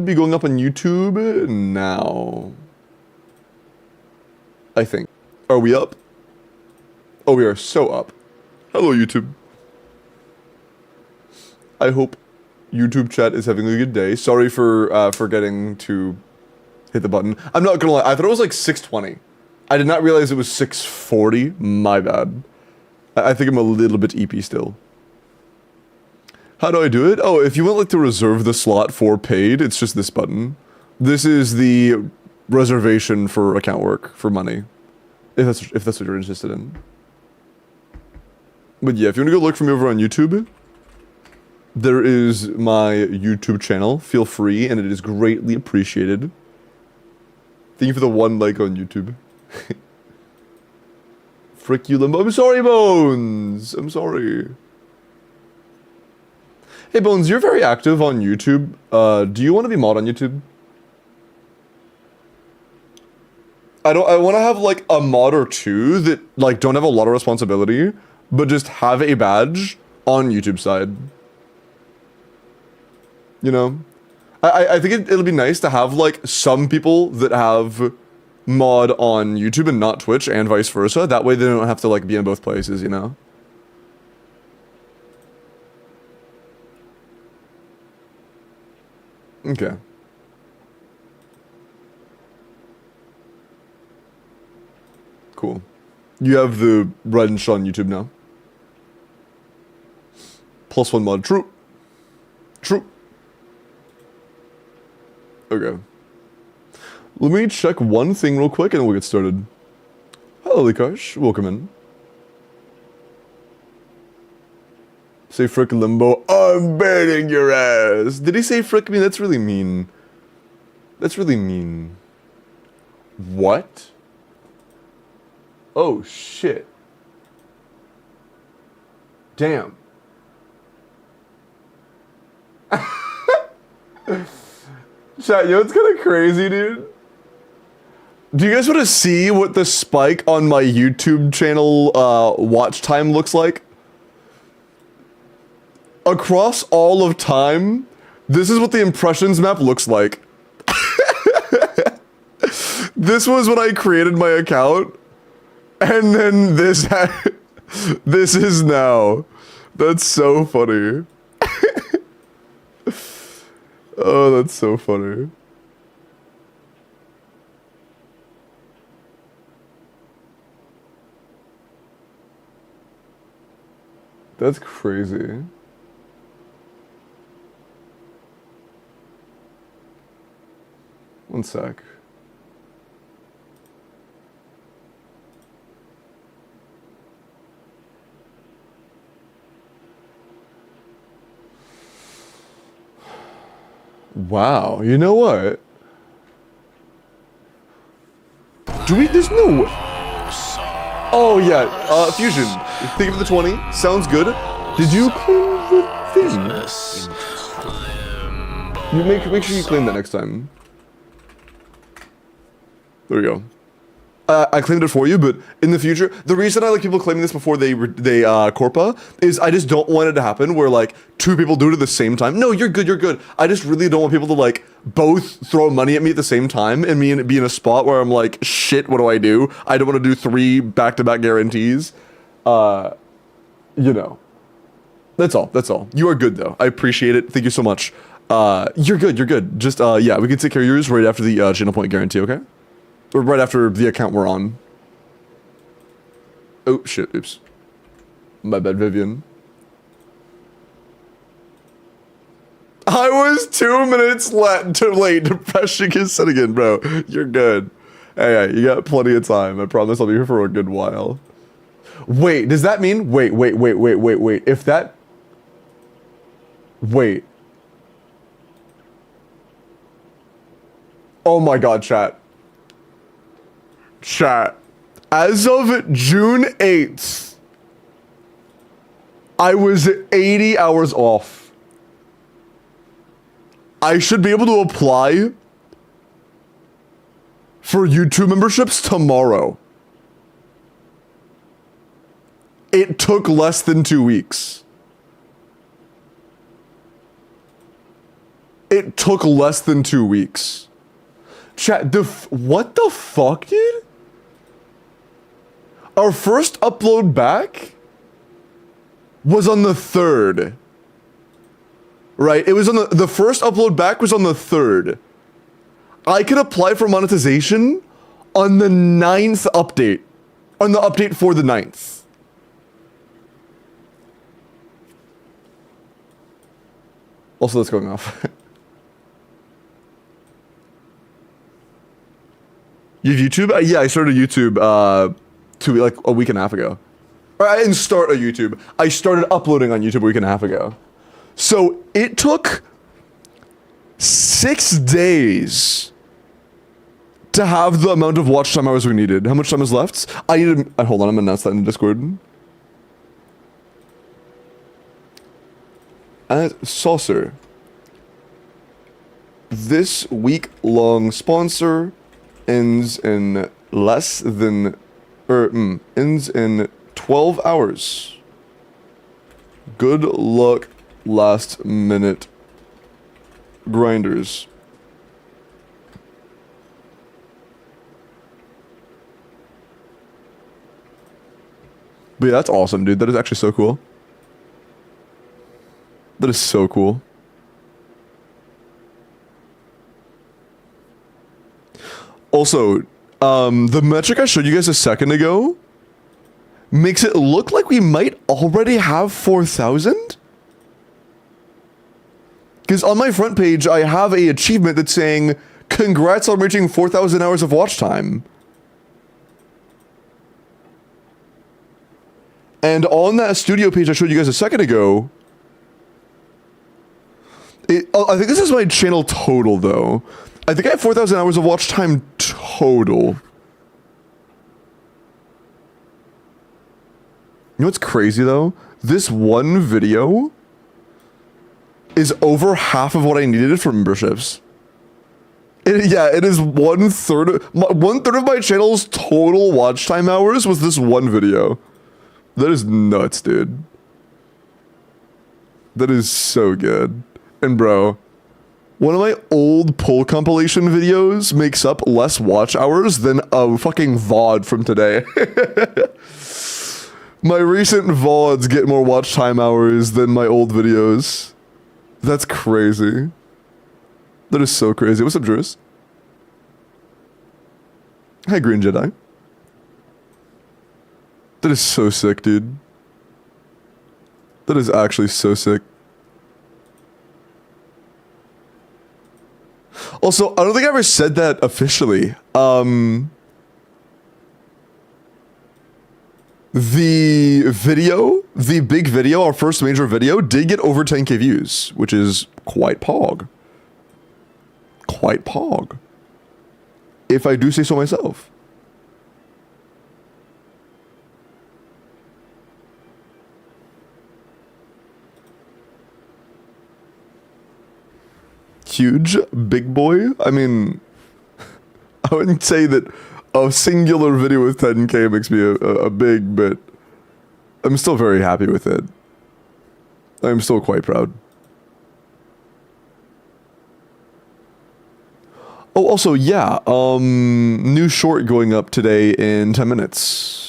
Be going up on YouTube now. I think. Are we up? Oh, we are so up. Hello, YouTube. I hope YouTube chat is having a good day. Sorry for forgetting to hit the button. I'm not gonna lie, I thought it was like 6:20. I did not realize it was 6:40. My bad. I think I'm a little bit EP still. How do I do it? Oh, if you want like to reserve the slot for paid, it's just this button. This is the reservation for account work, for money. If that's what you're interested in. But yeah, if you want to go look for me over on YouTube, there is my YouTube channel. Feel free, and it is greatly appreciated. Thank you for the 1 like on YouTube. Frick you, Limbo. I'm sorry, Bones! I'm sorry. Hey, Bones, you're very active on YouTube. Do you want to be mod on YouTube? I want to have, like, a mod or two that, like, don't have a lot of responsibility, but just have a badge on YouTube side. You know? I think it'll be nice to have, like, some people that have mod on YouTube and not Twitch, and vice versa. That way they don't have to, like, be in both places, you know? Okay. Cool. You have the wrench on YouTube now. +1 mod. True. True. Okay. Let me check one thing real quick and then we'll get started. Hello, Likash. Welcome in. Say frick Limbo. I'm banning your ass. Did he say frick me? That's really mean. That's really mean. What? Oh, shit. Damn. Chat, yo, it's kind of crazy, dude. Do you guys want to see what the spike on my YouTube channel watch time looks like? Across all of time, this is what the impressions map looks like. This was when I created my account, and then this this is now. That's so funny. Oh, that's so funny. That's crazy. One sec. Wow, you know what? Do we, there's no... Oh yeah, Fusion, thank you for the 20, sounds good. Did you claim the thing? You make sure you claim that next time. There we go. I claimed it for you, but in the future, the reason I like people claiming this before they Corpa is I just don't want it to happen where like 2 people do it at the same time. No, you're good, you're good. I just really don't want people to like both throw money at me at the same time and me be in a spot where I'm like, shit, what do? I don't want to do 3 back-to-back guarantees. You know. That's all, that's all. You are good though. I appreciate it. Thank you so much. You're good, you're good. Just, yeah, we can take care of yours right after the channel point guarantee, okay? Or right after the account we're on. Oh, shit, oops. My bad, Vivian. I was 2 minutes too late to pressing his set again, bro. You're good. Hey, you got plenty of time. I promise I'll be here for a good while. Wait, does that mean... Wait. If that... Wait. Oh my god, chat. Chat, as of June 8th, I was 80 hours off. I should be able to apply for YouTube memberships tomorrow. It took less than 2 weeks. It took less than 2 weeks. Chat, what the fuck, dude? Our first upload back was on the 3rd. Right, it was on the first upload back was on the 3rd. I could apply for monetization on the 9th update. On the update for the 9th. Also, that's going off. You have YouTube? Yeah, I started YouTube like a week and a half ago. Or I didn't start a YouTube. I started uploading on YouTube a week and a half ago. So it took 6 days to have the amount of watch time hours we needed. How much time is left? I needed. Hold on, I'm gonna announce that in Discord. Saucer. This week-long sponsor ends in less than, ends in 12 hours. Good luck, last minute grinders. But yeah, that's awesome, dude. That is actually so cool. That is so cool. Also, the metric I showed you guys a second ago makes it look like we might already have 4,000. Because on my front page, I have a achievement that's saying, congrats on reaching 4,000 hours of watch time. And on that studio page I showed you guys a second ago, I think this is my channel total, though. I think I have 4,000 hours of watch time total. You know what's crazy, though? This one video is over half of what I needed for memberships. It is 1/3. 1/3 of my channel's total watch time hours was this one video. That is nuts, dude. That is so good. And bro, one of my old pull compilation videos makes up less watch hours than a fucking VOD from today. My recent VODs get more watch time hours than my old videos. That's crazy. That is so crazy. What's up, Drewis? Hi, Green Jedi. That is so sick, dude. That is actually so sick. Also, I don't think I ever said that officially. The video, the big video, our first major video, did get over 10k views, which is quite pog. Quite pog. If I do say so myself. Huge, big boy. I mean, I wouldn't say that a singular video with 10k makes me a big, but I'm still very happy with it. I'm still quite proud. Oh, also, yeah, new short going up today in 10 minutes.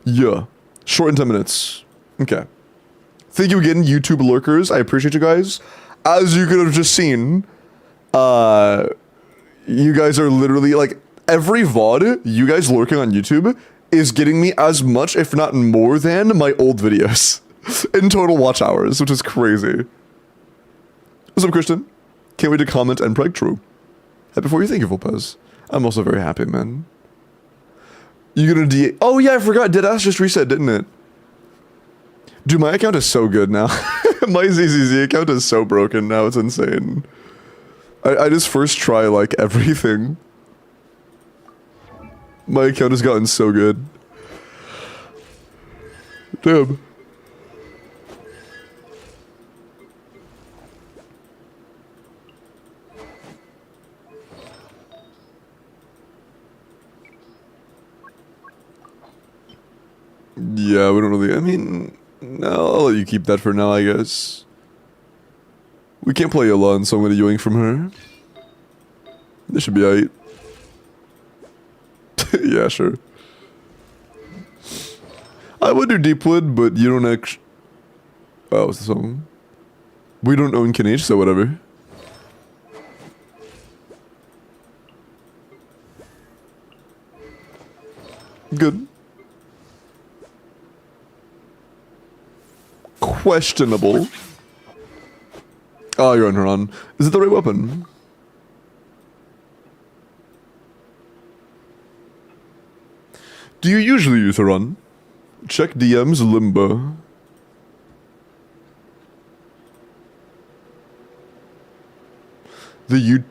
Yeah. Short in 10 minutes. Okay. Thank you again, YouTube lurkers. I appreciate you guys. As you could have just seen, you guys are literally, like, every VOD, you guys lurking on YouTube, is getting me as much, if not more than, my old videos. In total watch hours, which is crazy. What's up, Christian? Can't wait to comment and preg true. Happy for you, thank you, Volpez. I'm also very happy, man. You gonna oh yeah, I forgot. Deadass just reset, didn't it? Dude, my account is so good now. My ZZZ account is so broken now, it's insane. I just first try, like, everything. My account has gotten so good. Damn. Yeah, we don't really. I mean, no, I'll let you keep that for now, I guess. We can't play Alon, so I'm gonna yoink from her. This should be alright. Yeah, sure. I would do Deepwood, but you don't actually. Oh, what's the song? We don't own Kinage, so whatever. Good. Questionable. Oh, you're on Huron. Is it the right weapon? Do you usually use Huron? Check DM's Limbo.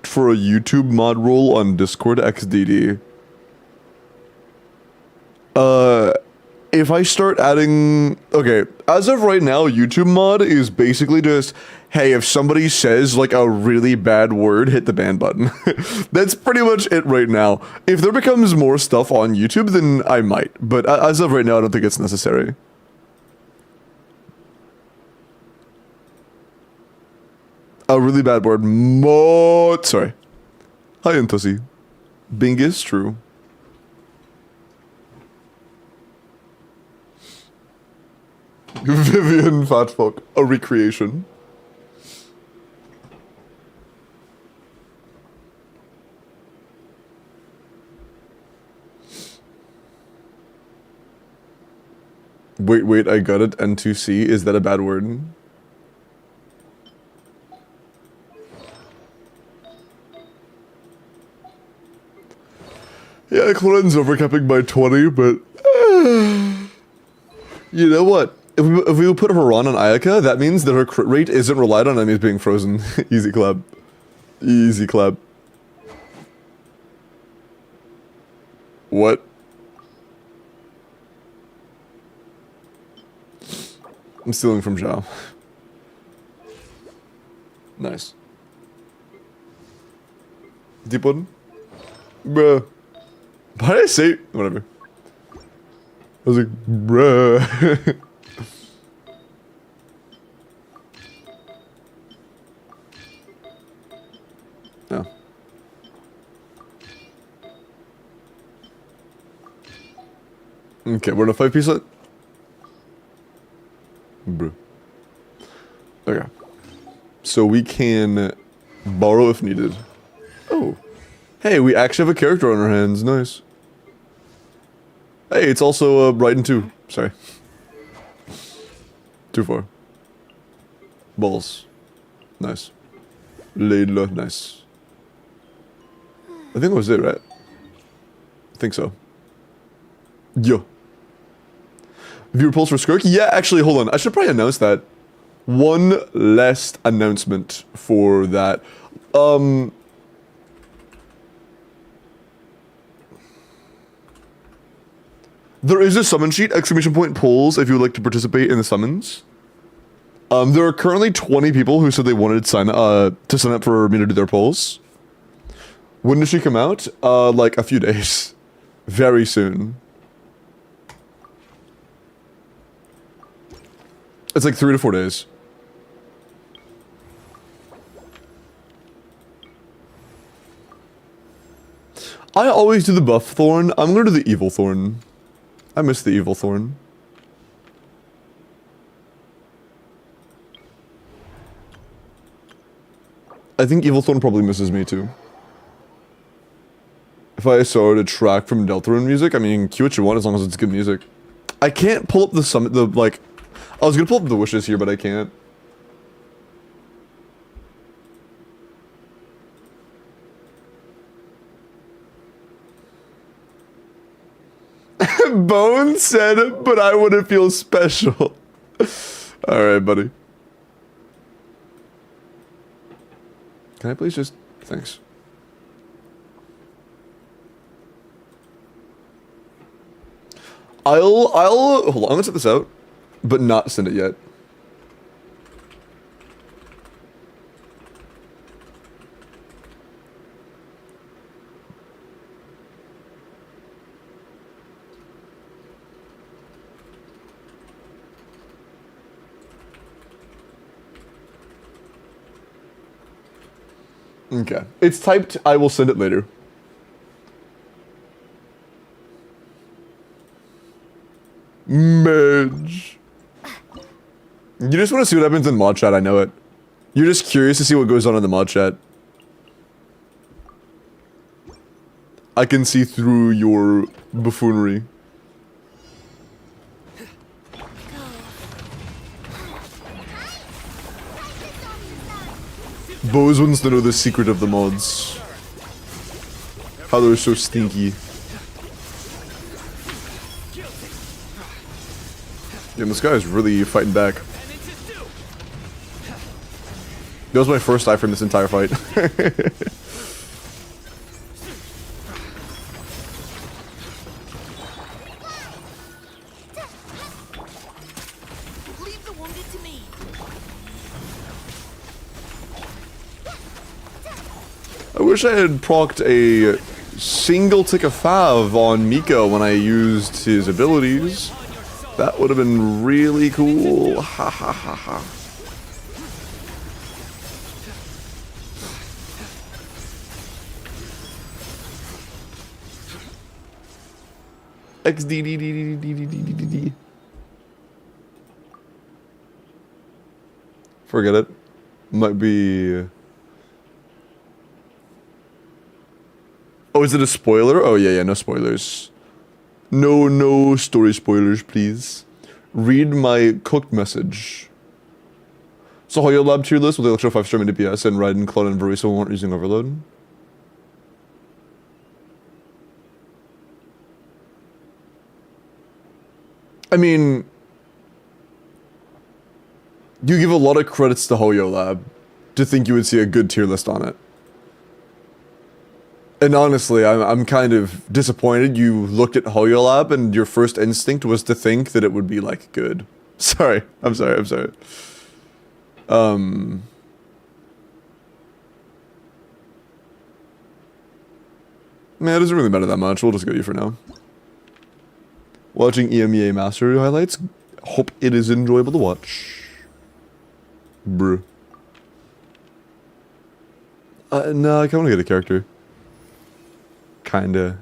For a YouTube mod role on Discord XDD. If I start adding... Okay, as of right now, YouTube mod is basically just, hey, if somebody says, like, a really bad word, hit the ban button. That's pretty much it right now. If there becomes more stuff on YouTube, then I might. But as of right now, I don't think it's necessary. A really bad word. Sorry. Hi, Intussy. Bing is true. Vivian Fatfuck, a recreation. Wait, I got it. N2C, is that a bad word? Yeah, Clorin's overcapping by 20, but... you know what? If we put her on Ayaka, that means that her crit rate isn't relied on enemies being frozen. Easy clap. Easy clap. What? I'm stealing from Zhao. Nice. Deep one? Bruh. Why did I say... Whatever. I was like, bruh. No. Okay, we're in a 5-piece set? Bruh. Okay. So we can borrow if needed. Oh. Hey, we actually have a character on our hands. Nice. Hey, it's also Brighton 2. Sorry. Too far. Balls. Nice. Layla. Nice. I think that was it, right? I think so. Yo. Viewer polls for Skirk? Yeah, actually, hold on. I should probably announce that. One last announcement for that. There is a summon sheet, ! Polls, if you would like to participate in the summons. There are currently 20 people who said they wanted to sign up for me to do their polls. When does she come out? Like a few days. Very soon. It's like 3 to 4 days. I always do the buff thorn. I'm gonna do the evil thorn. I miss the evil thorn. I think evil thorn probably misses me too. If I saw a track from Deltarune music, I mean, cue what you want as long as it's good music. I can't pull up the summit, I was gonna pull up the wishes here, but I can't. Bone said, but I wouldn't feel special. Alright, buddy. Can I please just... Thanks. Hold on, I'm gonna set this out, but not send it yet. Okay. It's typed, I will send it later. Merge. You just want to see what happens in mod chat, I know it. You're just curious to see what goes on in the mod chat. I can see through your buffoonery. Bose wants to know the secret of the mods. How they're so stinky. Damn, this guy is really fighting back. That was my first eye from this entire fight. Leave the wounded to me. I wish I had procced a single tick of fav on Miko when I used his abilities. That would have been really cool. Ha ha ha ha. XDDDDDDDDD. Forget it. Might be... Oh, is it a spoiler? Oh, yeah, no spoilers. No story spoilers, please. Read my cooked message. So, Hoyo Lab tier list with the extra 5-star mid DPS and Raiden, Clone, and Verisal weren't using Overload. I mean... You give a lot of credits to Hoyo Lab to think you would see a good tier list on it. And honestly, I'm kind of disappointed you looked at Hoyo Lab and your first instinct was to think that it would be, like, good. Sorry. I'm sorry. Man, it doesn't really matter that much. We'll just go you for now. Watching EMEA Mastery highlights. Hope it is enjoyable to watch. Bruh. No, I kinda wanna get a character. Kinda.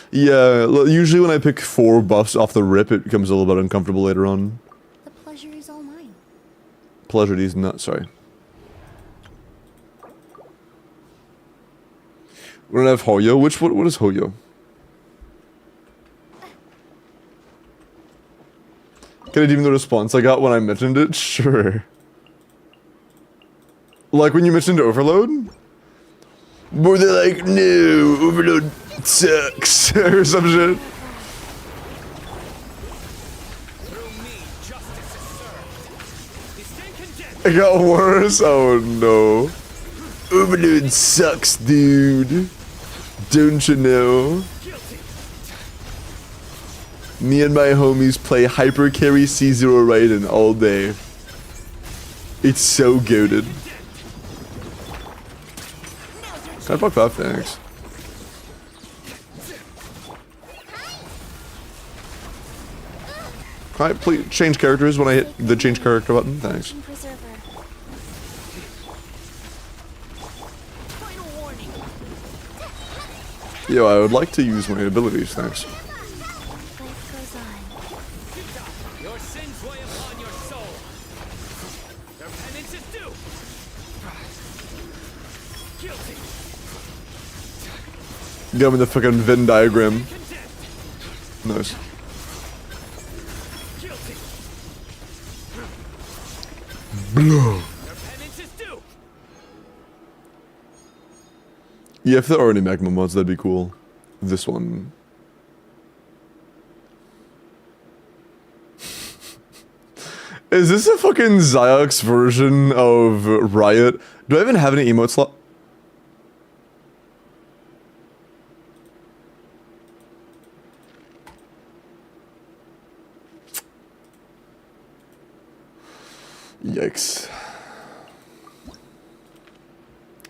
Yeah, usually when I pick 4 buffs off the rip, it becomes a little bit uncomfortable later on. The pleasure is all mine. Pleasure is not, sorry. We don't have Hoyo. What is Hoyo? Can I deem the response I got when I mentioned it? Sure. Like when you mentioned Overload? Where they're like, no, Overload sucks, or some shit. It got worse? Oh no. Overload sucks, dude. Don't you know? Me and my homies play Hyper Carry C0 Raiden all day. It's so goated. Can I fuck that? Thanks. Can I please change characters when I hit the change character button? Thanks. Yo, I would like to use my abilities, thanks. Your sins weigh upon your soul. Their penance is due. Guilty. Got me the fucking Venn diagram. Nice. Guilty. Blow. Their penance is due. Yeah, if there are any magma mods, that'd be cool. This one. Is this a fucking Ziox version of Riot? Do I even have any emote slot? Yikes.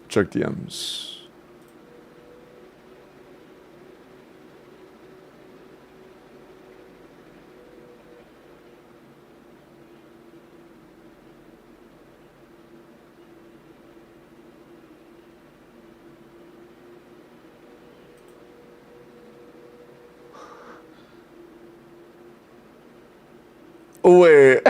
Check DMs. Wait.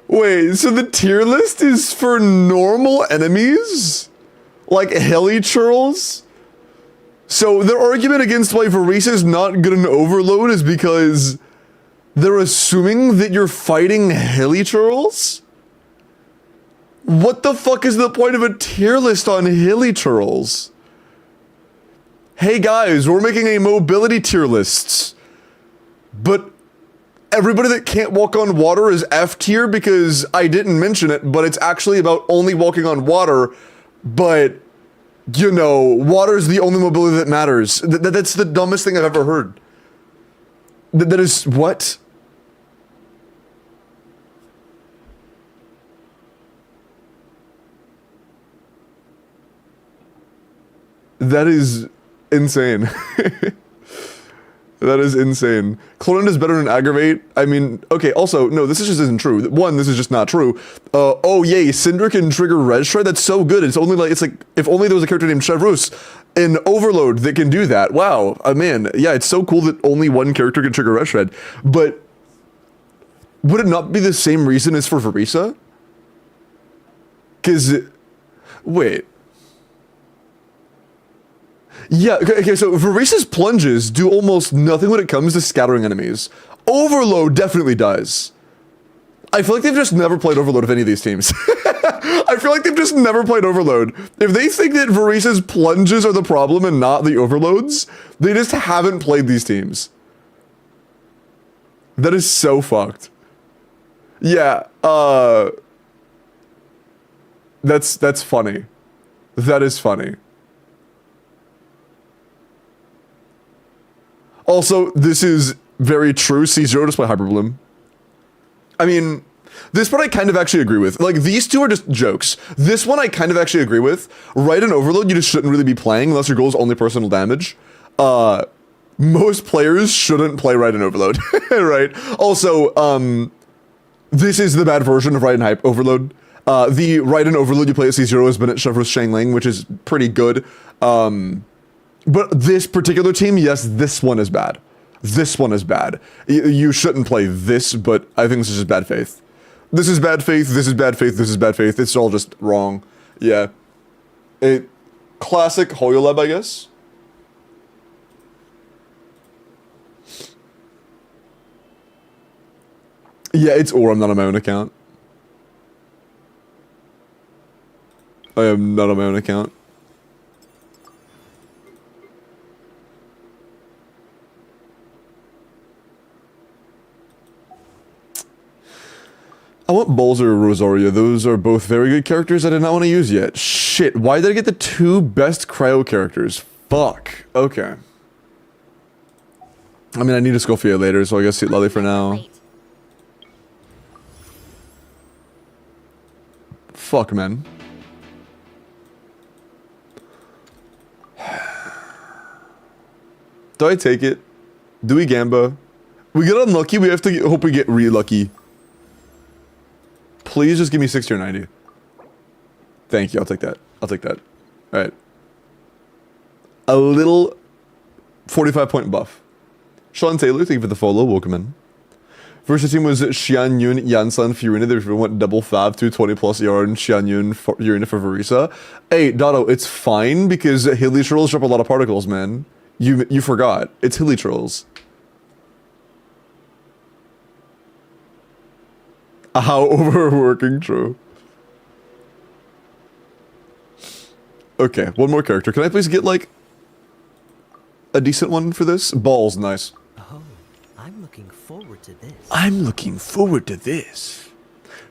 Wait, so the tier list is for normal enemies? Like heli churls? So their argument against why Varese is not good in Overload is because they're assuming that you're fighting heli churls? What the fuck is the point of a tier list on heli churls? Hey guys, we're making a mobility tier list. But everybody that can't walk on water is F tier because I didn't mention it, but it's actually about only walking on water, but you know, water is the only mobility that matters. That's the dumbest thing I've ever heard. That is what? That is insane. That is insane. Clone is better than Aggravate. I mean, okay, also, no, this just isn't true. One, this is just not true. Oh yay, Cinder can trigger Red Shred? That's so good. It's like, if only there was a character named Chevrus in Overload that can do that. Wow, man, yeah, it's so cool that only one character can trigger Red Shred. But would it not be the same reason as for Varese? Cause, wait. Yeah, okay, so Varese's plunges do almost nothing when it comes to scattering enemies. Overload definitely does. I feel like they've just never played Overload of any of these teams. I feel like they've just never played Overload. If they think that Varese's plunges are the problem and not the overloads, they just haven't played these teams. That is so fucked. Yeah, that's funny. That is funny. Also, this is very true. C0 just play Hyperbloom. I mean, this part I kind of actually agree with. Like, these two are just jokes. This one I kind of actually agree with. Right in Overload, you just shouldn't really be playing unless your goal is only personal damage. Most players shouldn't play Right in Overload, right? Also, this is the bad version of Right in Hype Overload. The Right in Overload you play at C0 has been at Chevrolet Shangling, which is pretty good. But this particular team, yes, this one is bad. This one is bad. You shouldn't play this, but I think this is just bad faith. This is bad faith, this is bad faith, this is bad faith. It's all just wrong. Yeah. Classic Hoyolab, I guess. Yeah, it's or I'm not on my own account. I am not on my own account. I want Balls or Rosaria. Those are both very good characters I did not want to use yet. Shit, why did I get the two best cryo characters? Fuck. Okay. I mean, I need a Scofier later, so I guess Seat Lolly for now. Fuck, man. Do I take it? Do we Gamba? We get unlucky, we have to hope we get re-lucky. Please just give me 60 or 90. Thank you, I'll take that. I'll take that. Alright. A little 45-point buff. Sean Taylor, thank you for the follow. Welcome in. First team was Xian Yun, Yansan, Furina. They went double fab, 220 plus ER, and Xian Yun, Furina for Varese. Hey, Dotto, it's fine because Hilly Trolls drop a lot of particles, man. You forgot. It's Hilly Trolls. How overworking, true. Okay, one more character. Can I please get, like, a decent one for this? Balls, nice. Oh, I'm looking forward to this. I'm looking forward to this.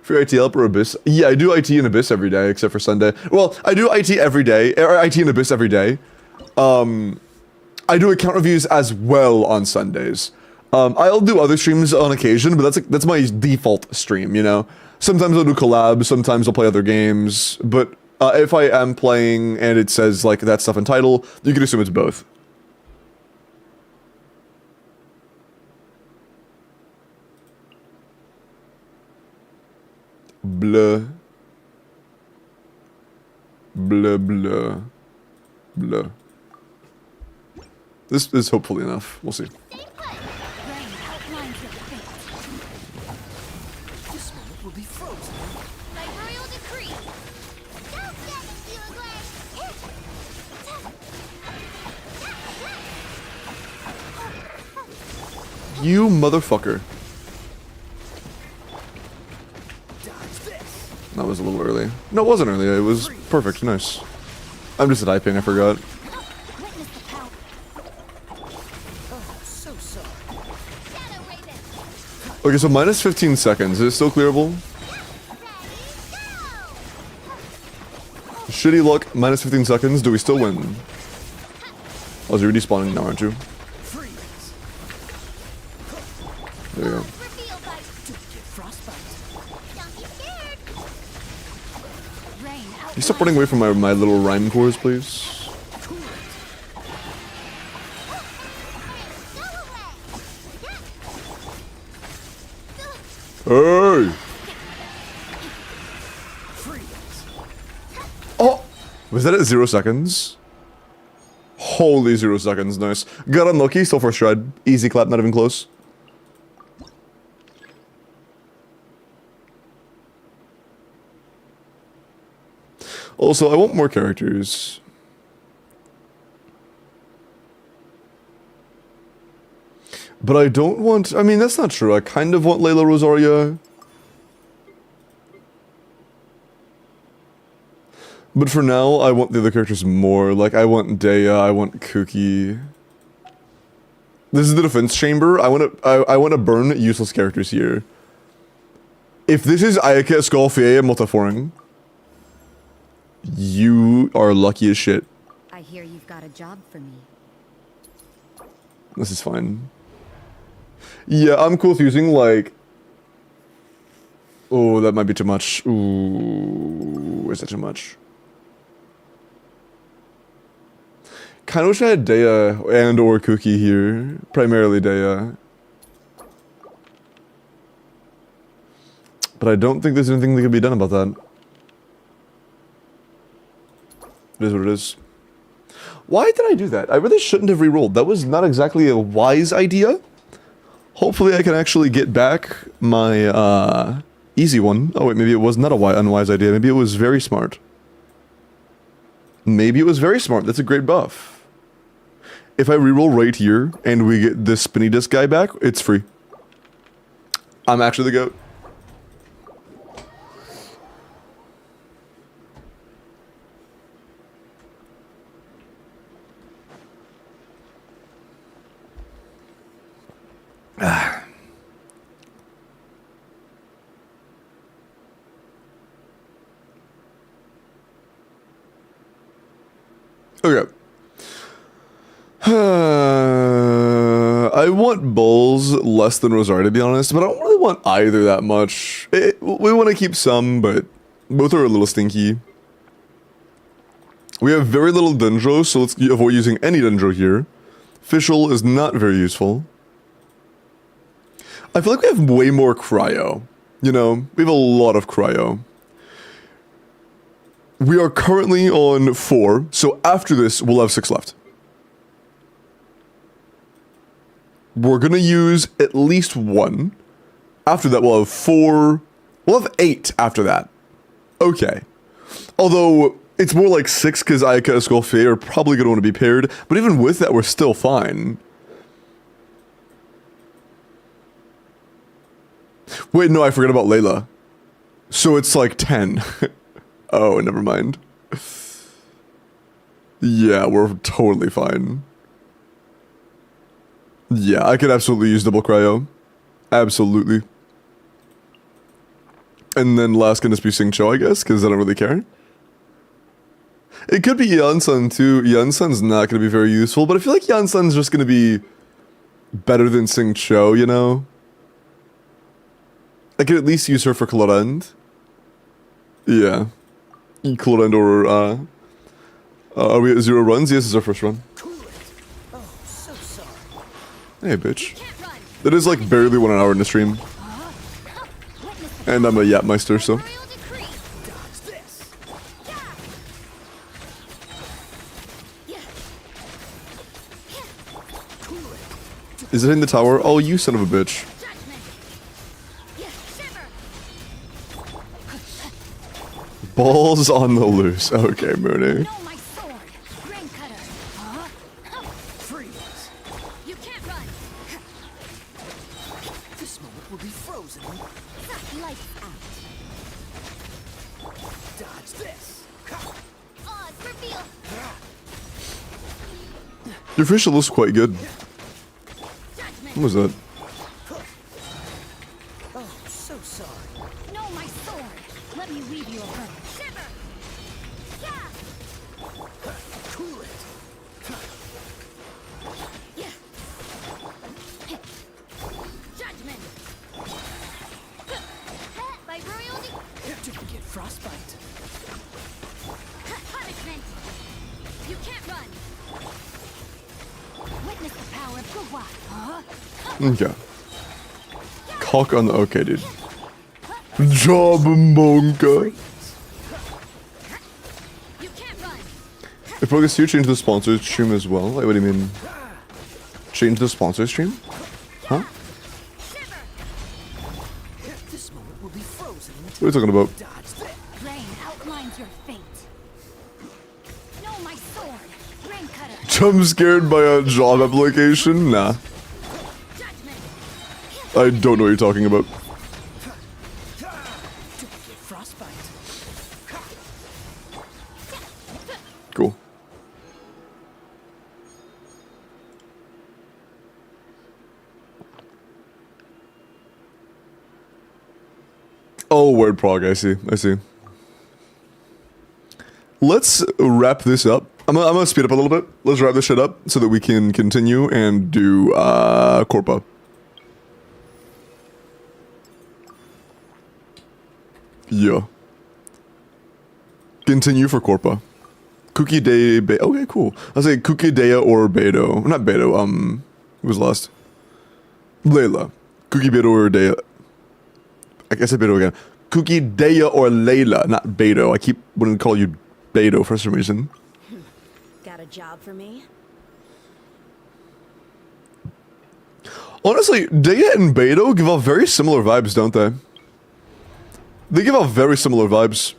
Free IT help or Abyss? Yeah, I do IT and Abyss every day, except for Sunday. Well, I do IT every day, or IT and Abyss every day. I do account reviews as well on Sundays. I'll do other streams on occasion, but that's my default stream, you know? Sometimes I'll do collabs, sometimes I'll play other games, but if I am playing and it says, like, that stuff in title, you can assume it's both. Blah. Blah, blah. Blah. This is hopefully enough. We'll see. You motherfucker. That was a little early. No, it wasn't early. It was perfect. Nice. I'm just typing. I forgot. Witness the power. Oh, so sorry. Shadow Raven. Okay, so minus 15 seconds. Is it still clearable? Shitty luck. Minus 15 seconds. Do we still win? Oh, you're respawning now, aren't you? Freeze. There you go. Reveal bite. Don't get frostbite. Don't be scared. Rain out. Can you stop running away from my little rhyme chorus, please? Hey! Freeze. Oh! Was that at 0 seconds? Holy 0 seconds, nice. Got unlucky, still for shred. Easy clap, not even close. Also, I want more characters. But I don't want... I mean, that's not true. I kind of want Layla Rosaria. But for now, I want the other characters more. Like, I want Dea, I want Kuki. This is the defense chamber. I want to burn useless characters here. If this is Ayaka, Skullfie, and Multiforing, you are lucky as shit. I hear you've got a job for me. This is fine. Yeah, I'm cool with using, like... Oh, that might be too much. Ooh, is that too much? Kinda wish I had Dea and or Kuki here. Primarily Dea. But I don't think there's anything that can be done about that. It is what it is. Why did I do that? I really shouldn't have re-rolled. That was not exactly a wise idea. Hopefully I can actually get back my easy one. Oh wait, maybe it was not a unwise idea. Maybe it was very smart. Maybe it was very smart. That's a great buff. If I reroll right here and we get this spinny disc guy back, it's free. I'm actually the GOAT. Okay. I want Bulls less than Rosaria, to be honest, but I don't really want either that much. We want to keep some, but both are a little stinky. We have very little Dendro, so let's avoid using any Dendro here. Fischl is not very useful. I feel like we have way more Cryo. You know, we have a lot of Cryo. We are currently on 4, so after this, we'll have 6 left. We're gonna use at least 1. After that, we'll have 4. We'll have 8 after that. Okay. Although, it's more like 6 because Ayaka and Skullfie are probably gonna want to be paired, but even with that, we're still fine. Wait, no, I forgot about Layla. So it's like 10. Oh, never mind. Yeah, we're totally fine. Yeah, I could absolutely use double cryo. Absolutely. And then last can just be Xingqiu, I guess, because I don't really care. It could be Yansun too. Yansun's not going to be very useful, but I feel like Yansun's just going to be better than Xingqiu, you know? I could at least use her for Clorend. Yeah. Clorend or, are we at 0 runs? Yes, it's our first run. Oh, so sorry. Hey, bitch. Can't run. That is like barely 1 hour in the stream. Witness the And I'm a Yapmeister, so. royal decree. Dodge this. Is it in the tower? Oh, you son of a bitch. Judgment. Shiver. Balls on the loose. Okay, Mooney. Know my sword. Grain cutter. Freeze. You can't run. frozen. Lights out. Dodge this. Odds reveal. Your facial looks quite good. Judgment. What was that? Oh, so sorry. No, my sword. Let me weave you a hook. Shiver. Yeah. Cool it. Yeah. Judgment. By royalty. Duplicate frostbite. Punishment. You can't run. Witness the power of Gugwa. Huh? Okay. Cock on the. Okay, dude. Job Monka. You can't run. If focus you change the sponsor stream as well. Like, what do you mean? Change the sponsor stream? Huh? Shiver. This moment will be frozen. What are you talking about? Dodge this. Rain outlines your fate. No, my sword. Rain cutter. I'm scared by a job application? Nah. Judgment. I don't know what you're talking about. Duplicate frostbite. Cool. Oh, word prog. I see. I see. Let's wrap this up. I'm gonna speed up a little bit. Let's wrap this shit up so that we can continue and do Corpa. Yeah. Continue for Corpa. Cookie Day. Okay, cool. I'll say Cookie Dea or Beto. Not Beto. Who was last? Layla. Cookie Beto or Dea. I guess I Beto again. Cookie Dea or Layla, not Beto. I keep wanting to call you Beto for some reason. Got a job for me? Honestly, Dea and Beto give off very similar vibes, don't they? They give off very similar vibes.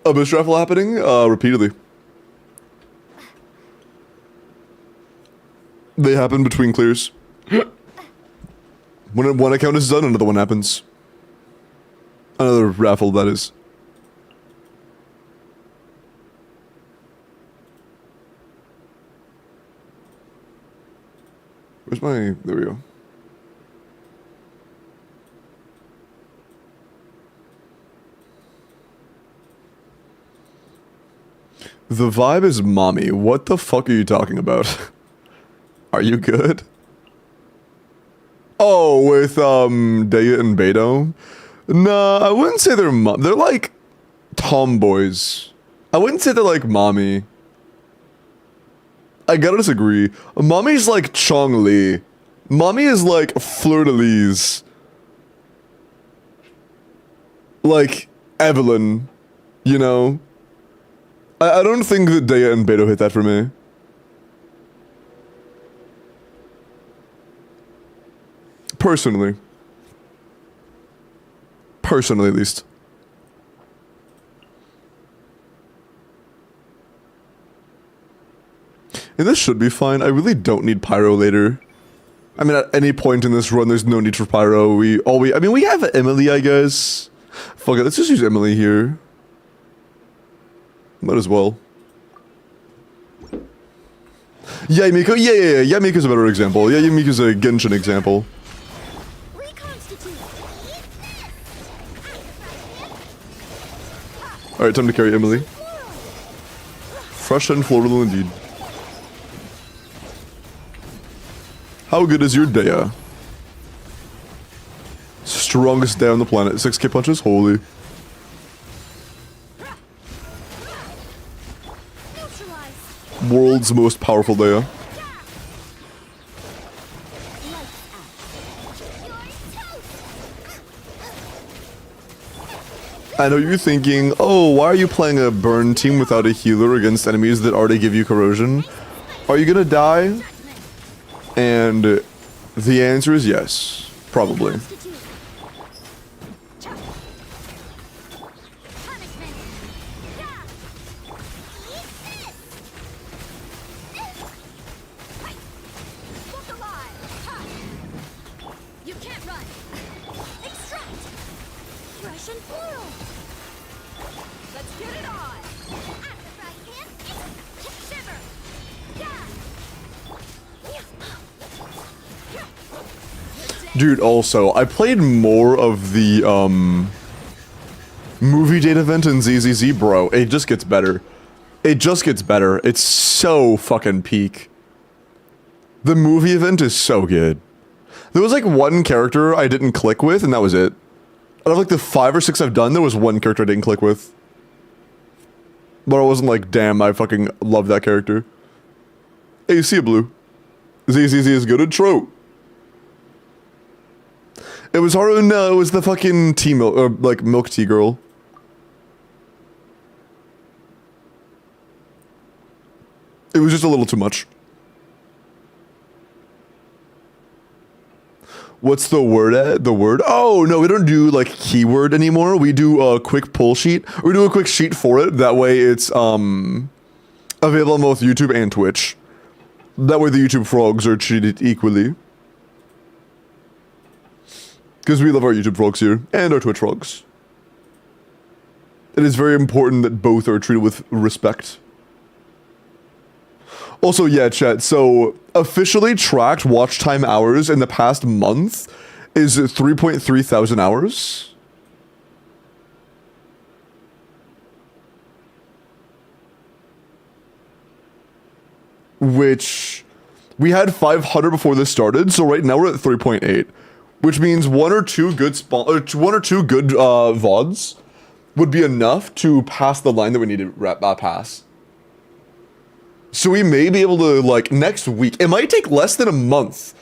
Abyss rifle happening repeatedly. They happen between clears. When one account is done, another one happens. Another raffle, that is. Where's my... There we go. The vibe is mommy. What the fuck are you talking about? Are you good? Oh, with Dea and Beto? Nah, I wouldn't say they're they're like tomboys. I wouldn't say they're like mommy. I gotta disagree. Mommy's like Chong Li. Mommy is like Fleur-de-Lis. Like Evelyn. You know? I don't think that Dea and Beto hit that for me. Personally. Personally, at least. And this should be fine. I really don't need pyro later. I mean, at any point in this run, there's no need for pyro. I mean, we have Emily, I guess. Fuck it, let's just use Emily here. Might as well. Yamiko, yeah. Yamiko's a better example. Yeah, Yamiko's a Genshin example. Reconstitute. Alright, time to carry Emily. Fresh and floral indeed. How good is your Dea? Strongest Dea on the planet. 6k punches? Holy. Neutralize. World's most powerful Dea. Lights out. You're toast. I know you're thinking, oh, why are you playing a burn team without a healer against enemies that already give you corrosion? Are you gonna die? And the answer is yes. Probably. Reconstitute. Punishment. Yeah. Look alive. Ha. You can't run. Russian floral. Let's get it on. After fry pan, shiver. Yeah. Dude, also, I played more of the, movie date event in ZZZ, bro. It just gets better. It just gets better. It's so fucking peak. The movie event is so good. There was like one character I didn't click with, and that was it. Out of like the 5 or 6 I've done, there was one character I didn't click with. But I wasn't like, damn, I fucking love that character. Hey, see ya, Blue. ZZZ is good at trope. It was Haru, no, it was the fucking tea milk, or like milk tea girl. It was just a little too much. What's the word at? The word? Oh, no, we don't do like keyword anymore. We do a quick pull sheet. We do a quick sheet for it. That way it's available on both YouTube and Twitch. That way the YouTube frogs are treated equally. Because we love our YouTube frogs here, and our Twitch frogs. It is very important that both are treated with respect. Also, yeah, chat, so officially tracked watch time hours in the past month is 3.3 thousand hours. Which, we had 500 before this started, so right now we're at 3.8. Which means one or two good VODs would be enough to pass the line that we need to pass. So we may be able to, like, next week, it might take less than a month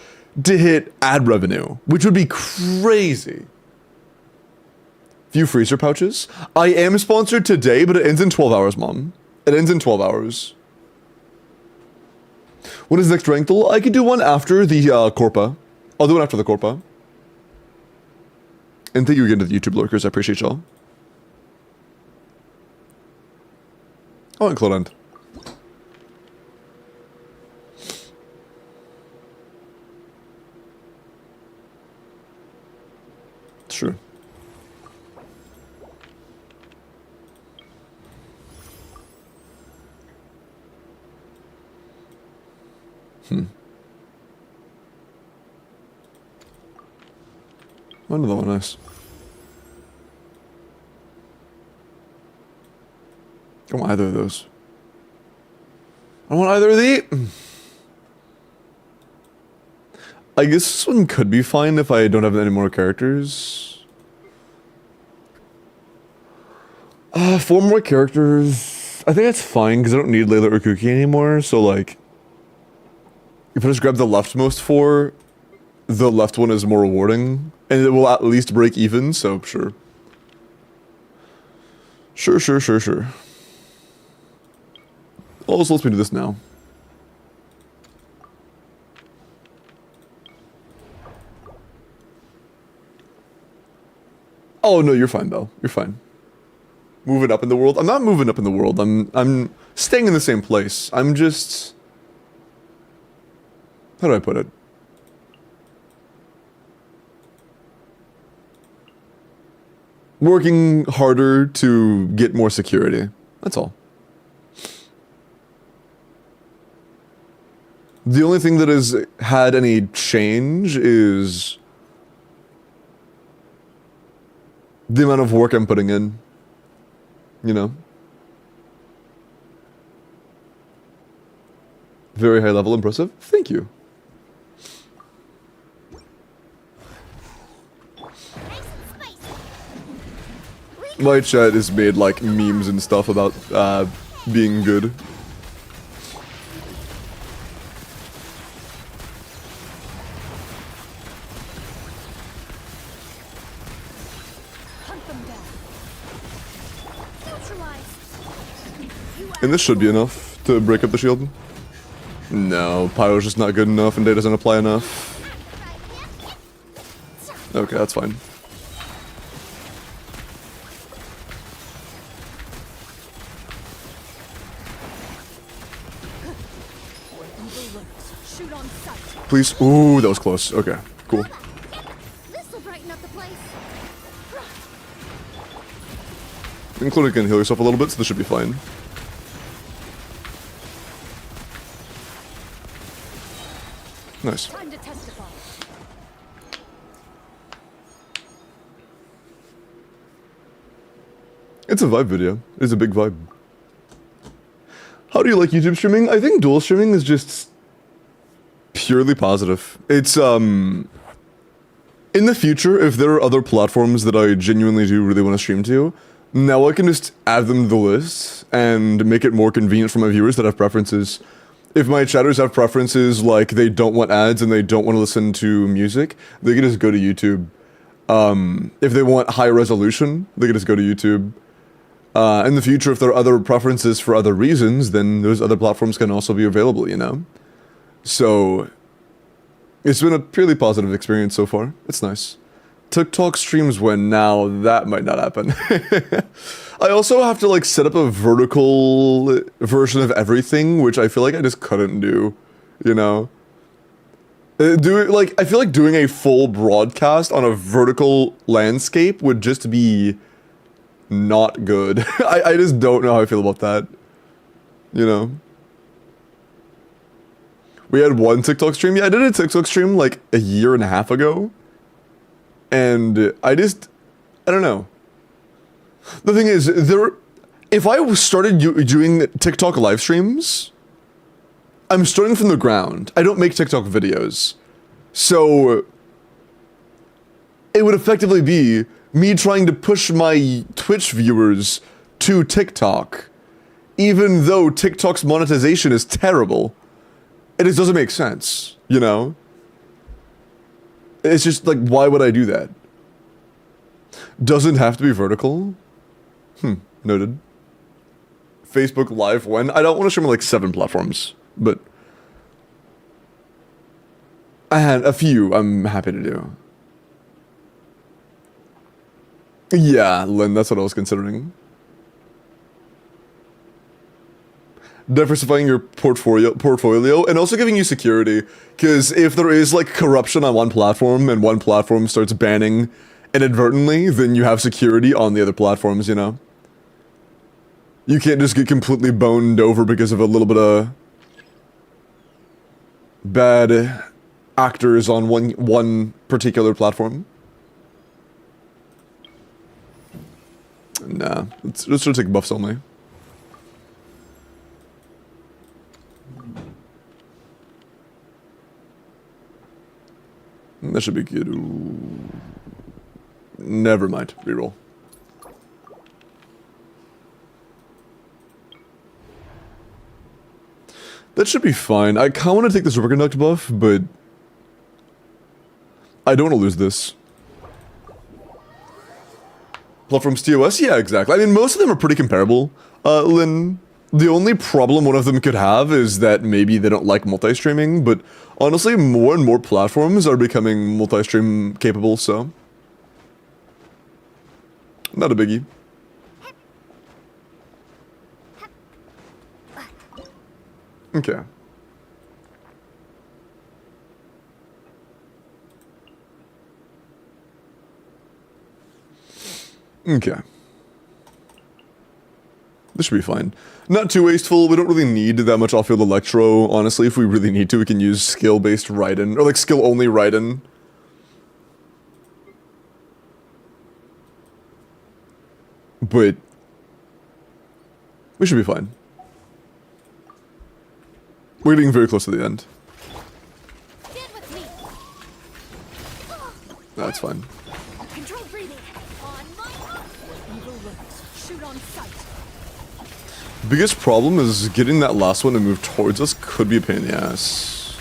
to hit ad revenue, which would be crazy. Few freezer pouches. I am sponsored today, but it ends in 12 hours, Mom. It ends in 12 hours. When is next Rankle? I could do one after the Corpa. I'll do one after the Corpa. And thank you again to the YouTube lurkers. I appreciate y'all. Oh, and Clodent. Sure. Another one, nice. I don't want either of those. I don't want either of the. I guess this one could be fine if I don't have any more characters. 4 more characters. I think that's fine because I don't need Layla or Kuki anymore. So like, if I just grab the leftmost 4, the left one is more rewarding, and it will at least break even. So sure. Sure. Also, let's do this now. Oh no, you're fine, Belle. You're fine. Moving up in the world. I'm not moving up in the world. I'm staying in the same place. I'm just. How do I put it? Working harder to get more security. That's all. The only thing that has had any change is the amount of work I'm putting in. You know? Very high level, impressive. Thank you. My chat is made like memes and stuff about being good. And this should be enough to break up the shield. No, Pyro's just not good enough and Day doesn't apply enough. Okay, that's fine. Please. Ooh, that was close. Okay, cool. This'll brighten up the place. including can heal yourself a little bit, so this should be fine. Nice. Time to testify. It's a vibe video. It's a big vibe. How do you like YouTube streaming? I think dual streaming is just purely positive. It's in the future, if there are other platforms that I genuinely do really want to stream to, now I can just add them to the list and make it more convenient for my viewers that have preferences. If my chatters have preferences like they don't want ads and they don't want to listen to music, they can just go to YouTube. If they want high resolution, they can just go to YouTube. In the future, if there are other preferences for other reasons, then those other platforms can also be available, you know? So, it's been a purely positive experience so far. It's nice. TikTok streams when now, that might not happen. I also have to like set up a vertical version of everything, which I feel like I just couldn't do, you know? I feel like doing a full broadcast on a vertical landscape would just be not good. I just don't know how I feel about that, you know? We had one TikTok stream. Yeah, I did a TikTok stream like a year and a half ago. And I don't know. The thing is, if I started doing TikTok live streams, I'm starting from the ground. I don't make TikTok videos. So, it would effectively be me trying to push my Twitch viewers to TikTok, even though TikTok's monetization is terrible. It just doesn't make sense, you know? It's just like, why would I do that? Doesn't have to be vertical. Noted. Facebook Live when? I don't want to stream on like 7 platforms, but I had a few I'm happy to do. Yeah, Lynn, that's what I was considering. Diversifying your portfolio and also giving you security, because if there is like corruption on one platform and one platform starts banning inadvertently, then you have security on the other platforms, you know? You can't just get completely boned over because of a little bit of bad actors on one particular platform. Nah, let's just take buffs only. That should be good. Ooh. Never mind. Reroll. That should be fine. I kinda want to take this Superconduct buff, but I don't want to lose this. Platforms TOS? Yeah, exactly. I mean, most of them are pretty comparable. Lynn, the only problem one of them could have is that maybe they don't like multi-streaming, but honestly, more and more platforms are becoming multi-stream capable, so not a biggie. Okay. Okay. This should be fine. Not too wasteful. We don't really need that much off-field electro. Honestly, if we really need to, we can use skill-based Raiden, or like skill-only Raiden. But we should be fine. We're getting very close to the end. Stand with me. That's fine. Control breathing. On my mark. Evil lurks. Shoot on sight. Biggest problem is getting that last one to move towards us could be a pain in the ass.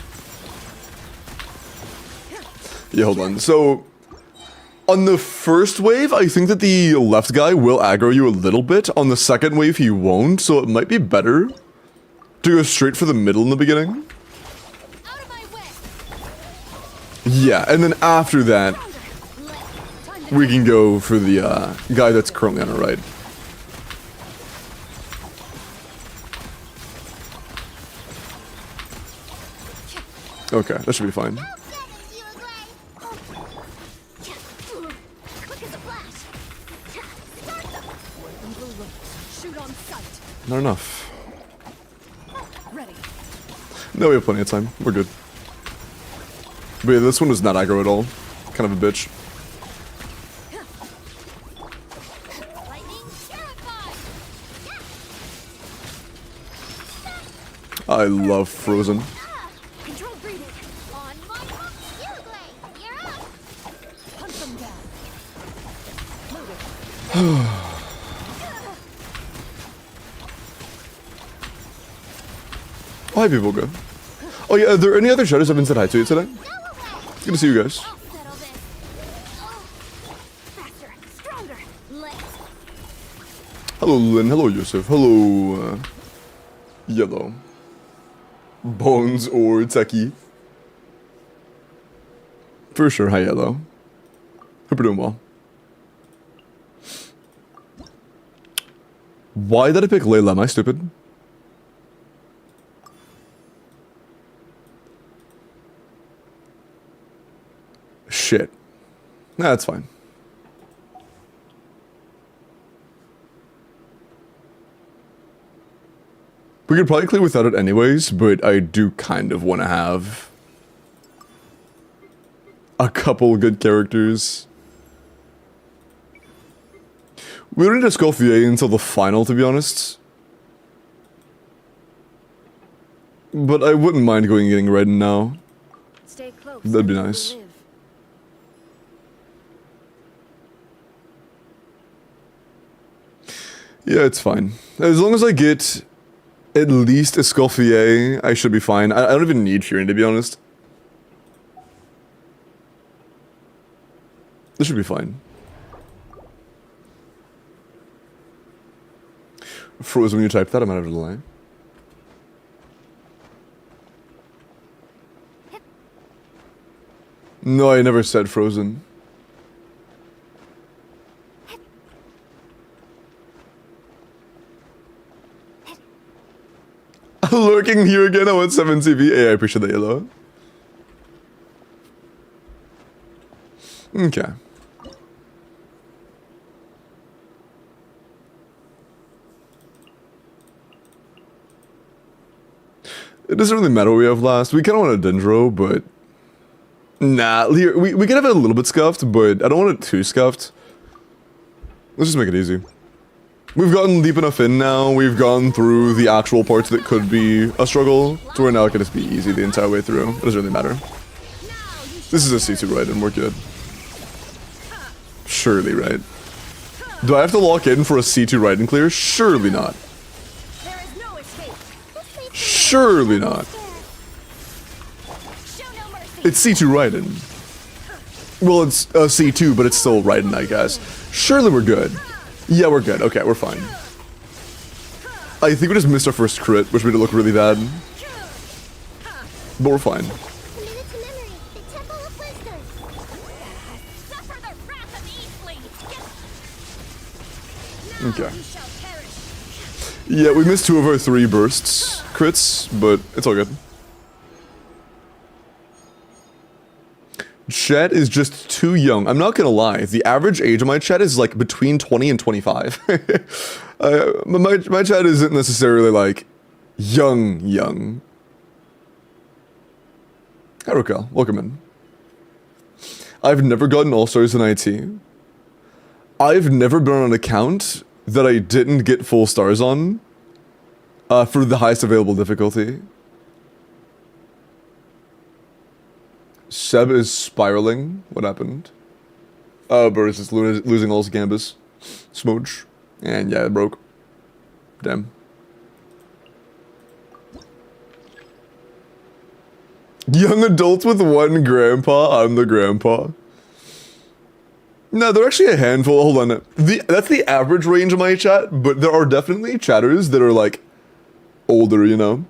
Yeah, hold on. So, on the first wave, I think that the left guy will aggro you a little bit. On the second wave, he won't, so it might be better to go straight for the middle in the beginning. Out of my way. Yeah, and then after that, Time to we can go for the guy that's currently on our right. Okay, that should be fine. Quick as a flash. Start them. not enough. Ready. No, we have plenty of time. We're good. But yeah, this one was not aggro at all. Kind of a bitch. Lightning terrified. I love Frozen. Control breathing. On my hook, Skill-Blade. You're up. Hunt them down. Loaded. Oh, hi, people go. Oh yeah, are there any other shadows I've been said hi to you today? Go away. Good to see you guys. I'll settle this. Oh. Faster, stronger. Let's Hello, Lynn. Hello, Yusuf. Hello, Yellow. Bones or Techie. For sure. Hi, Yellow. Hope you're doing well. Why did I pick Layla? Am I stupid? Shit. Nah, that's fine. We could probably clear without it anyways, but I do kind of want to have a couple good characters. We don't need a Scoffier until the final, to be honest. But I wouldn't mind going and getting Raiden now. Stay close. That'd be and you will nice. live. Yeah, it's fine. As long as I get at least a Scoffier, I should be fine. I don't even need Fury, to be honest. This should be fine. Frozen when you type that, I might have a delay. No, I never said Frozen. Lurking here again, I want 7 TV. Hey, I appreciate that, Yellow. Okay. It doesn't really matter what we have last. We kind of want a Dendro, but... Nah, here, we can have it a little bit scuffed, but I don't want it too scuffed. Let's just make it easy. We've gotten deep enough in now, we've gone through the actual parts that could be a struggle, to where now it can just be easy the entire way through. It doesn't really matter. This is a C2 right, and we're good. Surely, right? Do I have to lock in for a C2 right and clear? Surely not. There is no escape. Surely not. Show no mercy. It's C2 Raiden. Well, it's a C2, but it's still Raiden, I guess. Surely we're good. Yeah, we're good. Okay, we're fine. I think we just missed our first crit, which made it look really bad. But we're fine. commit to memory. The Temple of Wisdom. Suffer the wrath of Eastling. Okay. You shall perish. Yeah, we missed 2 of our 3 bursts crits, but it's all good. Chat is just too young. I'm not gonna lie. The average age of my chat is like between 20 and 25. My chat isn't necessarily like young. Hi, Raquel. Welcome in. I've never gotten All-Stars in IT. I've never been on an account that I didn't get full stars on for the highest available difficulty. Seb is spiraling. What happened? Burris is losing all his Gambus. Smooch. And yeah, it broke. Damn. Young adults with 1 grandpa. I'm the grandpa. No, they're actually a handful. Hold on. That's the average range of my chat, but there are definitely chatters that are like older, you know?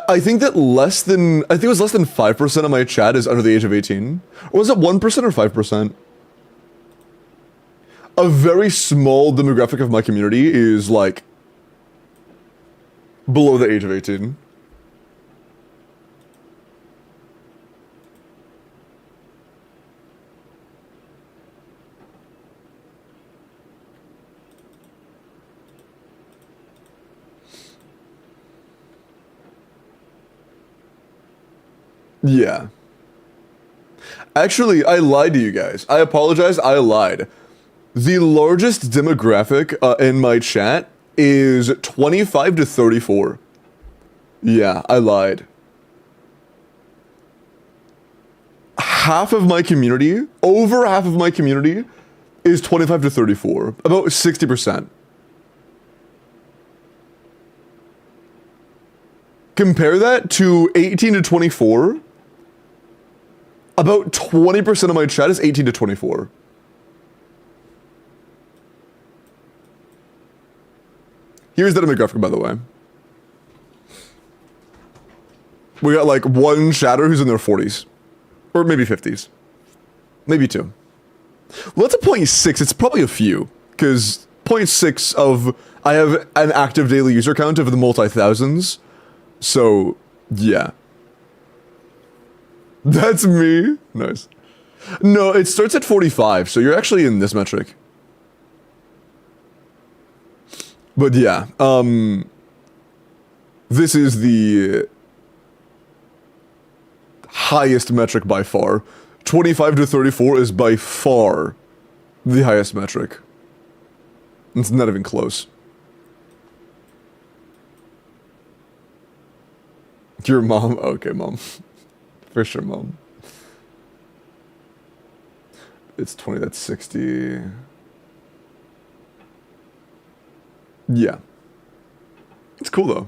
I think that I think it was less than 5% of my chat is under the age of 18. Or was it 1% or 5%? A very small demographic of my community is like below the age of 18. Yeah. Actually, I lied to you guys. I apologize. I lied. The largest demographic in my chat is 25 to 34. Yeah, I lied. Half of my community, over half of my community, is 25 to 34. About 60%. Compare that to 18 to 24. About 20% of my chat is 18 to 24. Here's the demographic, by the way. We got like one chatter who's in their 40s. Or maybe 50s. Maybe two. Well, that's a 0.6. It's probably a few. Because 0.6 of... I have an active daily user count of the multi-thousands. So, yeah. That's me. Nice. No, it starts at 45, so you're actually in this metric. But yeah, this is the highest metric by far. 25 to 34 is by far the highest metric. It's not even close. Your mom? Okay, mom. For sure, mom. It's 20, that's 60. Yeah. It's cool, though.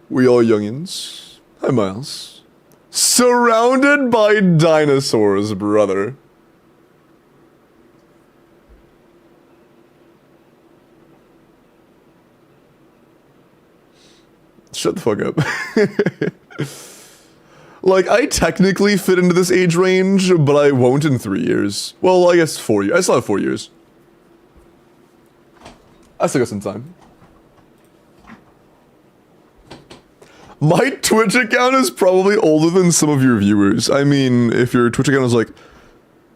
We all youngins. Hi, Miles. Surrounded by dinosaurs, brother. Shut the fuck up. Like, I technically fit into this age range, but I won't in 3 years. Well, I guess 4 years. I still have 4 years. I still got some time. My Twitch account is probably older than some of your viewers. I mean, if your Twitch account is like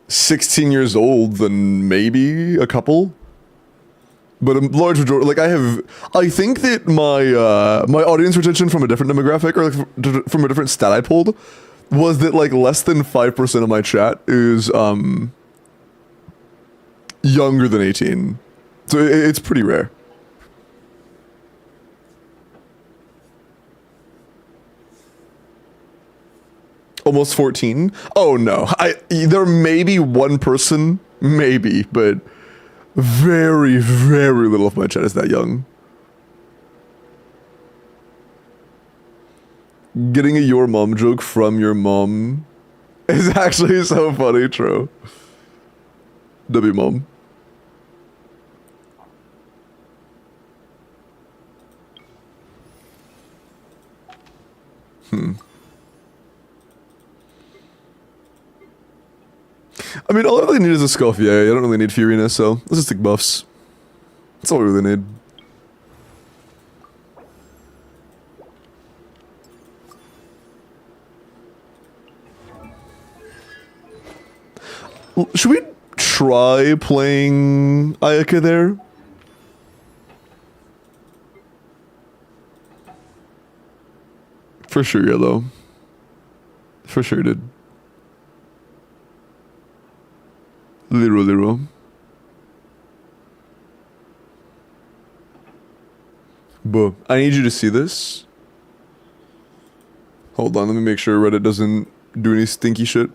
16 years old, then maybe a couple. But a large majority, like I think that my audience retention from a different demographic or like from a different stat I pulled was that like less than 5% of my chat is younger than 18. So it's pretty rare. Almost 14? Oh no. There may be one person, maybe, but very, very little of my chat is that young. Getting a your mom joke from your mom is actually so funny, true. W mom. I mean, all I really need is a Scuff, yeah. I don't really need Furina, so let's just take buffs. That's all we really need. Should we try playing Ayaka there? For sure, Yellow. For sure, dude. Literal. But I need you to see this. Hold on, let me make sure Reddit doesn't do any stinky shit.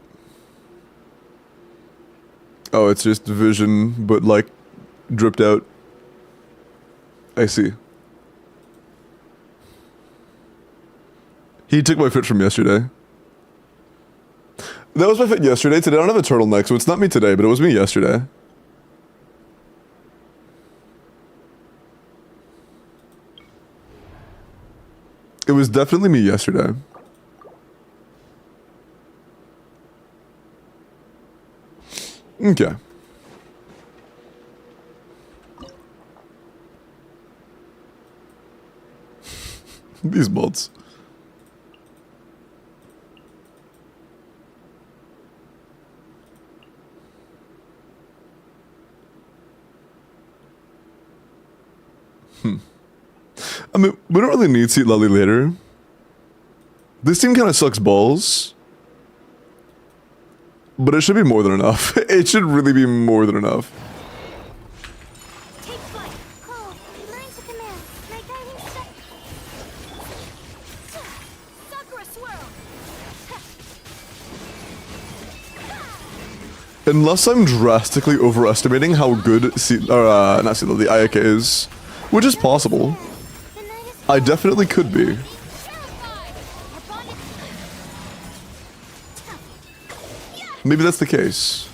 Oh, it's just vision, but like dripped out. I see. He took my fit from yesterday. That was my fit yesterday. Today I don't have a turtleneck, so it's not me today, but it was me yesterday. It was definitely me yesterday. Okay. These mods. I mean, we don't really need Seat Lally later. This team kind of sucks balls. But it should be more than enough. It should really be more than enough. Take flight. Call. Learn to command. My guiding Sakura swirl. Unless I'm drastically overestimating how good not Seat Lally, Ayaka is. Which is possible. The night is I definitely could be. terrified. Our bond is Maybe that's the case.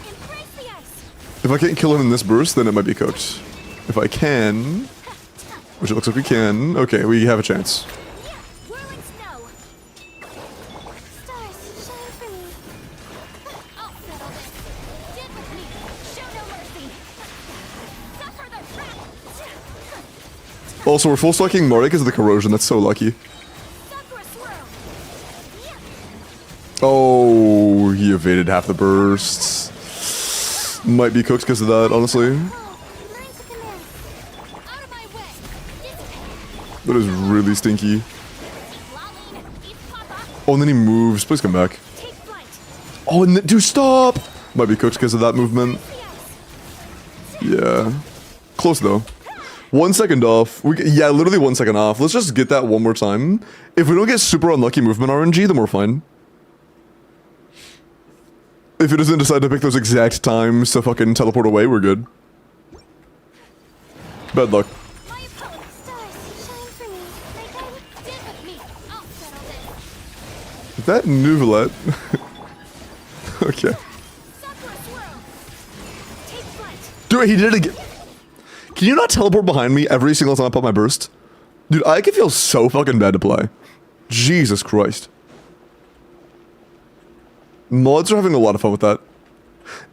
embrace the ice. If I can't kill him in this burst, then it might be cooked. If I can, which it looks like we can, okay, we have a chance. Whirling snow. Stars, shine for me. I'll settle this. Did with me. Show no mercy. Suffer the wrath. Also, we're full stacking Mari because of the corrosion, that's so lucky. Sakura swirl. Oh, he evaded half the bursts. Might be cooked because of that, honestly. Call. Learn to command. Out of my way. Dissipate. That is really stinky. Laline. Eat papa. Oh, and then he moves. Please come back. Take flight. Oh, and dude, stop! Might be cooked because of that movement. The ice. Yeah. Close, though. 1 second off. Yeah, literally 1 second off. Let's just get that one more time. If we don't get super unlucky movement RNG, then we're fine. If it doesn't decide to pick those exact times to fucking teleport away, we're good. Bad luck. My opponent. Stars, shine for me. My guiding. Did with me. I'll settle this. Is that Nuvolette? Okay. Sakura swirl. Take flight. Dude, he did it again. Can you not teleport behind me every single time I pop my burst? Dude, I can feel so fucking bad to play. Jesus Christ. Mods are having a lot of fun with that.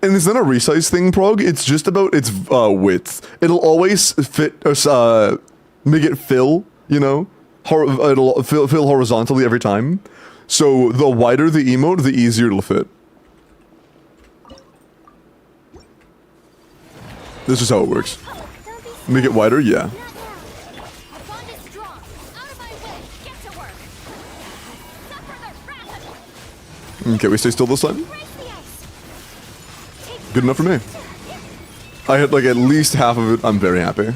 And it's not a resize thing, Prog. It's just about its width. It'll always fit, make it fill, you know? It'll fill horizontally every time. So the wider the emote, the easier it'll fit. This is how it works. Don't be Make it wider, yeah. Not now. Our bond is strong. Out of my way. Get to work. Suffer the wrath. Okay, we stay still this time. Embrace the ice. Take Good enough for me. I hit like at least half of it. I'm very happy.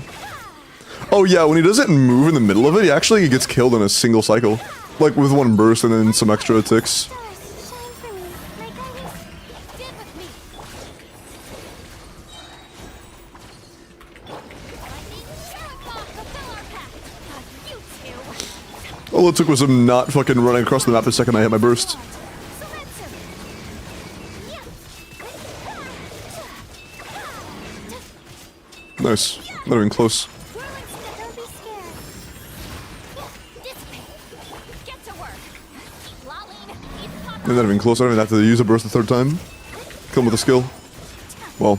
Oh yeah, when he doesn't move in the middle of it, he actually gets killed in a single cycle. Like with one burst and then some extra ticks. stars, shine for me. My guiding. Did with me. Lightning, Sherlock, fulfill our pact. You two. All it took was him not fucking running across the map the second I hit my burst. Nice. Not even close. Don't be scared. Dissipate. Get to work. Laline, eat papa. Not even close. I don't even have to use a burst the third time. Kill him with a skill. Well,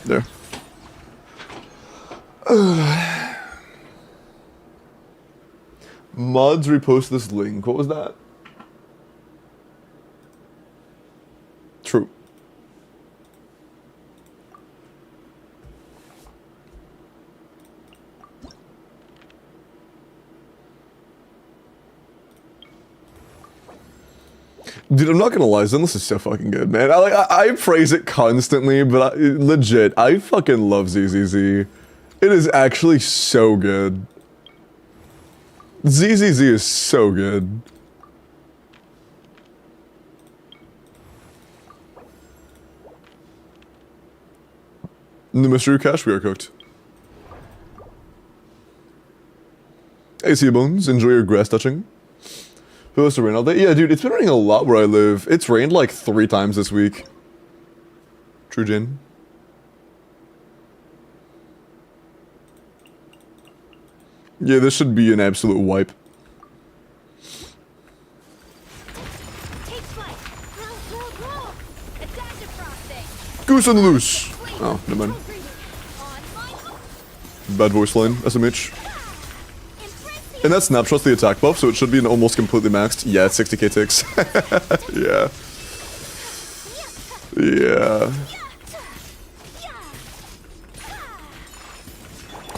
there. Mods repost this link. What was that? True. Dude, I'm not gonna lie, Zenless is so fucking good, man. I praise it constantly, but legit, I fucking love ZZZ. It is actually so good. ZZZ is so good. The mystery cache, we are cooked. Hey, Sea Bones, enjoy your grass touching. Supposed to rain all day? Yeah, dude, it's been raining a lot where I live. It's rained like 3 times this week. True, Jin. Yeah, this should be an absolute wipe. Take flight. Grow, grow, grow. Adaptive frosting. Goose on the loose. Oh, never mind. On my Bad voice line, SMH. embrace the And that snapshot's the attack buff, so it should be an almost completely maxed. Yeah, it's 60k ticks. Yeah. Yeah.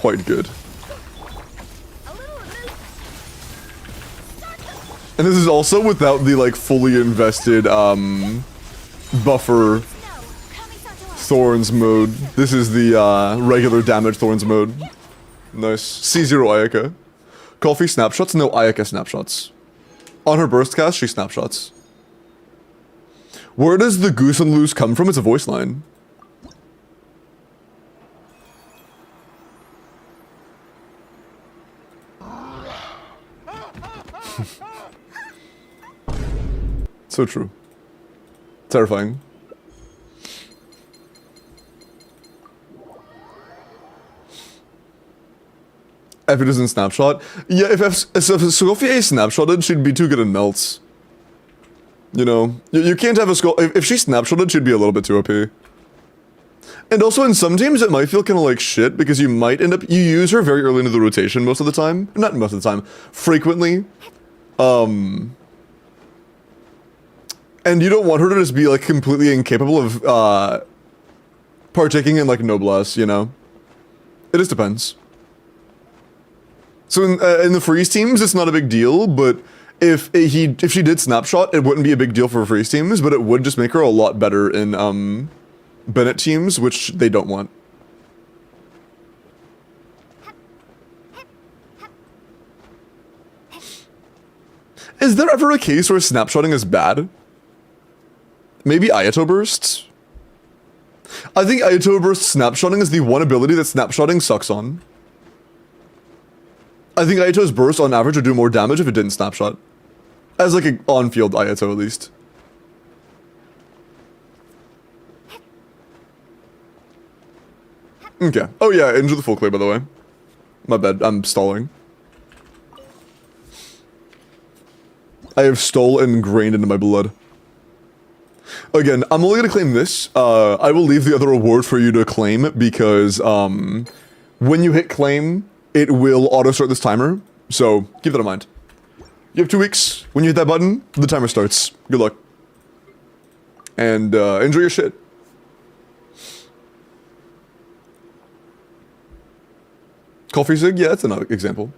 quite good. A little of this. Start the And this is also without the like fully invested buffer snow. Coming start to us. Thorns mode. This is the regular damage Thorns mode. Nice. C0 Ayaka. Coffee snapshots? No, Ayaka snapshots. On her burst cast, she snapshots. Where does the goose and loose come from? It's a voice line. So true. Terrifying. If it doesn't snapshot, yeah. If Sophia snapshotted, she'd be too good at melts. You know, you can't have a skull. If she snapshotted, she'd be a little bit too OP. And also, in some teams, it might feel kind of like shit because you might end up you use her very early into the rotation most of the time. Not most of the time, frequently. And you don't want her to just be like completely incapable of partaking in like noblesse. You know, it just depends. So in the freeze teams, it's not a big deal, but if she did snapshot, it wouldn't be a big deal for freeze teams, but it would just make her a lot better in Bennett teams, which they don't want. Is there ever a case where snapshotting is bad? Maybe Ayato bursts? I think Ayato burst snapshotting is the one ability that snapshotting sucks on. I think Ayato's burst on average would do more damage if it didn't snapshot. As like an on-field Ayato at least. Okay. Oh yeah, injure the full clear by the way. My bad, I'm stalling. I have stole ingrained into my blood. Again, I'm only gonna claim this. I will leave the other reward for you to claim because when you hit claim, it will auto-start this timer, so keep that in mind. You have 2 weeks. When you hit that button, the timer starts. Good luck. And enjoy your shit. Coffee Sig? Yeah, that's another example.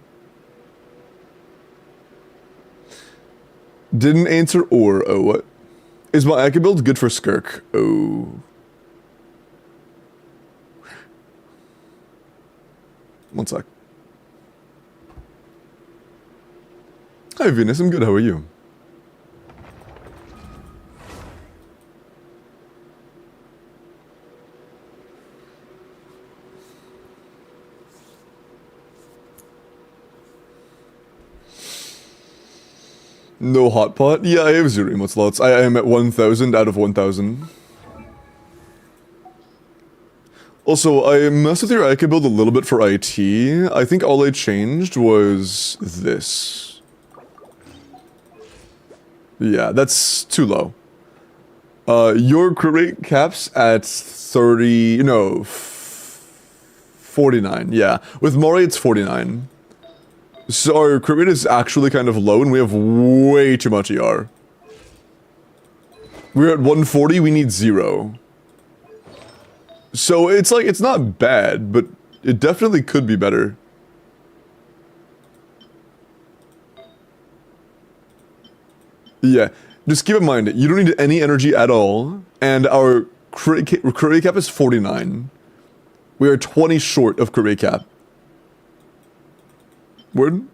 Didn't answer or, oh, what? Is my Aka build good for Skirk? Oh. One sec. Hi Venus, I'm good, how are you? No hot pot? Yeah, I have 0 emote slots. I am at 1,000 out of 1,000. Also, I messed with your Ika build a little bit for IT. I think all I changed was this. Yeah, that's too low. Your crit rate caps at 30, no, 49, yeah. With Mori, it's 49. So our crit rate is actually kind of low, and we have way too much ER. We're at 140, we need 0. So it's like, it's not bad, but it definitely could be better. Yeah, just keep in mind, you don't need any energy at all, and our crit rate cap is 49. We are 20 short of crit rate cap. Word?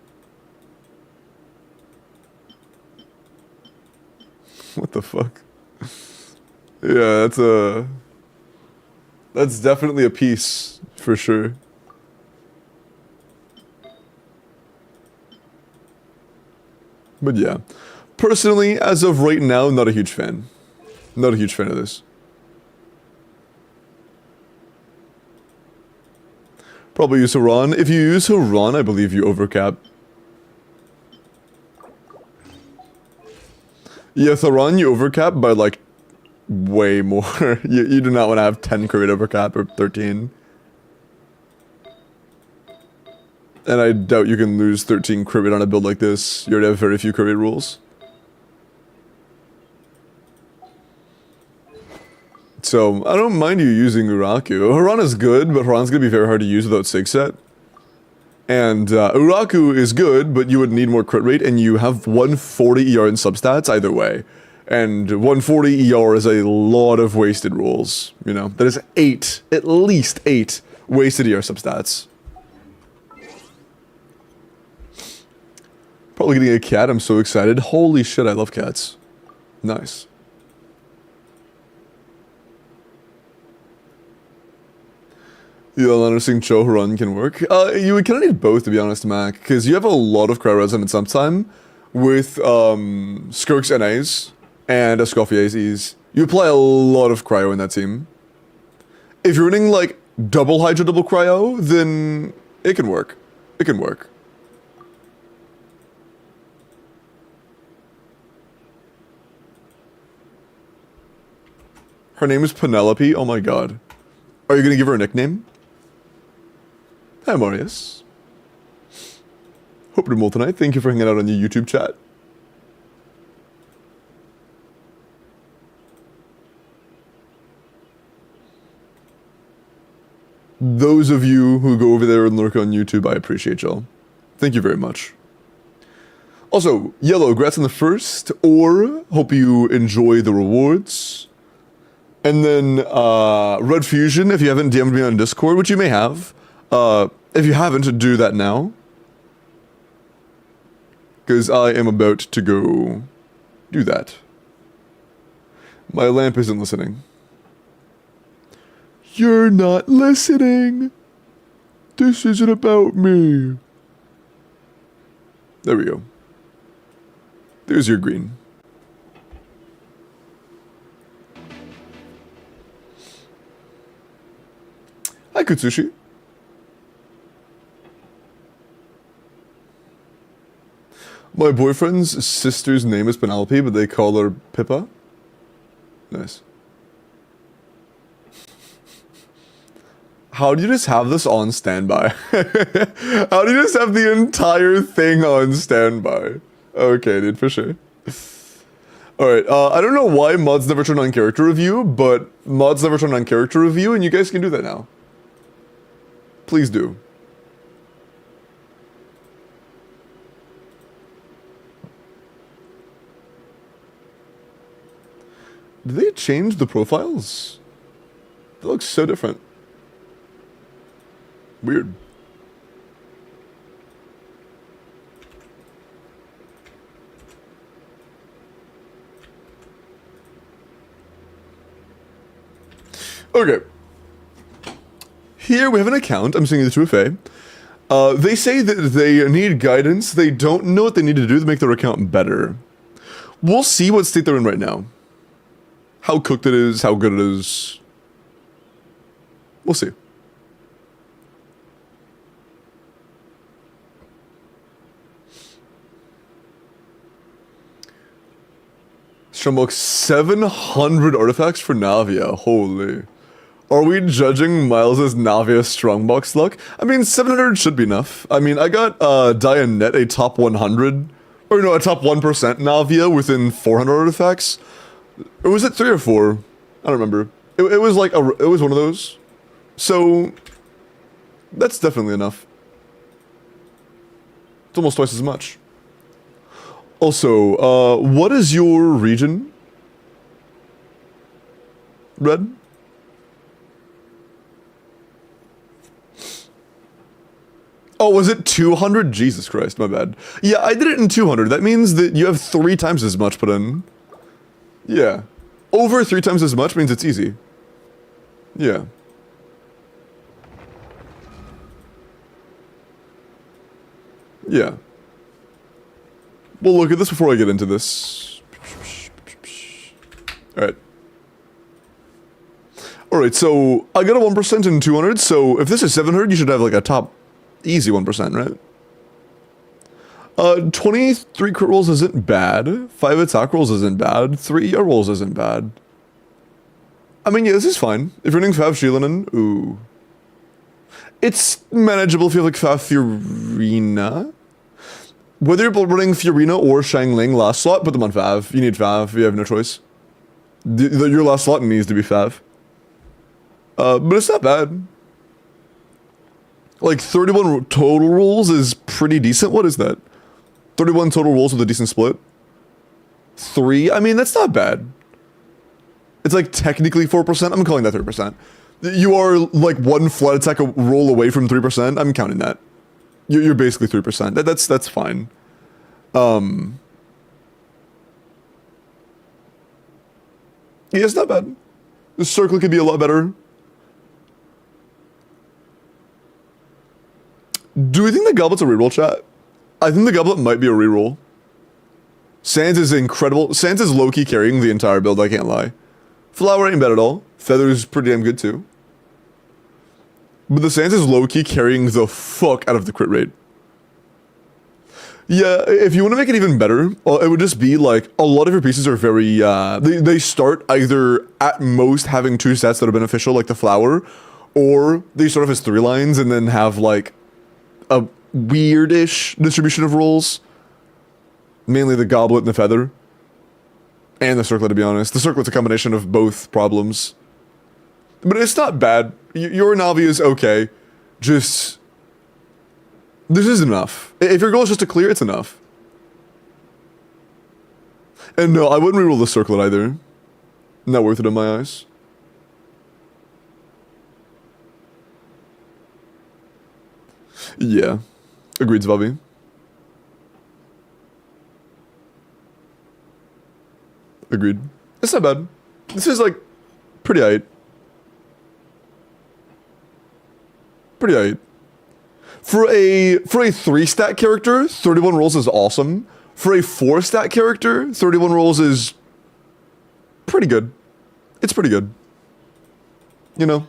What the fuck? Yeah, that's definitely a piece, for sure. But yeah. Personally, as of right now, not a huge fan. Not a huge fan of this. Probably use Haran. If you use Haran, I believe you overcap. Yeah, Haran, you overcap by like way more. you do not want to have 10 crit overcap or 13. And I doubt you can lose 13 crit rate on a build like this. You already have very few crit rate rules. So, I don't mind you using Uraku. Haran is good, but Haran's gonna be very hard to use without Sig set. And Uraku is good, but you would need more crit rate, and you have 140 ER in substats either way. And 140 ER is a lot of wasted rolls, you know? That is 8, at least 8 wasted ER substats. Probably getting a cat, I'm so excited. Holy shit, I love cats. Nice. Yeah, Landersing Choharan can work. You would kind of need both, to be honest, Mac, because you have a lot of cryo resonance sometime with Skirk's NAs and Escoffier's E's. You apply a lot of cryo in that team. If you're running like double Hydra, double cryo, then it can work. It can work. Her name is Penelope. Oh my god. Are you gonna give her a nickname? Hi, Marius. Hope you're well tonight. Thank you for hanging out on your YouTube chat. Those of you who go over there and lurk on YouTube, I appreciate y'all. Thank you very much. Also, Yellow, congrats on the first, or hope you enjoy the rewards. And then, Red Fusion, if you haven't DM'd me on Discord, which you may have, if you haven't, do that now. Because I am about to go do that. My lamp isn't listening. You're not listening. This isn't about me. There we go. There's your green. Hi, Kutsushi. My boyfriend's sister's name is Penelope, but they call her Pippa. Nice. How do you just have this on standby? How do you just have the entire thing on standby? Okay, dude, for sure. Alright, I don't know why mods never turn on character review, but mods never turn on character review, and you guys can do that now. Please do. Did they change the profiles? They look so different. Weird. Okay. Here we have an account. I'm sending it to a Fae. They say that they need guidance. They don't know what they need to do to make their account better. We'll see what state they're in right now. How cooked it is, how good it is. We'll see. Shumbook 700 artifacts for Navia. Holy. Are we judging Miles' Navia strongbox luck? I mean, 700 should be enough. I mean, I got Dianet a top 100, or no, a top 1% Navia within 400 artifacts. Or was it 3 or 4? I don't remember. It was like, it was one of those. So, that's definitely enough. It's almost twice as much. Also, what is your region? Red? Oh, was it 200? Jesus Christ, my bad. Yeah, I did it in 200. That means that you have 3 times as much put in. Yeah. Over 3 times as much means it's easy. Yeah. Yeah. We'll look at this before I get into this. Alright. Alright, so I got a 1% in 200, so if this is 700, you should have like a top easy 1%, right? 23 crit rolls isn't bad. 5 attack rolls isn't bad. 3 ER rolls isn't bad. I mean, yeah, this is fine. If you're running Fav Shilinen, ooh. It's manageable if you have like Fav Fiorina. Whether you're running Fiorina or Shangling last slot, put them on Fav. You need Fav, you have no choice. Your last slot needs to be Fav. But it's not bad. Like 31 total rolls is pretty decent. What is that? 31 total rolls with a decent split. 3? I mean, that's not bad. It's like technically 4%. I'm calling that 3%. You are like one flat attack roll away from 3%. I'm counting that. You're basically 3%. That's fine. Yeah, it's not bad. The circle could be a lot better. Do we think the Goblet's a reroll, chat? I think the Goblet might be a reroll. Sands is incredible. Sands is low-key carrying the entire build, I can't lie. Flower ain't bad at all. Feather's pretty damn good too. But the Sands is low-key carrying the fuck out of the crit rate. Yeah, if you want to make it even better, it would just be like, a lot of your pieces are very, they start either at most having 2 stats that are beneficial, like the Flower, or they start off as 3 lines and then have like a weirdish distribution of rolls. Mainly the Goblet and the Feather. And the Circlet, to be honest. The Circlet's a combination of both problems. But it's not bad. Your Navi is okay. Just... this is enough. If your goal is just to clear, it's enough. And no, I wouldn't reroll the Circlet either. Not worth it in my eyes. Yeah. Agreed, Zvavi. Agreed. It's not bad. This is like pretty aight. Pretty aight. For a 3-stat character, 31 rolls is awesome. For a 4-stat character, 31 rolls is pretty good. It's pretty good. You know.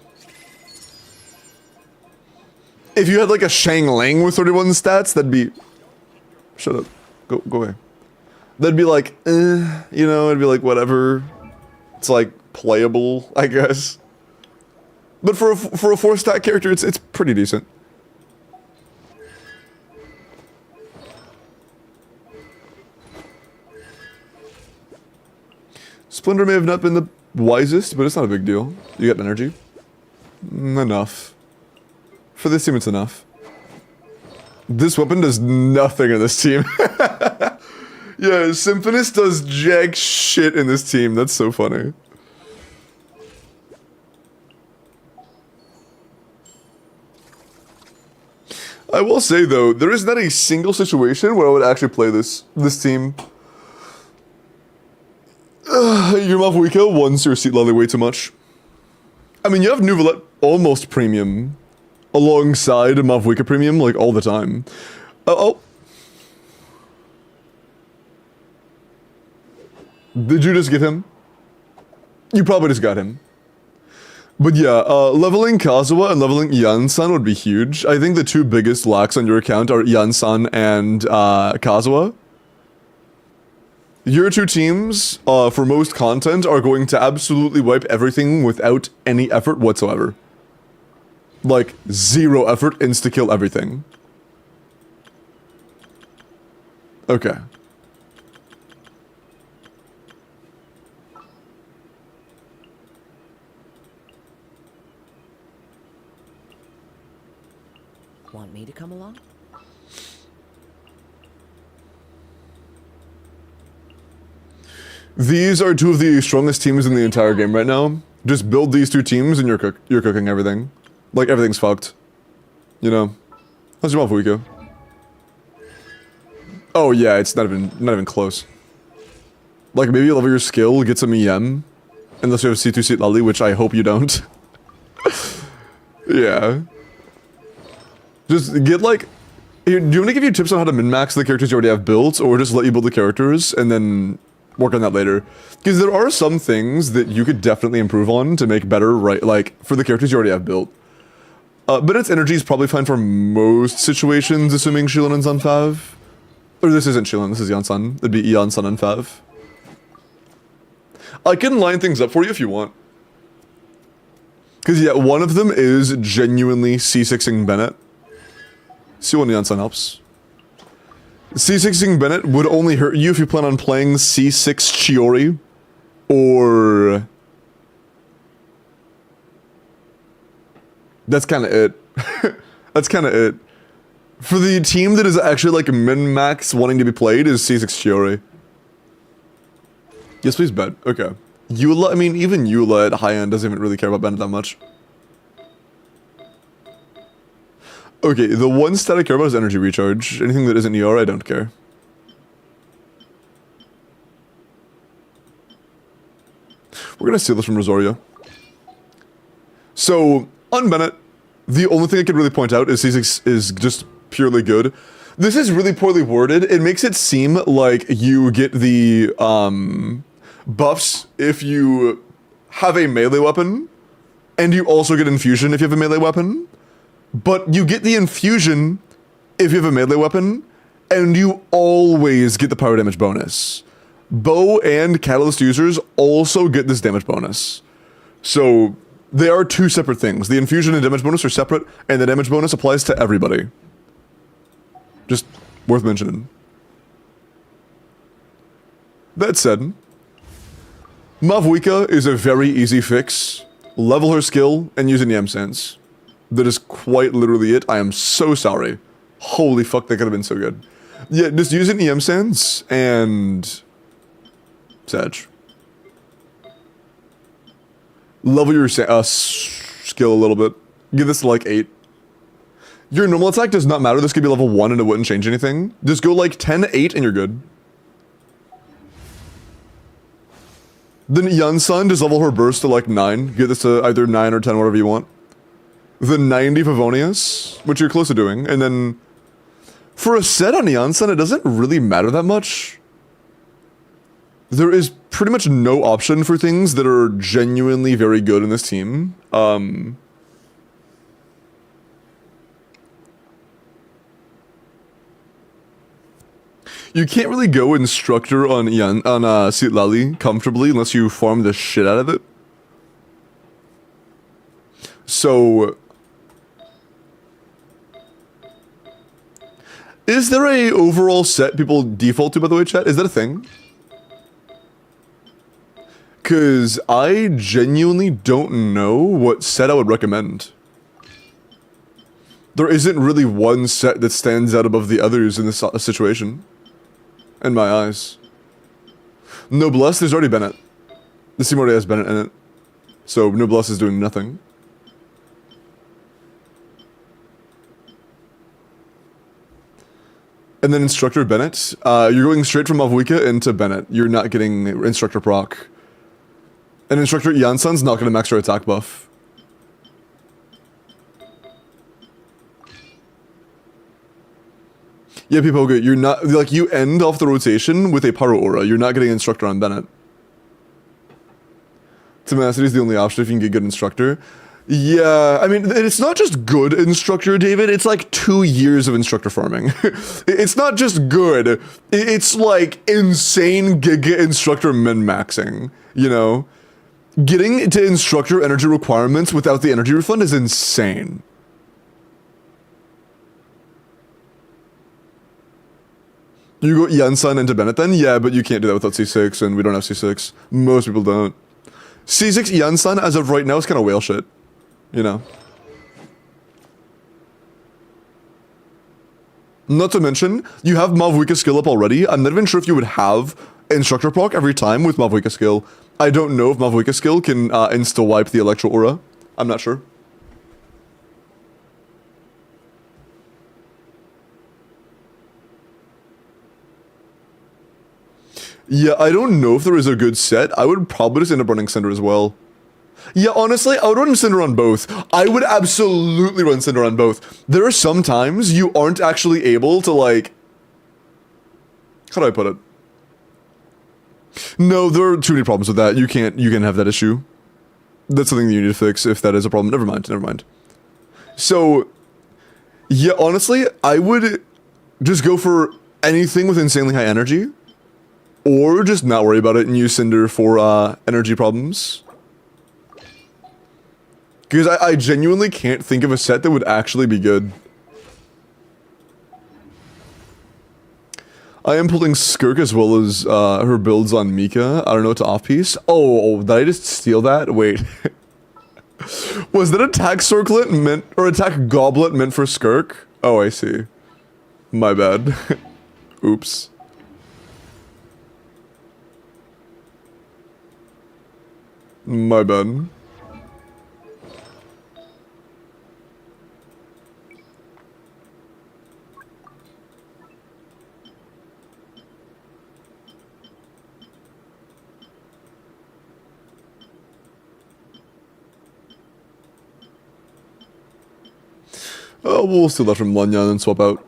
If you had like a Shang Lang with 31 stats, that'd be... shut up. Go away. That'd be like, you know, it'd be like whatever. It's like playable, I guess. But for a 4-stat character, it's pretty decent. Splendor may have not been the wisest, but it's not a big deal. You got energy. Enough. For this team, it's enough. This weapon does nothing in this team. Yeah, Symphonist does jack shit in this team. That's so funny. I will say though, there is not a single situation where I would actually play this team. Your Mavuika wants your Seat Lily way too much. I mean, you have Nuvolette almost premium alongside Mavuika premium like all the time. Oh. Did you just get him? You probably just got him. But yeah, leveling Kazuha and leveling Yansan would be huge. I think the 2 biggest lacks on your account are Yansan and Kazuha. Your 2 teams, for most content, are going to absolutely wipe everything without any effort whatsoever. Like, 0 effort, insta-kill everything. Okay. Want me to come along? These are 2 of the strongest teams in the entire game right now. Just build these 2 teams and you're cooking everything. Like, everything's fucked. You know? How's your Mavuika? Oh yeah, it's not even close. Like, maybe level your skill, get some EM. Unless you have C2 Seat Lally, which I hope you don't. Yeah. Just get like... Here, do you want to give you tips on how to min-max the characters you already have built, or just let you build the characters and then work on that later? Because there are some things that you could definitely improve on to make better, right? Like, for the characters you already have built. But its energy is probably fine for most situations, assuming Shilin and Zanfav. Or this isn't Shilin, this is Yansan. It'd be Yansan and Fav. I can line things up for you if you want. Because yeah, one of them is genuinely C6ing Bennett. C1 Yansan helps. C6ing Bennett would only hurt you if you plan on playing C6 Chiori. Or... that's kind of it. That's kind of it. For the team that is actually like min-max wanting to be played is C6 Chiori. Yes, please, bet. Okay. Eula, I mean, even Eula at high end doesn't even really care about Bennett that much. Okay, the one stat I care about is energy recharge. Anything that isn't ER, I don't care. We're gonna steal this from Rosario. So, on Bennett, the only thing I could really point out is C6 is just purely good. This is really poorly worded. It makes it seem like you get the buffs if you have a melee weapon, and you also get infusion if you have a melee weapon, but you get the infusion if you have a melee weapon, and you always get the power damage bonus. Bow and Catalyst users also get this damage bonus. So, they are two separate things. The infusion and damage bonus are separate, and the damage bonus applies to everybody. Just worth mentioning. That said, Mavwika is a very easy fix. Level her skill and use an EM sense. That is quite literally it. I am so sorry. Holy fuck, that could have been so good. Yeah, just use an EM sense and... Sag. Level your skill a little bit. Give this to like 8. Your normal attack does not matter. This could be level 1 and it wouldn't change anything. Just go like 10, 8 and you're good. Then Yunsun, just level her burst to like 9. Get this to either 9 or 10, whatever you want. The 90 Favonius, which you're close to doing. And then for a set on Yunsun, it doesn't really matter that much. There is pretty much no option for things that are genuinely very good in this team. You can't really go Instructor on Citlali comfortably unless you farm the shit out of it. So... Is there a overall set people default to, by the way, chat? Is that a thing? Because I genuinely don't know what set I would recommend. There isn't really one set that stands out above the others in this situation. In my eyes. Noblesse, there's already Bennett. The team already has Bennett in it. So Noblesse is doing nothing. And then Instructor Bennett. You're going straight from Mavwika into Bennett. You're not getting Instructor proc. And Instructor Yunsun's not going to max her attack buff. Yeah, people, good. You're not, like, you end off the rotation with a Pyro Aura. You're not getting Instructor on Bennett. Tenacity is the only option if you can get good Instructor. Yeah, I mean, it's not just good Instructor, David. It's like 2 years of Instructor farming. It's not just good. It's like insane Giga Instructor min-maxing, you know? Getting to Instructor energy requirements without the energy refund is insane. You go Yunsun into Bennett then? Yeah, but you can't do that without C6, and we don't have C6. Most people don't. C6 Yunsun, as of right now, is kind of whale shit. You know? Not to mention, you have Mavwika skill up already. I'm not even sure if you would have Instructor proc every time with Mavwika skill. I don't know if Mavwika skill can insta-wipe the Electro Aura. I'm not sure. Yeah, I don't know if there is a good set. I would probably just end up running Cinder as well. Yeah, honestly, I would run Cinder on both. I would absolutely run Cinder on both. There are some times you aren't actually able to, like... How do I put it? No, there are too many problems with that. You can't have that issue. That's something that you need to fix if that is a problem. Never mind. So, yeah, honestly, I would just go for anything with insanely high energy. Or just not worry about it and use Cinder for energy problems. Because I genuinely can't think of a set that would actually be good. I am pulling Skirk as well as her builds on Mika. I don't know, to off-piece. Oh, did I just steal that? Wait. Was that attack circlet meant, or attack goblet meant for Skirk? Oh, I see. My bad. Oops. My bad. Oh, we'll steal that from Lanyan and swap out.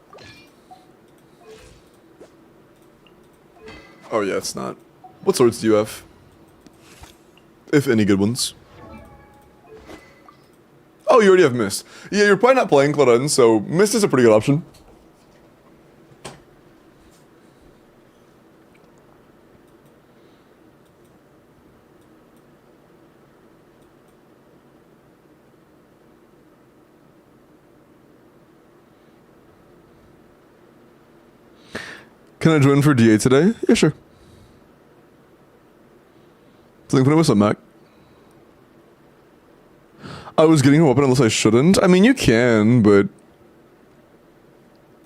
Oh yeah, it's not. What swords do you have? If any good ones. Oh, you already have Mist. Yeah, you're probably not playing Claren, so Mist is a pretty good option. Can I join for DA today? Yeah, sure. What's up, Mac? I was getting a weapon unless I shouldn't. I mean, you can, but...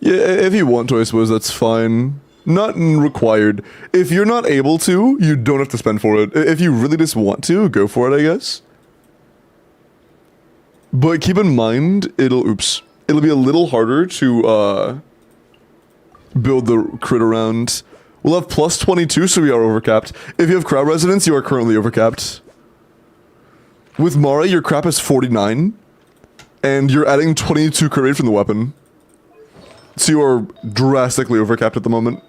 Yeah, if you want to, I suppose that's fine. Not required. If you're not able to, you don't have to spend for it. If you really just want to, go for it, I guess. But keep in mind, it'll be a little harder to, build the crit around. We'll have plus 22, so we are overcapped. If you have crowd resonance, you are currently overcapped. With Mara, your crap is 49, and you're adding 22 crit rate from the weapon. So you are drastically overcapped at the moment.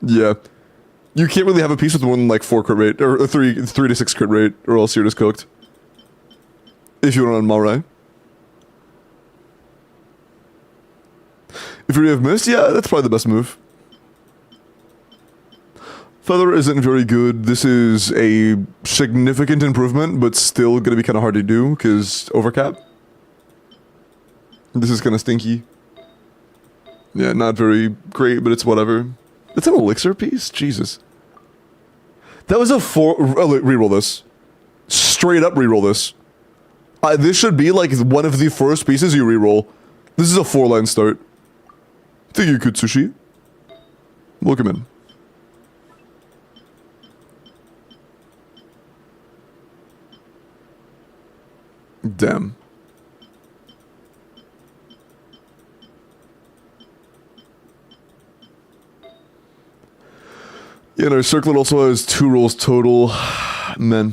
Yeah. You can't really have a piece with more than like 4 crit rate, or 3 to 6 crit rate, or else you're just cooked. If you run on Mara. If you already have Mist, yeah, that's probably the best move. Feather isn't very good. This is a significant improvement, but still gonna be kind of hard to do, because overcap. This is kind of stinky. Yeah, not very great, but it's whatever. It's an elixir piece? Jesus. That was a 4... reroll this. Straight up reroll this. This should be like one of the first pieces you reroll. This is a 4-line start. Thank you, Kutsushi. Welcome in. Damn. Yeah, no, Circlet also has 2 rolls total. Man.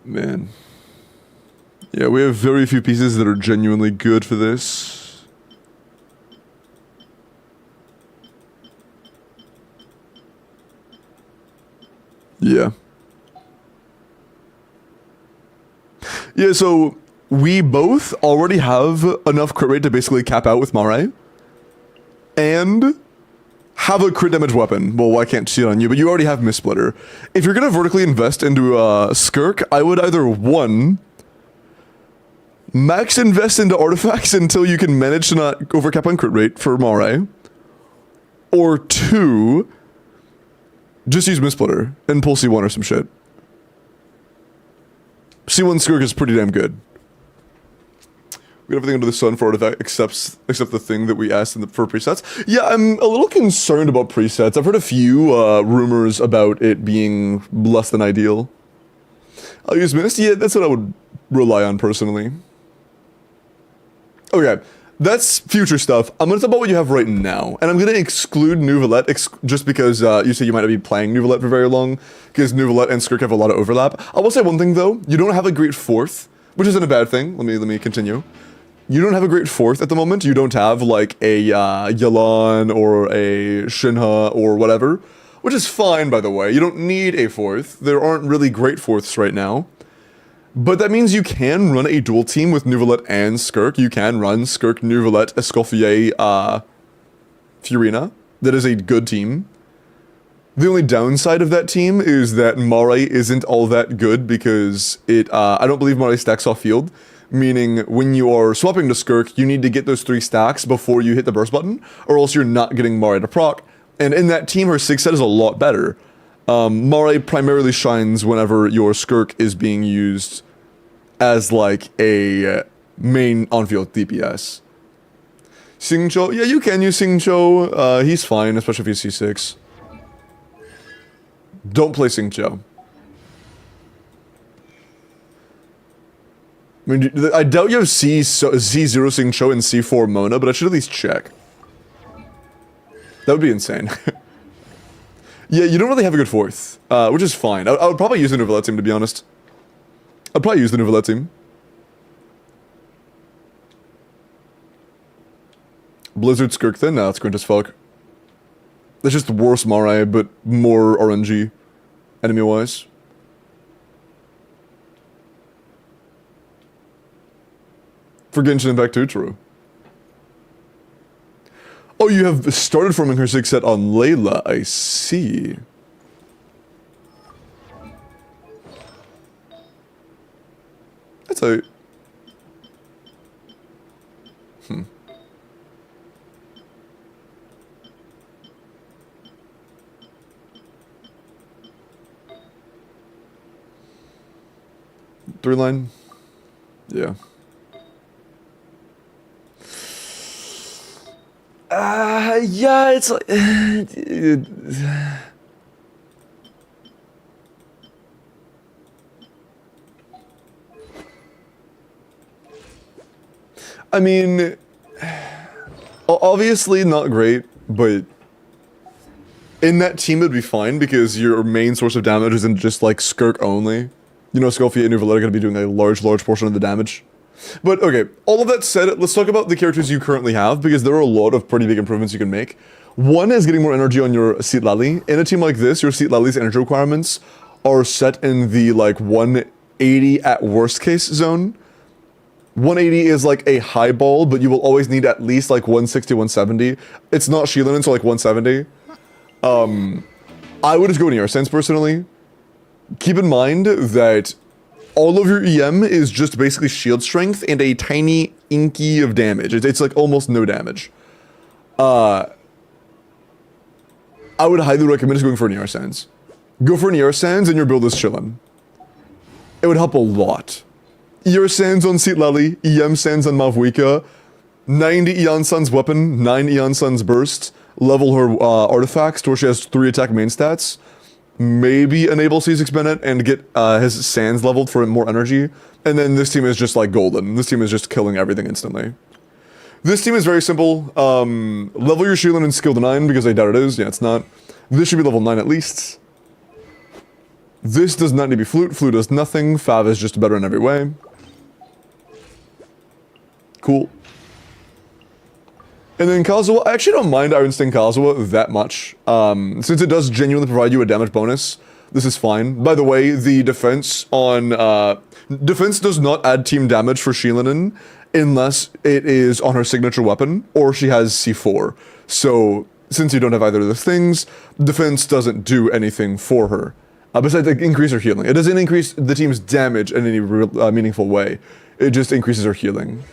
Man. Yeah, we have very few pieces that are genuinely good for this. Yeah. Yeah, so we both already have enough crit rate to basically cap out with Mare. And have a crit damage weapon. Well, I can't see it on you, but you already have Mist Splitter. If you're gonna vertically invest into Skirk, I would either 1... max invest into artifacts until you can manage to not overcap on crit rate for Mare. Or 2... just use Mist Splitter and pull C1 or some shit. C1 Skirk is pretty damn good. We got everything under the sun for artifact except the thing that we asked for presets. Yeah, I'm a little concerned about presets. I've heard a few rumors about it being less than ideal. I'll use Mist. Yeah, that's what I would rely on personally. Okay, that's future stuff. I'm going to talk about what you have right now. And I'm going to exclude Nouvelette just because you say you might not be playing Nouvelette for very long, because Nouvelette and Skirk have a lot of overlap. I will say one thing though, you don't have a great 4th, which isn't a bad thing. Let me continue. You don't have a great 4th at the moment. You don't have like a Yelan or a Shinha or whatever, which is fine by the way. You don't need a 4th. There aren't really great 4ths right now. But that means you can run a dual team with Nouvelette and Skirk. You can run Skirk, Nouvelette, Escoffier, Furina. That is a good team. The only downside of that team is that Mare isn't all that good because I don't believe Mare stacks off field, meaning when you are swapping to Skirk, you need to get those 3 stacks before you hit the burst button, or else you're not getting Mare to proc. And in that team, her 6 set is a lot better. Mare primarily shines whenever your Skirk is being used as like a main on-field DPS. Xingqiu, yeah, you can use Xingqiu. He's fine, especially if he's C6. Don't play Xingqiu. I mean, I doubt you have Z0 Xingqiu and C4 Mona, but I should at least check. That would be insane. Yeah, you don't really have a good 4th, which is fine. I would probably use the Nouvelle team, to be honest. I'd probably use the Nouvelle team. Blizzard Skirk then? Nah, it's Quintus Falk. That's just worse Mare, but more RNG, enemy-wise. For Genshin Impact 2, true. Oh, you have started forming her 6 set on Layla, I see. That's a... Three line? Yeah. Yeah, it's like... I mean... Obviously not great, but... In that team it'd be fine, because your main source of damage isn't just like Skirk only. You know, Scofield and Uvaletta are going to be doing a large portion of the damage. But, okay, all of that said, let's talk about the characters you currently have, because there are a lot of pretty big improvements you can make. One is getting more energy on your Seat Lally. In a team like this, your Seat Lally's energy requirements are set in the, like, 180 at worst case zone. 180 is, like, a high ball, but you will always need at least, like, 160, 170. It's not Sheilin, so, like, 170. I would just go in Sense personally. Keep in mind that all of your EM is just basically shield strength and a tiny inky of damage. It's like almost no damage. I would highly recommend just going for an Sands. Go for an Sands and your build is chillin'. It would help a lot. Sands on Seat Lally, EM Sands on Mavwika, 90 Eon Sun's weapon, 9 Eon Sun's burst, level her artifacts to where she has 3 attack main stats. Maybe enable C6 Bennett and get his Sands leveled for more energy. And then this team is just like golden. This team is just killing everything instantly. This team is very simple. Level your Sheilin and skill to 9 because I doubt it is. Yeah, it's not. This should be level 9 at least. This does not need to be Flute. Flute does nothing. Fav is just better in every way. Cool. And then Kazuha, I actually don't mind Iron Sting Kazuha that much. Since it does genuinely provide you a damage bonus, this is fine. By the way, the defense on... defense does not add team damage for Sheilin unless it is on her signature weapon, or she has C4. So, since you don't have either of those things, defense doesn't do anything for her. Besides, like, increase her healing. It doesn't increase the team's damage in any real, meaningful way. It just increases her healing.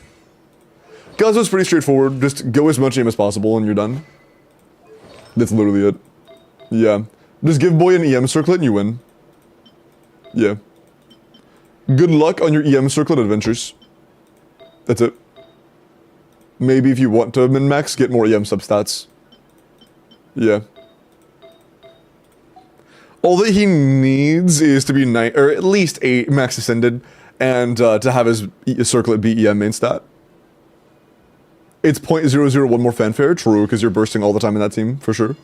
Kazuha's pretty straightforward. Just go as much aim as possible and you're done. That's literally it. Yeah. Just give boy an EM circlet and you win. Yeah. Good luck on your EM circlet adventures. That's it. Maybe if you want to min-max, get more EM substats. Yeah. All that he needs is to be 9, or at least 8 max ascended, and to have his circlet be EM main stat. It's 0.001 more fanfare, true, because you're bursting all the time in that team, for sure.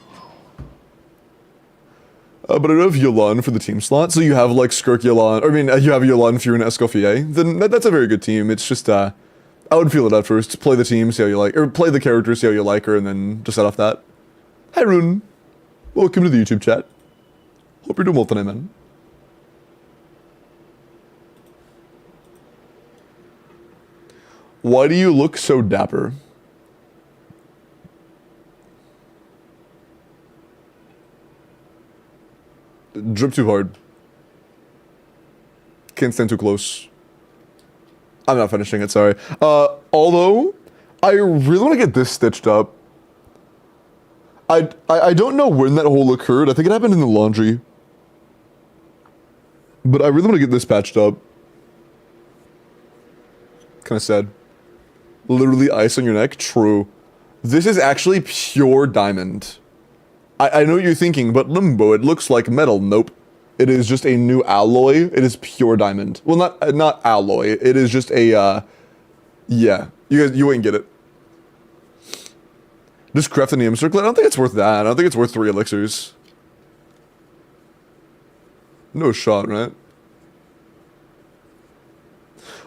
But I do have Yolan for the team slot, so you have, like, Skirk Yolan, or I mean, you have Yolan, Fury, and Escoffier, then that's a very good team. It's just, I would feel it out first. Play the team, see how you like, or play the character, see how you like her, and then just set off that. Hi, Rune. Welcome to the YouTube chat. Hope you're doing well tonight, man. Why do you look so dapper? drip too hard. Can't stand too close. I'm not finishing it, sorry. Although, I really want to get this stitched up. I don't know when that hole occurred. I think it happened in the laundry. But I really want to get this patched up. Kind of sad. Literally ice on your neck? True. This is actually pure diamond. I know what you're thinking, but Limbo, it looks like metal. Nope. It is just a new alloy. It is pure diamond. Well, not alloy. It is just a, yeah. You wouldn't get it. Just craft the name circle. I don't think it's worth that. I don't think it's worth 3 elixirs. No shot, right?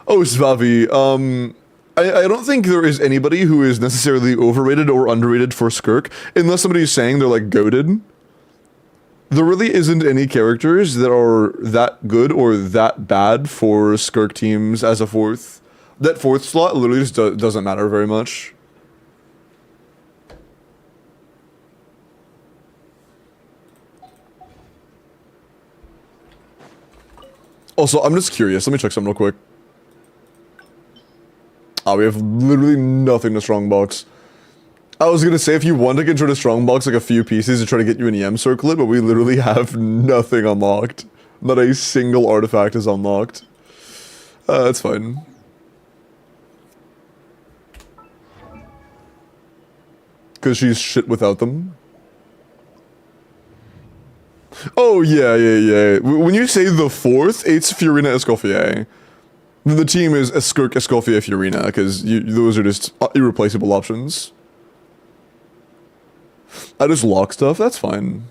Oh, Svavi. I don't think there is anybody who is necessarily overrated or underrated for Skirk, unless somebody's saying they're like goated. There really isn't any characters that are that good or that bad for Skirk teams as a 4th. That 4th slot literally just doesn't matter very much. Also, I'm just curious. Let me check something real quick. Ah, we have literally nothing to strongbox. I was gonna say if you want to control to strongbox like a few pieces to try to get you an EM circlet, but we literally have nothing unlocked. Not a single artifact is unlocked. That's fine. Because she's shit without them. Oh, yeah. When you say the 4th, it's Fiorina Escoffier. The team is Skirk, Escoffier, Fiorina, because those are just irreplaceable options. I just lock stuff, that's fine.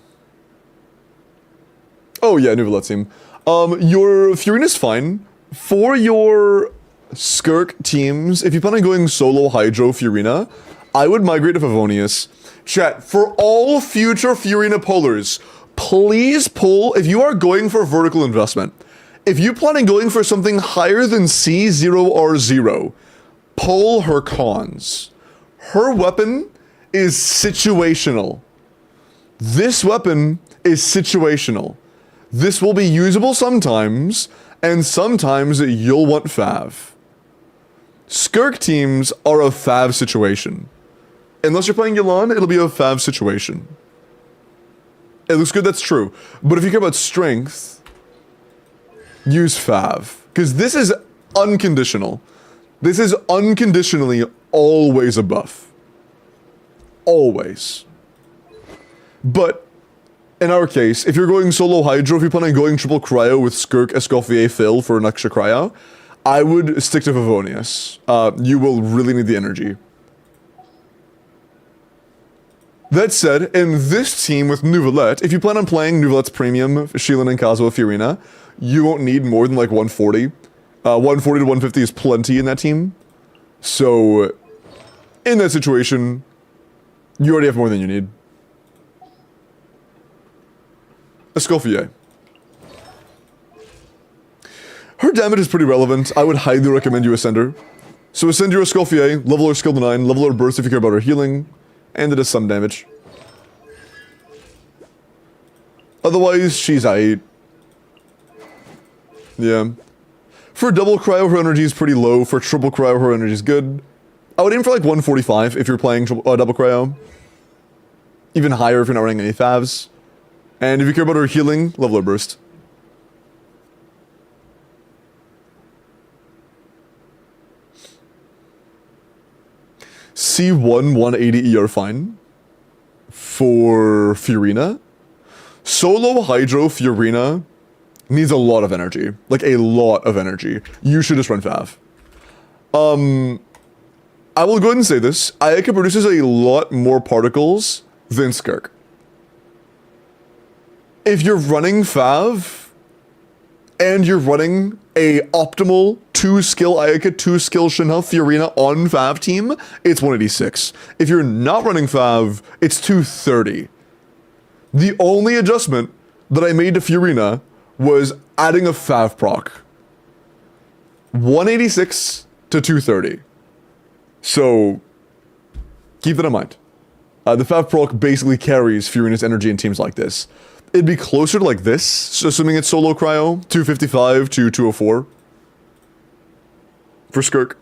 Oh yeah, Nouvelle team. Your Fiorina's fine. For your Skirk teams, if you plan on going solo Hydro Fiorina, I would migrate to Favonius. Chat, for all future Fiorina pullers, please pull, if you are going for vertical investment, if you plan on going for something higher than C0R0, pull her cons. Her weapon is situational. This weapon is situational. This will be usable sometimes, and sometimes you'll want Fav. Skirk teams are a Fav situation. Unless you're playing Yelan, it'll be a Fav situation. It looks good, that's true. But if you care about strength, use Fav. Because this is unconditional. This is unconditionally always a buff. Always. But, in our case, if you're going solo Hydro, if you plan on going triple Cryo with Skirk, Escoffier, Phil for an extra Cryo, I would stick to Favonius. You will really need the energy. That said, in this team with Nouvellette, if you plan on playing Nouvellette's Premium, Sheelan and Kazuo Fiorina, you won't need more than like 140. 140 to 150 is plenty in that team. So, in that situation, you already have more than you need. Escoffier. Her damage is pretty relevant. I would highly recommend you ascend her. So ascend your Escoffier, level her skill to 9, level her burst if you care about her healing, and it does some damage. Otherwise, she's aight. Yeah. For double cryo, her energy is pretty low. For triple cryo, her energy is good. I would aim for like 145 if you're playing double cryo. Even higher if you're not running any favs. And if you care about her healing, level her burst. C1 180 ER fine. For Fiorina. Solo Hydro Fiorina needs a lot of energy. Like, a lot of energy. You should just run Fav. I will go ahead and say this. Ayaka produces a lot more particles than Skirk. If you're running Fav, and you're running a optimal 2-skill Ayaka, 2-skill Shinha Fiorina on Fav team, it's 186. If you're not running Fav, it's 230. The only adjustment that I made to Fiorina was adding a Fav proc. 186 to 230. So, keep that in mind. The Fav proc basically carries Fiorina's energy in teams like this. It'd be closer to like this, assuming it's solo cryo, 255 to 204. For Skirk.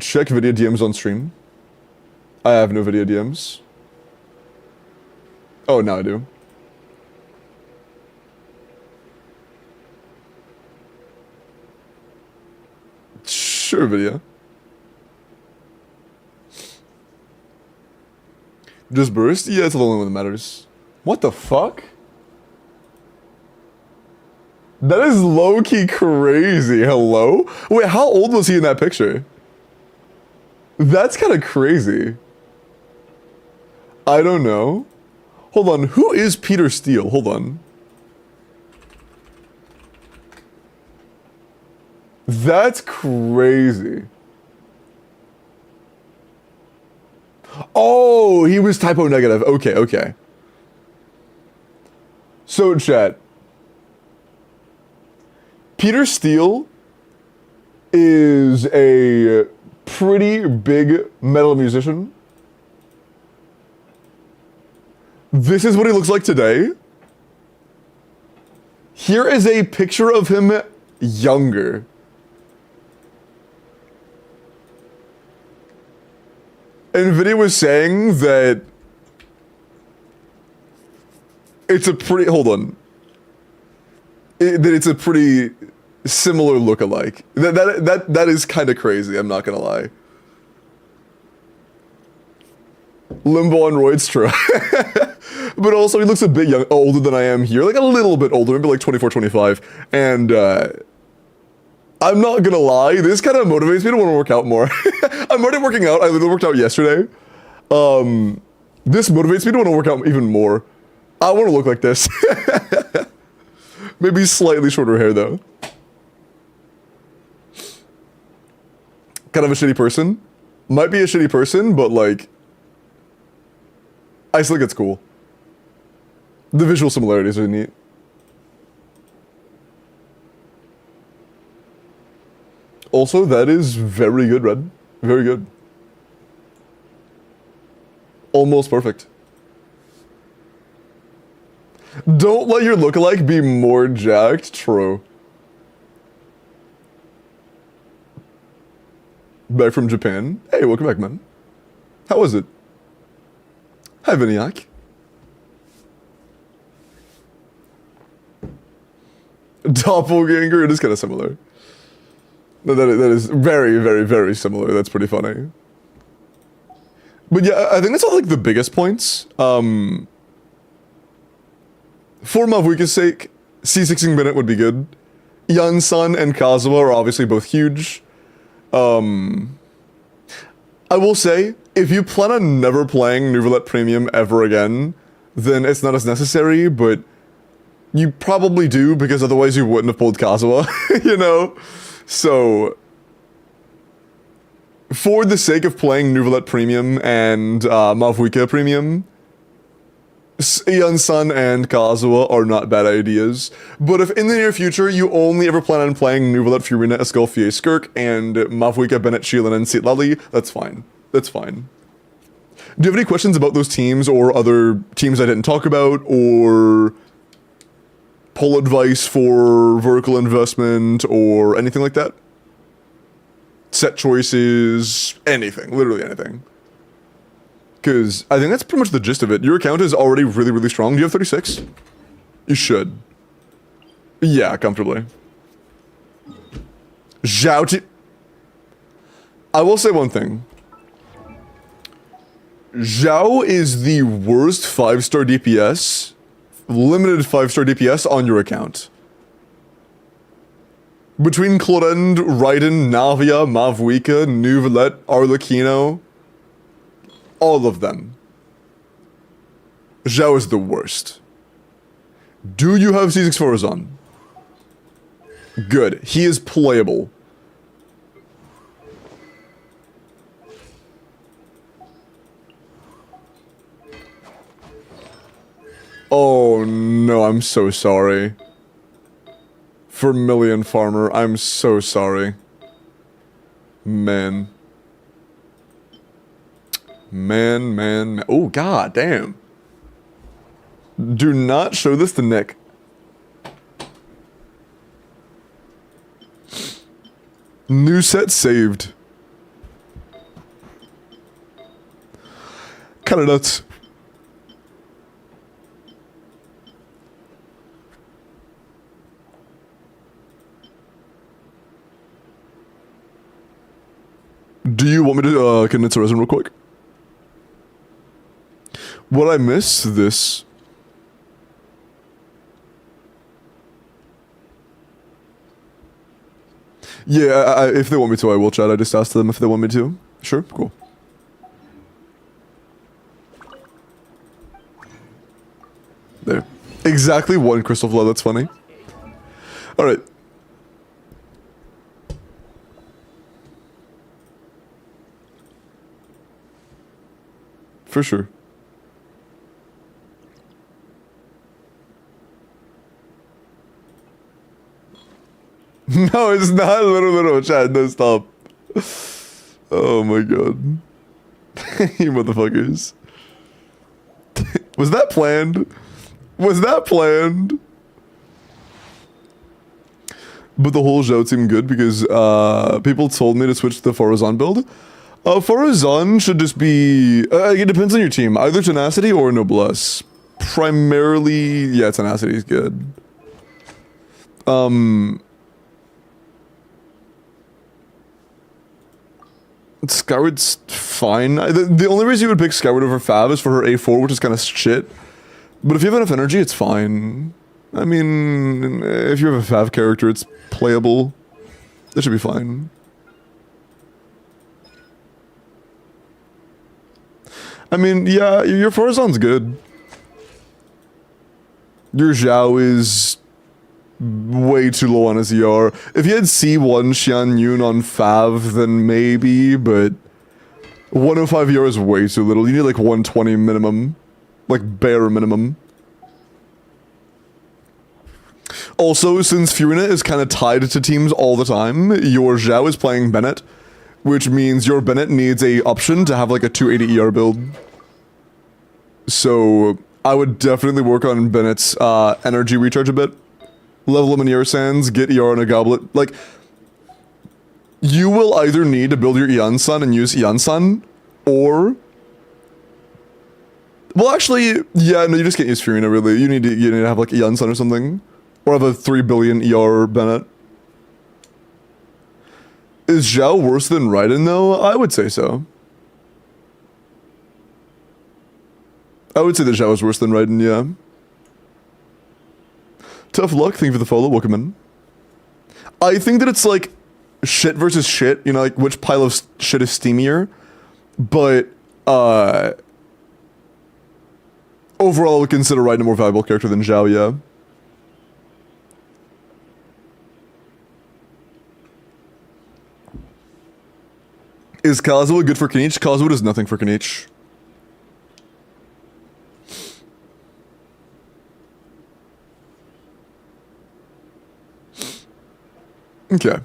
Check video DMs on stream. I have no video DMs. Oh, now I do. Sure, video. Just burst? Yeah, it's the only one that matters. What the fuck? That is low-key crazy. Hello? Wait, how old was he in that picture? That's kind of crazy. I don't know. Hold on, who is Peter Steele? Hold on. That's crazy. Oh, he was typo negative. Okay, okay. So, chat. Peter Steele is a pretty big metal musician. This is what he looks like today. Here is a picture of him younger. NVIDIA was saying that it's a pretty, hold on. That it's a pretty similar look-alike. That is kind of crazy, I'm not gonna lie. Limbo on roids, true. But also he looks a bit young, older than I am here, like a little bit older, maybe like 24, 25. And I'm not gonna lie, this kind of motivates me to want to work out more. I'm already working out, I literally worked out yesterday. This motivates me to want to work out even more. I want to look like this. Maybe slightly shorter hair though. Kind of a shitty person. Might be a shitty person, but like, I still think it's cool. The visual similarities are neat. Also, that is very good, Red. Very good. Almost perfect. Don't let your lookalike be more jacked. True. Back from Japan. Hey, welcome back, man. How was it? Hi, Viniac. Doppelganger, it is kind of similar. No, that is very, very, very similar. That's pretty funny. But yeah, I think that's all like the biggest points. For Mavuika's sake, C6ing Bennett would be good. Yun-san and Kazuha are obviously both huge. I will say, if you plan on never playing Nouvellette Premium ever again, then it's not as necessary, but you probably do, because otherwise you wouldn't have pulled Kazuha, you know? So, for the sake of playing Nouvellette Premium and Mavuika Premium, Yun-san and Kazuha are not bad ideas. But if in the near future you only ever plan on playing Nouvellette Furina, Escalfier Skirk, and Mavuika, Bennett, Sheelan, and Sitlali, that's fine. That's fine. Do you have any questions about those teams or other teams I didn't talk about, or pull advice for vertical investment or anything like that? Set choices, anything, literally anything. Because I think that's pretty much the gist of it. Your account is already really, really strong. Do you have 36? You should. Yeah, comfortably. Zhao. I will say one thing. Zhao is the worst 5-star DPS, limited 5-star DPS on your account. Between Clorend, Raiden, Navia, Mavuika, Nouvellette, Arlecchino, all of them. Zhao is the worst. Do you have C6 Forazon? Good. He is playable. Oh no, I'm so sorry. Vermilion Farmer, I'm so sorry. Man. Man. Oh, god damn. Do not show this to Nick. New set saved. Kinda nuts. Do you want me to condense a resin real quick? Would I miss this? Yeah, if they want me to, I will chat. I just asked them if they want me to. Sure, cool. There. Exactly one crystal flow, that's funny. Alright. For sure. No, it's not little chat. No, stop. Oh my god. You motherfuckers. Was that planned? Was that planned? But the whole show seemed good because people told me to switch to the Forazon build. Forazon should just be... it depends on your team. Either Tenacity or Noblesse. Primarily... Yeah, Tenacity is good. Skyward's fine. The only reason you would pick Skyward over Fab is for her A4, which is kind of shit. But if you have enough energy, it's fine. I mean, if you have a Fav character, it's playable. That should be fine. I mean, yeah, your Forazon's good. Your Zhao is way too low on his ER. If you had C1 Xian Yun on Fav, then maybe, but 105 ER is way too little. You need like 120 minimum. Like bare minimum. Also, since Furina is kind of tied to teams all the time, your Zhao is playing Bennett, which means your Bennett needs a option to have like a 280 ER build. So I would definitely work on Bennett's energy recharge a bit. Level him in ER Sands, get ER in a goblet. Like, you will either need to build your Eon Sun and use Eon Sun, or... Well, actually, yeah, no, you just can't use Furina, really. You need to have, like, Eon Sun or something. Or have a 3 billion ER Bennett. Is Zhao worse than Raiden, though? I would say so. I would say that Zhao is worse than Raiden, yeah. Tough luck, thank you for the follow, welcome in. I think that it's like shit versus shit, you know, like which pile of shit is steamier, but overall I would consider Raiden a more valuable character than Zhao, yeah. Is Kazuha good for Kenichi? Kazuha does nothing for Kenichi. Okay.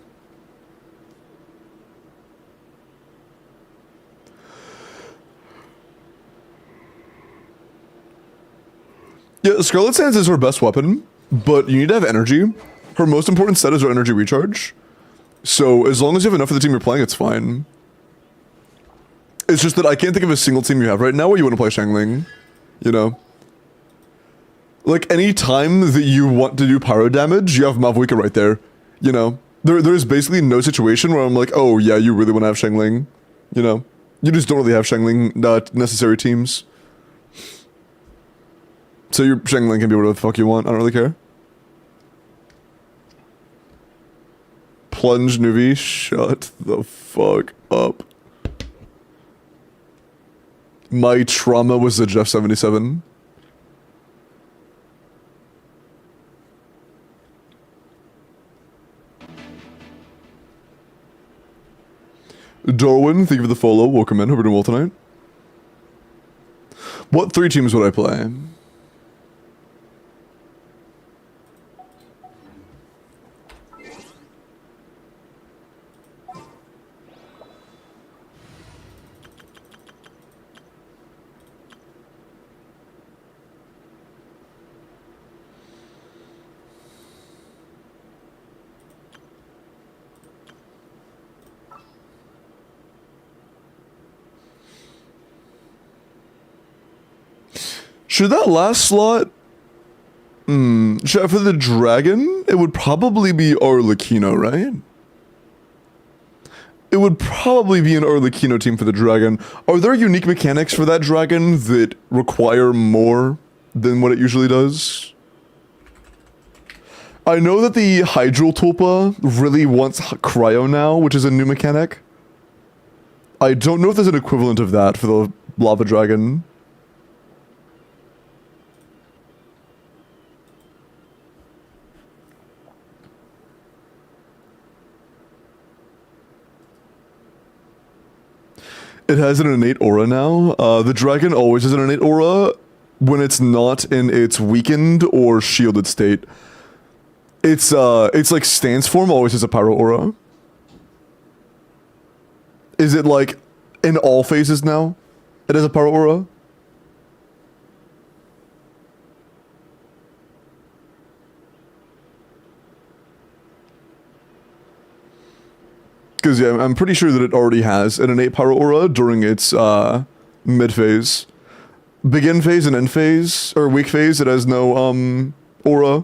Yeah, Scarlet Sands is her best weapon, but you need to have energy. Her most important stat is her energy recharge. So as long as you have enough for the team you're playing, it's fine. It's just that I can't think of a single team you have right now where you want to play Xiangling. You know? Like, any time that you want to do pyro damage, you have Mavuika right there. You know? There's basically no situation where I'm like, oh yeah, you really want to have Xiangling. You know? You just don't really have Xiangling necessary teams. So your Xiangling can be whatever the fuck you want, I don't really care. Plunge Nuvi, shut the fuck up. My trauma was the Jeff 77. Darwin, thank you for the follow. Welcome in. Hope you're doing well tonight. What 3 teams would I play? Should that last slot? For the dragon, it would probably be Arlecchino, right? It would probably be an Arlecchino team for the dragon. Are there unique mechanics for that dragon that require more than what it usually does? I know that the Hydro Tulpa really wants Cryo now, which is a new mechanic. I don't know if there's an equivalent of that for the Lava Dragon. It has an innate aura now. The dragon always has an innate aura when it's not in its weakened or shielded state. It's like stance form always has a pyro aura. Is it like in all phases now? It has a pyro aura? Because, yeah, I'm pretty sure that it already has an innate pyro aura during its mid phase. Begin phase and end phase, or weak phase, it has no aura.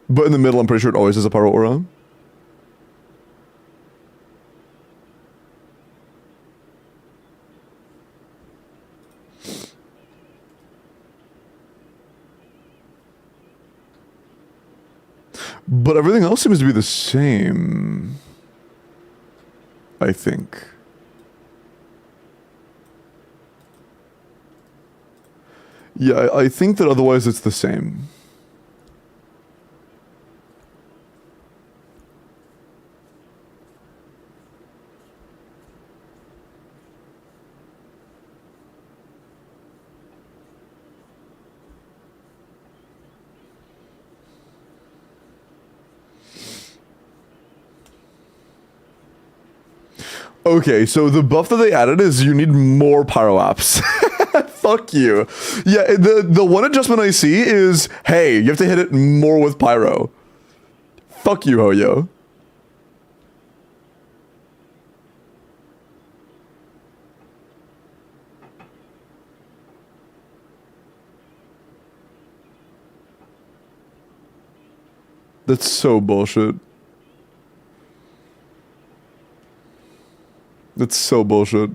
But in the middle, I'm pretty sure it always has a pyro aura. But everything else seems to be the same. I think. Yeah, I think that otherwise it's the same. Okay, so the buff that they added is you need more pyro apps. Fuck you. Yeah, the one adjustment I see is, hey, you have to hit it more with pyro. Fuck you, Hoyo. That's so bullshit. That's so bullshit.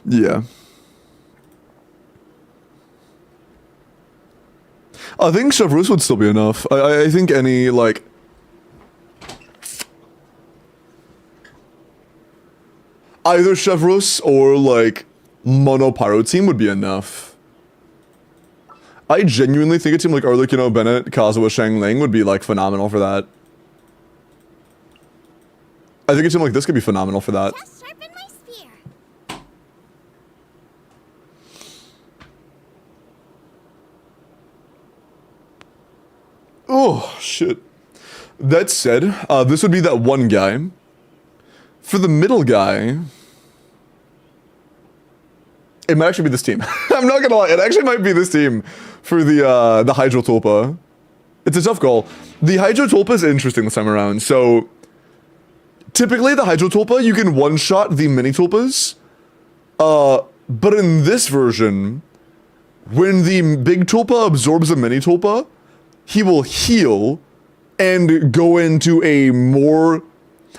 Yeah. I think Chevrus would still be enough. I think any, like... either Chevrus or, like, Mono Pyro team would be enough. I genuinely think a team like Arlecchino, Bennett, Kazuha, Shang Ling would be, like, phenomenal for that. I think a team like this could be phenomenal for that. Just sharpen my spear. Oh, shit. That said, this would be that one guy. For the middle guy... it might actually be this team. I'm not gonna lie, it actually might be this team for the Hydro Tulpa. It's a tough call. The Hydro Tulpa is interesting this time around. So, typically the Hydro Tulpa, you can one-shot the mini Tulpas. But in this version, when the big Tulpa absorbs a mini Tulpa, he will heal and go into a more...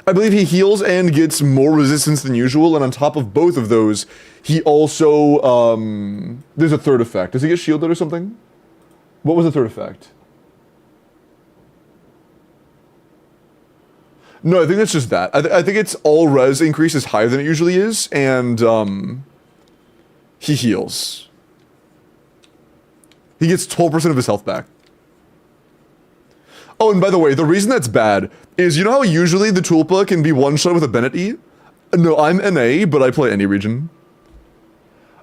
I believe he heals and gets more resistance than usual, and on top of both of those, he also, there's a third effect. Does he get shielded or something? What was the third effect? No, I think that's just that. I think it's all res increase is higher than it usually is, and, he heals. He gets 12% of his health back. Oh, and by the way, the reason that's bad is, you know how usually the Tulpa can be one-shot with a Bennett E? No, I'm NA, but I play any region.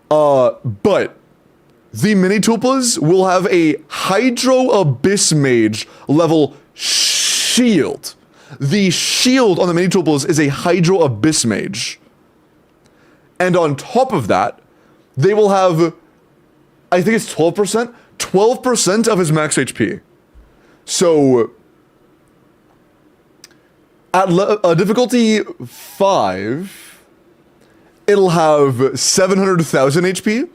But the mini Tulpas will have a Hydro Abyss Mage level shield. The shield on the mini Tulpas is a Hydro Abyss Mage. And on top of that, they will have, I think it's 12%? 12% of his max HP. So, At difficulty 5, it'll have 700,000 HP.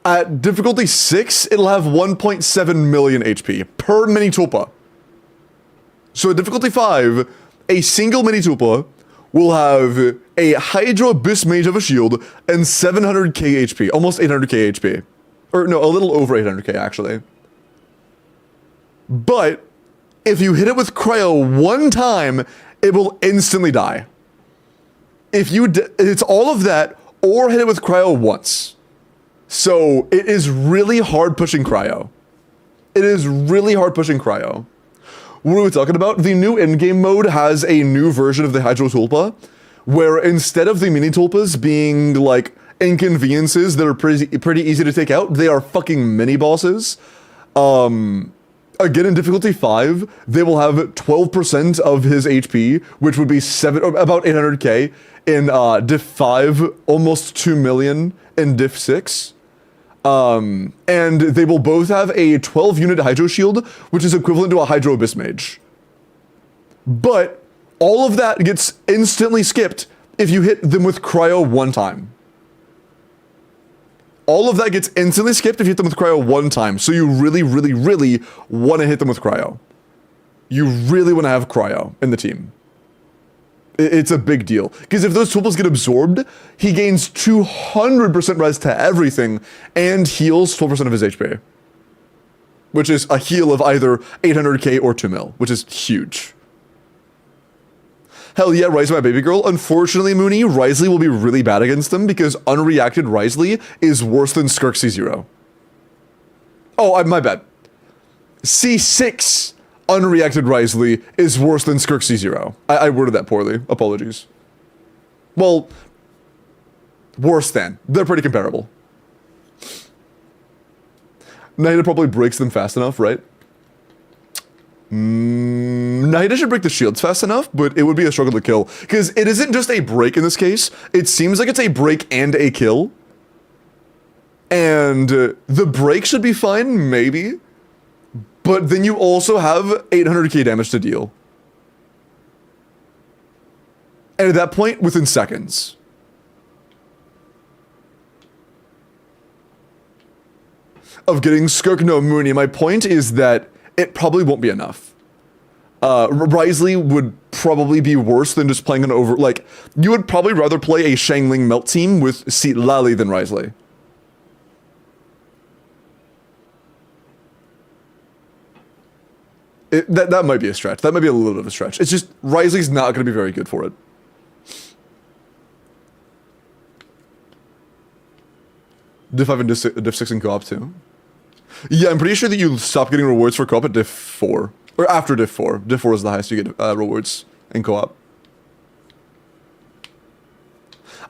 At difficulty 6, it'll have 1.7 million HP per mini tulpa. So at difficulty 5, a single mini tulpa will have a Hydro Abyss Mage of a shield and 700k HP, almost 800k HP. Or no, a little over 800k actually. But if you hit it with cryo one time, it will instantly die. If you it's all of that, or hit it with cryo once. So it is really hard pushing cryo. It is really hard pushing cryo. What are we talking about? The new endgame mode has a new version of the Hydro Tulpa, where instead of the mini tulpas being like inconveniences that are pretty easy to take out, they are fucking mini bosses. Again, in difficulty 5, they will have 12% of his HP, which would be about 800k in diff 5, almost 2 million in diff 6. And they will both have a 12 unit Hydro Shield, which is equivalent to a Hydro Abyss Mage. But all of that gets instantly skipped if you hit them with cryo one time. All of that gets instantly skipped if you hit them with cryo one time. So you really, really, really want to hit them with cryo. You really want to have cryo in the team. It's a big deal. Because if those tulpas get absorbed, he gains 200% res to everything and heals 12% of his HP. Which is a heal of either 800k or 2 mil, which is huge. Hell yeah, Rise my baby girl. Unfortunately, Mooney, Risley will be really bad against them because unreacted Risley is worse than Skirk C0. Oh, my bad. C6 unreacted Risley is worse than Skirk C0. I worded that poorly. Apologies. Well, worse than. They're pretty comparable. Nahida probably breaks them fast enough, right? Nahida should break the shields fast enough, but it would be a struggle to kill. Because it isn't just a break in this case. It seems like it's a break and a kill. And the break should be fine, maybe. But then you also have 800k damage to deal. And at that point, within seconds. Of getting Skirk, no, Mooney. My point is that it probably won't be enough. Risley would probably be worse than just playing an over... Like, you would probably rather play a Shangling Melt team with Seat Lally than Risley. That might be a stretch. That might be a little bit of a stretch. It's just, Risley's not going to be very good for it. Diff 5 and Diff 6 in co-op too. Yeah, I'm pretty sure that you stop getting rewards for co-op at Diff 4. Or after Diff 4. Diff 4 is the highest you get rewards in co-op.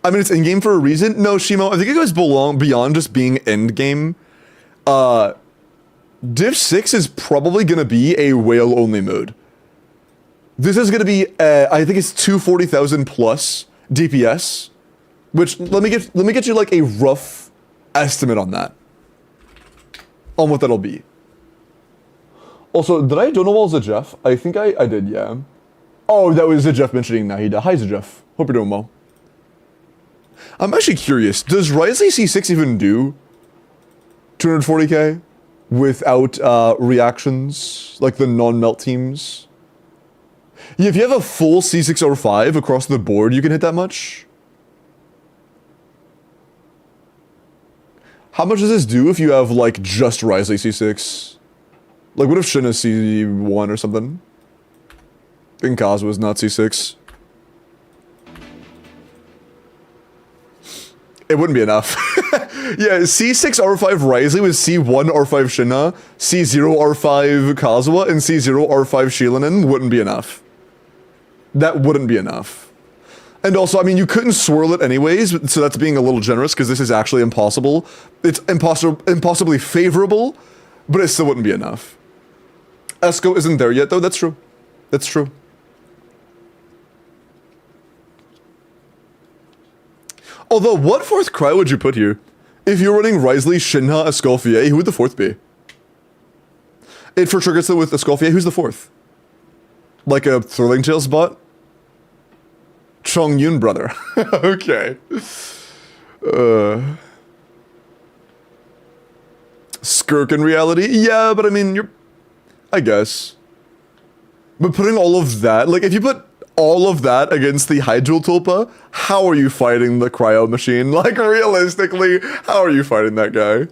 I mean, it's in-game for a reason. No, Shimo, I think it goes beyond just being end-game. Diff 6 is probably going to be a whale-only mode. This is going to be, I think it's 240,000 plus DPS. Which, let me get you like a rough estimate on that. On what that'll be. Also, did I Donowall Zajef? I think I did, yeah. Oh, that was Zajef mentioning Nahida. Hi, Zajef. Hope you're doing well. I'm actually curious. Does Risley C6 even do 240k without reactions, like the non-melt teams? Yeah, if you have a full C6 or 5 across the board, you can hit that much. How much does this do if you have, like, just Risley C6? Like, what if Shin is C1 or something? And Kazuha is not C6. It wouldn't be enough. Yeah, C6 R5 Risley with C1 R5 Shinna, C0 R5 Kazuha, and C0 R5 Shilinen wouldn't be enough. That wouldn't be enough. And also, I mean, you couldn't swirl it anyways, so that's being a little generous, because this is actually impossible. It's impossibly favorable, but it still wouldn't be enough. Esco isn't there yet, though. That's true. That's true. Although, what fourth cry would you put here? If you're running Risley, Shinha, Escoffier, who would the fourth be? It for sure gets it with Escoffier. Who's the fourth? Like a Thrilling Tales bot? Chong Yun brother. Okay. Skirk in reality? Yeah, but I mean, you're... I guess. But putting all of that... Like, if you put all of that against the Hydro Tulpa, how are you fighting the Cryo Machine? Like, realistically, how are you fighting that guy?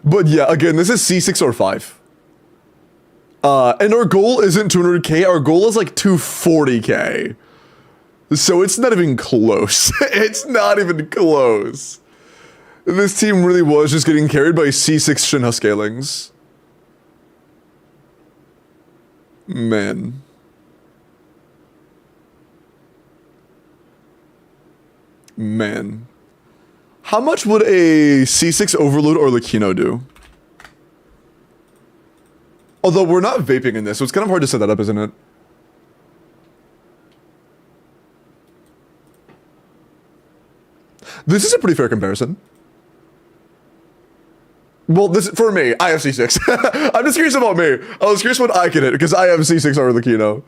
But yeah, again, this is C6 or 5. And our goal isn't 200k, our goal is like 240k. So it's not even close. It's not even close. This team really was just getting carried by C6 Shinha scalings. Man. Man. How much would a C6 Overload or Lakino do? Although we're not vaping in this, so it's kind of hard to set that up, isn't it? This is a pretty fair comparison. Well, this for me, I have C6. I'm just curious about me. I was curious what I could hit, because I have C6 or Lakino.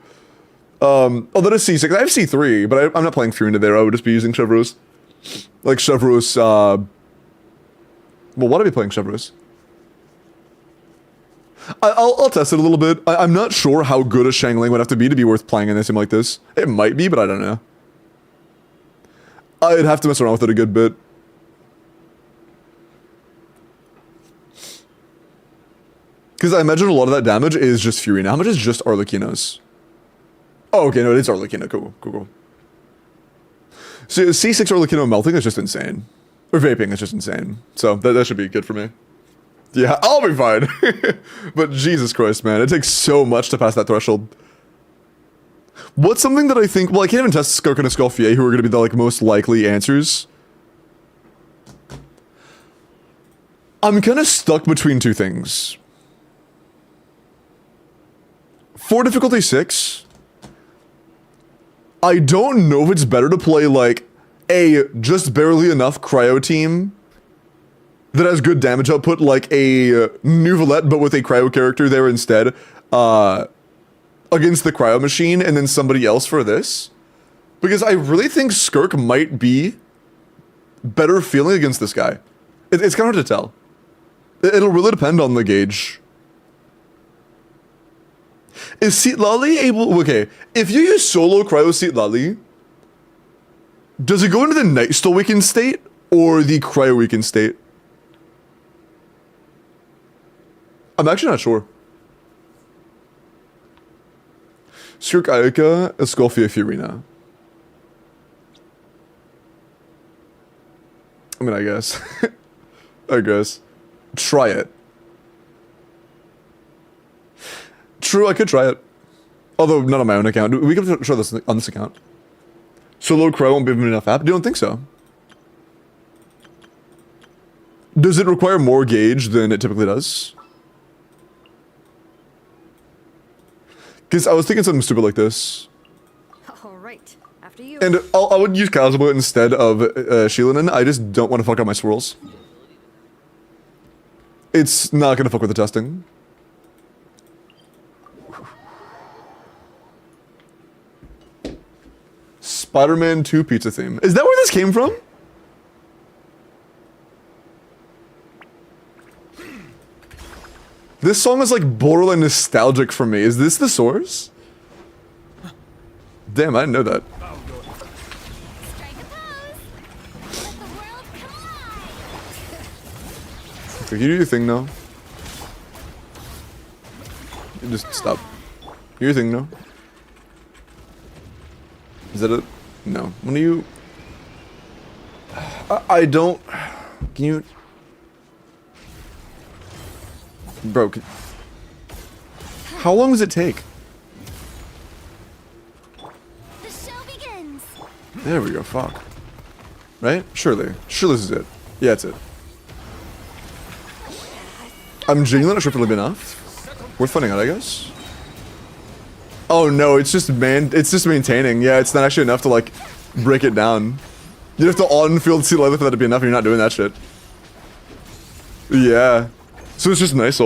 Oh, that is C6. I have C3, but I'm not playing Furina there. I would just be using Chevreuse. Like Chevreuse, well, why do I be playing Chevreuse? I'll test it a little bit. I'm not sure how good a Shangling would have to be worth playing in a sim like this. It might be, but I don't know. I'd have to mess around with it a good bit. Because I imagine a lot of that damage is just Furina. How much is just Arlecchino's? Oh, okay, no, it is Arlecchino. Cool, cool, cool. So C6 Arlecchino melting is just insane. Or vaping is just insane. So that should be good for me. Yeah, I'll be fine. But Jesus Christ, man, it takes so much to pass that threshold. What's something that I think... Well, I can't even test Skirk and Escoffier, who are going to be the like most likely answers. I'm kind of stuck between two things. For difficulty 6, I don't know if it's better to play like a just barely enough cryo team that has good damage output, like a Nouvelette but with a cryo character there instead, against the cryo machine, and then somebody else for this. Because I really think Skirk might be better feeling against this guy. It's kind of hard to tell. It'll really depend on the gauge. Is Seatlali able... Okay, if you use solo cryo Seatlali, does it go into the Nightstone weakened state or the cryo weakened state? I'm actually not sure. Skirk Ayaka, Escoffier Furina. I mean, I guess. I guess. Try it. True, I could try it. Although, not on my own account. We can try this on this account. Solo Crow won't give me enough app? You don't think so? Does it require more gauge than it typically does? Because I was thinking something stupid like this. All right, after you. And I would use Kazuba instead of Shilinen. I just don't want to fuck up my swirls. It's not going to fuck with the testing. Spider-Man 2 pizza theme. Is that where this came from? This song is like borderline nostalgic for me. Is this the source? Damn, I didn't know that. Strike a pose. Let the world collide. Okay, you do your thing now. You just stop. Do your thing now. Is that it? No. When do you... I don't... Can you... Bro, how long does it take? The show begins. There we go, fuck. Right? Surely. Surely this is it. Yeah, it's it. I'm genuinely not sure if it'll be enough. Worth finding out, I guess. Oh no, it's just maintaining. Yeah, it's not actually enough to like break it down. You have to on-field see leather for that to be enough, and you're not doing that shit. Yeah. So it's just nice,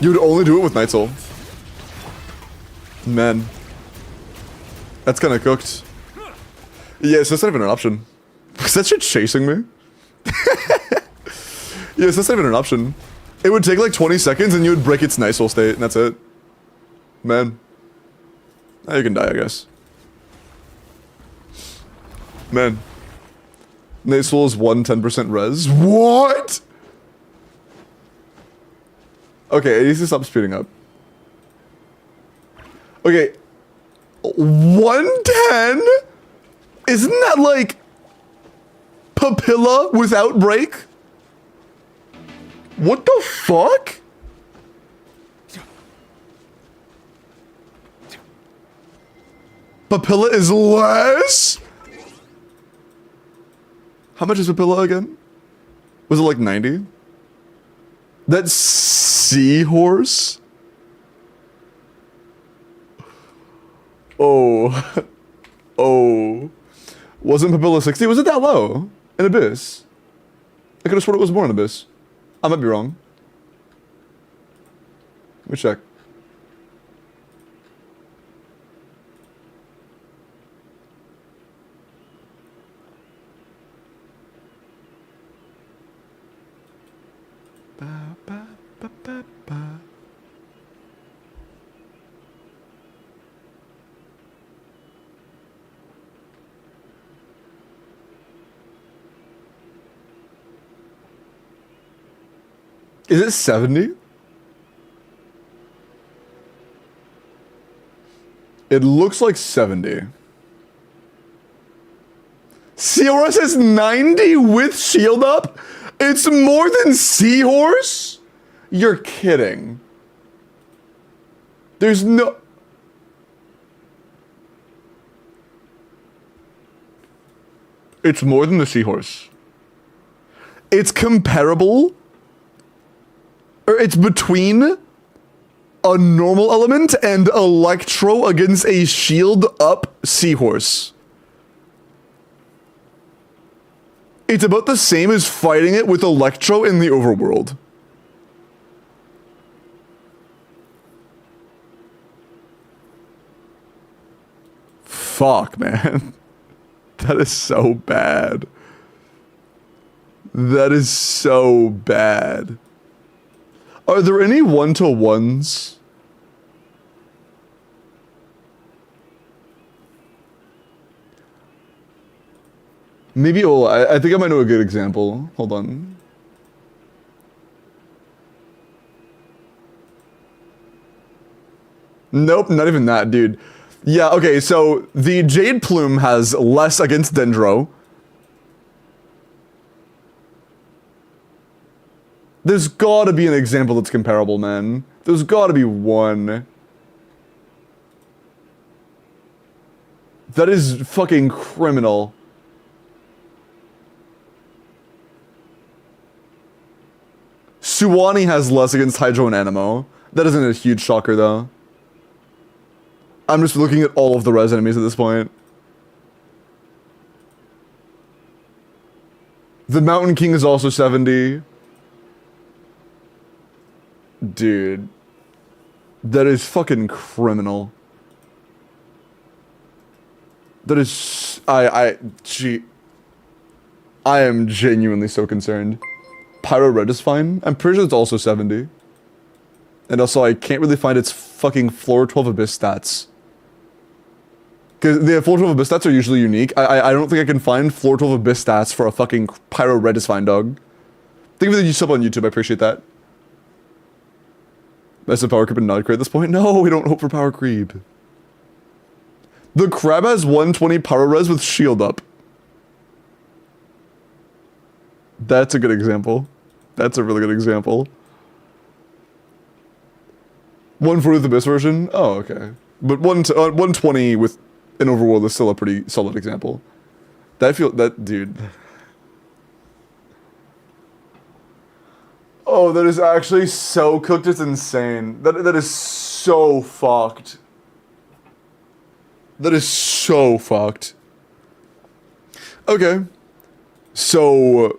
You would only do it with Night Soul. Man. That's kind of cooked. Yeah, so that's not even an option. Is that shit chasing me? Yes, that's not even an option. It would take like 20 seconds and you would break its Night Soul state, and that's it. Man. Now you can die, I guess. Man. Night Soul is 110% res. What? Okay, it needs to stop speeding up. Okay. 110? Isn't that like Papilla without break? What the fuck? Papilla is less? How much is Papilla again? Was it like 90? That's Seahorse? Oh. Oh. Wasn't Papilla 60? Was it that low? In Abyss? I could have sworn it was more in Abyss. I might be wrong. Let me check. Ba, ba, ba, ba, ba. Is it 70? It looks like 70. Seahorse is 90 with shield up? It's more than Seahorse? You're kidding. There's no... It's more than the Seahorse. It's comparable... Or it's between a normal element and Electro against a shield up Seahorse. It's about the same as fighting it with Electro in the overworld. Fuck, man. That is so bad. That is so bad. Are there any one-to-ones? Maybe, oh, I think I might know a good example. Hold on. Nope, not even that, dude. Yeah, okay, so the Jade Plume has less against Dendro. There's gotta be an example that's comparable, man. There's gotta be one. That is fucking criminal. Suwani has less against Hydro and Anemo. That isn't a huge shocker, though. I'm just looking at all of the res enemies at this point. The Mountain King is also 70. Dude. That is fucking criminal. That is... Gee. I am genuinely so concerned. Pyro Red is fine. I'm pretty sure it's also 70. And also, I can't really find its fucking floor 12 Abyss stats. Because the floor 12 Abyss stats are usually unique. I don't think I can find floor 12 Abyss stats for a fucking Pyro Red is fine, dog. Think of it as you sub on YouTube, I appreciate that. That's a power creep and not creep at this point? No, we don't hope for power creep. The crab has 120 power res with shield up. That's a good example. That's a really good example. 140 with the Abyss version? Oh, okay. But 120 with an Overworld is still a pretty solid example. That dude. Oh, that is actually so cooked, it's insane. That is so fucked. That is so fucked. Okay. So...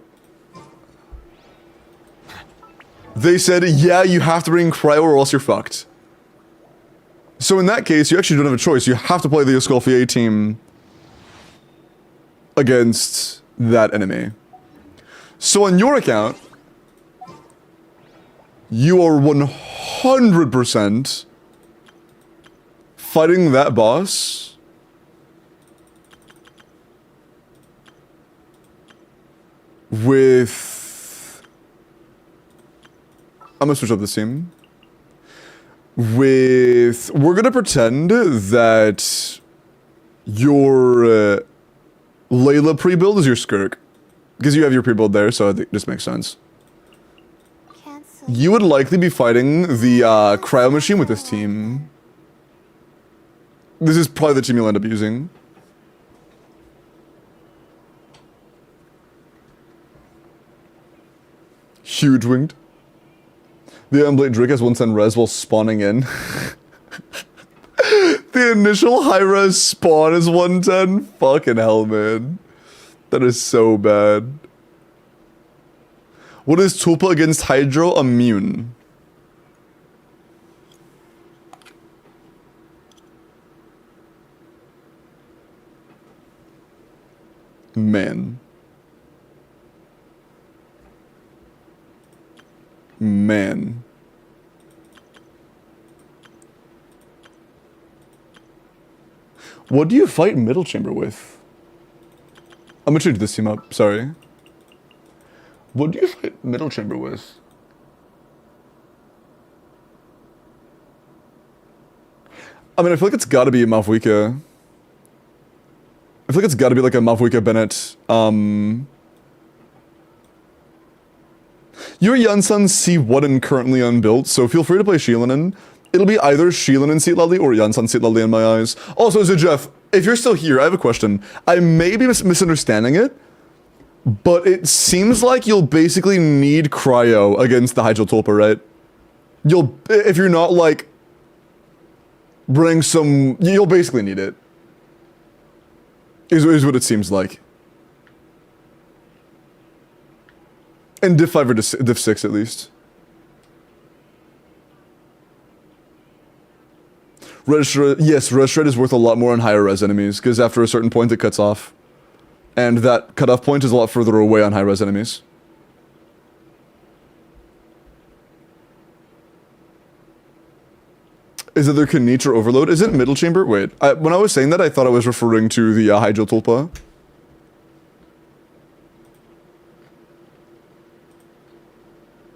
They said, yeah, you have to bring cryo or else you're fucked. So in that case, you actually don't have a choice. You have to play the Escoffier team against that enemy. So on your account, you are 100% fighting that boss with... I'm gonna switch up this team. With... We're gonna pretend that your Layla pre-build is your Skirk. Because you have your pre-build there, so I think this makes sense. Cancel. You would likely be fighting the cryo machine with this team. This is probably the team you'll end up using. Huge winged. The Emblade Drake has 110 res while spawning in. The initial high res spawn is 110? Fucking hell, man. That is so bad. What is Tulpa against Hydro immune? Man. Man. What do you fight middle chamber with? I'm gonna change this team up, sorry. What do you fight middle chamber with? I mean, I feel like it's gotta be a Mavwika. I feel like it's gotta be like a Mavwika Bennett, Your Yansan C1 currently unbuilt, so feel free to play Sheelanin. It'll be either Sheelanin Seat Lally or Yansan Seat Lally in my eyes. Also, so Jeff, if you're still here, I have a question. I may be misunderstanding it, but it seems like you'll basically need Cryo against the Hydro Tulpa, right? You'll, if you're not like, bring some, you'll basically need it. Is what it seems like. And diff 5 or diff 6 at least. Yes, res shred is worth a lot more on higher res enemies, because after a certain point it cuts off. And that cutoff point is a lot further away on high res enemies. Is it their Kanitra overload? Is it middle chamber? Wait, when I was saying that I thought I was referring to the Hydro Tulpa.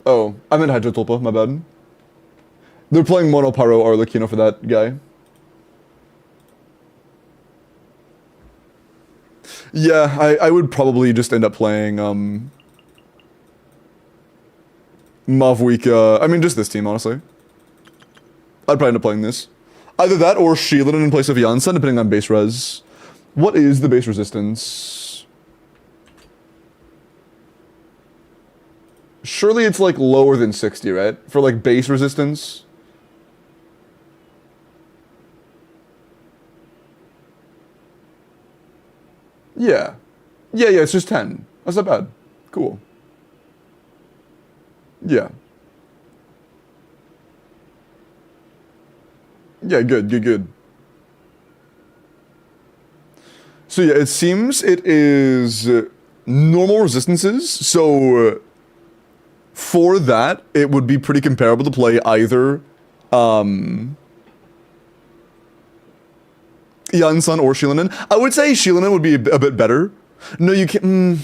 Oh, I meant Hydro Tulpa, my bad. They're playing Mono Pyro Arlecchino for that guy. Yeah, I would probably just end up playing, Mavwika. I mean, just this team, honestly. I'd probably end up playing this. Either that or Sheelanin in place of Yansan, depending on base res. What is the base resistance? Surely it's like lower than 60, right? For like base resistance. Yeah. Yeah, it's just 10. That's not bad. Cool. Yeah. Yeah, good. So yeah, it seems it is normal resistances, so for that, it would be pretty comparable to play either Yansan or Sheelanin. I would say Sheelanin would be a bit better. No, you can't...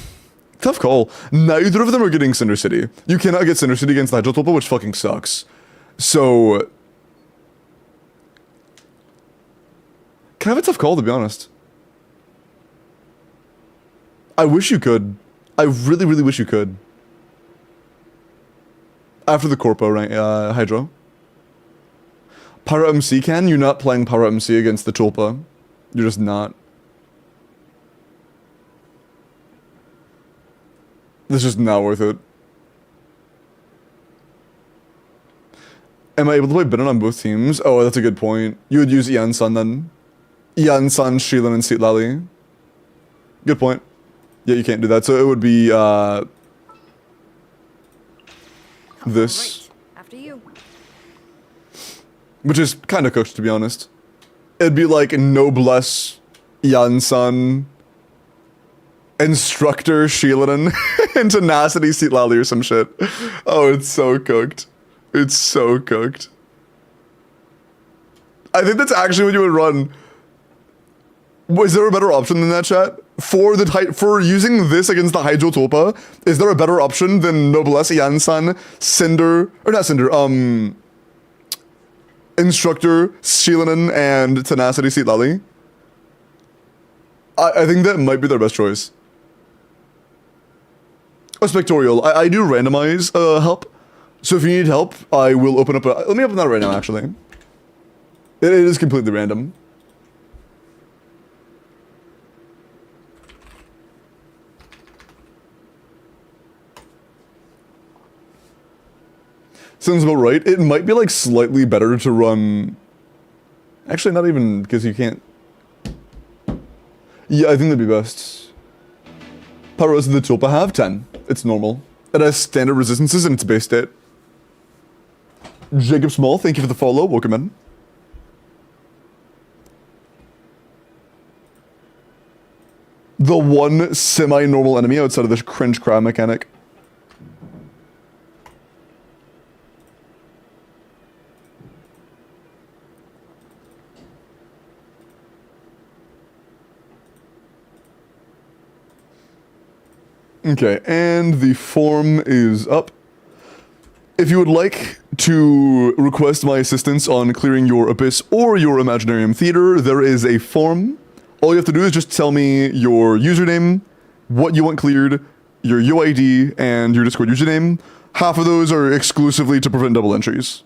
tough call. Neither of them are getting Cinder City. You cannot get Cinder City against the Hydro Tulpa, which fucking sucks. So... kind of a tough call, to be honest. I wish you could. I really, really wish you could. After the Corpo, right? Hydro. Pyro MC can? You're not playing Pyro MC against the Tulpa. You're just not. This is just not worth it. Am I able to play Bennett on both teams? Oh, that's a good point. You would use Yansan then. Yansan, Sheelan, and Seat Lally. Good point. Yeah, you can't do that. So it would be, this, Right. After you. which is kind of cooked to be honest. It'd be like Noblesse, Yansan, Instructor Sheeladen, and Tenacity Seat Lally or some shit. Oh, it's so cooked. It's so cooked. I think that's actually what you would run. Was there a better option than that, chat? For using this against the Hydro Tulpa, is there a better option than Noblesse, Yansan, Cinder, or not Cinder, Instructor, Sheeladen, and Tenacity Seat Lally? I think that might be their best choice. Oh, Spectorial. I do randomize help. So if you need help, I will open up a... Let me open that right now, actually. It is completely random. Sounds about right. It might be like slightly better to run... Actually, not even, because you can't... Yeah, I think that'd be best. Powers of the Tulpa have 10. It's normal. It has standard resistances in its base state. Jacob Small, thank you for the follow. Welcome in. The one semi-normal enemy outside of this cringe crab mechanic. Okay, and the form is up. If you would like to request my assistance on clearing your Abyss or your Imaginarium Theater, there is a form. All you have to do is just tell me your username, what you want cleared, your UID, and your Discord username. Half of those are exclusively to prevent double entries.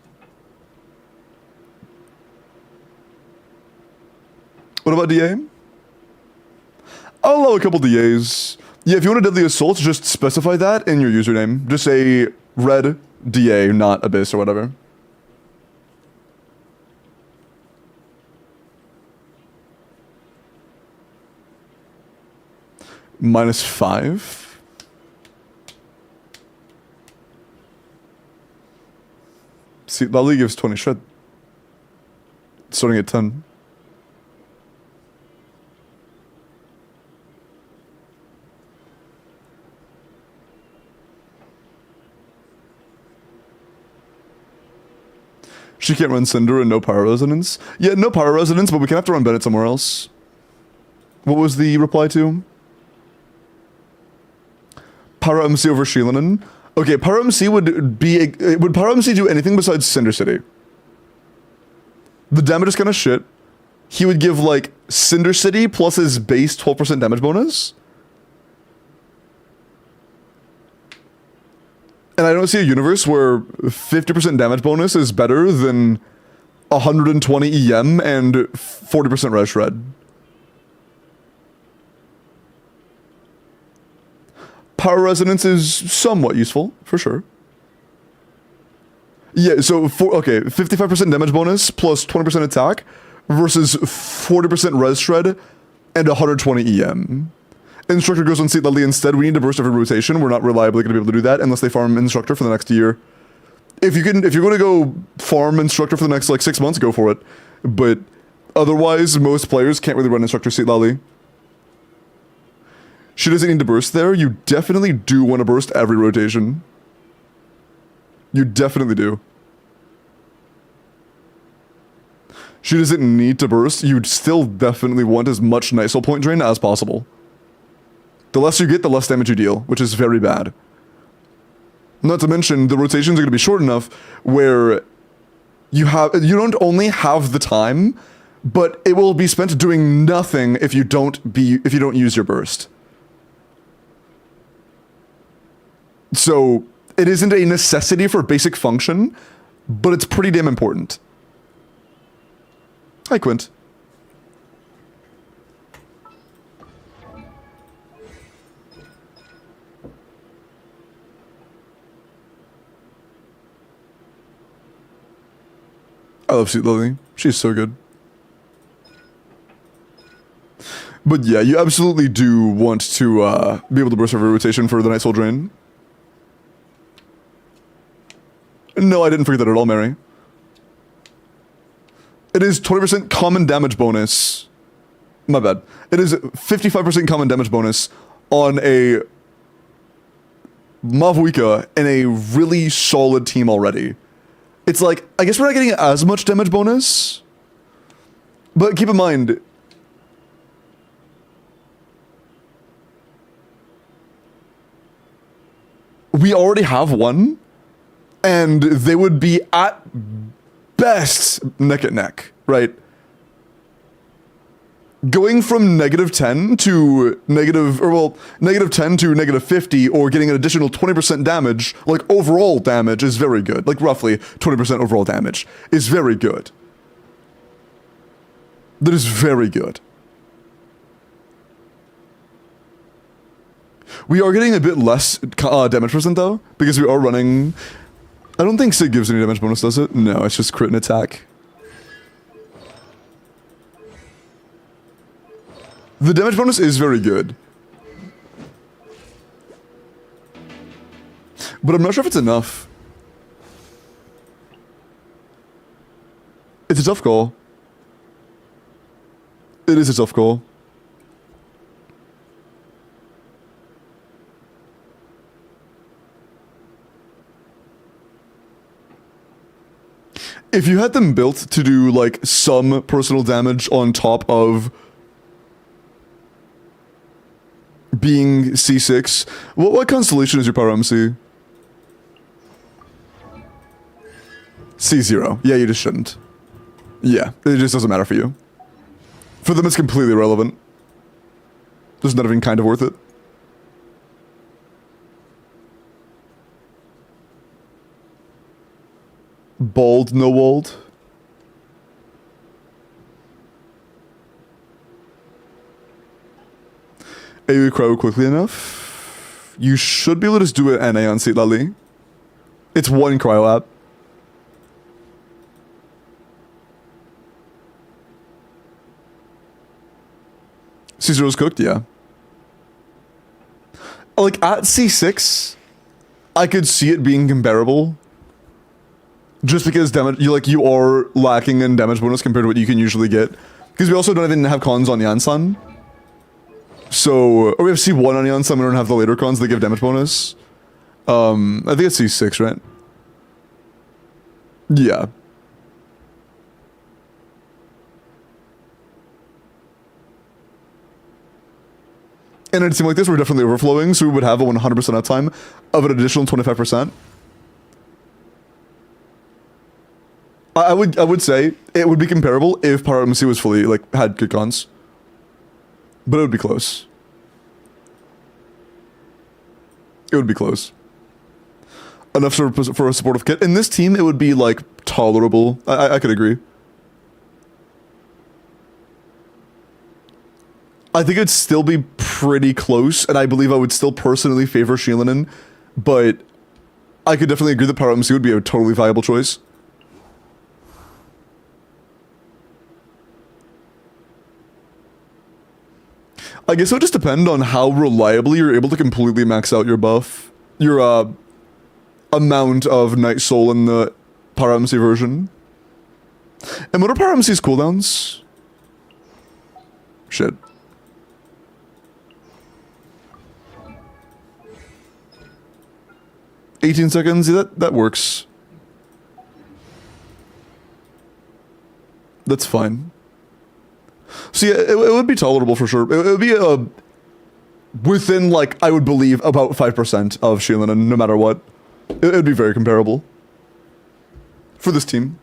What about DA? I'll allow a couple DAs. Yeah, if you want a Deadly Assault, just specify that in your username. Just say red DA, not Abyss or whatever. -5. See, Lally gives 20 shred. Starting at 10. She can't run Cinder and no Pyro Resonance. Yeah, no Pyro Resonance, but we can have to run Bennett somewhere else. What was the reply to? Pyro MC over Sheeladen. Okay, Pyro MC would be... Would Pyro MC do anything besides Cinder City? The damage is kind of shit. He would give, like, Cinder City plus his base 12% damage bonus. And I don't see a universe where 50% damage bonus is better than 120 EM and 40% res shred. Power Resonance is somewhat useful, for sure. Yeah, so, okay, 55% damage bonus plus 20% attack versus 40% res shred and 120 EM. Instructor goes on Seat Lily instead. We need to burst every rotation. We're not reliably going to be able to do that unless they farm Instructor for the next year. If you're going to go farm Instructor for the next, like, 6 months, go for it. But otherwise, most players can't really run Instructor Seat Lally. She doesn't need to burst there. You definitely do want to burst every rotation. You definitely do. She doesn't need to burst. You'd still definitely want as much Nice point drain as possible. The less you get, the less damage you deal, which is very bad. Not to mention, the rotations are going to be short enough where you don't only have the time, but it will be spent doing nothing if you don't use your burst. So, it isn't a necessity for basic function, but it's pretty damn important. Hi, Quint. I love Sweet Lily. She's so good. But yeah, you absolutely do want to be able to burst every rotation for the Night Soul Drain. No, I didn't forget that at all, Mary. It is 20% common damage bonus. My bad. It is 55% common damage bonus on a Mavuika in a really solid team already. It's like, I guess we're not getting as much damage bonus, but keep in mind, we already have one, and they would be at best neck and neck, right? Going from -10 to -10 to -50, or getting an additional 20% damage, like overall damage, is very good. Like roughly 20% overall damage is very good. That is very good. We are getting a bit less damage percent though, because we are running. I don't think Sig gives any damage bonus, does it? No, it's just crit and attack. The damage bonus is very good. But I'm not sure if it's enough. It's a tough call. It is a tough call. If you had them built to do like some personal damage on top of being C6, what constellation is your power MC? C0. Yeah, you just shouldn't. Yeah, it just doesn't matter for you. For them, it's completely irrelevant. Just not even kind of worth it. Bald, no walled. AoE cryo quickly enough. You should be able to just do an NA on Seat Lali. It's one cryo app. C0's cooked, yeah. Like at C6, I could see it being comparable. Just because damage, you are lacking in damage bonus compared to what you can usually get. Because we also don't even have cons on Yansan. So, or we have C1 on Yansan, we don't have the later cons that give damage bonus. I think it's C6, right? Yeah. In a team like this, we're definitely overflowing, so we would have a 100% uptime of an additional 25%. I would say it would be comparable if Power MC was fully, had good cons. But it would be close. It would be close. Enough for a supportive kit. In this team, it would be, tolerable. I could agree. I think it'd still be pretty close, and I believe I would still personally favor Shilinen, but I could definitely agree that Power MC would be a totally viable choice. I guess it would just depend on how reliably you're able to completely max out your buff. Your, amount of Night Soul in the Power MC version. And what are Power MC's cooldowns? Shit. $18 seconds? Yeah, that works. That's fine. So yeah, it would be tolerable for sure. It would be within, I would believe, about 5% of Shilinen, no matter what. It would be very comparable. For this team.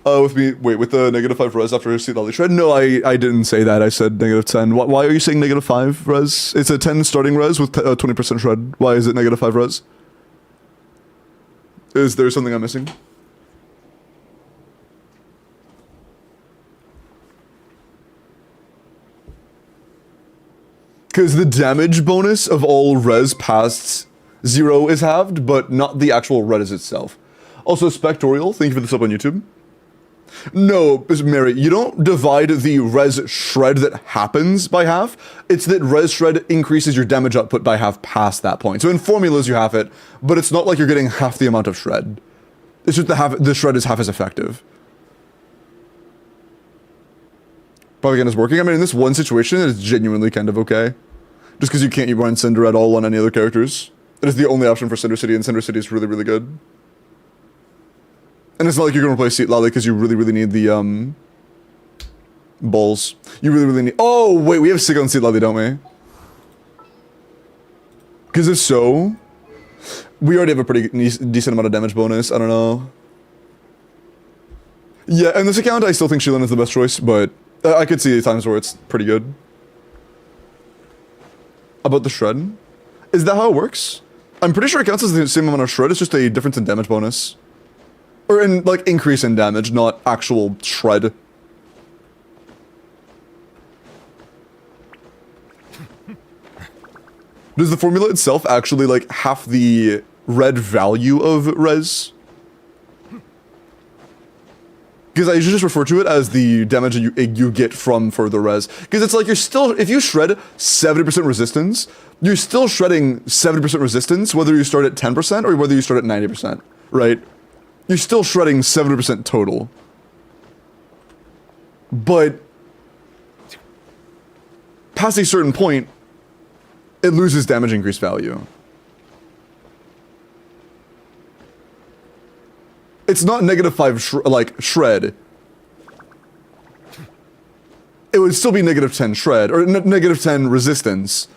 With the -5 res after Seat Lali Shred? No, I didn't say that. I said -10. Why are you saying -5 res? It's a 10 starting res with 20% shred. Why is it -5 res? Is there something I'm missing? Because the damage bonus of all res past 0 is halved, but not the actual res itself. Also, Spectorial, thank you for the sub on YouTube. No, Mary, you don't divide the res shred that happens by half. It's that res shred increases your damage output by half past that point. So in formulas you have it, but it's not like you're getting half the amount of shred. It's just the shred is half as effective. Probably again is working. I mean, in this one situation, it's genuinely kind of okay. Just because you can't run Cinder at all on any other characters. It is the only option for Cinder City, and Cinder City is really, really good. And it's not like you're going to replace Seat Lally because you really, really need the, balls. You really, really need... Oh, wait, we have Sig on Seat Lally, don't we? Because if so... We already have a pretty decent amount of damage bonus, I don't know. Yeah, in this account, I still think Shielan is the best choice, but I could see times where it's pretty good. About the shred? Is that how it works? I'm pretty sure it counts as the same amount of shred, it's just a difference in damage bonus. Or in, like, increase in damage, not actual shred. Does the formula itself actually, like, half the red value of res? Because I usually just refer to it as the damage you get from further res. Because it's like you're still, if you shred 70% resistance, you're still shredding 70% resistance, whether you start at 10% or whether you start at 90%, right? You're still shredding 70% total. But past a certain point, it loses damage increase value. It's not -5 like shred. It would still be -10 shred, or -10 resistance.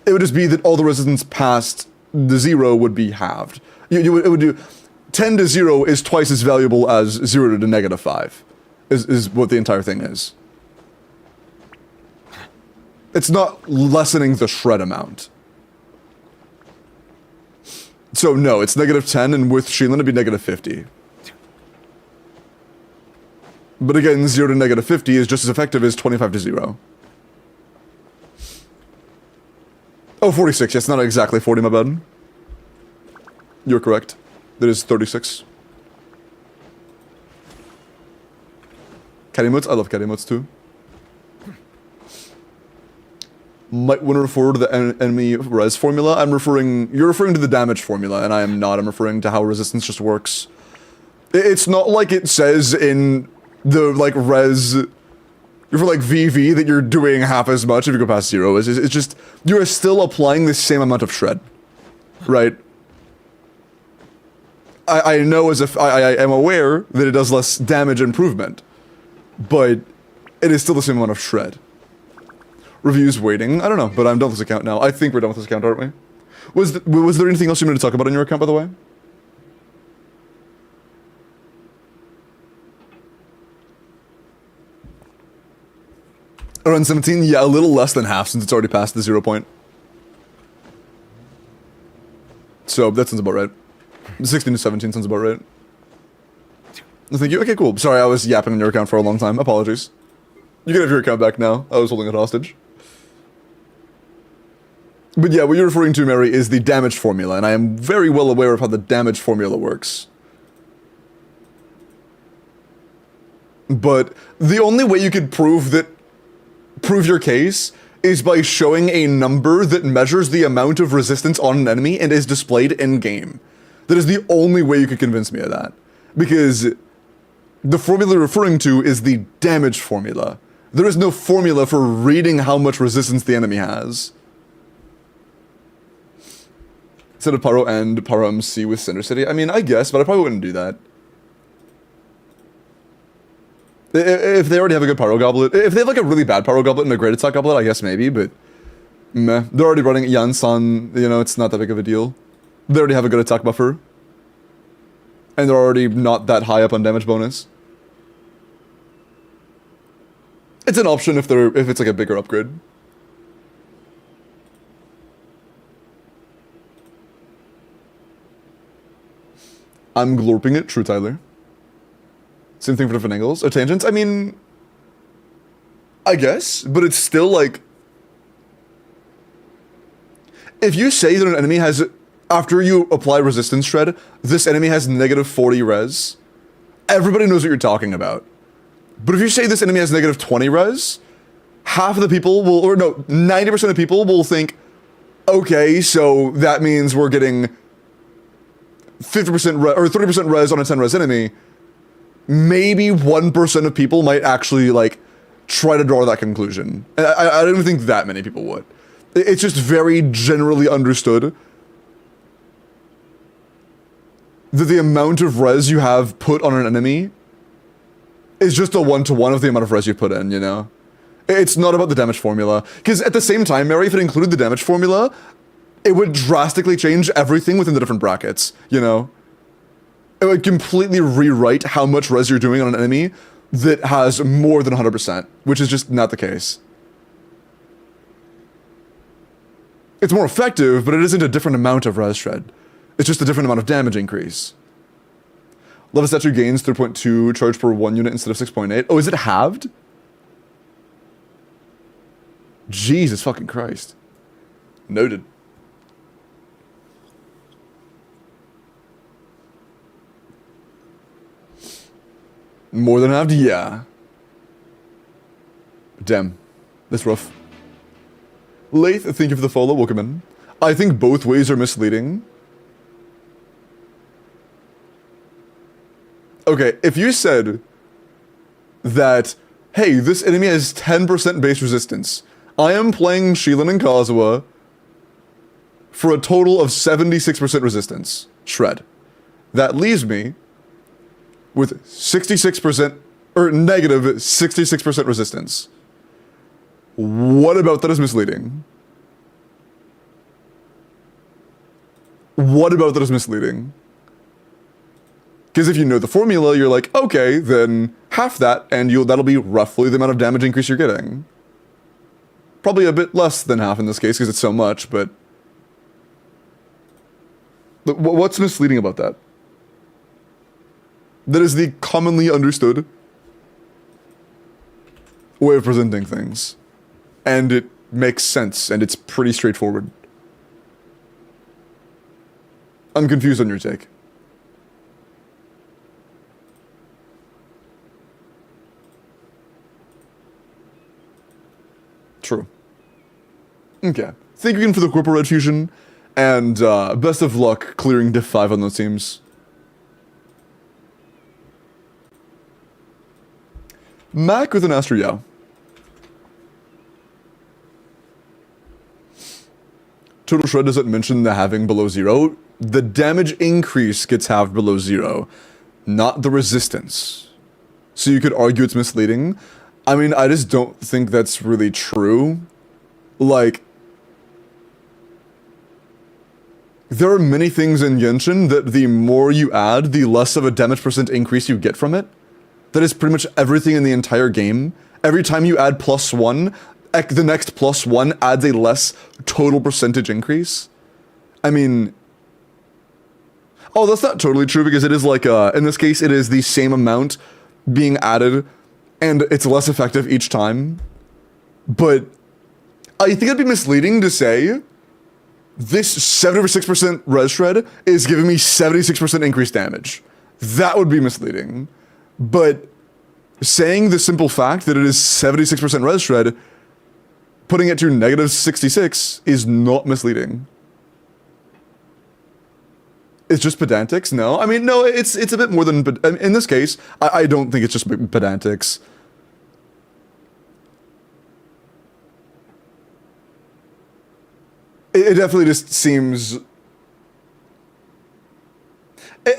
It would just be that all the resistance past the 0 would be halved. It would do 10 to 0 is twice as valuable as 0 to -5, is what the entire thing is. It's not lessening the shred amount. So no, it's -10, and with Shielan it'd be -50. But again, 0 to -50 is just as effective as 25 to 0. Oh, 46, yes, not exactly 40, my bad. You're correct. That is 36. Caddy modes? I love caddy modes too. Might want to refer to the enemy res formula. You're referring to the damage formula, and I am not. I'm referring to how resistance just works. It's not like it says in the, like, res, for, like, VV that you're doing half as much if you go past 0. It's just, you are still applying the same amount of shred, right? I know I am aware that it does less damage improvement, but it is still the same amount of shred. Reviews waiting. I don't know, but I'm done with this account now. I think we're done with this account, aren't we? Was there anything else you wanted to talk about on your account, by the way? Around 17? Yeah, a little less than half since it's already past the 0 point. So, that sounds about right. 16 to 17 sounds about right. Thank you. Okay, cool. Sorry, I was yapping on your account for a long time. Apologies. You can have your account back now. I was holding it hostage. But yeah, what you're referring to, Mary, is the damage formula, and I am very well aware of how the damage formula works. But the only way you could prove your case is by showing a number that measures the amount of resistance on an enemy and is displayed in-game. That is the only way you could convince me of that. Because the formula you're referring to is the damage formula. There is no formula for reading how much resistance the enemy has. Instead of Pyro and Pyro MC with Cinder City? I mean, I guess, but I probably wouldn't do that. If they already have a good Pyro Goblet, if they have like a really bad Pyro Goblet and a great attack Goblet, I guess maybe, but meh. They're already running Yansan, you know, it's not that big of a deal. They already have a good attack buffer. And they're already not that high up on damage bonus. It's an option if it's like a bigger upgrade. I'm glorping it, true Tyler. Same thing for different angles. Or tangents? I mean, I guess, but it's still like, if you say that an enemy has, after you apply resistance shred, this enemy has -40 res, everybody knows what you're talking about. But if you say this enemy has -20 res, half of the people will, or no, 90% of people will think, okay, so that means we're getting 50% or 30% res on a 10 res enemy, maybe 1% of people might actually like try to draw that conclusion. I don't think that many people would. It's just very generally understood that the amount of res you have put on an enemy is just a 1-to-1 of the amount of res you put in, you know? It's not about the damage formula. Because at the same time, Mary, if it included the damage formula, it would drastically change everything within the different brackets, you know? It would completely rewrite how much res you're doing on an enemy that has more than 100%, which is just not the case. It's more effective, but it isn't a different amount of res shred. It's just a different amount of damage increase. Level statue gains 3.2 charge per 1 unit instead of 6.8. Oh, is it halved? Jesus fucking Christ. Noted. More than halved? Yeah. Damn. That's rough. Lath, thank you for the follow. Welcome in. I think both ways are misleading. Okay, if you said that, hey, this enemy has 10% base resistance. I am playing Shielan and Kazuha for a total of 76% resistance. Shred. That leaves me with 66%, or negative 66% resistance. What about that is misleading? What about that is misleading? Because if you know the formula, you're like, okay, then half that, and that'll be roughly the amount of damage increase you're getting. Probably a bit less than half in this case, because it's so much, but what's misleading about that? That is the commonly understood way of presenting things. And it makes sense, and it's pretty straightforward. I'm confused on your take. True. Okay. Thank you again for the Corporal Red Fusion, and best of luck clearing Diff 5 on those teams. Mac with an Astro Yao. Total Shred doesn't mention the halving below 0. The damage increase gets halved below 0, not the resistance. So you could argue it's misleading. I mean, I just don't think that's really true. Like, there are many things in Genshin that the more you add, the less of a damage percent increase you get from it. That is pretty much everything in the entire game. Every time you add +1, the next +1 adds a less total percentage increase. I mean... Oh, that's not totally true, because it is like, in this case, it is the same amount being added, and it's less effective each time. But I think it'd be misleading to say, this 76% res shred is giving me 76% increased damage. That would be misleading. But saying the simple fact that it is 76% res shred, putting it to -66 is not misleading. It's just pedantics? No. I mean, no, it's a bit more than... In this case, I don't think it's just pedantics. It definitely just seems...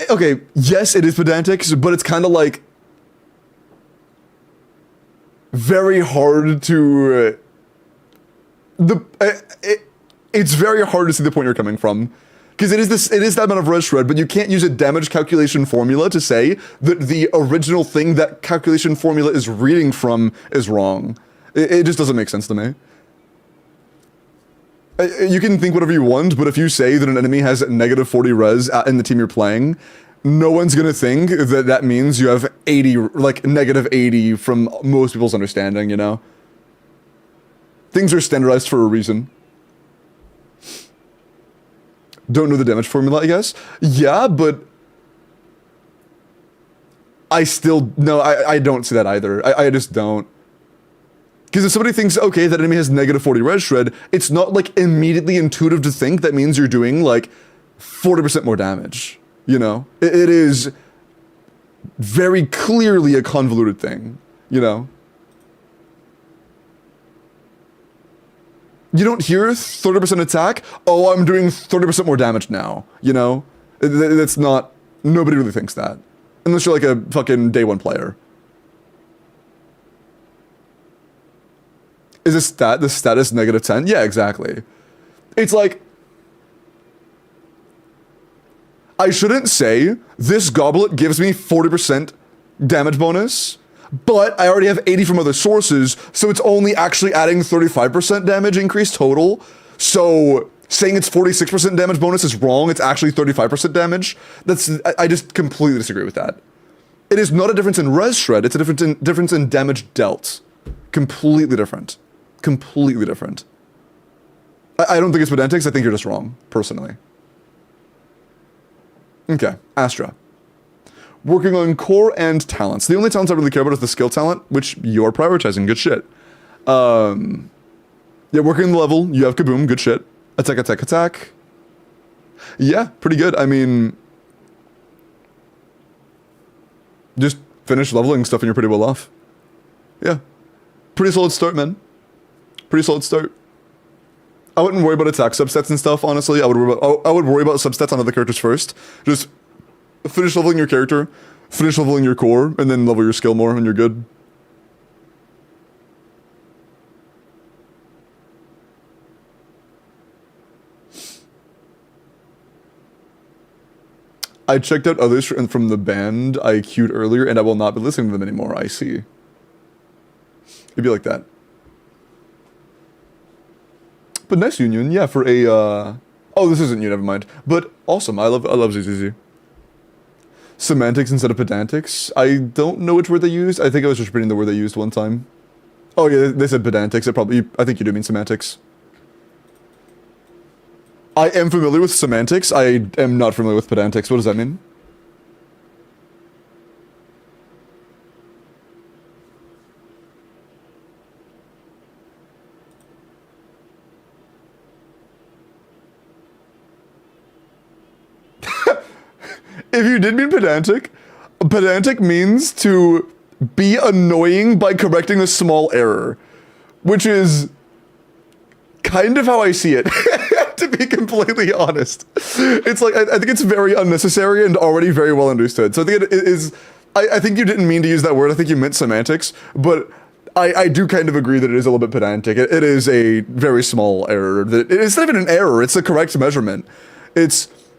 Okay, yes, it is pedantics, but it's kind of like... very hard to... it's very hard to see the point you're coming from. Because it is that amount of res shred, but you can't use a damage calculation formula to say that the original thing that calculation formula is reading from is wrong. It just doesn't make sense to me. You can think whatever you want, but if you say that an enemy has -40 res in the team you're playing, no one's gonna think that that means you have 80, like -80 from most people's understanding, you know? Things are standardized for a reason. Don't know the damage formula, I guess? Yeah, but... I still... No, I don't see that either. I just don't. Because if somebody thinks, okay, that enemy has -40 res shred, it's not, like, immediately intuitive to think that means you're doing, like, 40% more damage. You know, it is very clearly a convoluted thing, you know? You don't hear 30% attack, oh, I'm doing 30% more damage now, you know? That's not, nobody really thinks that. Unless you're like a fucking day one player. Is the status negative 10? Yeah, exactly. It's like, I shouldn't say, this goblet gives me 40% damage bonus, but I already have 80 from other sources, so it's only actually adding 35% damage increase total. So saying it's 46% damage bonus is wrong, it's actually 35% damage. I just completely disagree with that. It is not a difference in res shred, it's a difference in damage dealt. Completely different. Completely different. I don't think it's pedantics, I think you're just wrong, personally. Okay, Astra. Working on core and talents. The only talents I really care about is the skill talent, which you're prioritizing. Good shit. Yeah, working the level. You have Kaboom. Good shit. Attack, attack, attack. Yeah, pretty good. I mean, just finish leveling stuff and you're pretty well off. Yeah. Pretty solid start, man. Pretty solid start. I wouldn't worry about attack subsets and stuff, honestly. I would worry about subsets on other characters first. Just finish leveling your character, finish leveling your core, and then level your skill more, and you're good. I checked out others from the band I queued earlier, and I will not be listening to them anymore. I see. It'd be like that. But nice union, yeah, for a, oh, this isn't you, never mind. But awesome, I love ZZZ. Semantics instead of pedantics. I don't know which word they used. I think I was just reading the word they used one time. Oh yeah, they said pedantics. I think you do mean semantics. I am familiar with semantics. I am not familiar with pedantics. What does that mean? If you did mean pedantic, pedantic means to be annoying by correcting a small error, which is kind of how I see it, to be completely honest. It's like, I think it's very unnecessary and already very well understood. So I think it is, I think you didn't mean to use that word, I think you meant semantics, but I do kind of agree that it is a little bit pedantic. It is a very small error. It's not even an error, it's the correct measurement.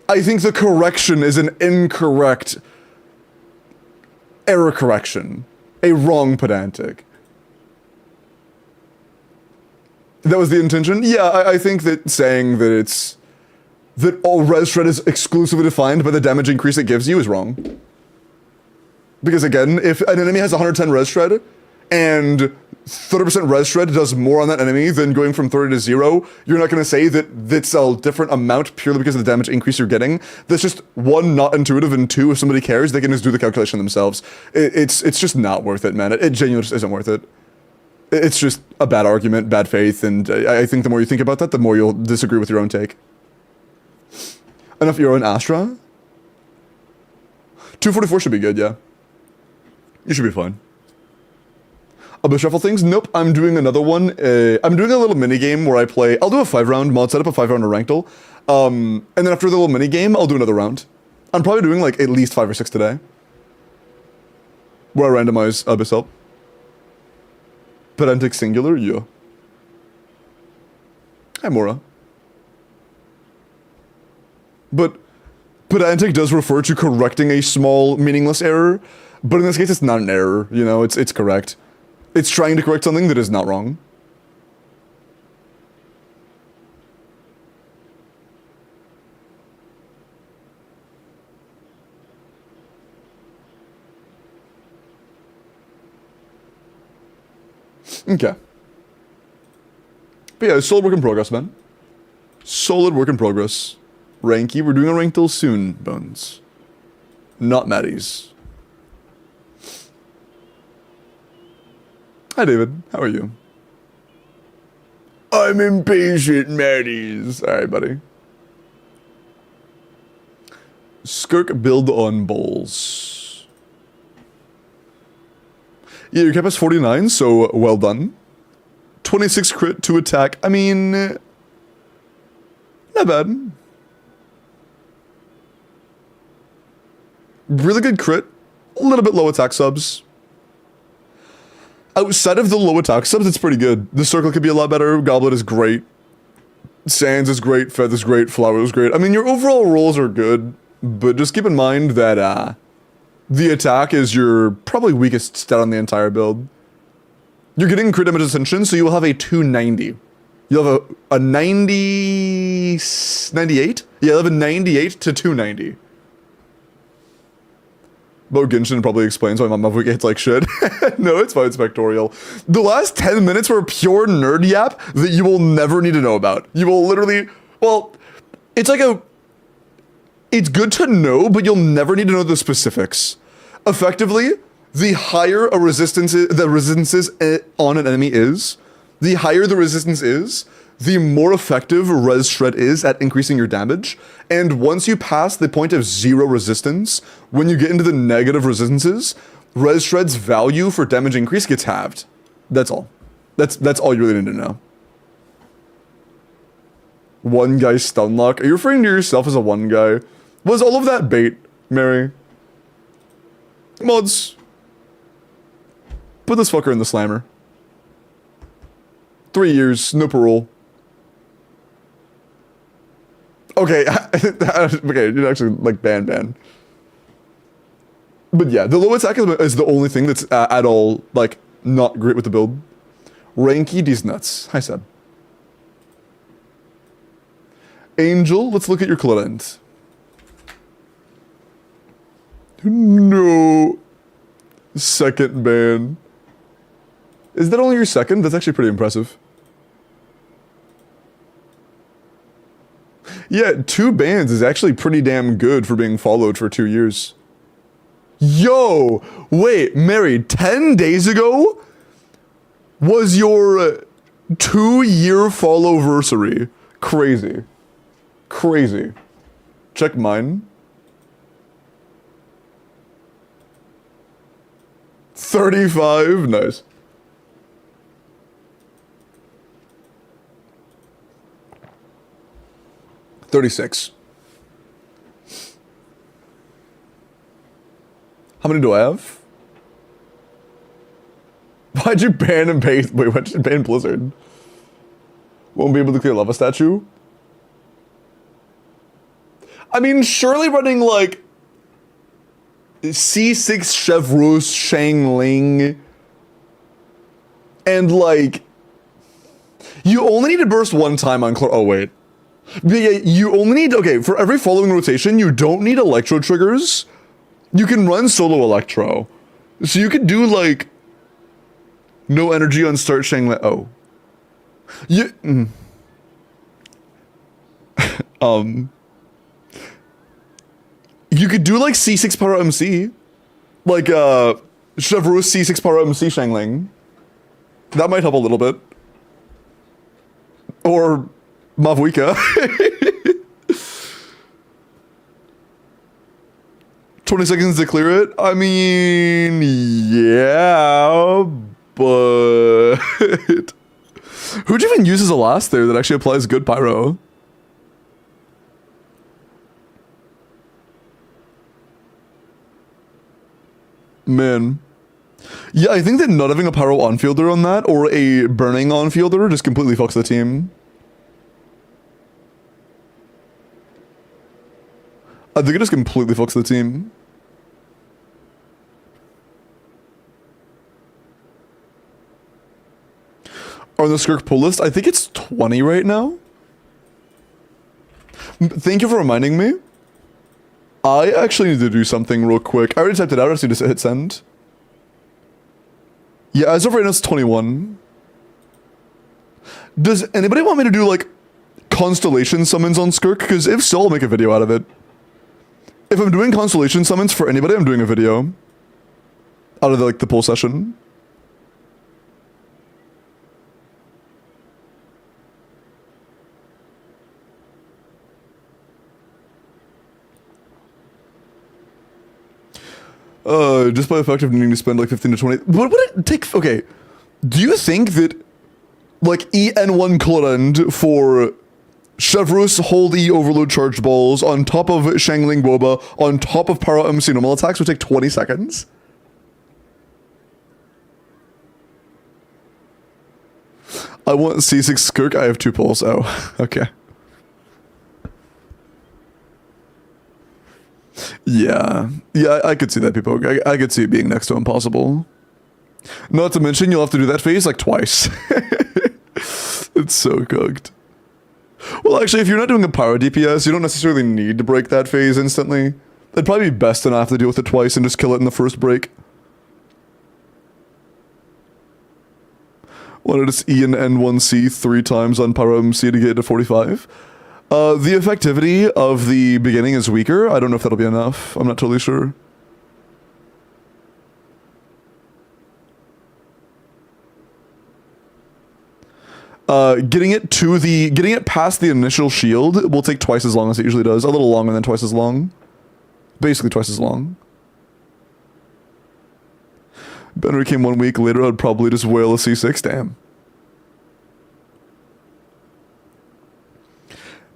I think the correction is an incorrect error correction. A wrong pedantic. That was the intention? Yeah, I think that saying that that all res shred is exclusively defined by the damage increase it gives you is wrong. Because again, if an enemy has 110 res shred, and 30% res shred does more on that enemy than going from 30 to 0, you're not going to say that that's a different amount purely because of the damage increase you're getting. That's just, one, not intuitive, and two, if somebody cares, they can just do the calculation themselves. It's just not worth it, man. It genuinely just isn't worth it. It's just a bad argument, bad faith, and I think the more you think about that, the more you'll disagree with your own take. Enough your own Astra? 244 should be good, yeah. You should be fine. Abyss shuffle things? Nope, I'm doing another one. I'm doing a little mini game where I play. I'll do a 5-round mod setup, a 5-round ranked. And then after the little mini game, I'll do another round. I'm probably doing like at least 5 or 6 today. Where I randomize Abyss up. Pedantic singular, yeah. Hi, Mora. But pedantic does refer to correcting a small, meaningless error. But in this case, it's not an error, you know, it's correct. It's trying to correct something that is not wrong. Okay. But yeah, solid work in progress, man. Solid work in progress. Ranky, we're doing a rank till soon, Bones. Not Maddie's. Hi, David. How are you? I'm impatient, Maddie's. Alright, buddy. Skirk build on bowls. Yeah, your cap is 49, so well done. 26 crit to attack. I mean, not bad. Really good crit. A little bit low attack subs. Outside of the low attack subs, it's pretty good. The circle could be a lot better. Goblet is great. Sands is great. Feather is great. Flower is great. I mean, your overall rolls are good, but just keep in mind that the attack is your probably weakest stat on the entire build. You're getting crit damage ascension, so you will have a 290. You'll have a 98? Yeah, you'll have a 98 to 290. But Genshin probably explains why my Mavwiki hits like shit. No, it's fine, it's Spectorial. The last 10 minutes were pure nerd yap that you will never need to know about. You will literally, well, it's like it's good to know, but you'll never need to know the specifics. Effectively, the higher a resistance is, the resistances on an enemy is, the higher the resistance is, the more effective Res Shred is at increasing your damage. And once you pass the point of 0 resistance, when you get into the negative resistances, Res Shred's value for damage increase gets halved. That's all. That's all you really need to know. One guy stun lock. Are you referring to yourself as a one guy? Was all of that bait, Mary? Mods. Put this fucker in the slammer. 3 years, no parole. Okay, okay, you're actually like ban. But yeah, the low attack is the only thing that's at all like not great with the build. Ranky these nuts. Hi Seb. Angel, let's look at your Clement. No. Second ban. Is that only your second? That's actually pretty impressive. Yeah, 2 bans is actually pretty damn good for being followed for 2 years. Yo! Wait, Mary, 10 days ago was your 2-year follow-versary. Crazy. Crazy. Check mine. 35, nice. $36. How many do I have? Why'd you ban and pay? Wait, why'd you ban Blizzard? Won't be able to clear lava statue? I mean, surely running like C6 Chevreuse Shangling and like you only need to burst one time on oh wait. Yeah, you only need, okay, for every following rotation, you don't need electro triggers. You can run solo electro. So you could do like no energy on start Shangling. Oh. You, you could do like C6 Power MC. Like Chevreuse C6 Power MC Shangling. That might help a little bit. Or Mavwika. 20 seconds to clear it? I mean, yeah, but... Who'd you even use as a last there that actually applies good pyro? Man. Yeah, I think that not having a pyro on-fielder on that, or a burning on-fielder, just completely fucks the team. I think it just completely fucks the team. On the Skirk pull list, I think it's 20 right now. Thank you for reminding me. I actually need to do something real quick. I already typed it out, I just need to hit send. Yeah, as of right now it's 21. Does anybody want me to do like constellation summons on Skirk? Because if so, I'll make a video out of it. If I'm doing constellation summons for anybody, I'm doing a video out of the poll session. Just by the fact of needing to spend like 15 to 20. What would it take? Okay. Do you think that like EN1 Colorend for Chevrus hold E overload charged balls on top of Shangling Boba on top of Para MC normal attacks would take 20 seconds? I want C6 Skirk. I have 2 pulls. Oh, okay. Yeah, I could see that, people. I could see it being next to impossible. Not to mention, you'll have to do that phase like twice. It's so cooked. Well, actually, if you're not doing a power DPS, you don't necessarily need to break that phase instantly. It'd probably be best to not have to deal with it twice and just kill it in the first break. Wanted to E and N1C 3 times on power MC to get to 45. The effectivity of the beginning is weaker. I don't know if that'll be enough. I'm not totally sure. Getting it past the initial shield will take twice as long as it usually does. A little longer than twice as long. Basically twice as long. Benner came 1 week later, I'd probably just whale a C6. Damn.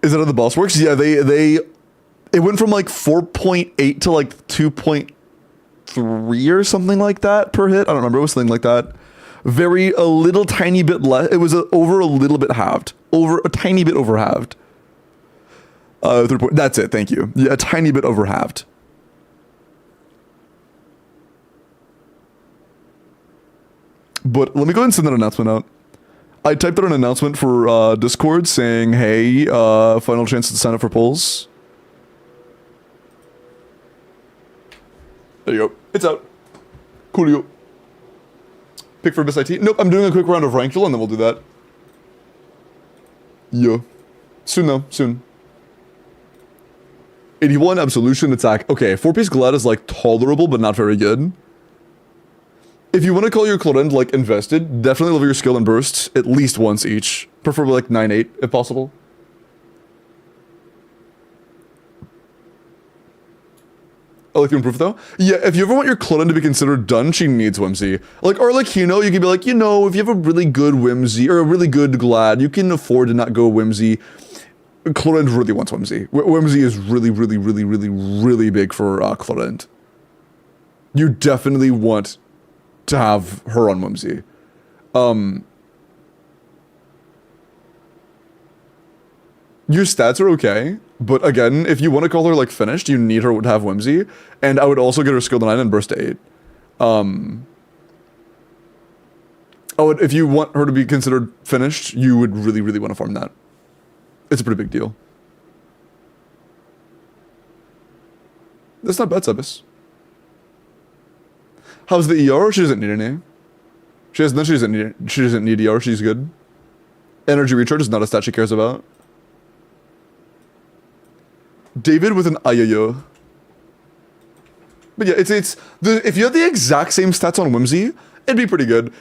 Is that how the boss works? Yeah, it went from like 4.8 to like 2.3 or something like that per hit. I don't remember. It was something like that. A little tiny bit less. It was over a little bit halved. Over a tiny bit over halved. That's it. Thank you. Yeah, a tiny bit over halved. But let me go ahead and send that announcement out. I typed out an announcement for Discord saying, hey, final chance to sign up for polls. There you go. It's out. Coolio. Pick for Abyss+IT. Nope, I'm doing a quick round of Ranked and then we'll do that. Yeah. Soon though, soon. 81 Absolution Attack. Okay, 4-piece Glad is like tolerable but not very good. If you want to call your Clorend like invested, definitely level your skill and bursts at least once each. Preferably like 9-8 if possible. I like to improve though. Yeah, if you ever want your Clorend to be considered done, she needs Whimsy. Like, or like, you can be like, if you have a really good Whimsy or a really good Glad, you can afford to not go Whimsy. Clorend really wants Whimsy. Whimsy is really, really, really, really, really big for Clorend. You definitely want to have her on Whimsy. Your stats are okay, but again, if you want to call her like finished, you need her to have Whimsy, and I would also get her skill to 9 and burst to 8. If you want her to be considered finished, you would really, really want to farm that. It's a pretty big deal. That's not bad, Sebis. How's the ER? She doesn't need any. She doesn't need ER, she's good. Energy recharge is not a stat she cares about. David with an Ayayo. But yeah, if you had the exact same stats on Whimsy, it'd be pretty good.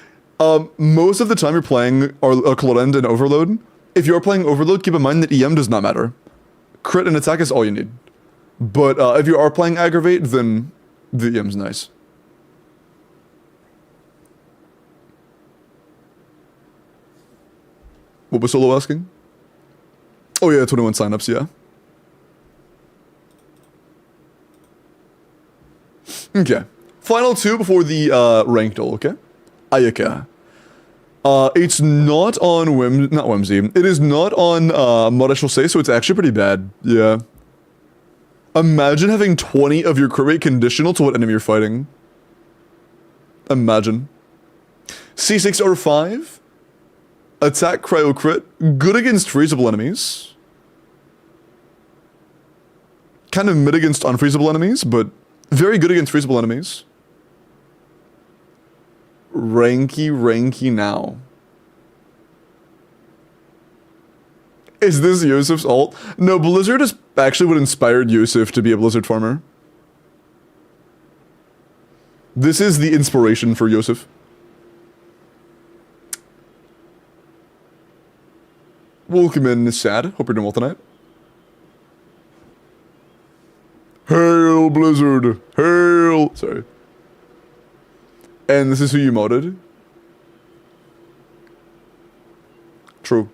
Most of the time you're playing Clorend and Overload. If you're playing Overload, keep in mind that EM does not matter. Crit and attack is all you need. But if you are playing Aggravate, then the EM's nice. What was Solo asking? Oh yeah, 21 signups, yeah. Okay. Final 2 before the ranked duel, okay? Ayaka. It's not on not Whimsy. It is not on Maréchal Say, so it's actually pretty bad. Yeah. Imagine having 20 of your crit rate conditional to what enemy you're fighting. Imagine. C6 or 5. Attack cryo crit. Good against freezable enemies. Kind of mid against unfreezable enemies, but very good against freezable enemies. Ranky now. Is this Yusuf's ult? No, Blizzard is actually what inspired Yusuf to be a Blizzard farmer. This is the inspiration for Yusuf. Welcome in, Sad. Hope you're doing well tonight. Hail, Blizzard! Hail! Sorry. And this is who you modded? True.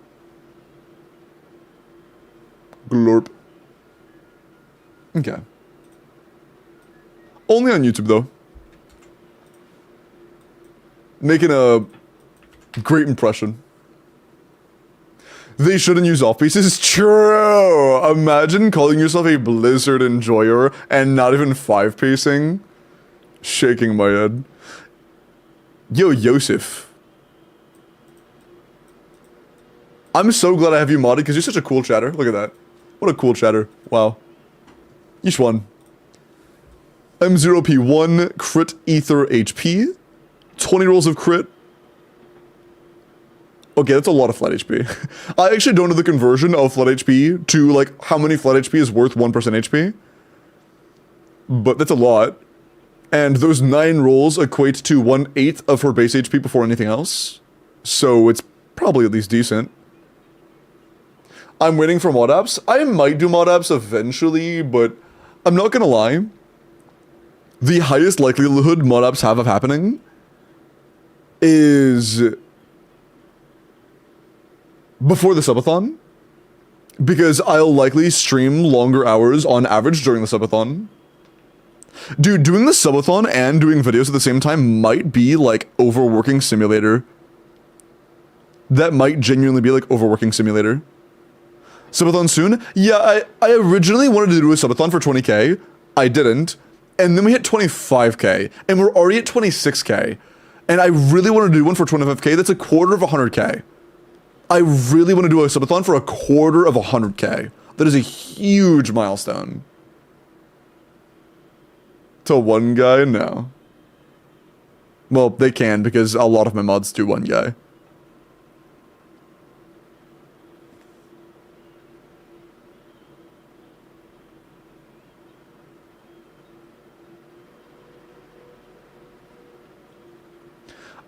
Glorp. Okay. Only on YouTube, though. Making a great impression. They shouldn't use off-pieces. True! Imagine calling yourself a Blizzard enjoyer and not even 5-pacing. Shaking my head. Yo, Yosef. I'm so glad I have you modded because you're such a cool chatter. Look at that. What a cool chatter. Wow. Each one. M0P1 crit ether HP. 20 rolls of crit. Okay, that's a lot of flat HP. I actually don't know the conversion of flat HP to, like, how many flat HP is worth 1% HP. But that's a lot. And those 9 rolls equate to 1/8 of her base HP before anything else. So it's probably at least decent. I'm waiting for mod apps. I might do mod apps eventually, but I'm not gonna lie. The highest likelihood mod apps have of happening is before the subathon, because I'll likely stream longer hours on average during the subathon. Dude, doing the subathon and doing videos at the same time might be like overworking simulator. That might genuinely be like overworking simulator. Subathon soon? Yeah, I originally wanted to do a subathon for 20k. I didn't. And then we hit 25k. And we're already at 26k. And I really want to do one for 25k. That's a quarter of 100k. I really want to do a subathon for a quarter of 100k. That is a huge milestone. To one guy? No. Well, they can because a lot of my mods do one guy.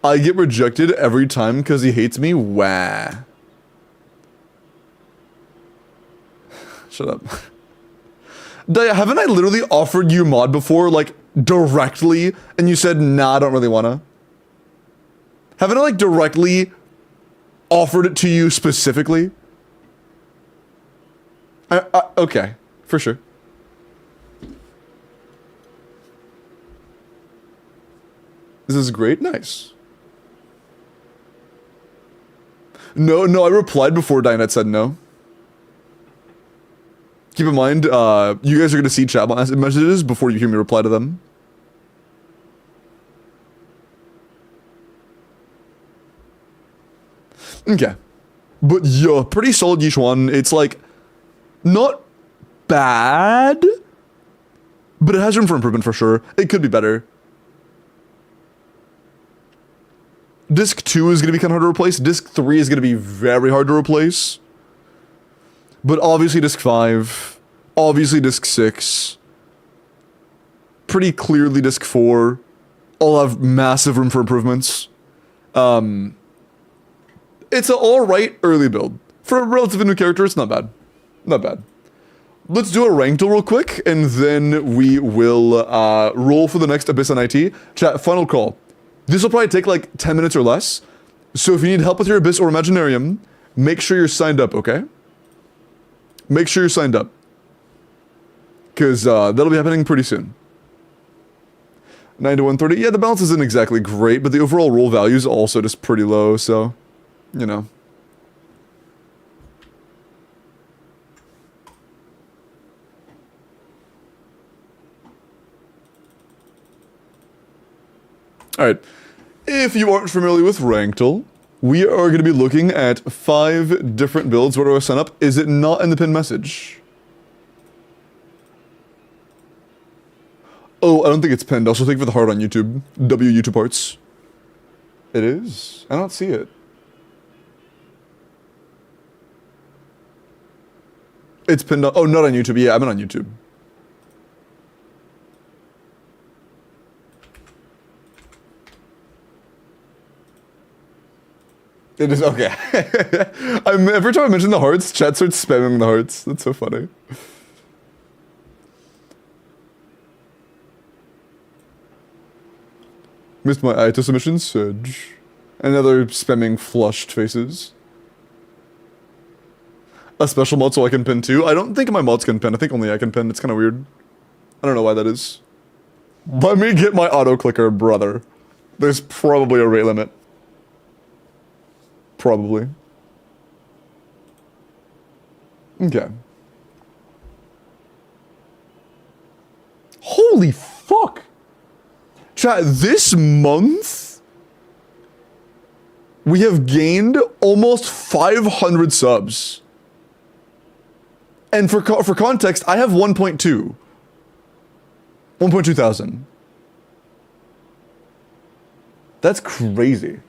I get rejected every time because he hates me? Wah. Shut up. Haven't I literally offered you mod before, like, directly, and you said, nah, I don't really wanna? Haven't I, like, directly offered it to you specifically? Okay, for sure. This is great, nice. No, I replied before Dinette said no. Keep in mind, you guys are going to see chat messages before you hear me reply to them. Okay. But yeah, pretty solid each one. It's like, not bad, but it has room for improvement for sure. It could be better. Disc 2 is going to be kind of hard to replace. Disc 3 is going to be very hard to replace. But obviously Disc 5, obviously Disc 6, pretty clearly Disc 4, all have massive room for improvements. It's an alright early build. For a relatively new character, it's not bad. Not bad. Let's do a rank duel real quick, and then we will roll for the next Abyss+IT. Chat, final call. This will probably take like 10 minutes or less. So if you need help with your Abyss or Imaginarium, make sure you're signed up, okay? Make sure you're signed up. Because that'll be happening pretty soon. 9 to 130. Yeah, the balance isn't exactly great, but the overall roll value is also just pretty low, so, you know. Alright, if you aren't familiar with Ranktel, we are going to be looking at 5 different builds. Where do I sign up? Is it not in the pinned message? Oh, I don't think it's pinned. Also, thank you for the heart on YouTube. YouTube hearts. It is? I don't see it. It's pinned on... Oh, not on YouTube. Yeah, I'm on YouTube. It is okay. Every time I mention the hearts, chat starts spamming the hearts. That's so funny. Missed my eye to submission, Surge. Another spamming flushed faces. A special mod so I can pin too? I don't think my mods can pin. I think only I can pin. It's kind of weird. I don't know why that is. Let me get my auto clicker, brother. There's probably a rate limit. Probably. Okay. Holy fuck! Chat, this month, we have gained almost 500 subs. And for context, I have 1.2. 1.2 thousand. That's crazy.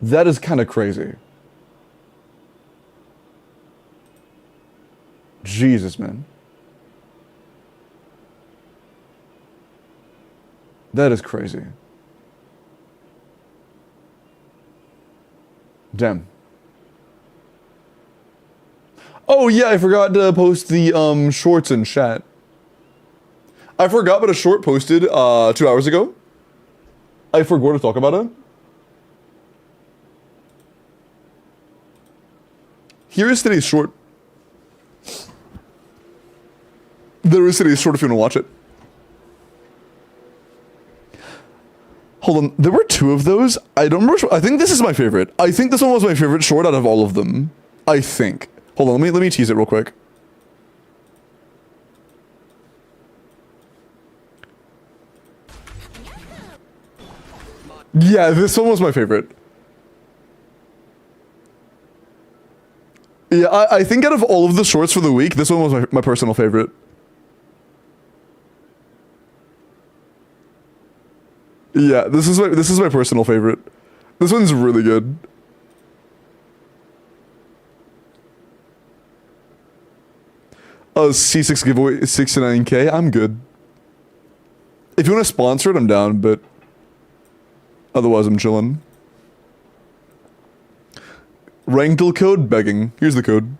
That is kind of crazy. Jesus, man. That is crazy. Damn. Oh yeah, I forgot to post the shorts in chat. I forgot but a short posted 2 hours ago. I forgot to talk about it. Here is today's short. There is today's short if you want to watch it. Hold on, there were 2 of those. I don't remember. I think this is my favorite. I think this one was my favorite short out of all of them. I think. Hold on, let me tease it real quick. Yeah, this one was my favorite. Yeah, I think out of all of the shorts for the week, this one was my personal favorite. Yeah, this is my personal favorite. This one's really good. C6 giveaway 69k. I'm good. If you want to sponsor it, I'm down, but otherwise I'm chilling. Ranked code begging. Here's the code.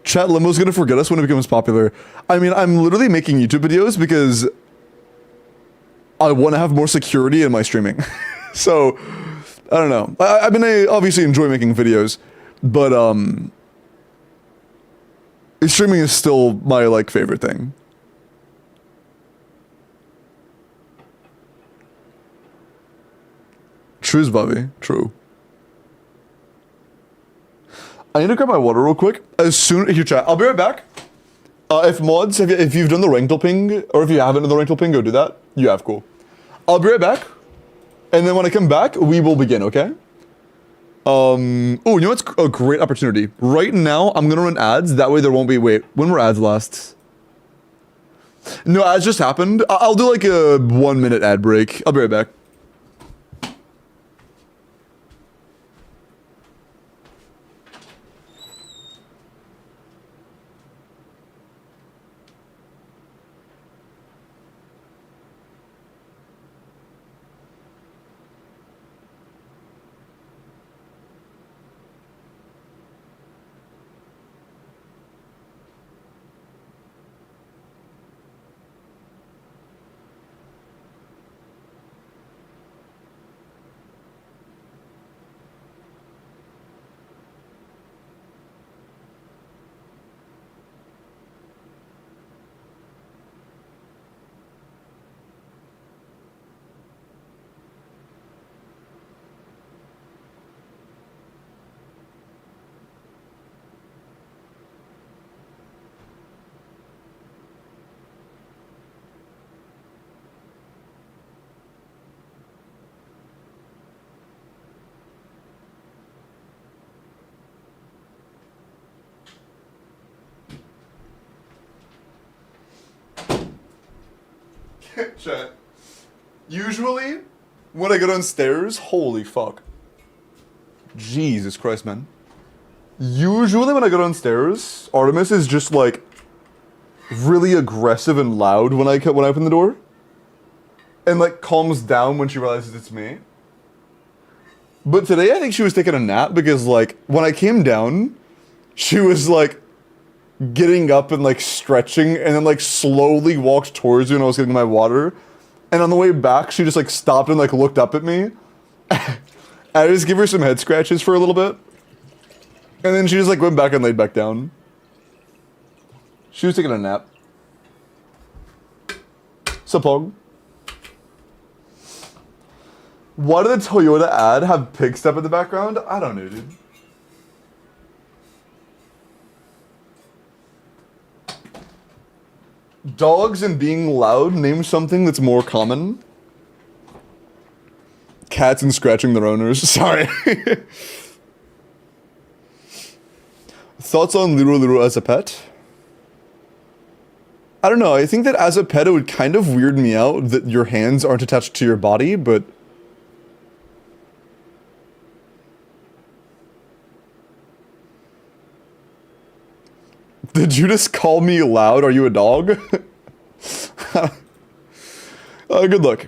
Chat Limo's gonna forget us when it becomes popular. I mean, I'm literally making YouTube videos because I want to have more security in my streaming. So, I don't know. I mean, I obviously enjoy making videos, but streaming is still my like favorite thing. True, Bobby. True. I need to grab my water real quick. As soon as you chat, I'll be right back. If mods, if you've done the rental ping, or if you haven't done the rental ping, go do that. You have, cool. I'll be right back. And then when I come back, we will begin, okay? Oh, you know what's a great opportunity? Right now, I'm gonna run ads. That way there won't be, wait, when were ads last? No, ads just happened. I'll do like a 1 minute ad break. I'll be right back. Chat. Usually, when I go downstairs, holy fuck. Jesus Christ, man. Usually when I go downstairs, Artemis is just like really aggressive and loud when I open the door. And like calms down when she realizes it's me. But today I think she was taking a nap because like when I came down, she was like getting up and like stretching, and then like slowly walked towards you when I was getting my water. And on the way back, she just like stopped and like looked up at me. I just give her some head scratches for a little bit. And then she just like went back and laid back down. She was taking a nap. Sapong. Why did the Toyota ad have pig step in the background? I don't know, dude. Dogs and being loud, name something that's more common. Cats and scratching their owners. Sorry. Thoughts on Liro Liro as a pet? I don't know. I think that as a pet, it would kind of weird me out that your hands aren't attached to your body, but... Did you just call me loud? Are you a dog? Good luck.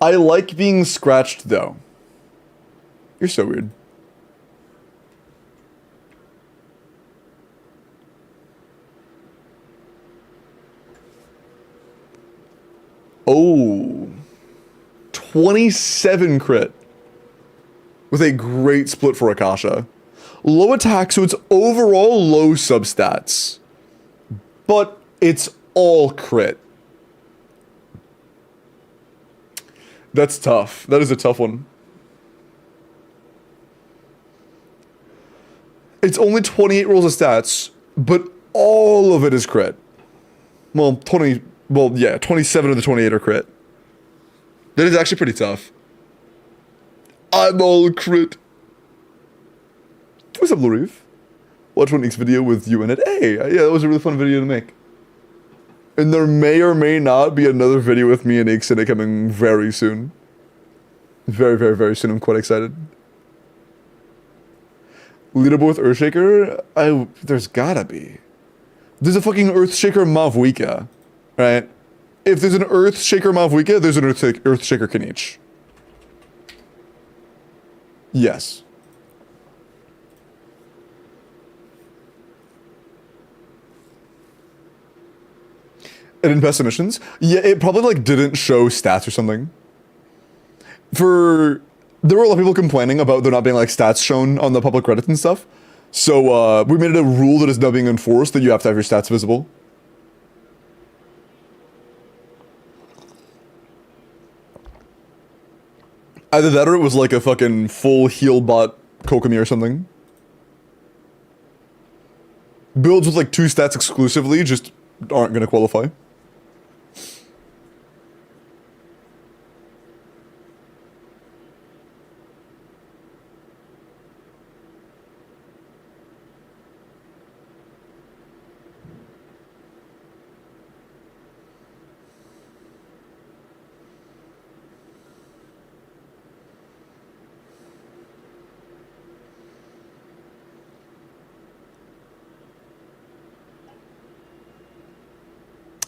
I like being scratched, though. You're so weird. Oh. 27 crit. With a great split for Akasha. Low attack, so it's overall low substats. But it's all crit. That's tough. That is a tough one. It's only 28 rolls of stats, but all of it is crit. Well, 27 of the 28 are crit. That is actually pretty tough. I'm all crit. What's up, Lorif? Watch one X video with you in it. Hey, yeah, that was a really fun video to make. And there may or may not be another video with me and X in it coming very soon. Very, very, very soon. I'm quite excited. Leaderboard with Earthshaker? There's gotta be. There's a fucking Earthshaker Mavwika, right? If there's an Earthshaker Mavwika, there's an Earthshaker Kanich. Yes. It didn't pass submissions? Yeah, it probably like didn't show stats or something. There were a lot of people complaining about there not being like stats shown on the public Reddit and stuff. So we made it a rule that is now being enforced that you have to have your stats visible. Either that or it was like a fucking full heal bot Kokomi or something. Builds with like 2 stats exclusively just aren't gonna qualify.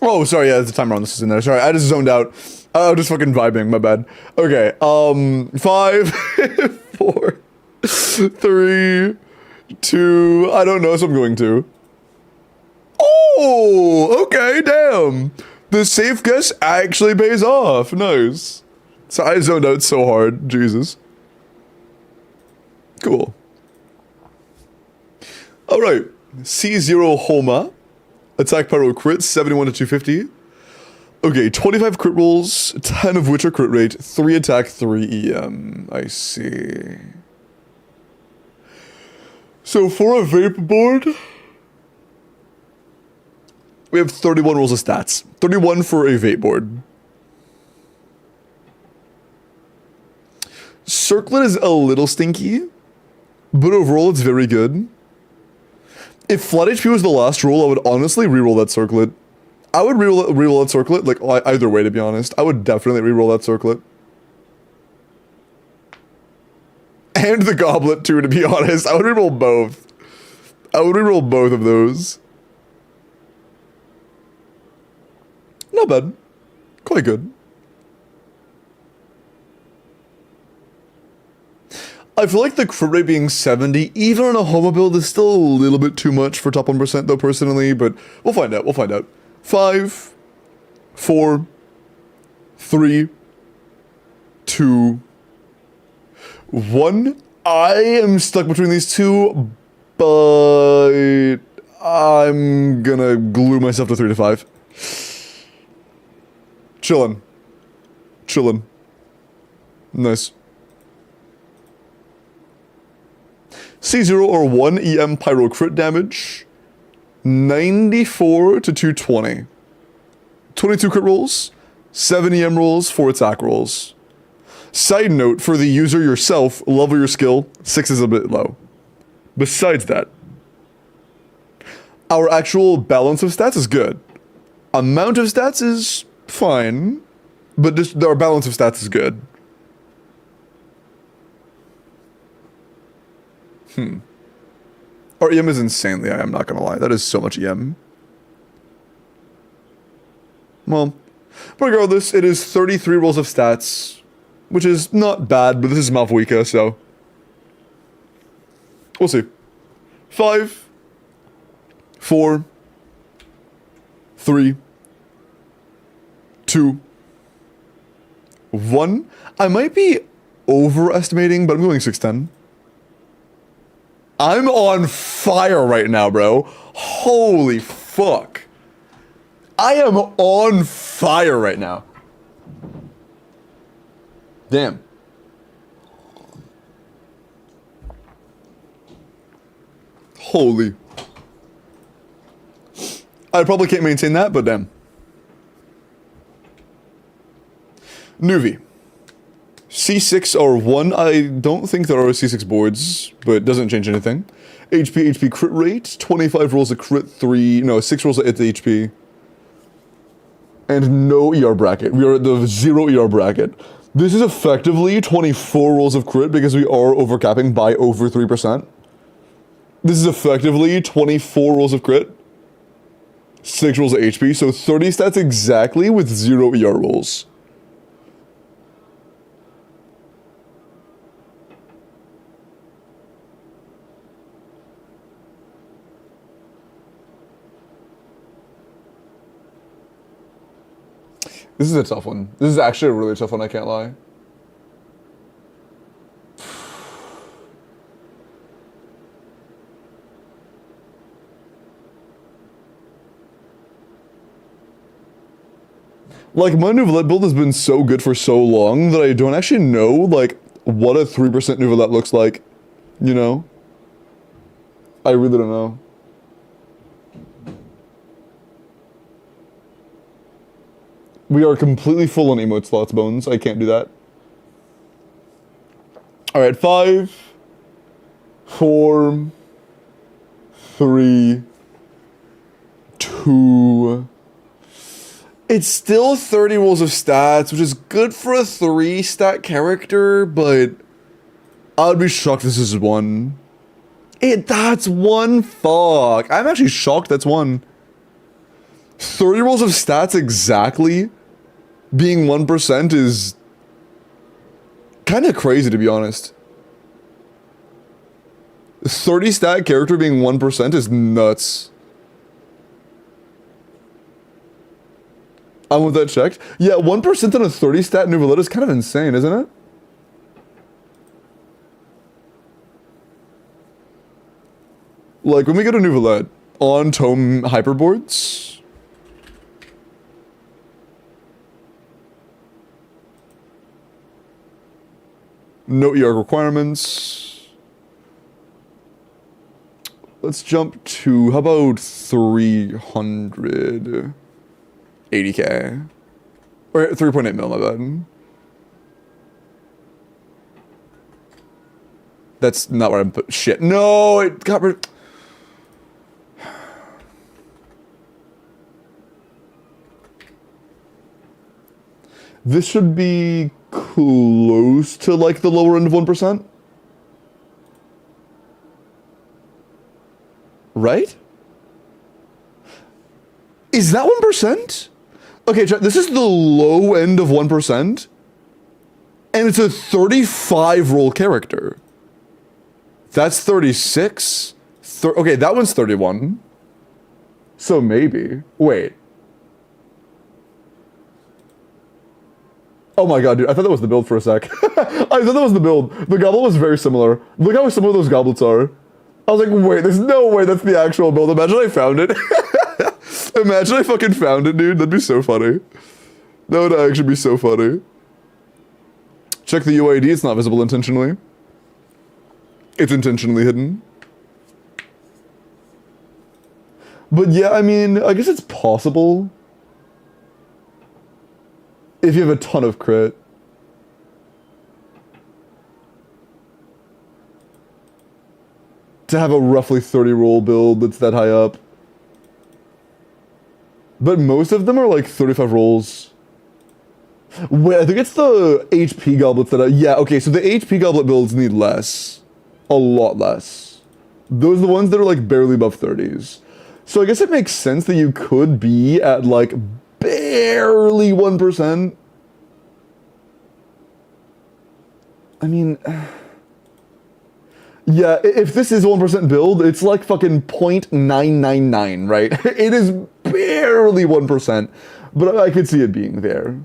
Oh, sorry, yeah, there's a timer on this is in there. Sorry, I just zoned out. I'm just fucking vibing, my bad. Okay, 5, 4, 3, 2, I don't know, so I'm going to. Oh, okay, damn. The safe guess actually pays off. Nice. So I zoned out so hard, Jesus. Cool. All right, C0 Homa. Attack Pyro crit, 71 to 250. Okay, 25 crit rolls, 10 of which are crit rate, 3 attack, 3 EM. I see. So for a vape board, we have 31 rolls of stats. 31 for a vape board. Circlet is a little stinky, but overall it's very good. If Flood HP was the last roll, I would honestly reroll that Circlet. I would reroll that Circlet, like, either way, to be honest. I would definitely reroll that Circlet. And the Goblet, too, to be honest. I would reroll both. I would reroll both of those. Not bad. Quite good. I feel like the crit rate being 70, even on a Homo build, is still a little bit too much for top 1% though, personally, but we'll find out, we'll find out. 5, 4, 3, 2, 1. I am stuck between these two, but I'm gonna glue myself to 3 to 5. Chillin'. Chillin'. Nice. C0 or 1 EM pyro crit damage. 94 to 220. 22 crit rolls. 7 EM rolls, 4 attack rolls. Side note, for the user yourself, level your skill, 6 is a bit low. Besides that, our actual balance of stats is good. Amount of stats is fine, but just our balance of stats is good. Our EM is insanely high, I'm not gonna lie. That is so much EM. Well, regardless, it is 33 rolls of stats, which is not bad, but this is Malfoika, so we'll see. 5, 4, 3, 2, 1. I might be overestimating, but I'm going 610. I'm on fire right now, bro. Holy fuck. I am on fire right now. Damn. Holy. I probably can't maintain that, but damn. Nuvi. C6 or 1. I don't think there are C6 boards, but it doesn't change anything. HP crit rate. 25 rolls a crit, 6 rolls at the HP. And no ER bracket. We are at the 0 ER bracket. This is effectively 24 rolls of crit because we are overcapping by over 3%. This is effectively 24 rolls of crit. 6 rolls of HP, so 30 stats exactly with 0 ER rolls. This is a tough one. This is actually a really tough one, I can't lie. Like, my Nouvelette build has been so good for so long that I don't actually know, like, what a 3% Nouvelette looks like. You know? I really don't know. We are completely full on emote slots, Bones. I can't do that. Alright, 5, 4, 3, 2... It's still 30 rolls of stats, which is good for a 3 stat character, but I would be shocked this is 1. That's 1? Fuck. I'm actually shocked that's 1. 30 rolls of stats exactly being 1% is kind of crazy, to be honest. 30 stat character being 1% is nuts. I want that checked. Yeah, 1% on a 30 stat Nouvelette is kind of insane, isn't it? Like, when we get a Nouvelette on Tome Hyperboards... No ER requirements. Let's jump to, how about 300... 80k. Or 3.8 mil, my bad. That's not where I'm put. Shit. No, it got rid. This should be close to like the lower end of 1%. Right? Is that 1%? Okay, this is the low end of 1%, and it's a 35 roll character. That's 36? Okay, that one's 31. So maybe. Wait. Oh my god, dude. I thought that was the build for a sec. I thought that was the build. The goblet was very similar. Look how similar those goblets are. I was like, wait, there's no way that's the actual build. Imagine I found it. Imagine I fucking found it, dude. That'd be so funny. That would actually be so funny. Check the UID. It's not visible intentionally. It's intentionally hidden. But yeah, I mean, I guess it's possible. If you have a ton of crit. To have a roughly 30 roll build that's that high up. But most of them are like 35 rolls. Wait, I think it's the HP goblets that yeah, okay, so the HP goblet builds need less. A lot less. Those are the ones that are like barely above 30s. So I guess it makes sense that you could be at like barely 1%. I mean, yeah, if this is a 1% build, it's like fucking 0.999, right? It is barely 1%, but I could see it being there.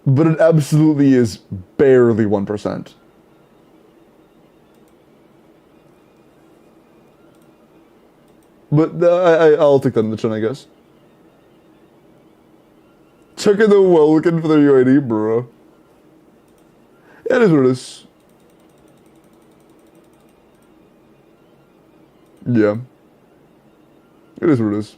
But it absolutely is barely 1%. But I'll take that in the chin, I guess. Checking the Welkin for the UID, bro. It is what it is. Yeah. It is what it is.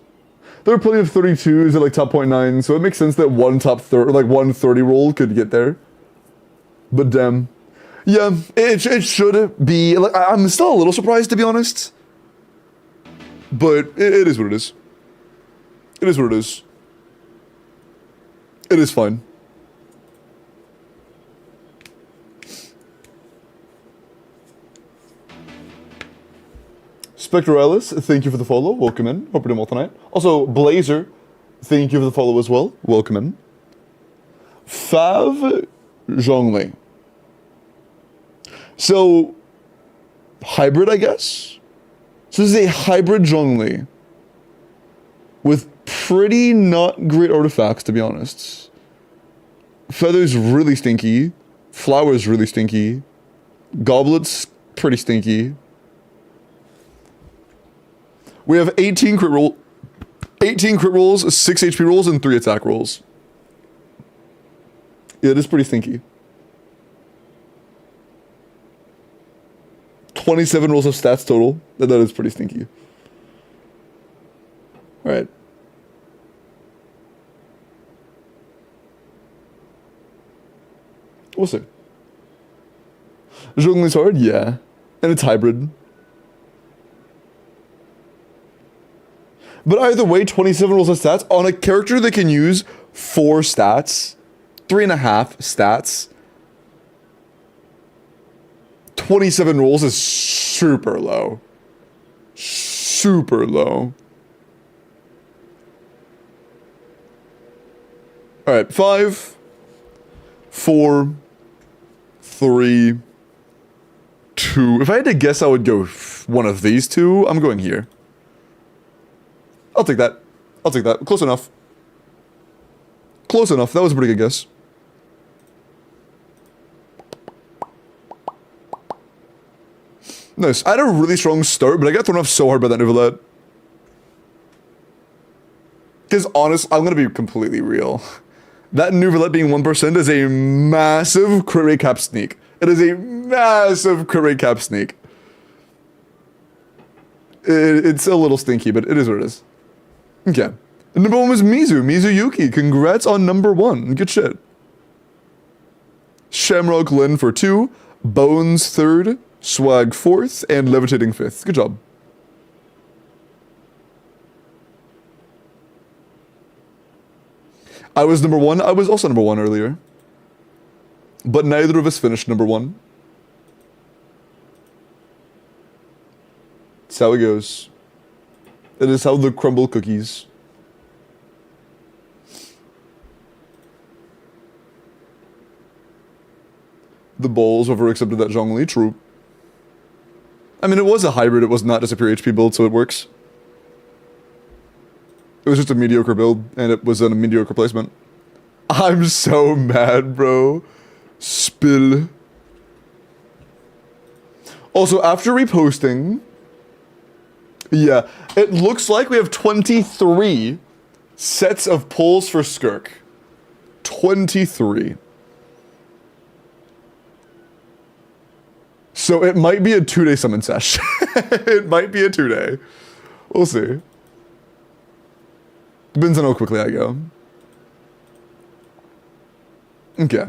There are plenty of 32s at like top 0.9, so it makes sense that one top 30, like 130 roll could get there. But damn. Yeah, it should be, like, I'm still a little surprised to be honest. But it is what it is. It is what it is. It is fine. Spectralis, thank you for the follow. Welcome in. Hope you're doing well tonight. Also, Blazer, thank you for the follow as well. Welcome in. Fav Zhongli. So, hybrid, I guess? So this is a hybrid Zhongli. With pretty not great artifacts, to be honest. Feather's really stinky. Flower's really stinky. Goblet's pretty stinky. We have 18 crit rolls, 6 HP rolls, and 3 attack rolls. Yeah, it is pretty stinky. 27 rolls of stats total. That is pretty stinky. Alright. We'll see. Zhongli's hard? Yeah. And it's hybrid. But either way, 27 rolls of stats on a character that can use 4 stats, 3.5 stats. 27 rolls is super low. Super low. Alright, 5, 4, 3, 2. If I had to guess, I would go one of these two. I'm going here. I'll take that. I'll take that. Close enough. Close enough. That was a pretty good guess. Nice. I had a really strong start, but I got thrown off so hard by that Nouvellette. Because honest, I'm going to be completely real. That Nouvellette being 1% is a massive crit rate cap sneak. It is a massive crit rate cap sneak. It's a little stinky, but it is what it is. Okay. And number 1 was Mizuyuki. Congrats on number 1. Good shit. Shamrock Lin for 2. Bones 3rd. Swag 4th. And Levitating 5th. Good job. I was number 1. I was also number 1 earlier. But neither of us finished number 1. That's how it goes. It is how the crumble cookies. The Bulls overaccepted that Zhongli, true. I mean, it was a hybrid. It was not just a pure HP build, so it works. It was just a mediocre build, and it was a mediocre placement. I'm so mad, bro. Spill. Also, after reposting, yeah, it looks like we have 23 sets of pulls for Skirk. 23. So it might be a 2-day summon sesh. It might be a 2-day. We'll see. Depends on how quickly I go. Okay.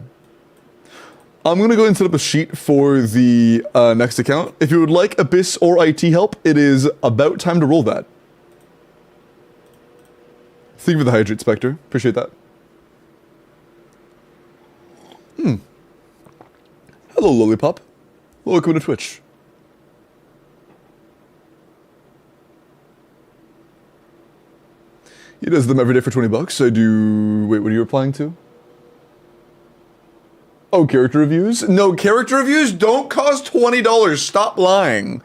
I'm going to go and set up a sheet for the next account. If you would like Abyss or IT help, it is about time to roll that. Thank you for the hydrate, Spectre. Appreciate that. Hello, Lollipop. Welcome to Twitch. He does them every day for 20 bucks. I do... Wait, what are you replying to? Oh, character reviews? No, character reviews don't cost $20. Stop lying.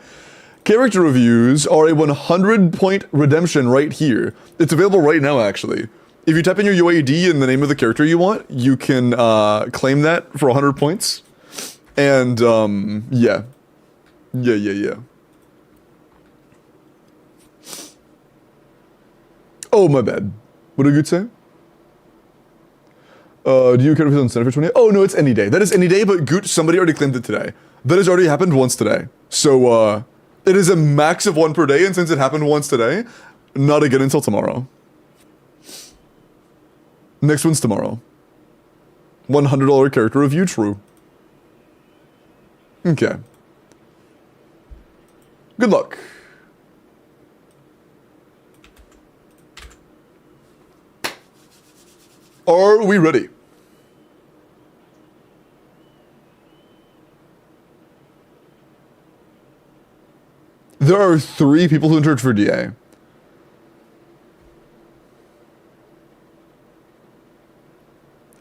Character reviews are a 100-point redemption right here. It's available right now, actually. If you type in your UID and the name of the character you want, you can claim that for 100 points. And, yeah. Yeah. Oh, my bad. What did you say? Do you care if it's on Center for 20? Oh, no, it's any day. That is any day, but Goot, somebody already claimed it today. That has already happened once today. So, it is a max of 1 per day, and since it happened once today, not again until tomorrow. Next one's tomorrow. $100 character review, true. Okay. Good luck. Are we ready? There are 3 people who entered for DA.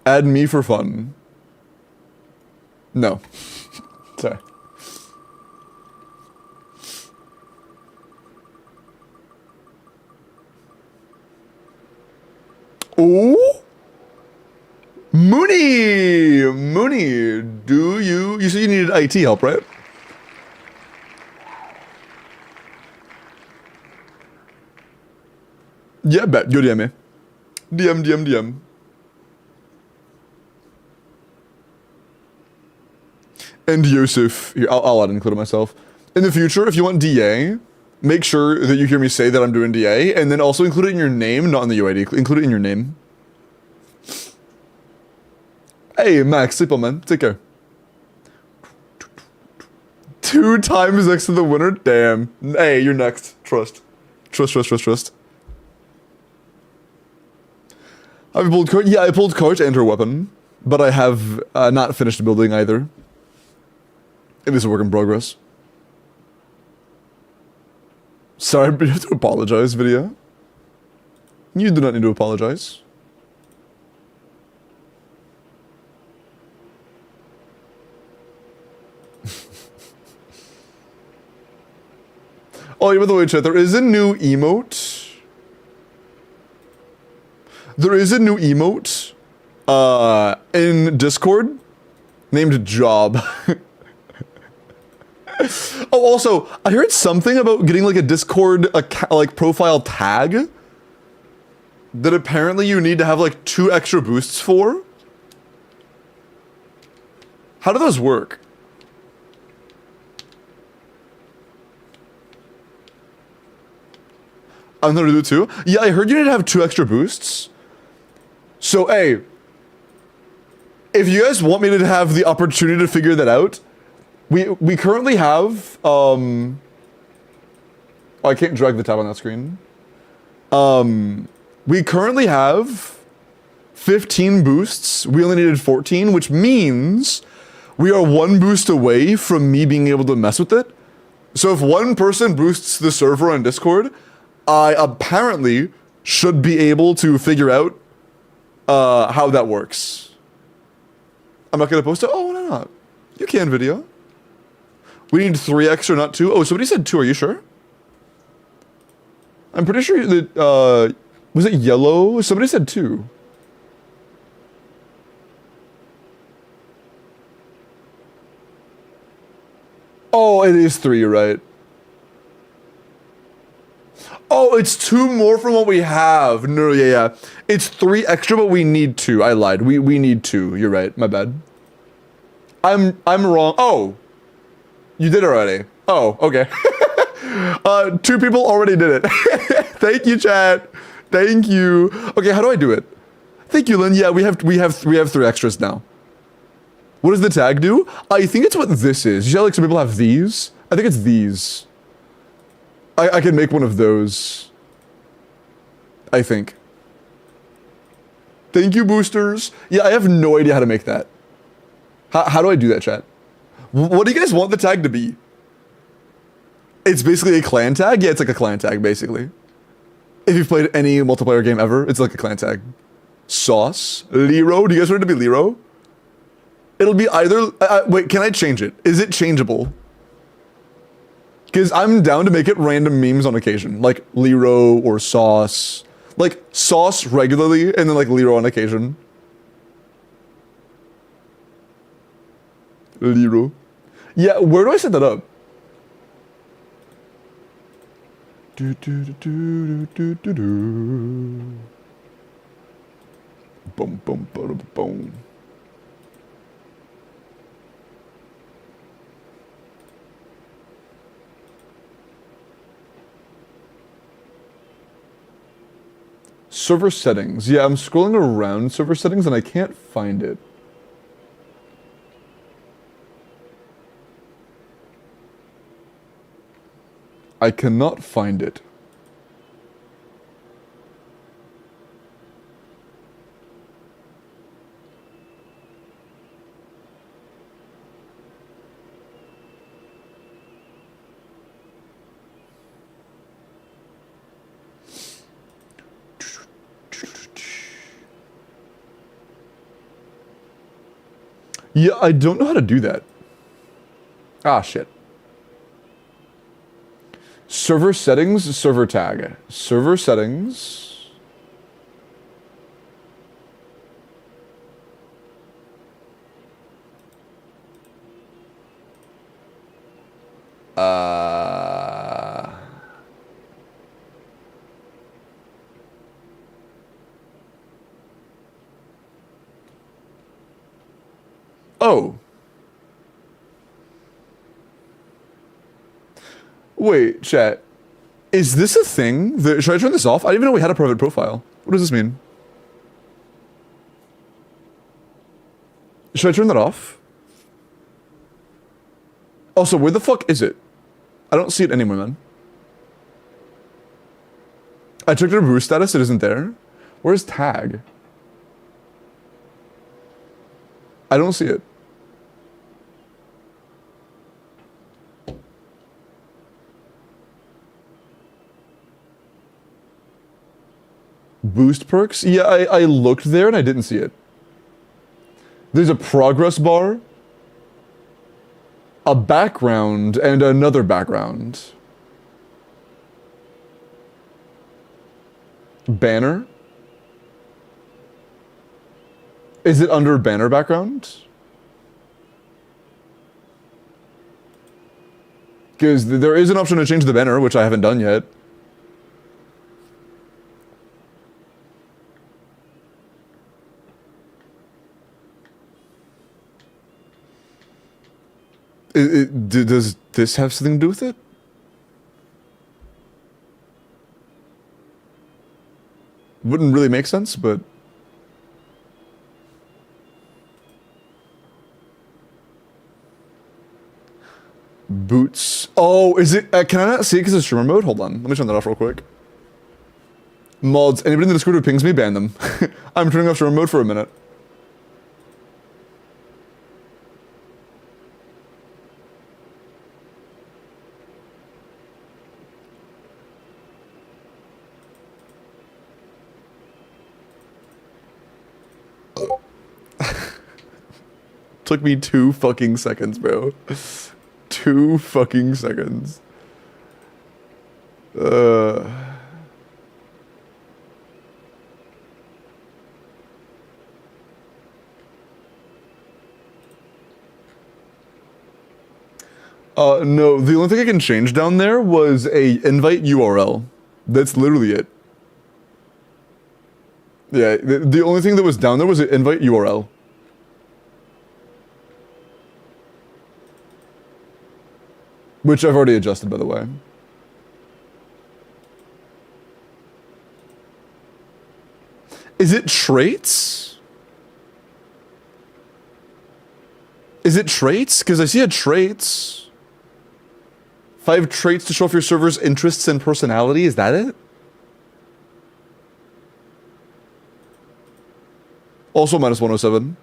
Add me for fun. No. Sorry. Oh? Mooney, do you said you needed IT help, right? Yeah, bet. Yo, DM me. DM. And Yusuf. Here, I'll add include myself. In the future, if you want DA, make sure that you hear me say that I'm doing DA, and then also include it in your name, not in the UID. Include it in your name. Hey, Max, sleep on, man. Take care. 2 times next to the winner? Damn. Hey, you're next. Trust. Have you pulled cart? Yeah, I pulled cart and her weapon, but I have not finished building either. It is a work in progress. Sorry, but you have to apologize, video. You do not need to apologize. Oh, yeah, by the way, chat, there is a new emote. There is a new emote in Discord named Job. Oh, also, I heard something about getting like a Discord like profile tag that apparently you need to have like 2 extra boosts for. How do those work? I'm gonna do it too. Yeah, I heard you need to have 2 extra boosts. So, hey, if you guys want me to have the opportunity to figure that out, we currently have oh, I can't drag the tab on that screen. We currently have 15 boosts. We only needed 14, which means we are 1 boost away from me being able to mess with it. So if 1 person boosts the server on Discord, I apparently should be able to figure out how that works. I'm not gonna post it. Oh, why not? You can, video. We need 3 extra, not 2. Oh, somebody said 2. Are you sure? I'm pretty sure that, was it yellow? Somebody said 2. Oh, it is 3, you're right. Oh, it's 2 more from what we have. No, yeah. It's 3 extra, but we need 2. I lied. We need 2. You're right. My bad. I'm wrong. Oh. You did already. Oh, okay. 2 people already did it. Thank you, chat. Thank you. Okay, how do I do it? Thank you, Lynn. Yeah, we have 3 extras now. What does the tag do? I think it's what this is. You know, like some people have these. I think it's these. I can make one of those. I think. Thank you, boosters. Yeah, I have no idea how to make that. How do I do that, chat? What do you guys want the tag to be? It's basically a clan tag? Yeah, it's like a clan tag, basically. If you've played any multiplayer game ever, it's like a clan tag. Sauce? Lero? Do you guys want it to be Lero? It'll be either... wait, can I change it? Is it changeable? Because I'm down to make it random memes on occasion. Like Lero or Sauce. Like Sauce regularly and then like Lero on occasion. Lero. Yeah, where do I set that up? Do do do do do do do. Boom boom boom boom. Server settings. Yeah, I'm scrolling around server settings and I can't find it. I cannot find it. Yeah, I don't know how to do that. Ah, shit. Server settings, server tag. Server settings. Oh. Wait, chat. Is this a thing? Should I turn this off? I didn't even know we had a private profile. What does this mean? Should I turn that off? Also, where the fuck is it? I don't see it anywhere, man. I checked our brew status, it isn't there. Where's tag? I don't see it. Boost perks? Yeah, I looked there and I didn't see it. There's a progress bar, a background, and another background. Banner? Is it under banner background? Because there is an option to change the banner, which I haven't done yet. Does this have something to do with it? Wouldn't really make sense, but... Boots. Oh, is it... can I not see it because it's streamer mode? Hold on. Let me turn that off real quick. Mods. Anybody in the Discord who pings me, ban them. I'm turning off streamer mode for a minute. Took me 2 fucking seconds, bro. 2 fucking seconds. No, the only thing I can change down there was a invite URL. That's literally it. Yeah, the only thing that was down there was an invite URL. Which I've already adjusted, by the way. Is it traits? Is it traits? Because I see a traits. 5 traits to show off your server's interests and personality. Is that it? Also minus 107.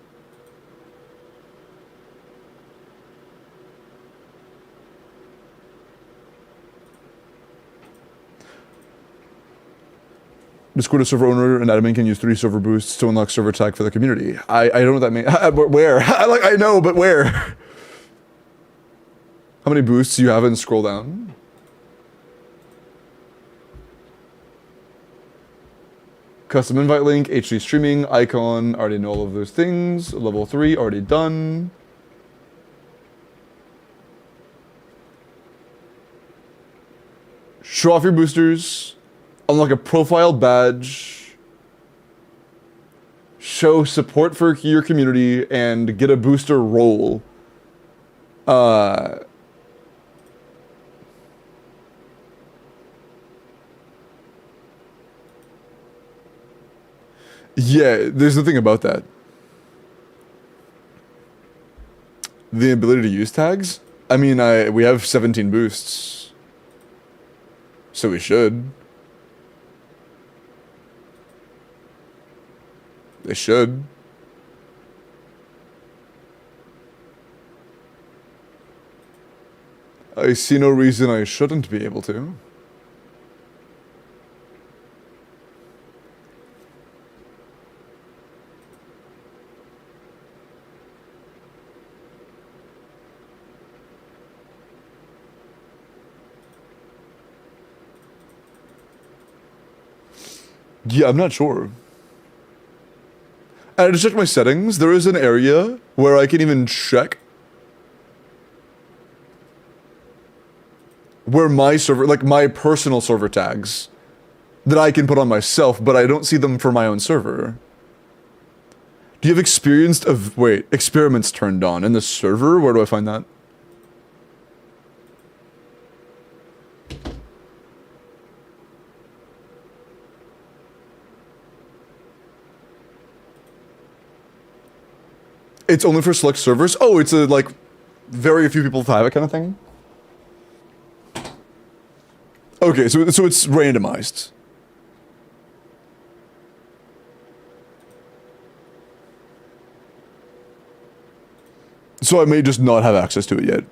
Discord, a server owner and admin can use 3 server boosts to unlock server tag for the community. I don't know what that means. Where? I know, but where? How many boosts do you have and scroll down? Custom invite link, HD streaming, icon, already know all of those things. Level 3, already done. Show off your boosters. Unlock a profile badge. Show support for your community and get a booster role. Yeah, there's the thing about that. The ability to use tags? I mean, we have 17 boosts. So we should. They should. I see no reason I shouldn't be able to. Yeah, I'm not sure. I just checked my settings. There is an area where I can even check where my server, like my personal server tags that I can put on myself, but I don't see them for my own server. Do you have experiments turned on in the server? Where do I find that? It's only for select servers? Oh, it's a, like, very few people have it kind of thing? Okay, so it's randomized. So I may just not have access to it yet.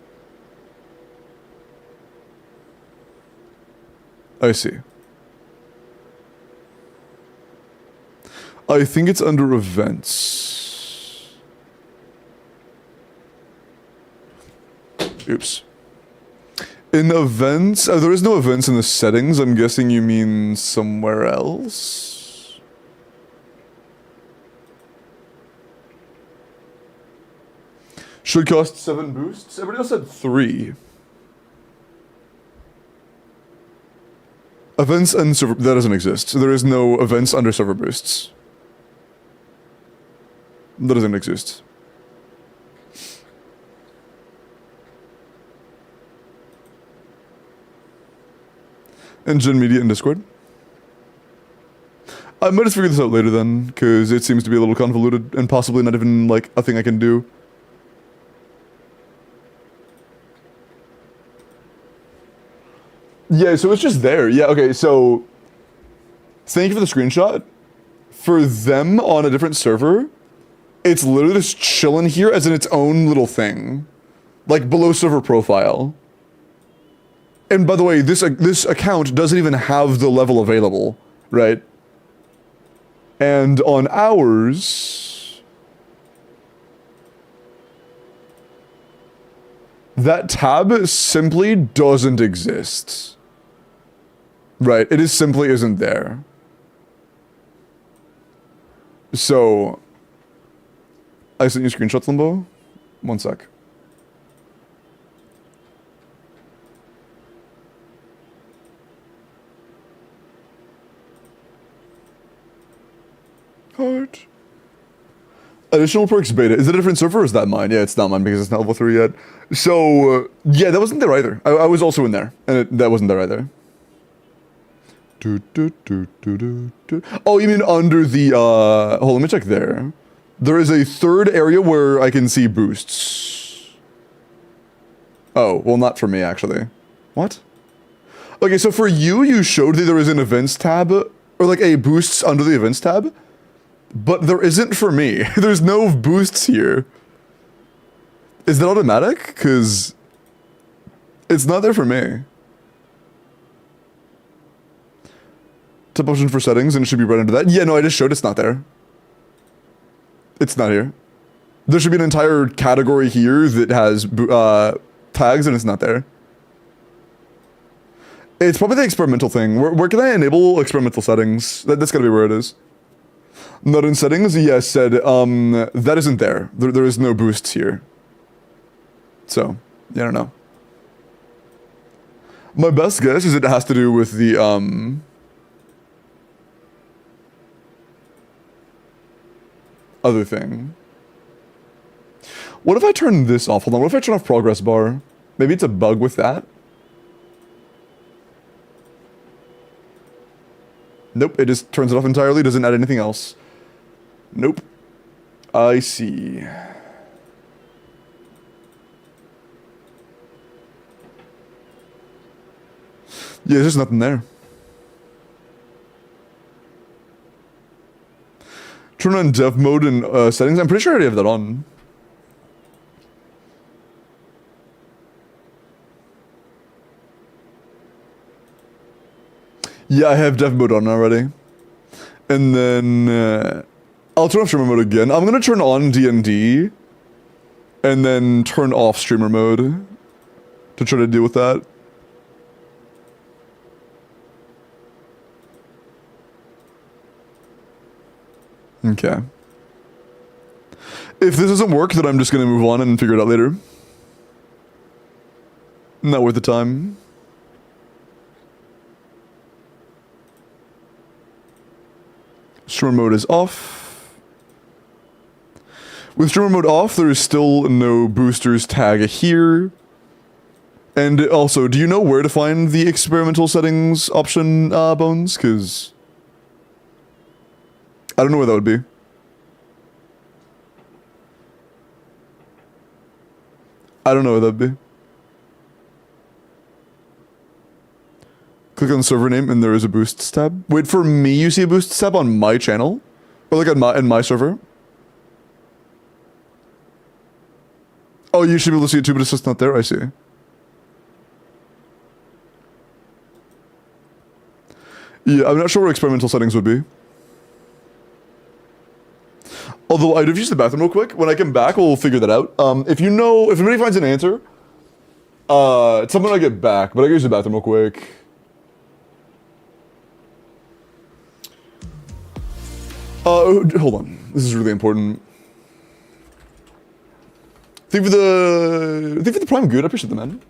I see. I think it's under events. Oops. In events? There is no events in the settings. I'm guessing you mean somewhere else? Should cost 7 boosts? Everybody else said 3. Events and server... That doesn't exist. There is no events under server boosts. That doesn't exist. And Gen Media in Discord. I might just figure this out later then, because it seems to be a little convoluted and possibly not even, like, a thing I can do. Yeah, so it's just there. Yeah, okay, so... Thank you for the screenshot. For them on a different server, it's literally just chilling here as in its own little thing. Like, below server profile. And by the way, this account doesn't even have the level available, right? And on ours... That tab simply doesn't exist. Right, it is simply isn't there. So, I sent you screenshots, Limbo. One sec. Heart. Additional perks beta. Is it a different server or is that mine? Yeah, it's not mine because it's not level 3 yet. So, yeah, that wasn't there either. I was also in there, and that wasn't there either. Oh, you mean under the, hold on, let me check there. There is a third area where I can see boosts. Oh, well, not for me, actually. What? Okay, so for you, you showed that there is an events tab, or like a boosts under the events tab. But there isn't for me. There's no boosts here. Is that automatic? Because it's not there for me. Tap option for settings and it should be right under that. Yeah, no, I just showed it's not there. It's not here. There should be an entire category here that has tags and it's not there. It's probably the experimental thing. Where can I enable experimental settings? That's gotta be where it is. Not in settings? Yes, said, that isn't there. There is no boosts here. So, yeah, I don't know. My best guess is it has to do with the, other thing. What if I turn this off? Hold on, what if I turn off progress bar? Maybe it's a bug with that? Nope, it just turns it off entirely, doesn't add anything else. Nope. I see. Yeah, there's just nothing there. Turn on dev mode and settings. I'm pretty sure I already have that on. Yeah, I have dev mode on already. And then I'll turn off streamer mode again. I'm gonna turn on D&D and then turn off streamer mode to try to deal with that. Okay. If this doesn't work, then I'm just gonna move on and figure it out later. Not worth the time. Streamer mode is off. With streamer mode off, there is still no boosters tag here. And also, do you know where to find the experimental settings option, Bones? Because I don't know where that would be. I don't know where that would be. Click on server name and there is a boosts tab. Wait, for me you see a boosts tab on my channel? Or like on my server? Oh, you should be able to see it too, but it's just not there? I see. Yeah, I'm not sure where experimental settings would be. Although I do use the bathroom real quick. When I come back, we'll figure that out. If anybody finds an answer, it's something I get back, but I gotta use the bathroom real quick. Hold on. This is really important. Thank you for the prime good. I appreciate the man.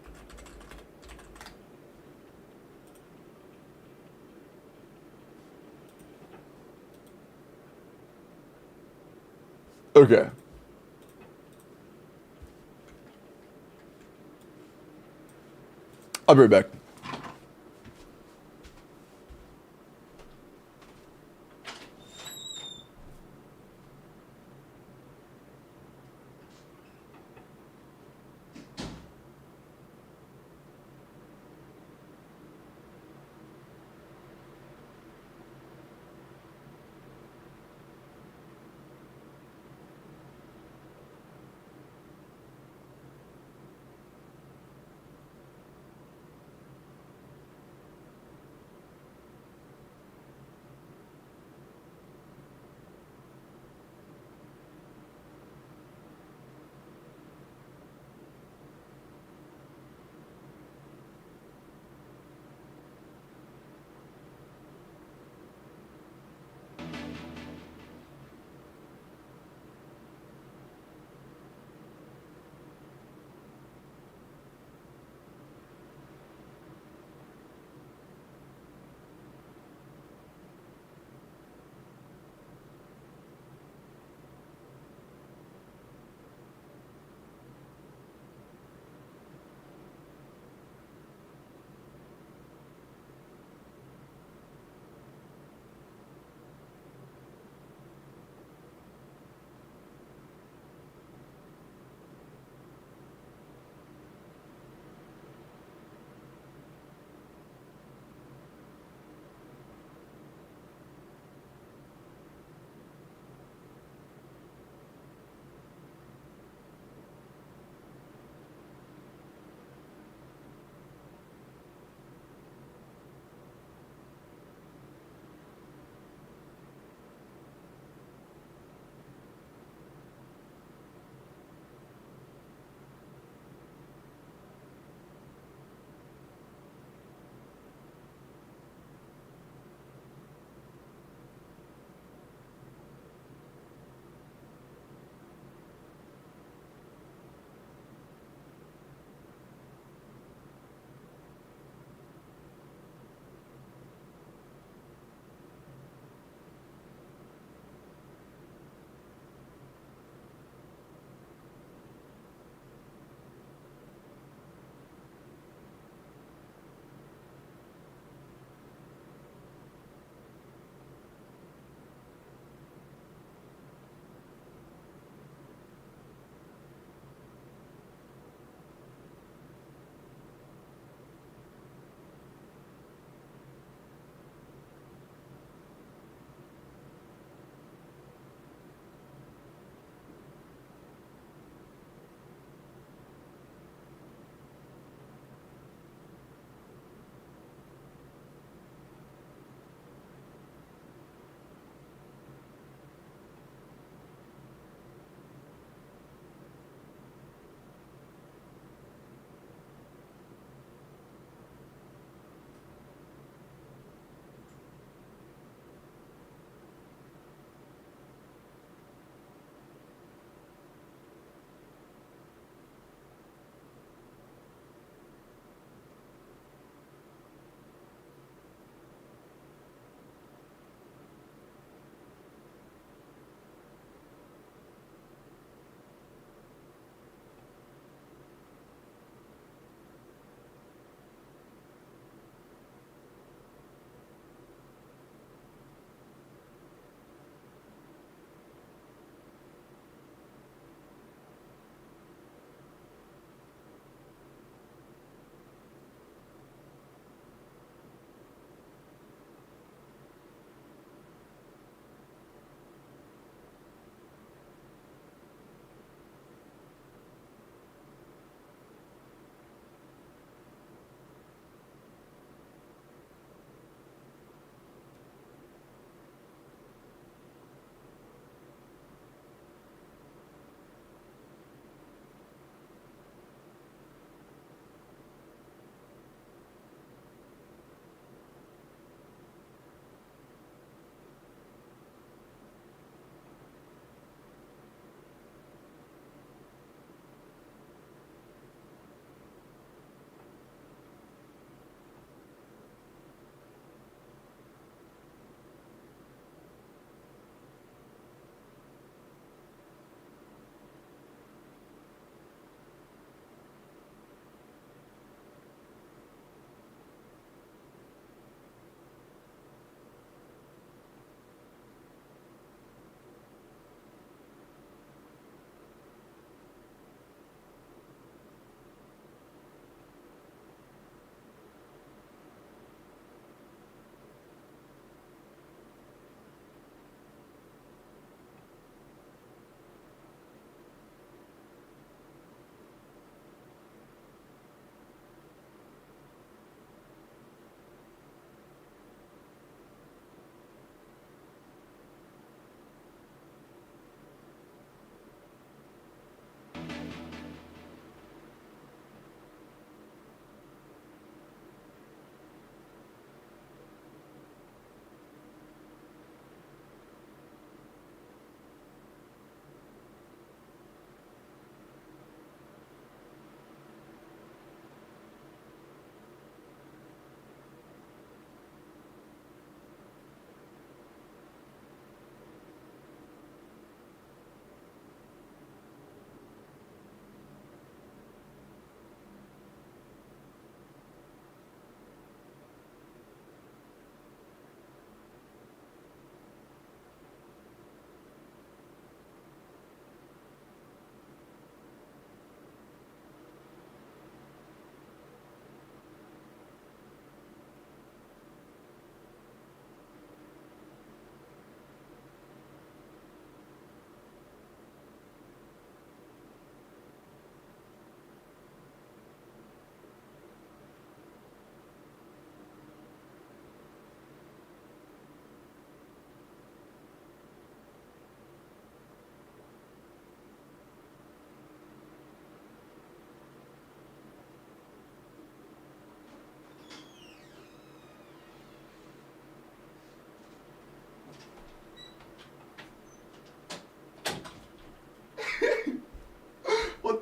Okay. I'll be right back.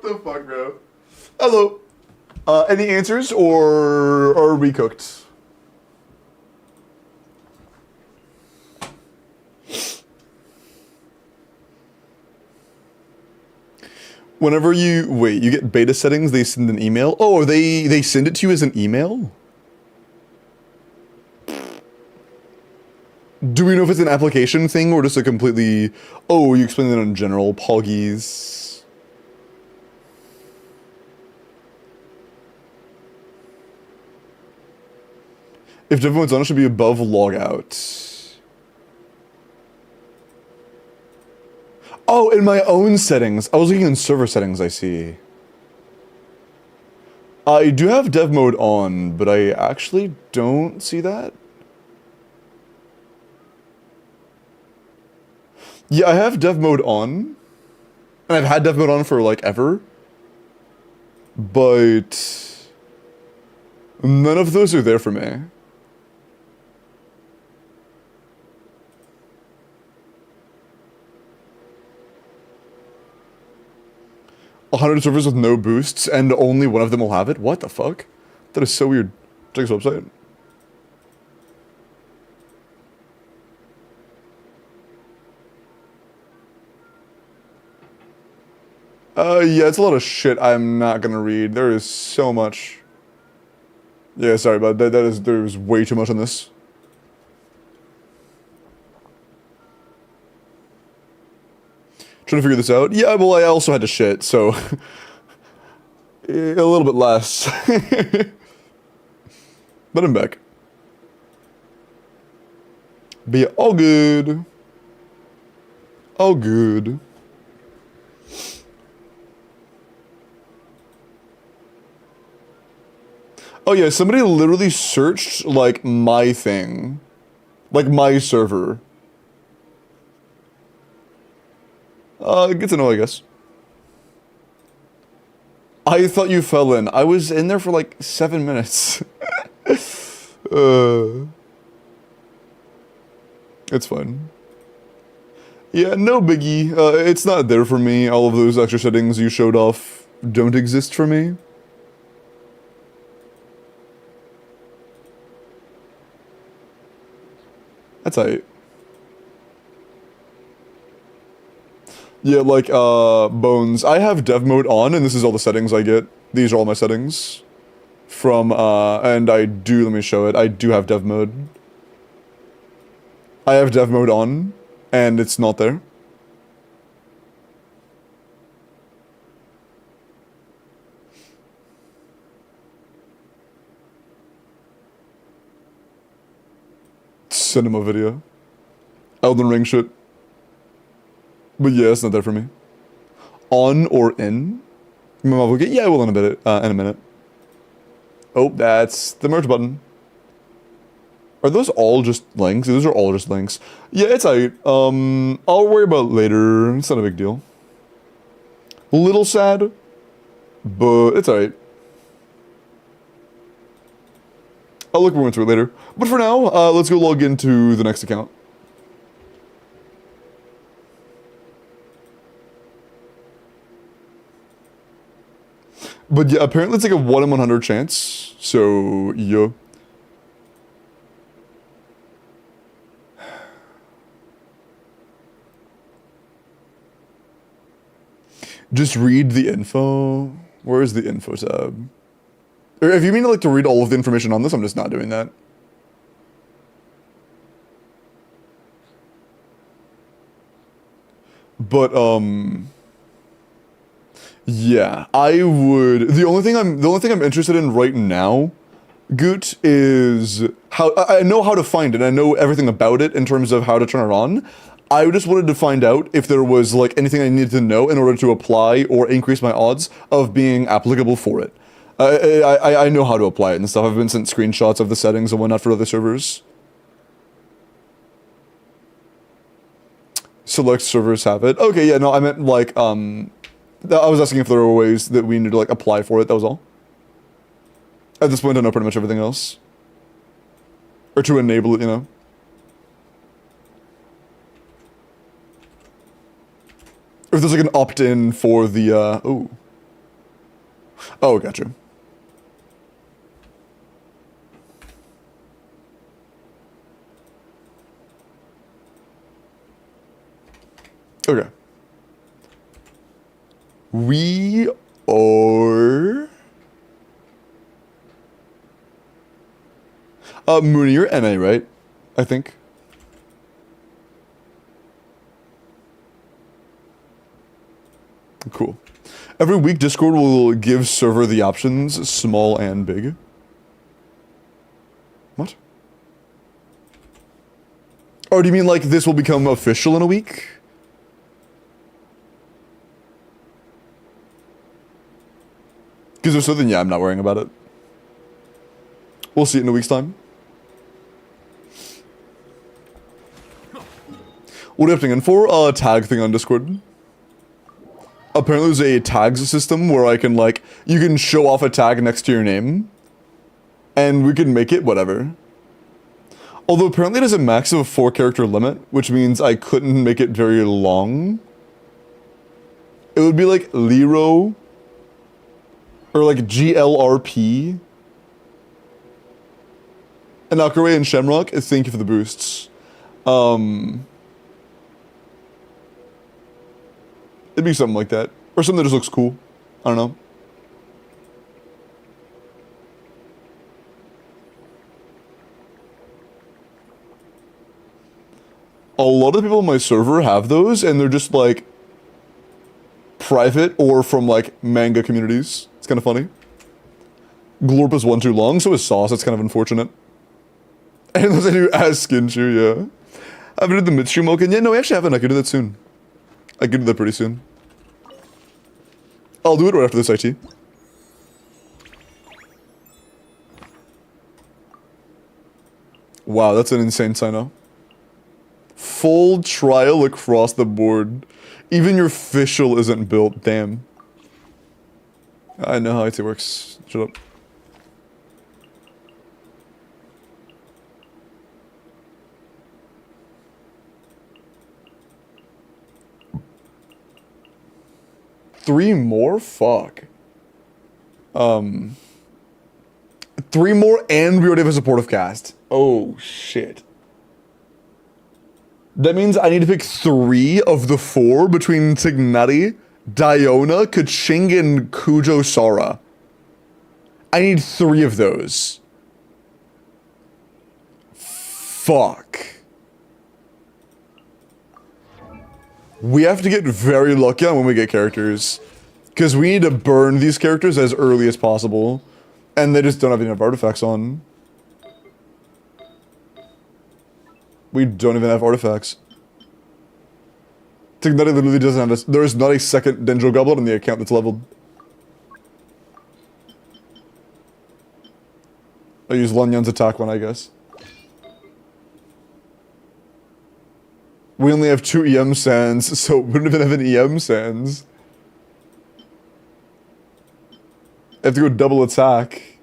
the fuck, bro? Hello. Any answers or are we cooked? Whenever you get beta settings, they send an email. Oh, they send it to you as an email? Do we know if it's an application thing or just a completely... Oh, you explained that in general, Poggies. If dev mode's on, it should be above logout. Oh, in my own settings. I was looking in server settings, I see. I do have dev mode on, but I actually don't see that. Yeah, I have dev mode on. And I've had dev mode on for, like, ever. But... none of those are there for me. 100 servers with no boosts, and only one of them will have it? What the fuck? That is so weird. Check this website. Yeah, it's a lot of shit I'm not gonna read. There is so much. Yeah, sorry, but there's way too much on this. Trying to figure this out. Yeah, well, I also had to shit, so... a little bit less. But I'm back. But yeah, all good. All good. Oh yeah, somebody literally searched, like, my thing. Like, my server. Good to know, I guess. I thought you fell in. I was in there for like 7 minutes. It's fine. Yeah, no biggie. It's not there for me. All of those extra settings you showed off don't exist for me. That's alright. Yeah, like, Bones. I have dev mode on, and this is all the settings I get. These are all my settings. From, and I do, let me show it. I do have dev mode. I have dev mode on, and it's not there. Cinema video. Elden Ring shit. But yeah, it's not there for me. On or in? Yeah, I will in a minute. Oh, that's the merge button. Are those all just links? Those are all just links. Yeah, it's alright. I'll worry about it later. It's not a big deal. A little sad, but it's alright. I'll look more into it later. But for now, let's go log into the next account. But yeah, apparently it's like a 1 in 100 chance. So, yeah. Just read the info. Where is the info tab? Or if you mean like to read all of the information on this, I'm just not doing that. But yeah, I would. The only thing I'm interested in right now, Goot, is how I know how to find it. I know everything about it in terms of how to turn it on. I just wanted to find out if there was like anything I needed to know in order to apply or increase my odds of being applicable for it. I know how to apply it and stuff. I've been sent screenshots of the settings and whatnot for other servers. Select servers have it. Okay, yeah, no, I meant like I was asking if there were ways that we need to like apply for it. That was all. At this point, I know pretty much everything else, or to enable it, you know. If there's like an opt-in for the oh, Oh, gotcha. Okay. We are... Mooney, you're NA, right? I think. Cool. Every week, Discord will give server the options, small and big. What? Oh, do you mean like this will become official in a week? Because if so, then yeah, I'm not worrying about it. We'll see it in a week's time. What are you opting in for? A tag thing on Discord. Apparently there's a tags system where I can like, you can show off a tag next to your name. And we can make it whatever. Although apparently it has a max of a 4-character limit, which means I couldn't make it very long. It would be like Lero. Or like GLRP. And Akare and Shamrock, thank you for the boosts. It'd be something like that. Or something that just looks cool. I don't know. A lot of the people on my server have those, and they're just like private or from like manga communities. It's kind of funny. Glorp is one too long, so is Sauce. It's kind of unfortunate. And those I do as skin chew, yeah. I haven't did the midstream Welkin yet. No, I actually haven't. I could do that soon. I could do that pretty soon. I'll do it right after this IT. Wow, that's an insane sign-up. Full trial across the board. Even your official isn't built, damn. I know how IT works. Shut up. Three more? Fuck. 3 more and we already have a supportive cast. Oh, shit. That means I need to pick 3 of the 4 between Tignati, Diona, Kaching, and Kujo Sara. I need 3 of those. Fuck. We have to get very lucky on when we get characters. Because we need to burn these characters as early as possible. And they just don't have enough artifacts on. We don't even have artifacts. Tignati literally doesn't have this. There is not a second Dendro Goblet on the account that's leveled. I use Lanyan's attack one, I guess. We only have 2 EM sands, so we don't even have an EM sands. I have to go double attack.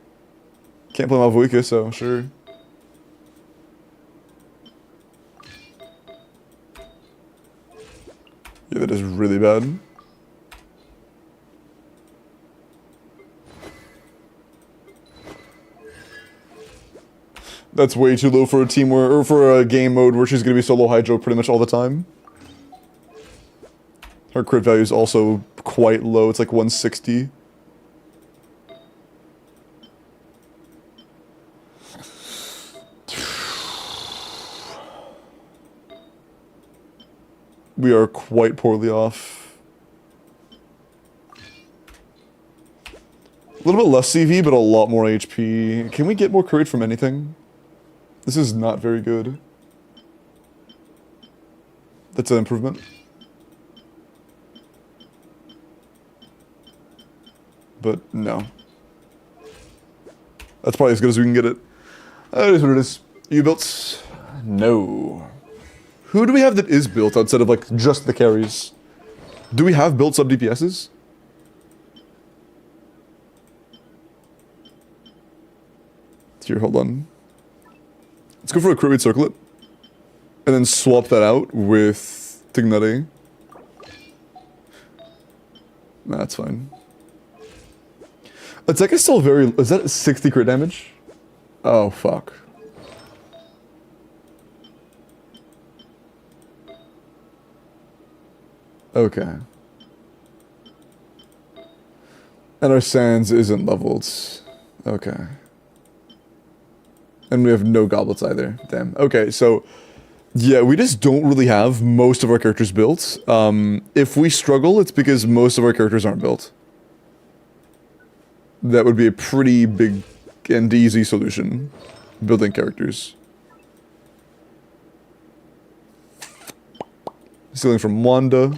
Can't play Malvoika, so sure. Yeah, that is really bad. That's way too low for a team where, or for a game mode where she's gonna be solo hydro pretty much all the time. Her crit value is also quite low. It's like 160. We are quite poorly off. A little bit less CV, but a lot more HP. Can we get more courage from anything? This is not very good. That's an improvement. But no. That's probably as good as we can get it. That is what it is. You built? No. Who do we have that is built outside of like just the carries? Do we have built sub DPSs? Here, hold on. Let's go for a crit rate circlet. And then swap that out with Tignati. Nah, that's fine. Attack is still very... Is that 60 crit damage? Oh, fuck. Okay. And our sands isn't leveled. Okay. And we have no goblets either. Damn. Okay, so... Yeah, we just don't really have most of our characters built. If we struggle, it's because most of our characters aren't built. That would be a pretty big and easy solution. Building characters. Stealing from Wanda.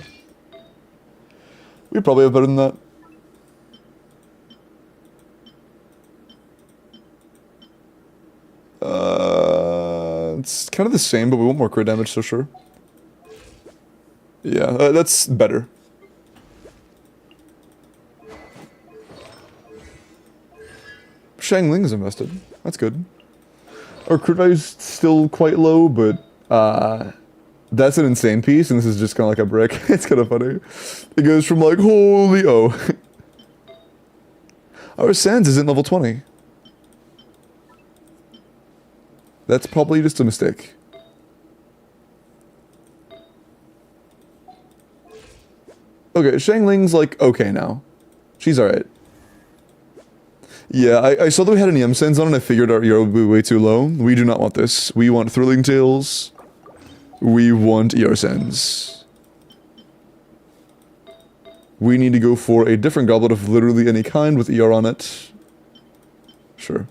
We probably have better than that. It's kind of the same, but we want more crit damage, so sure. Yeah, that's better. Shangling is invested. That's good. Our crit value is still quite low, but that's an insane piece, and this is just kind of like a brick. It's kind of funny. It goes from like, holy oh. Our Sands isn't level 20. That's probably just a mistake. Okay, Shangling's like okay now. She's alright. Yeah, I saw that we had an EM Sands on and I figured our ER would be way too low. We do not want this. We want Thrilling Tales. We want ER Sands. We need to go for a different goblet of literally any kind with ER on it. Sure.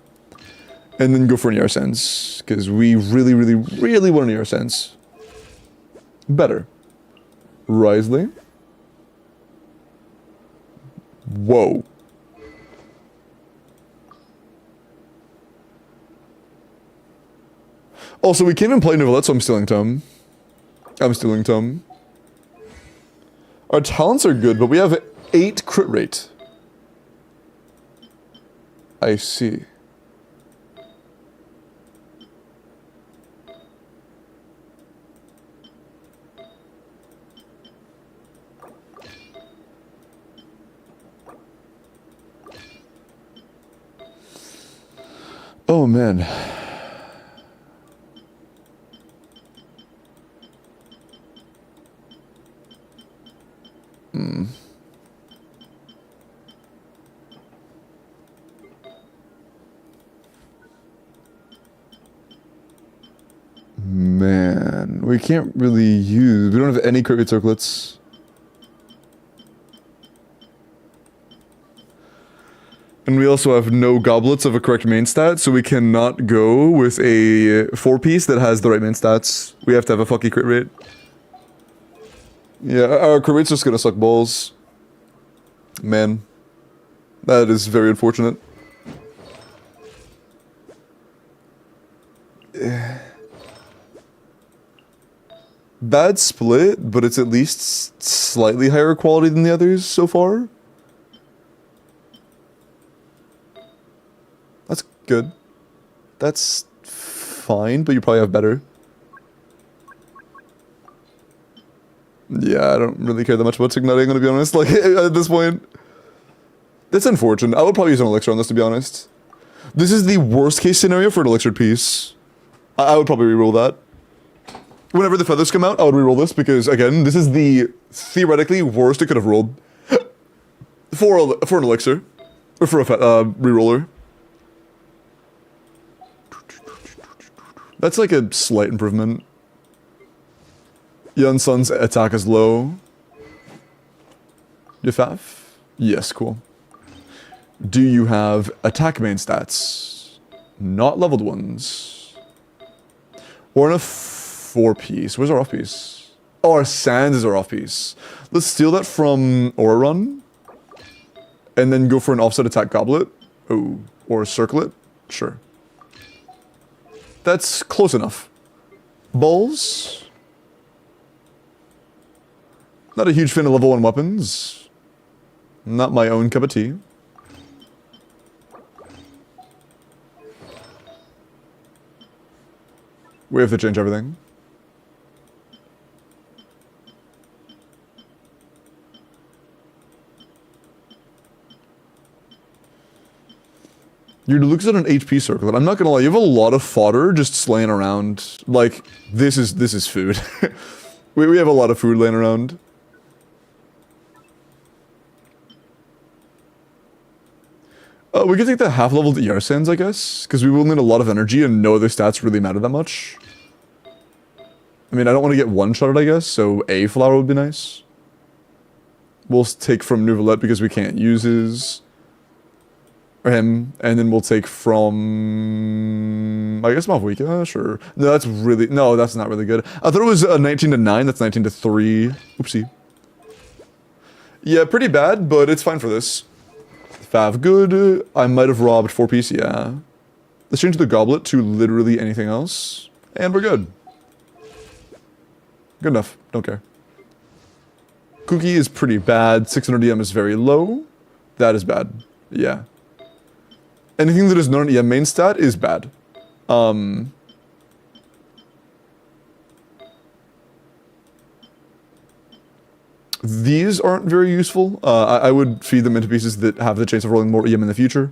And then go for an ER Sands. Because we really, really, really want an ER Sands. Better. Risley. Whoa. Also, we can't even play Novelette, so I'm stealing Tome. I'm stealing Tome. Our talents are good, but we have 8 crit rate. I see. Oh, man. Man, we can't really use... We don't have any crit rate circlets. And we also have no goblets of a correct main stat, so we cannot go with a 4-piece that has the right main stats. We have to have a fucky crit rate. Yeah, our crit rate's just gonna suck balls. Man. That is very unfortunate. Bad split, but it's at least slightly higher quality than the others so far. That's good. That's fine, but you probably have better. Yeah, I don't really care that much about Signating, I'm gonna be honest, like, at this point. That's unfortunate. I would probably use an elixir on this, to be honest. This is the worst case scenario for an elixir piece. I would probably reroll that. Whenever the feathers come out, I would reroll this, because, again, this is the theoretically worst it could have rolled. For an elixir. Or for a reroller. That's like a slight improvement. Yun Sun's attack is low. You have? Yes, cool. Do you have attack main stats? Not leveled ones. Or in a 4-piece. Where's our off-piece? Oh, our Sands is our off-piece. Let's steal that from Aura Run. And then go for an offset attack goblet. Oh, or a circlet. Sure. That's close enough. Balls. Not a huge fan of level 1 weapons. Not my own cup of tea. We have to change everything. Your Deluxe on an HP circlet. I'm not gonna lie, you have a lot of fodder just slaying around. Like, this is food. we have a lot of food laying around. We could take the half-leveled ER sands, I guess, because we will need a lot of energy and no other stats really matter that much. I mean, I don't want to get one-shotted, I guess, so a flower would be nice. We'll take from Nouvelette because we can't use his... or him, and then we'll take from... I guess Malvika, sure. No, that's really... no, that's not really good. I thought it was 19 to 9, that's 19 to 3. Oopsie. Yeah, pretty bad, but it's fine for this. Fav, good. I might have robbed 4-piece, yeah. Let's change the goblet to literally anything else, and we're good. Good enough, don't care. Cookie is pretty bad, 600 EM is very low. That is bad, yeah. Anything that is not an EM main stat is bad. These aren't very useful. I would feed them into pieces that have the chance of rolling more EM in the future.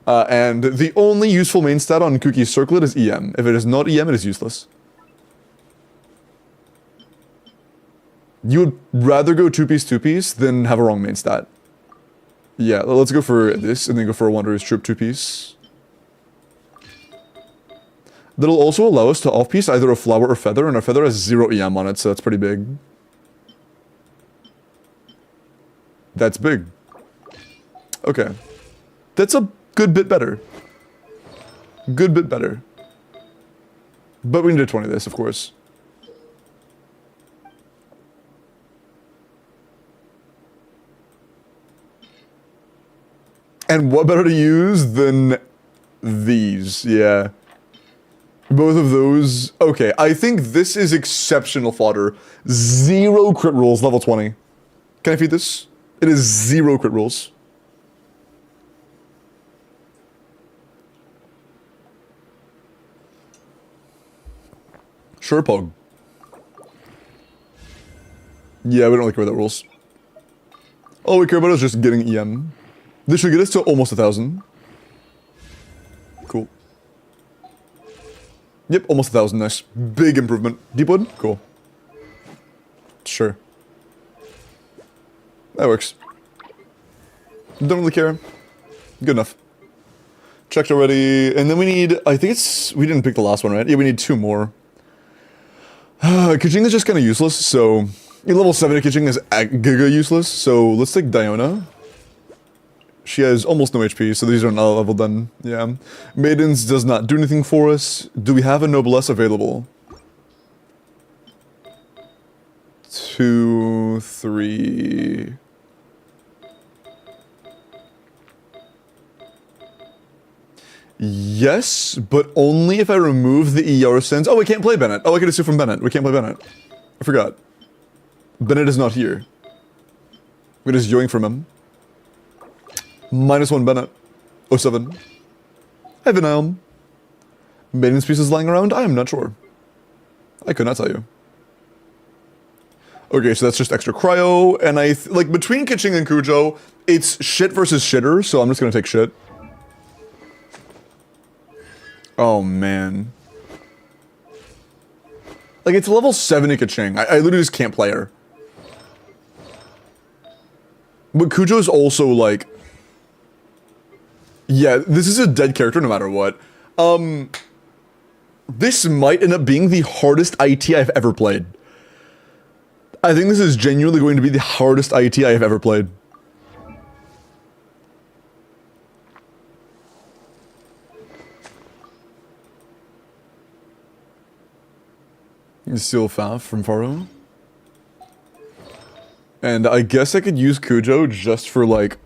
And the only useful main stat on Cookie's circlet is EM. If it is not EM, it is useless. You would rather go 2-piece than have a wrong main stat. Yeah, let's go for this and then go for a Wanderer's Troop 2-piece. That'll also allow us to off-piece either a flower or feather, and our feather has 0 EM on it, so that's pretty big. That's big. Okay. That's a good bit better. Good bit better. But we need to 20 this, of course. And what better to use than these? Yeah. Both of those. Okay, I think this is exceptional fodder. 0 crit rolls, level 20. Can I feed this? It is 0 crit rolls. Sure, Pog. Yeah, we don't really care about that rules. All we care about is just getting EM. This should get us to almost 1,000. Cool. Yep, almost 1,000, nice. Big improvement. Deepwood? Cool. Sure. That works. Don't really care. Good enough. Checked already, and then we need, I think it's, we didn't pick the last one, right? Yeah, we need 2 more. Kaching is just kind of useless, so... in level 7 Kaching is giga useless, so let's take Diona. She has almost no HP, so these are not level done. Yeah. Maidens does not do anything for us. Do we have a Noblesse available? 2, 3... Yes, but only if I remove the ER sense. Oh, we can't play Bennett. Oh, I could assume from Bennett. We can't play Bennett. I forgot. Bennett is not here. We're just yoing from him. -1 Bennett. 07. I have an elm. Maiden's pieces lying around? I am not sure. I could not tell you. Okay, so that's just extra cryo, and like, between Kitching and Kujo, it's shit versus shitter, so I'm just gonna take shit. Oh, man. Like, it's level 7 Ikaching. I literally just can't play her. But Kujo's also, like... yeah, this is a dead character no matter what. This might end up being the hardest IT I've ever played. I think this is genuinely going to be the hardest IT I have ever played. Steal Faf from Faro. And I guess I could use Kujo just for, like,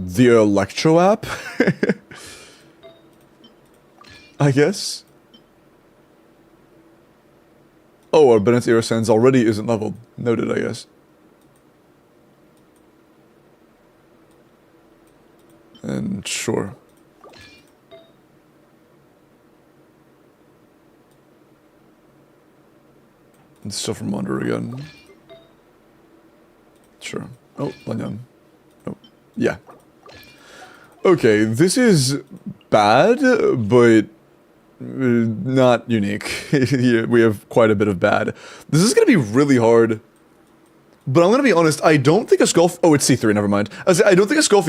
the Electro app? I guess. Oh, our Bennett's Era Sense already isn't leveled. Noted, I guess. And sure. And still from under again. Sure. Oh, Lanyan. Oh, yeah. Okay, this is bad, but not unique. Yeah, we have quite a bit of bad. This is gonna be really hard. But I'm gonna be honest, I don't think a skull. Oh, it's C3, never mind. I don't think a skull.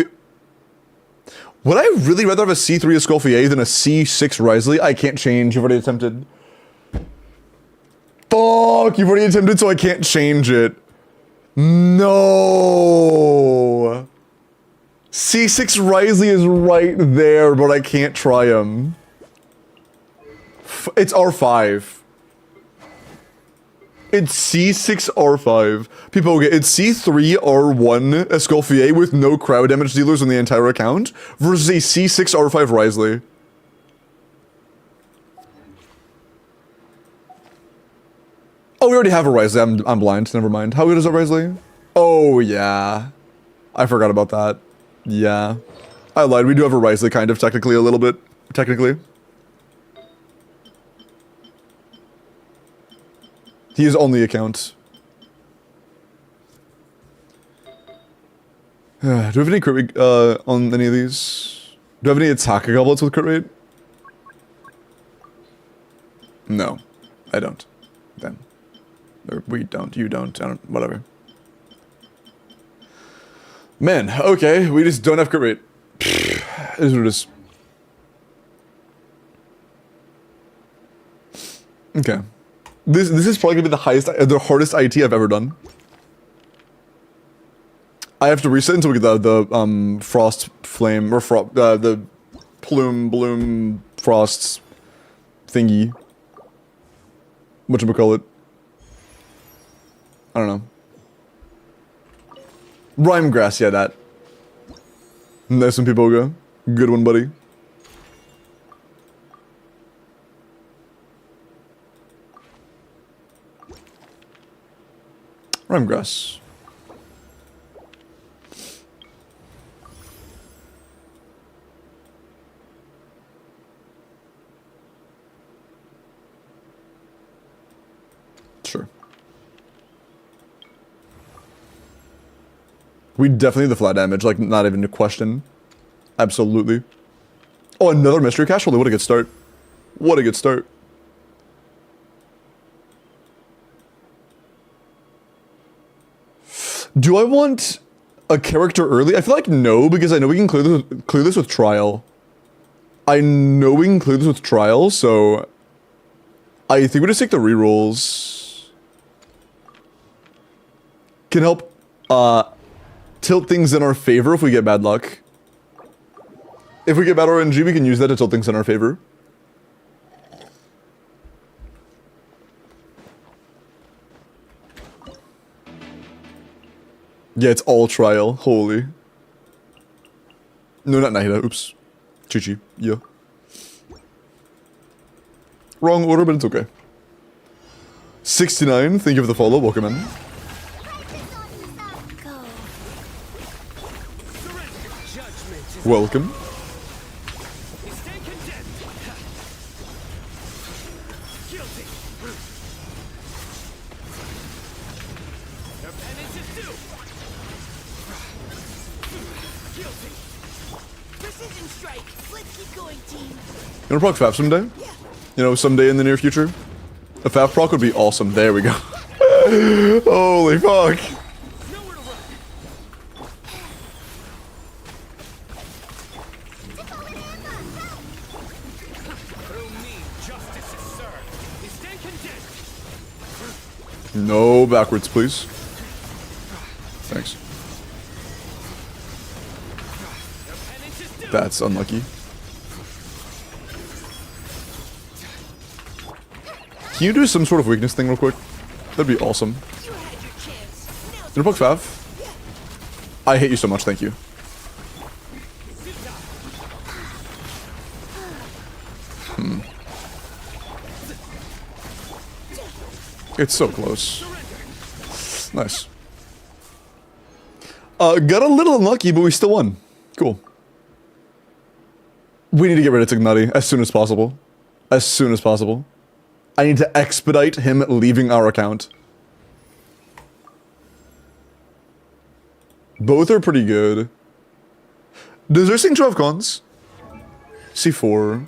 Would I really rather have a C3 Escoffier than a C6 Risley? I can't change. You've already attempted. Fuck, you've already attempted, so I can't change it. No. C6 Risley is right there, but I can't try him. It's R5. It's C6 R5. People, okay, it's C3 R1 Escoffier with no crowd damage dealers on the entire account versus a C6 R5 Risley. Oh, we already have a Risley. I'm blind. Never mind. How good is a Risley? Oh, yeah. I forgot about that. Yeah. I lied. We do have a Risley, kind of, technically, a little bit. Technically. He is on the account. Do we have any crit rate on any of these? Do I have any attack goblets with crit rate? No, I don't. Then. Or we don't, you don't, I don't, whatever. Man, okay, we just don't have crit rate. It is what it is. Okay. This is probably gonna be the hardest IT I've ever done. I have to reset until we get the frost flame or the bloom frost thingy. Whatchamacallit? I don't know. Rhyme grass, yeah, that. Nice one, people go. Good one, buddy. Rhyme grass. Sure. We definitely need the flat damage, like, not even a question. Absolutely. Oh, another mystery cache? Holy, what a good start. What a good start. Do I want a character early? I feel like no, because I know we can clear this with trial. I know we can clear this with trial, so I think we just take the rerolls. Can help tilt things in our favor if we get bad luck. If we get bad RNG, we can use that to tilt things in our favor. Yeah, it's all trial. Holy. No, not Nahida. Oops. Chi-Chi. Yeah. Wrong order, but it's okay. 69, thank you for the follow. Welcome in. Welcome. You wanna proc FAF someday? You know, someday in the near future? A FAF proc would be awesome. There we go. Holy fuck. No backwards, please. Thanks. That's unlucky. Can you do some sort of weakness thing real quick? That'd be awesome. You wanna poke Fav? I hate you so much, thank you. It's so close. Nice. Got a little unlucky, but we still won. Cool. We need to get rid of Tignati as soon as possible. As soon as possible. I need to expedite him leaving our account. Both are pretty good. Does this thing 12 cons? C4.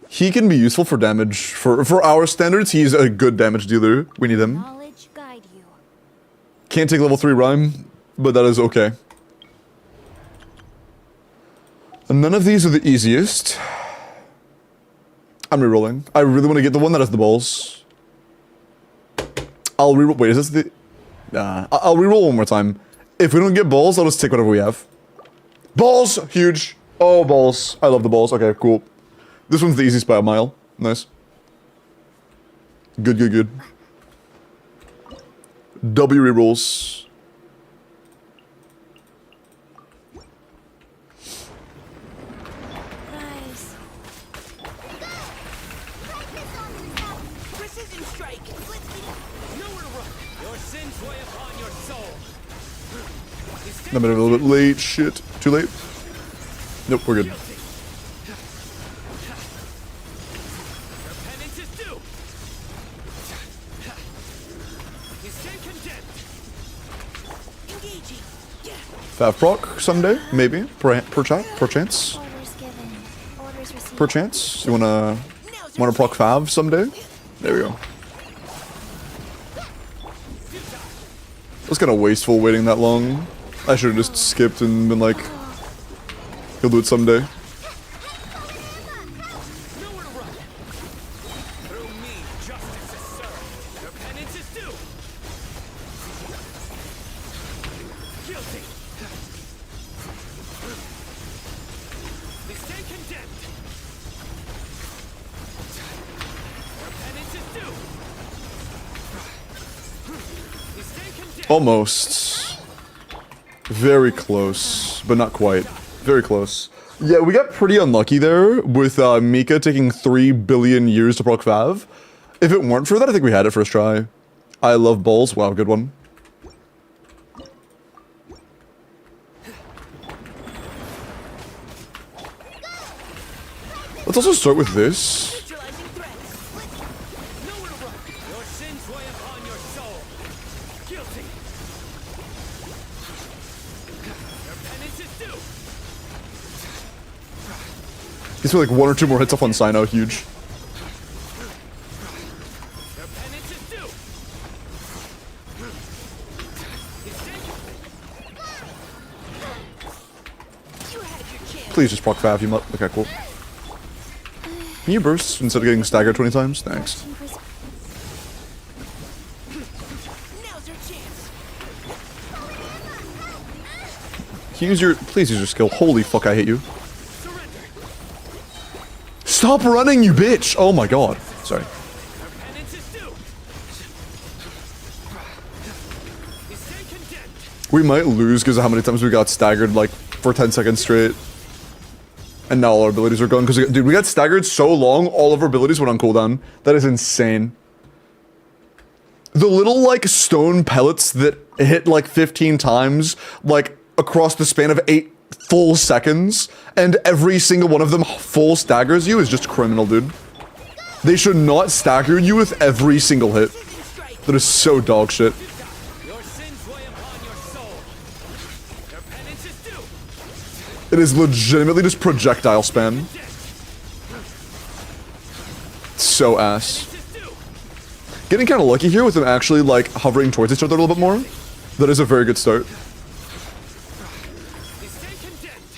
He can be useful for damage. For our standards, he's a good damage dealer. We need him. Knowledge guide you. Can't take level 3 Rhyme, but that is okay. And none of these are the easiest. I'm rerolling. I really want to get the one that has the balls. I'll reroll. Wait, is this the... I'll reroll one more time. If we don't get balls, I'll just take whatever we have. Balls! Huge. Oh, balls. I love the balls. Okay, cool. This one's the easiest by a mile. Nice. Good, good, good. W rerolls. Nice. Precision strike. Nowhere to run. Your sins weigh upon your soul. I'm a little bit late. Shit. Too late? Nope, we're good. Your penance is due. You stand condemned. Engaging. Fav proc someday? Maybe. Perchance. Orders given. Orders received. Perchance. You wanna proc Fav someday? There we go. It was kind of wasteful waiting that long. I should have just skipped and been like, he'll do it someday. Nowhere to run. Through me, justice is served. Your penance is due. Guilty. They stand condemned. Your penance is due. They stand condemned. Almost. Very close, but not quite. Very close. Yeah, we got pretty unlucky there with Mika taking 3 billion years to proc Fav. If it weren't for that, I think we had it first try. I love balls. Wow, good one. Let's also start with this. Neutralizing threats. Nowhere to run. Your sins weigh upon your soul. Guilty. Your penance is due. He's like 1 or 2 more hits off on Sino. Huge. Your penance is due. You had your chance. Please just proc Fav, you mutt. Okay, cool. Can you burst instead of getting staggered 20 times? Thanks. Now's your chance. Can you use your... Please use your skill. Holy fuck, I hate you. Surrender. Stop running, you bitch! Oh my god. Sorry. Your penance is due. You stand condemned. We might lose because of how many times we got staggered, like, for 10 seconds straight. And now all our abilities are gone. Because, dude, we got staggered so long, all of our abilities went on cooldown. That is insane. The little, like, stone pellets that hit, like, 15 times, like, across the span of 8 full seconds, and every single one of them full staggers you is just criminal, dude. They should not stagger you with every single hit. Precision strike. That is so dog shit. Your sins weigh upon your soul. Your penance is due. It is legitimately just projectile spam. So ass. Penance is due. Getting kind of lucky here with them actually, like, hovering towards each other a little bit more. That is a very good start. You stand condemned.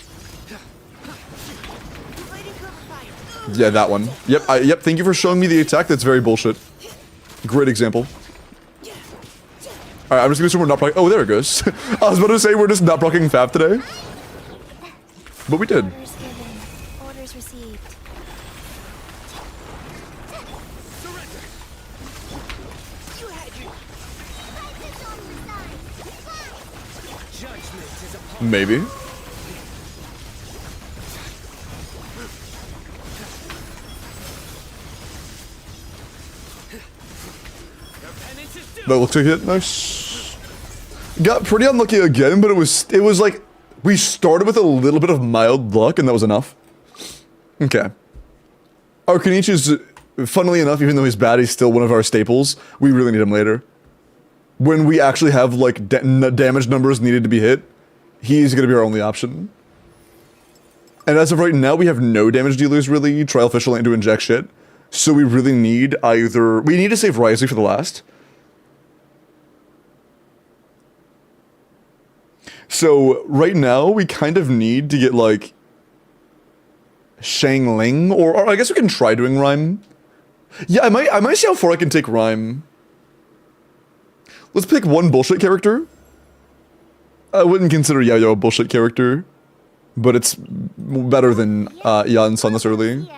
Yeah, that one. Yep, yep, thank you for showing me the attack. That's very bullshit. Great example. Alright, I'm just gonna assume we're not proccing. Oh, there it goes. I was about to say we're just not proccing Fab today. But we did. Orders given. Orders received. Surrender. You had your judgment is upon Maybe. your penance is due. That looks like it. Nice. Got pretty unlucky again, but it was like we started with a little bit of mild luck, and that was enough. Okay. Our Kenichi is, funnily enough, even though he's bad, he's still one of our staples. We really need him later. When we actually have, like, damage numbers needed to be hit, He's gonna be our only option. And as of right now, we have no damage dealers really. Trial Official ain't doing jack shit. So we really need either... We need to save Risley for the last. So right now, we kind of need to get like... Shang Ling, or I guess we can try doing Rhyme. Yeah, I might see how far I can take Rhyme. Let's pick one bullshit character. I wouldn't consider Yayo a bullshit character, but it's better than Yan Sun this early.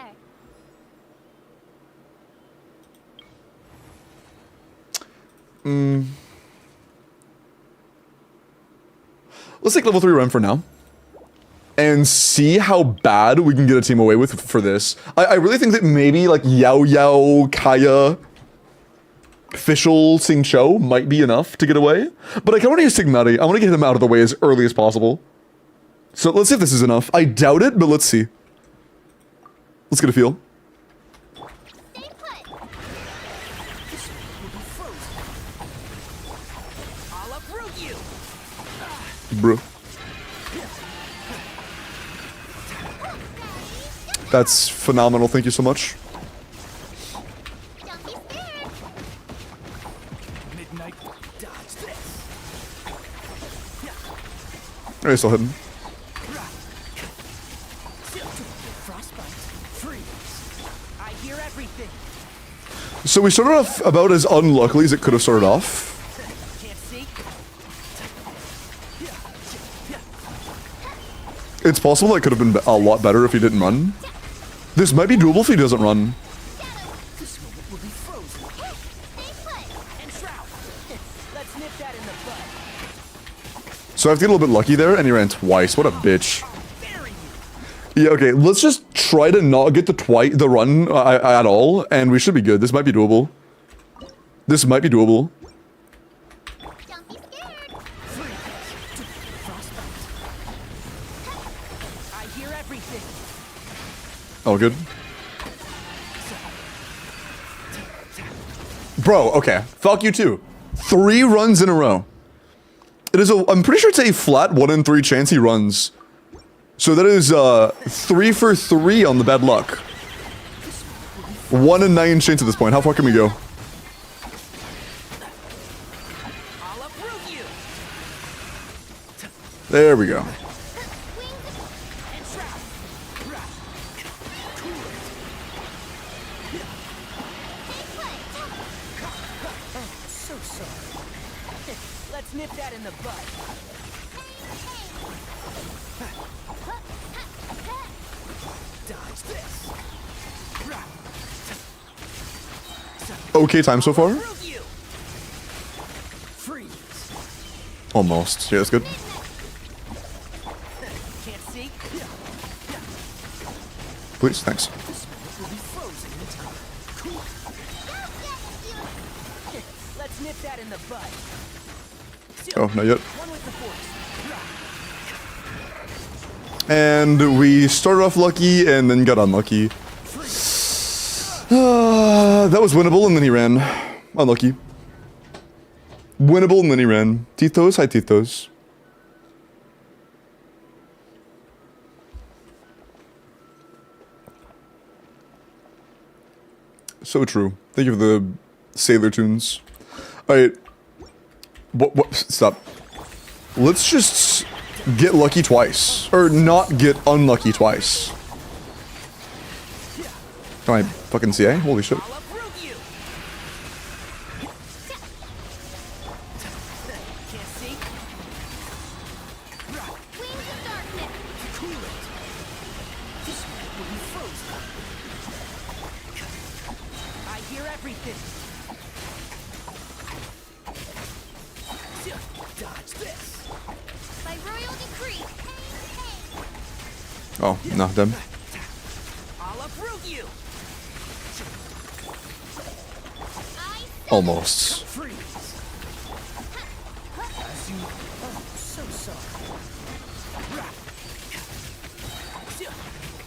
Here. Let's take level 3 Rhyme for now. And see how bad we can get a team away with for this. I really think that maybe like Yao Yao, Kaya, Fischl, Sing Cho might be enough to get away. But I kind of want to use Tigmati. I want to get him out of the way as early as possible. So let's see if this is enough. I doubt it, but let's see. Let's get a feel. Stay put. I'll uproot you. Bro. That's phenomenal. Thank you so much. Don't be scared. Midnight, dodge this. I still hit him. Frostbite, freeze. I hear everything. So we started off about as unluckily as it could have started off. Can't see. It's possible that could have been a lot better if he didn't run. This might be doable if he doesn't run. This moment will be frozen. Stay put. And shroud. Let's nip that in the bud. So I have to get a little bit lucky there, and he ran twice. What a bitch. Bury you. Yeah, okay, let's just try to not get the run at all, and we should be good. This might be doable. This might be doable. Don't be scared. Frostbite. I hear everything. Oh, good. Bro, okay. Fuck you too. 3 runs in a row. It is I'm pretty sure it's a flat 1 in 3 chance he runs. So that is 3 for 3 on the bad luck. 1 in 9 chance at this point. How far can we go? I'll uproot you. There we go. And shroud. So sorry. Let's nip that in the bud. Dodge this. Okay time so far? Uproot you. Freeze. Almost. Yeah, that's good. Can't see. Please, thanks. Will be frozen in time. Cool. Let's nip that in the bud. Oh, not yet. One with the force. And we started off lucky and then got unlucky. That was winnable and then he ran. Unlucky. Winnable and then he ran. Titos, hi Titos. So true. Thank you for the Sailor tunes. Alright. What? Stop. Let's just get lucky twice. Or not get unlucky twice. Can I fucking CA? Holy shit. I'll uproot you. Can't see. Wings of darkness. Cool it. This will be frozen. I hear everything. Dodge this. By royal decree. Oh, no, them. I'll uproot you. Almost. Freeze. As you... Oh, so sorry.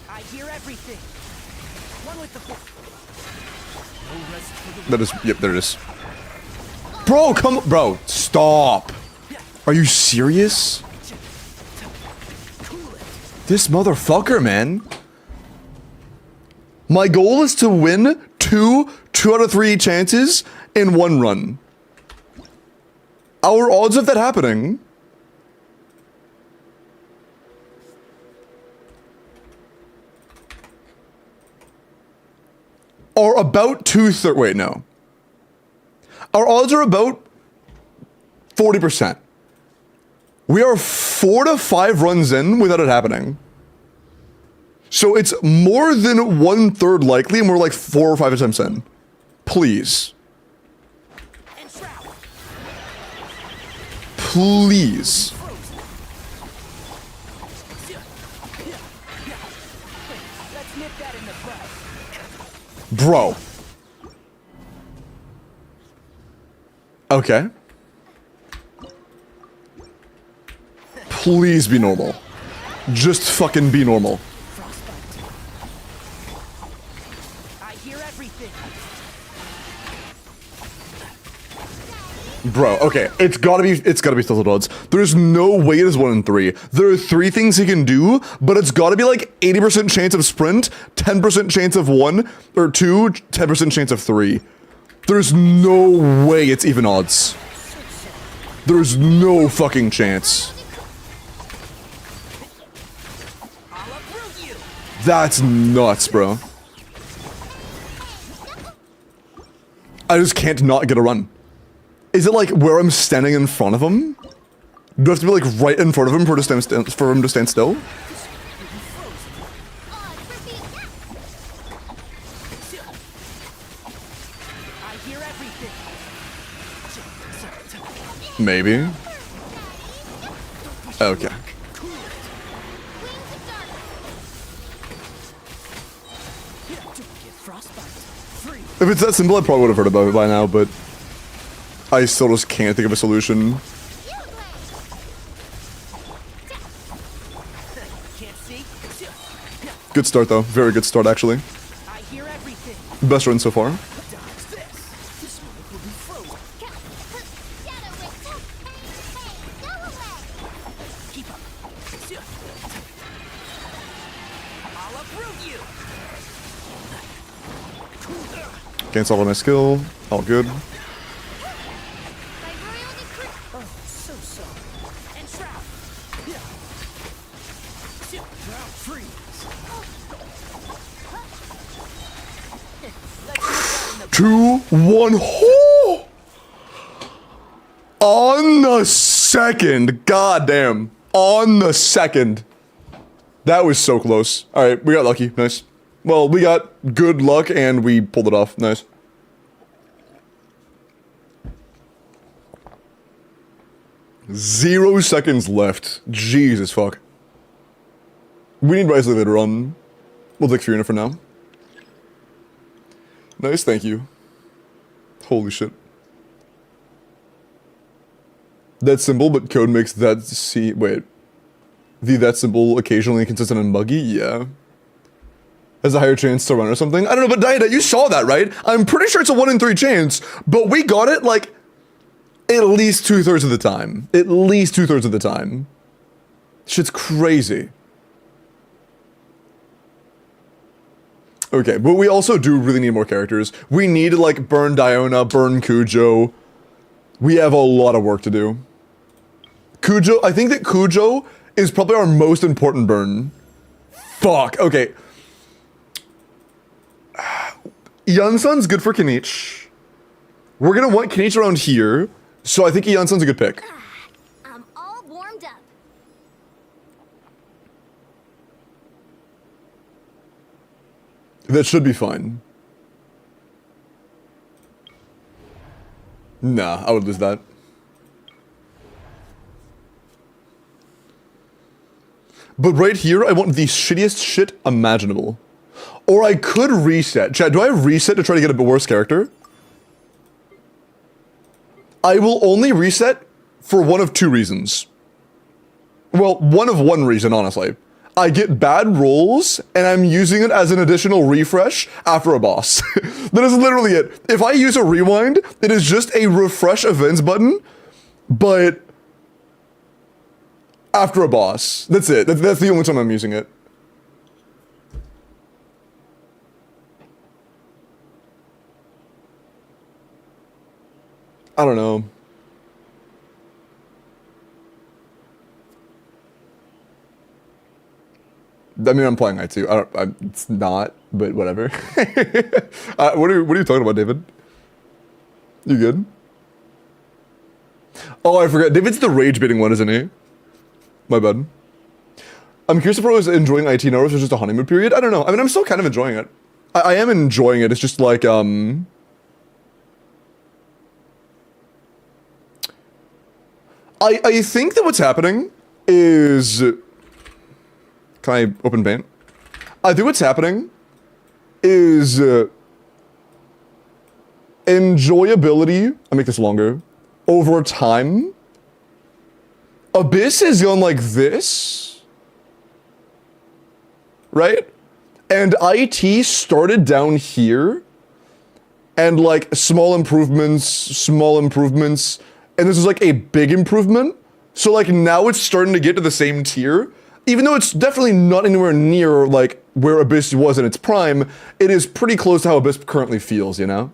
I hear everything. One with the... No rest for the... That is, yep, there it is. Bro, come, bro, stop. Are you serious? This motherfucker, man. My goal is to win two out of 3 chances in 1 run. Our odds of that happening are about 2/3. Wait, no. Our odds are about 40%. We are 4 to 5 runs in without it happening. So it's more than 1/3 likely, and we're like 4 or 5 attempts in. Please. Please. Let's nip that in the bud. Bro. Okay. Please be normal. Just fucking be normal. I hear everything. Bro, okay, it's gotta be stealth odds. There's no way it is 1 in 3. There are 3 things he can do, but it's gotta be like 80% chance of sprint, 10% chance of 1, or 2, 10% chance of 3. There's no way it's even odds. There's no fucking chance. I'll uproot you. That's nuts, bro. I just can't not get a run. Is it like where I'm standing in front of him? Do I have to be like right in front of him for him to stand still? I hear everything. Maybe. Okay. Get frostbite. Free. If it's that simple, I probably would have heard about it by now, but I still just can't think of a solution. Can't see. Good start, though. Very good start, actually. I hear everything. Best run so far. Dodge this. This one will be frozen. Keep up. I'll uproot you. Cancel all my skill. All good. So. And trap. Ground freeze. Let's nip that in the 2, 1. Oh! On the second. God damn. On the second. That was so close. Alright, we got lucky. Nice. Well, we got good luck and we pulled it off. Nice. Zero seconds left. Jesus fuck. We need Wisely later on. We'll take Fiona for now. Nice, thank you. Holy shit. That symbol, but code makes that wait. That symbol occasionally inconsistent and buggy? Yeah. Has a higher chance to run or something? I don't know, but Diana, you saw that, right? I'm pretty sure it's a 1 in 3 chance, but we got it, like, at least 2/3 of the time. At least 2/3 of the time. Shit's crazy. Okay, but we also do really need more characters. We need to, like, burn Diona, burn Kujo. We have a lot of work to do. Kujo, I think that Kujo is probably our most important burn. Fuck, okay. Yunsun's good for Kinich. We're gonna want Kinich around here, so I think Yunsun's a good pick. I'm all warmed up. That should be fine. Nah, I would lose that. But right here, I want the shittiest shit imaginable. Or I could reset. Chad, do I reset to try to get a worse character? I will only reset for one of 2 reasons. Well, one of 1 reason, honestly. I get bad rolls, and I'm using it as an additional refresh after a boss. That is literally it. If I use a rewind, it is just a refresh events button, but After a boss. That's it. That's the only time I'm using it. I don't know. I mean, I'm playing IT. It's not, but whatever. What are you talking about, David? You good? Oh, I forgot. David's the rage baiting one, isn't he? My bad. I'm curious if I was enjoying IT now or if it's just a honeymoon period. I don't know. I mean, I'm still kind of enjoying it. I am enjoying it. It's just like, I think that what's happening is... Can I open paint? I think what's happening is enjoyability, I'll make this longer, over time. Abyss has gone like this, right? And IT started down here, and like small improvements, and this is like a big improvement. So like now it's starting to get to the same tier. Even though it's definitely not anywhere near like where Abyss was in its prime, it is pretty close to how Abyss currently feels, you know?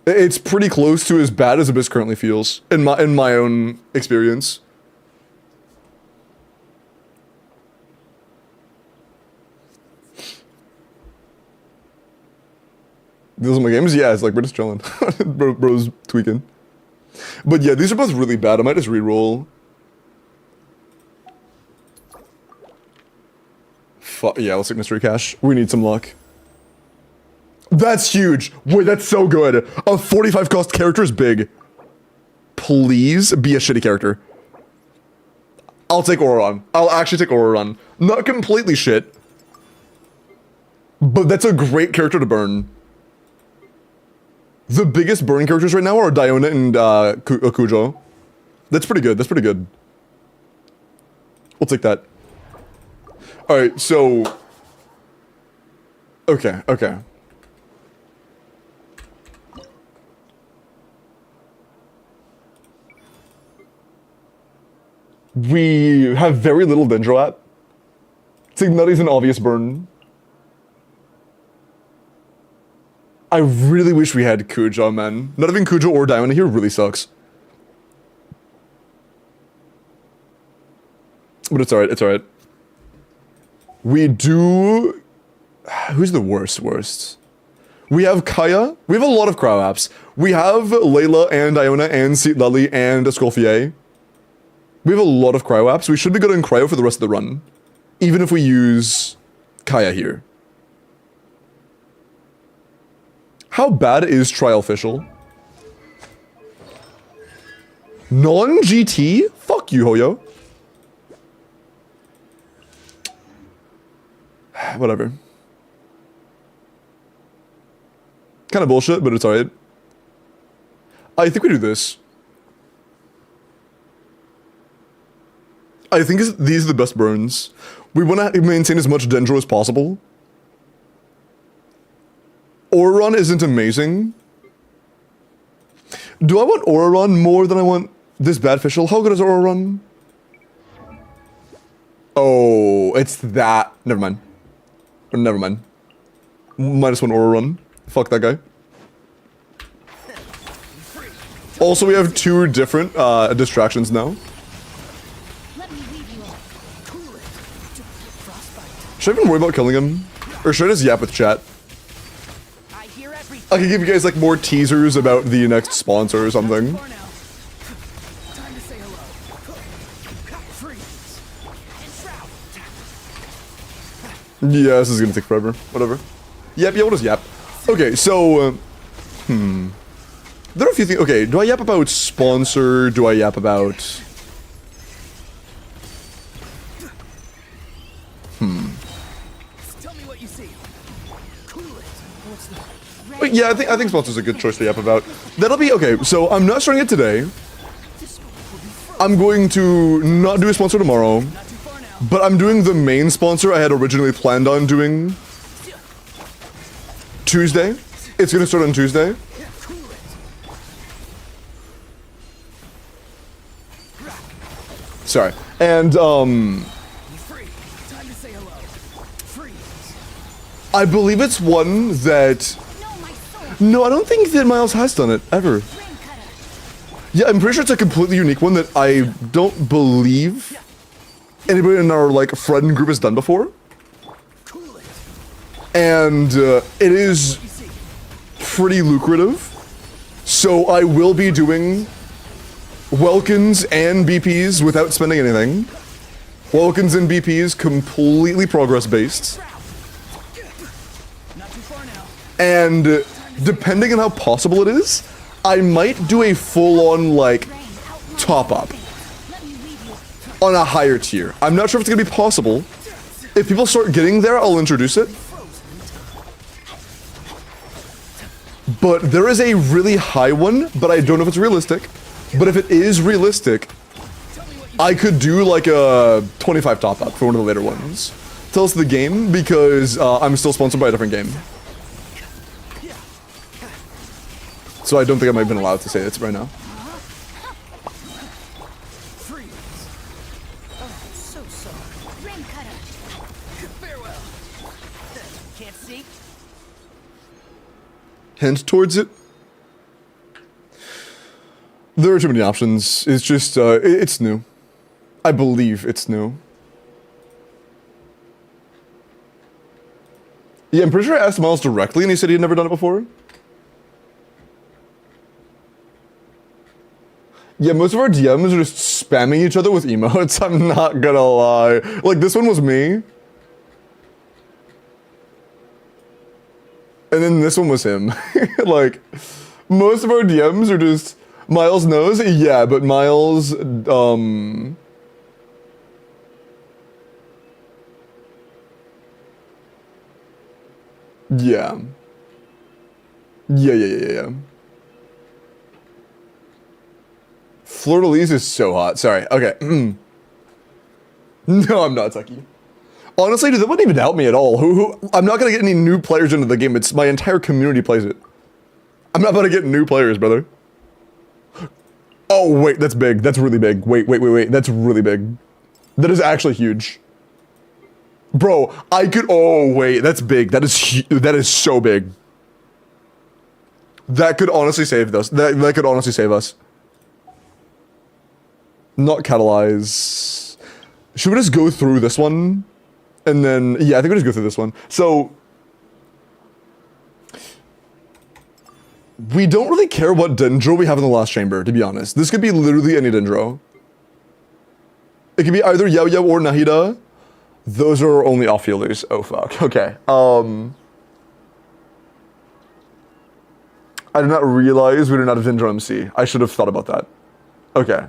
It's pretty close to as bad as Abyss currently feels, in my own experience. Those are my games? Yeah, it's like we're just chilling. Bro's tweaking. But yeah, these are both really bad. I might just reroll. Yeah, let's take Mystery Cash. We need some luck. That's huge. Wait, that's so good. A 45 cost character is big. Please be a shitty character. I'll take Auroron. I'll actually take Auroron. Not completely shit. But that's a great character to burn. The biggest burn characters right now are Diona and Kujo. That's pretty good. That's pretty good. We'll take that. Alright, so... Okay. We have very little Dendroat. Signal is an obvious burn. I really wish we had Kujo, man. Not having Kujo or Diona here really sucks. But it's alright. We do... Who's the worst? We have Kaya. We have a lot of cryo apps. We have Layla and Iona and Citlali and Escoffier. We have a lot of cryo apps. We should be good in cryo for the rest of the run. Even if we use Kaya here. How bad is Trial Official? Non-GT? Fuck you, Hoyo. Whatever. Kind of bullshit, but it's alright. I think we do this. I think these are the best burns. We want to maintain as much Dendro as possible. Auroron isn't amazing. Do I want Auroron more than I want this bad fischl? How good is Auroron? Oh, it's that. Never mind. -1 Auroron. Fuck that guy. Also, we have 2 different distractions now. Should I even worry about killing him? Or should I just yap with chat? I can give you guys like more teasers about the next sponsor or something. Yeah, this is gonna take forever. Whatever. Yep, yeah, we'll just yap. Okay, so, there are a few things. Okay, do I yap about sponsor? Do I yap about... Tell me what you see. But yeah, I think sponsor's a good choice to yap about. That'll be... Okay, so I'm not starting it today. I'm going to not do a sponsor tomorrow. But I'm doing the main sponsor I had originally planned on doing Tuesday. It's gonna start on Tuesday. Sorry. And Be free. Time to say hello. Freeze. I believe it's one that. No, my soul. No, I don't think that Miles has done it ever. Ring cutter. Yeah, I'm pretty sure it's a completely unique one that I don't believe anybody in our like friend group has done before. Cool it. And it is You see. pretty lucrative. So I will be doing Welkins and BPs without spending anything. Welkins and BPs completely progress based. Not too far now. And depending on how possible it is, I might do a full-on like Rain out. top up Let me leave you. on a higher tier. I'm not sure if it's gonna be possible. If people start getting there, I'll introduce it. But there is a really high one, but I don't know if it's realistic. But if it is realistic, I could do like a 25 top up for one of the later ones. Tell us the game because I'm still sponsored by a different game. So I don't think I might have been allowed to say it right now. Freeze. So sorry. Ring cutter. Farewell. Can't see. Hint towards it. There are too many options. It's just, it's new. I believe it's new. Yeah, I'm pretty sure I asked Miles directly and he said he had never done it before. Yeah, most of our DMs are just spamming each other with emotes, I'm not gonna lie. Like, this one was me. And then this one was him. Like, most of our DMs are just, Miles knows? Yeah, but Miles, yeah. Yeah. Fleur-de-lis is so hot. Sorry. Okay. No, I'm not, Tucky. Honestly, dude, that wouldn't even help me at all. I'm not gonna get any new players into the game. It's my entire community plays it. I'm not about to get new players, brother. Oh, wait, that's big. That's really big. Wait. That's really big. That is actually huge. Bro, I could, oh, wait, that's big. That is so big. That could honestly save us. That could honestly save us. Not catalyze. Should we just go through this one? And then, yeah, I think we'll just go through this one. So, we don't really care what Dendro we have in the last chamber, to be honest. This could be literally any Dendro. It could be either Yao Yao or Nahida. Those are only off-fielders. Oh, fuck. Okay. I did not realize we did not have Dendro MC. I should have thought about that. Okay.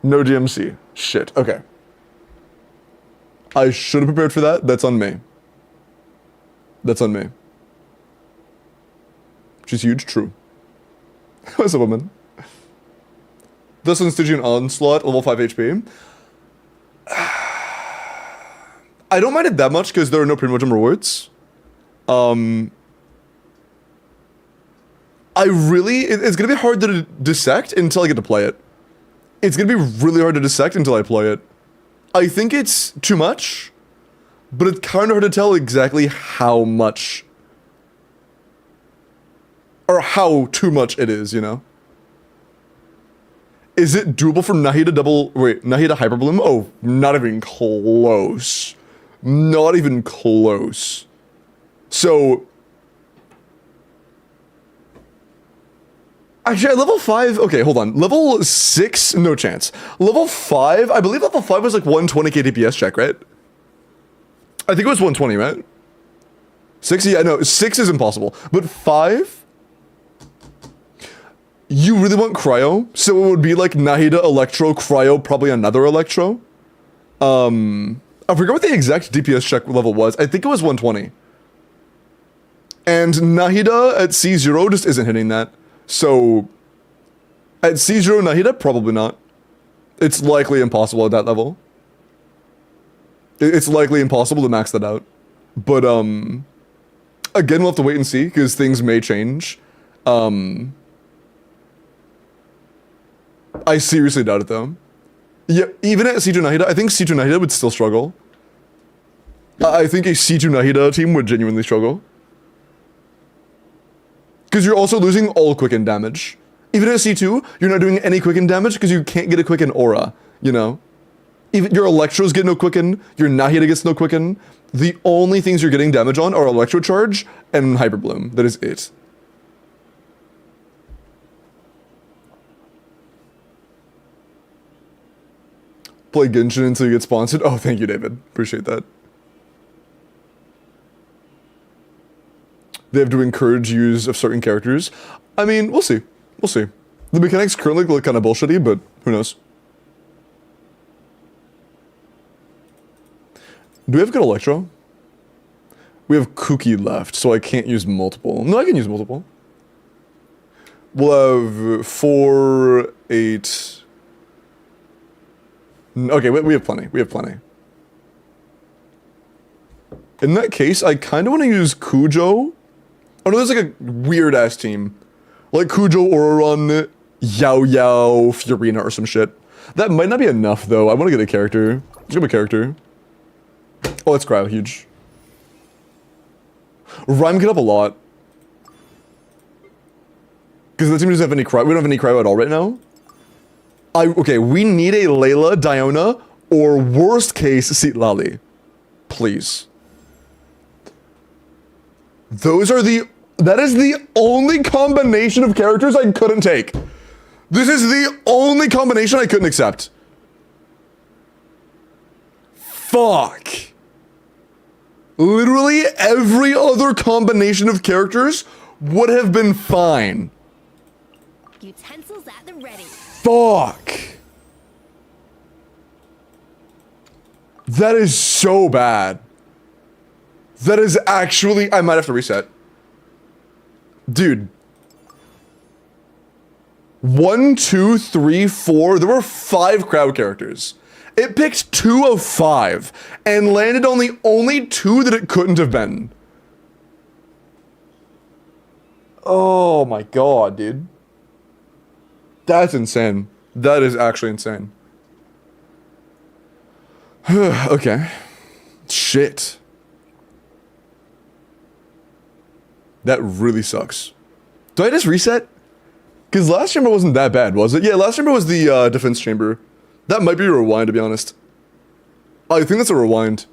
No DMC. Shit. Okay. I should have prepared for that. That's on me. That's on me. She's huge. True. What's up, woman? This one's Stygian Onslaught, level 5 HP. I don't mind it that much because there are no Primogem rewards. It's gonna be hard to dissect until I get to play it. It's gonna be really hard to dissect until I play it. I think it's too much, but it's kind of hard to tell exactly how much. Or how too much it is, you know? Is it doable for Nahida Nahida Hyperbloom? Oh, not even close. Not even close. So, actually, at level 5, okay, hold on. Level 6, no chance. Level 5, I believe level 5 was like 120k DPS check, right? I think it was 120, right? 6, yeah, no, 6 is impossible. But 5, you really want Cryo? So it would be like Nahida, Electro, Cryo, probably another Electro. I forget what the exact DPS check level was. I think it was 120. And Nahida at C0 just isn't hitting that. So, at C0 Nahida, probably not. It's likely impossible at that level. It's likely impossible to max that out. But, again, we'll have to wait and see, because things may change. I seriously doubt it, though. Yeah, even at C2 Nahida, I think C2 Nahida would still struggle. I think a C2 Nahida team would genuinely struggle. Because you're also losing all quicken damage. Even at C2, you're not doing any quicken damage because you can't get a quicken aura, you know? Even your Electros get no quicken, your Nahida gets no quicken. The only things you're getting damage on are Electro Charge and Hyper Bloom. That is it. Play Genshin until you get sponsored. Oh, thank you, David. Appreciate that. They have to encourage use of certain characters. I mean, we'll see. We'll see. The mechanics currently look kind of bullshitty, but who knows? Do we have good Electro? We have Kuki left, so I can't use multiple. No, I can use multiple. We'll have 4, 8... Okay, we have plenty. We have plenty. In that case, I kind of want to use Kujo. Oh no, there's like a weird-ass team. Like Kujo, Ororon, Yao Yao, Fiorina, or some shit. That might not be enough, though. I want to get a character. Let's get a character. Oh, that's cryo huge. Rhyme get up a lot. Because the team doesn't have any cryo. We don't have any cryo at all right now. Okay, we need a Layla, Diona, or worst case, Citlali. Please. That is the only combination of characters I couldn't take. This is the only combination I couldn't accept. Fuck. Literally every other combination of characters would have been fine. Utensils at the ready. Fuck. That is so bad. That is actually... I might have to reset. Dude. 1, 2, 3, 4. There were 5 crowd characters. It picked 2 of 5 and landed on the only 2 that it couldn't have been. Oh my god, dude. That's insane. That is actually insane. Okay. Shit. That really sucks. Do I just reset? Because last chamber wasn't that bad, was it? Yeah, last chamber was the defense chamber. That might be a rewind, to be honest. I think that's a rewind.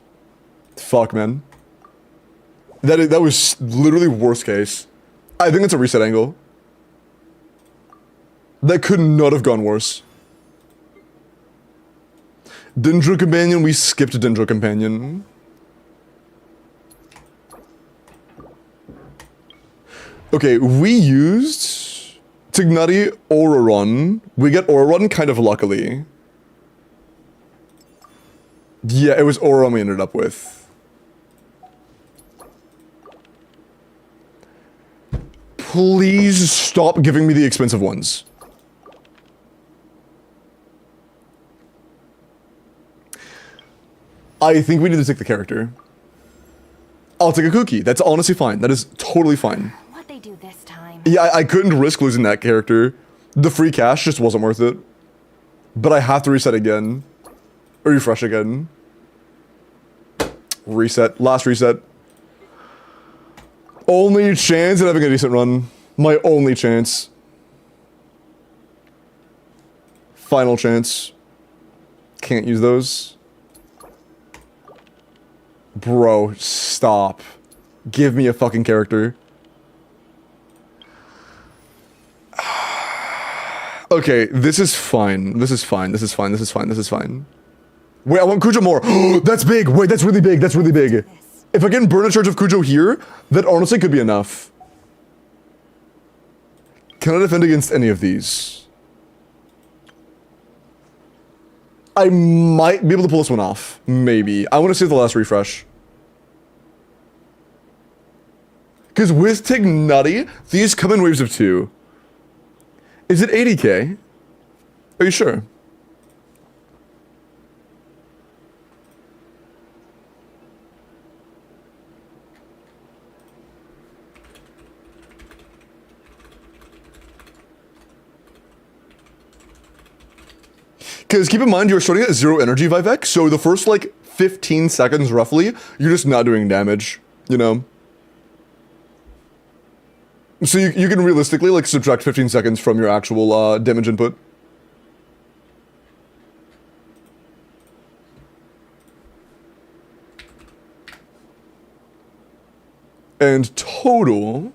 Fuck, man. That was literally worst case. I think it's a reset angle. That could not have gone worse. Dendro Companion, we skipped Dendro Companion. Okay, we used Tignari Ororon. We get Ororon kind of luckily. Yeah, it was Ororon we ended up with. Please stop giving me the expensive ones. I think we need to take the character. I'll take a cookie. That's honestly fine. That is totally fine. What they do this time? Yeah, I couldn't risk losing that character. The free cash just wasn't worth it. But I have to reset again. Or refresh again. Reset. Last reset. Only chance at having a decent run. My only chance. Final chance. Can't use those. Bro, stop. Give me a fucking character. Okay, this is fine. This is fine. This is fine. This is fine. This is fine. Wait, I want Kujo more. That's big. Wait, that's really big. That's really big. If I can burn a charge of Kujo here, that honestly could be enough. Can I defend against any of these? I might be able to pull this one off. Maybe. I want to see the last refresh. Because with Tignutty, these come in waves of 2. Is it 80k? Are you sure? Because keep in mind, you're starting at 0 energy Vivek, so the first, like, 15 seconds roughly, you're just not doing damage, you know? So you can realistically, like, subtract 15 seconds from your actual damage input. And total...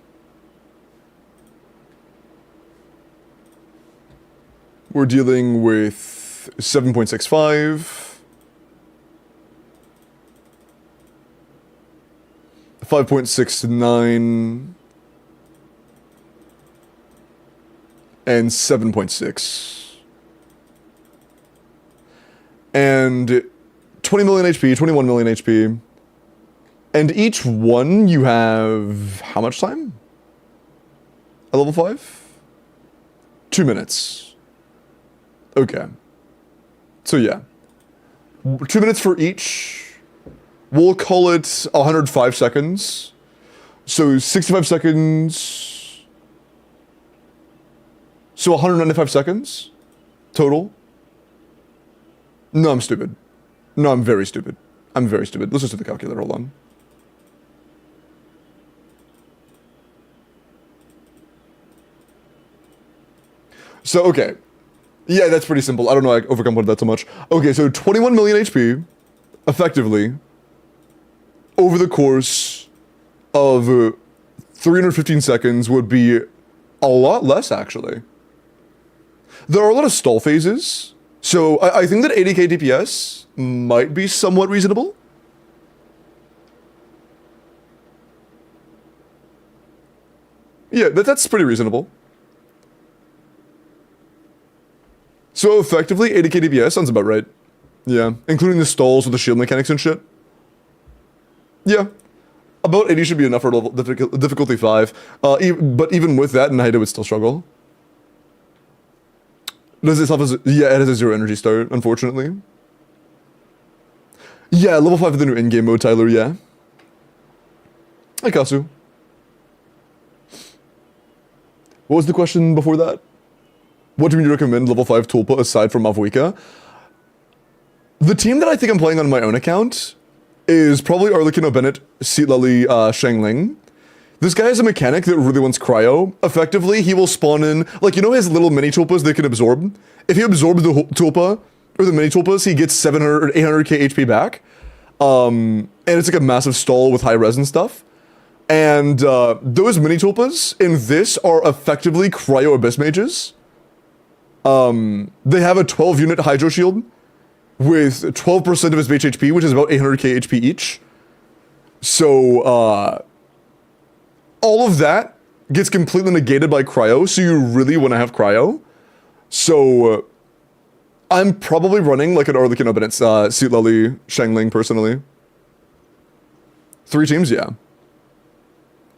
we're dealing with 7.65... 5.69 and 7.6 and 20 million HP, 21 million HP, and each one you have how much time? At level 5? 2 minutes. Okay. So yeah. 2 minutes for each. We'll call it 105 seconds. So 65 seconds. So 195 seconds total. No, I'm stupid. No, I'm very stupid. I'm very stupid. Let's just do the calculator. Hold on. So, okay. Yeah, that's pretty simple. I don't know I overcomplicated that so much. Okay, so 21 million HP, effectively, over the course of 315 seconds would be a lot less, actually. There are a lot of stall phases, so I think that 80k DPS might be somewhat reasonable. Yeah, that's pretty reasonable. So effectively, 80k DPS sounds about right. Yeah, including the stalls with the shield mechanics and shit. Yeah, about 80 should be enough for level difficulty 5. But even with that, Naida would still struggle. Does it have a... yeah, it has a 0 energy start, unfortunately. Yeah, level 5 of the new Endgame mode, Tyler, yeah. Hi, Kasu. What was the question before that? What do you recommend level 5 Tulpa aside from Mavuika? The team that I think I'm playing on my own account is probably Arlecchino Bennett, Seatlally, Shangling. This guy has a mechanic that really wants cryo. Effectively, he will spawn in, like, you know his little mini tulpas they can absorb? If he absorbs the tulpa, or the mini tulpas, he gets 700 or 800k HP back. And it's like a massive stall with high res and stuff. And those mini tulpas in this are effectively cryo abyss mages. They have a 12 unit hydro shield with 12% of his base HP, which is about 800k HP each. So, all of that gets completely negated by cryo, so you really want to have cryo. So, I'm probably running like an Arlecchino Bennett, Seatlally, Shangling, personally. 3 teams, yeah.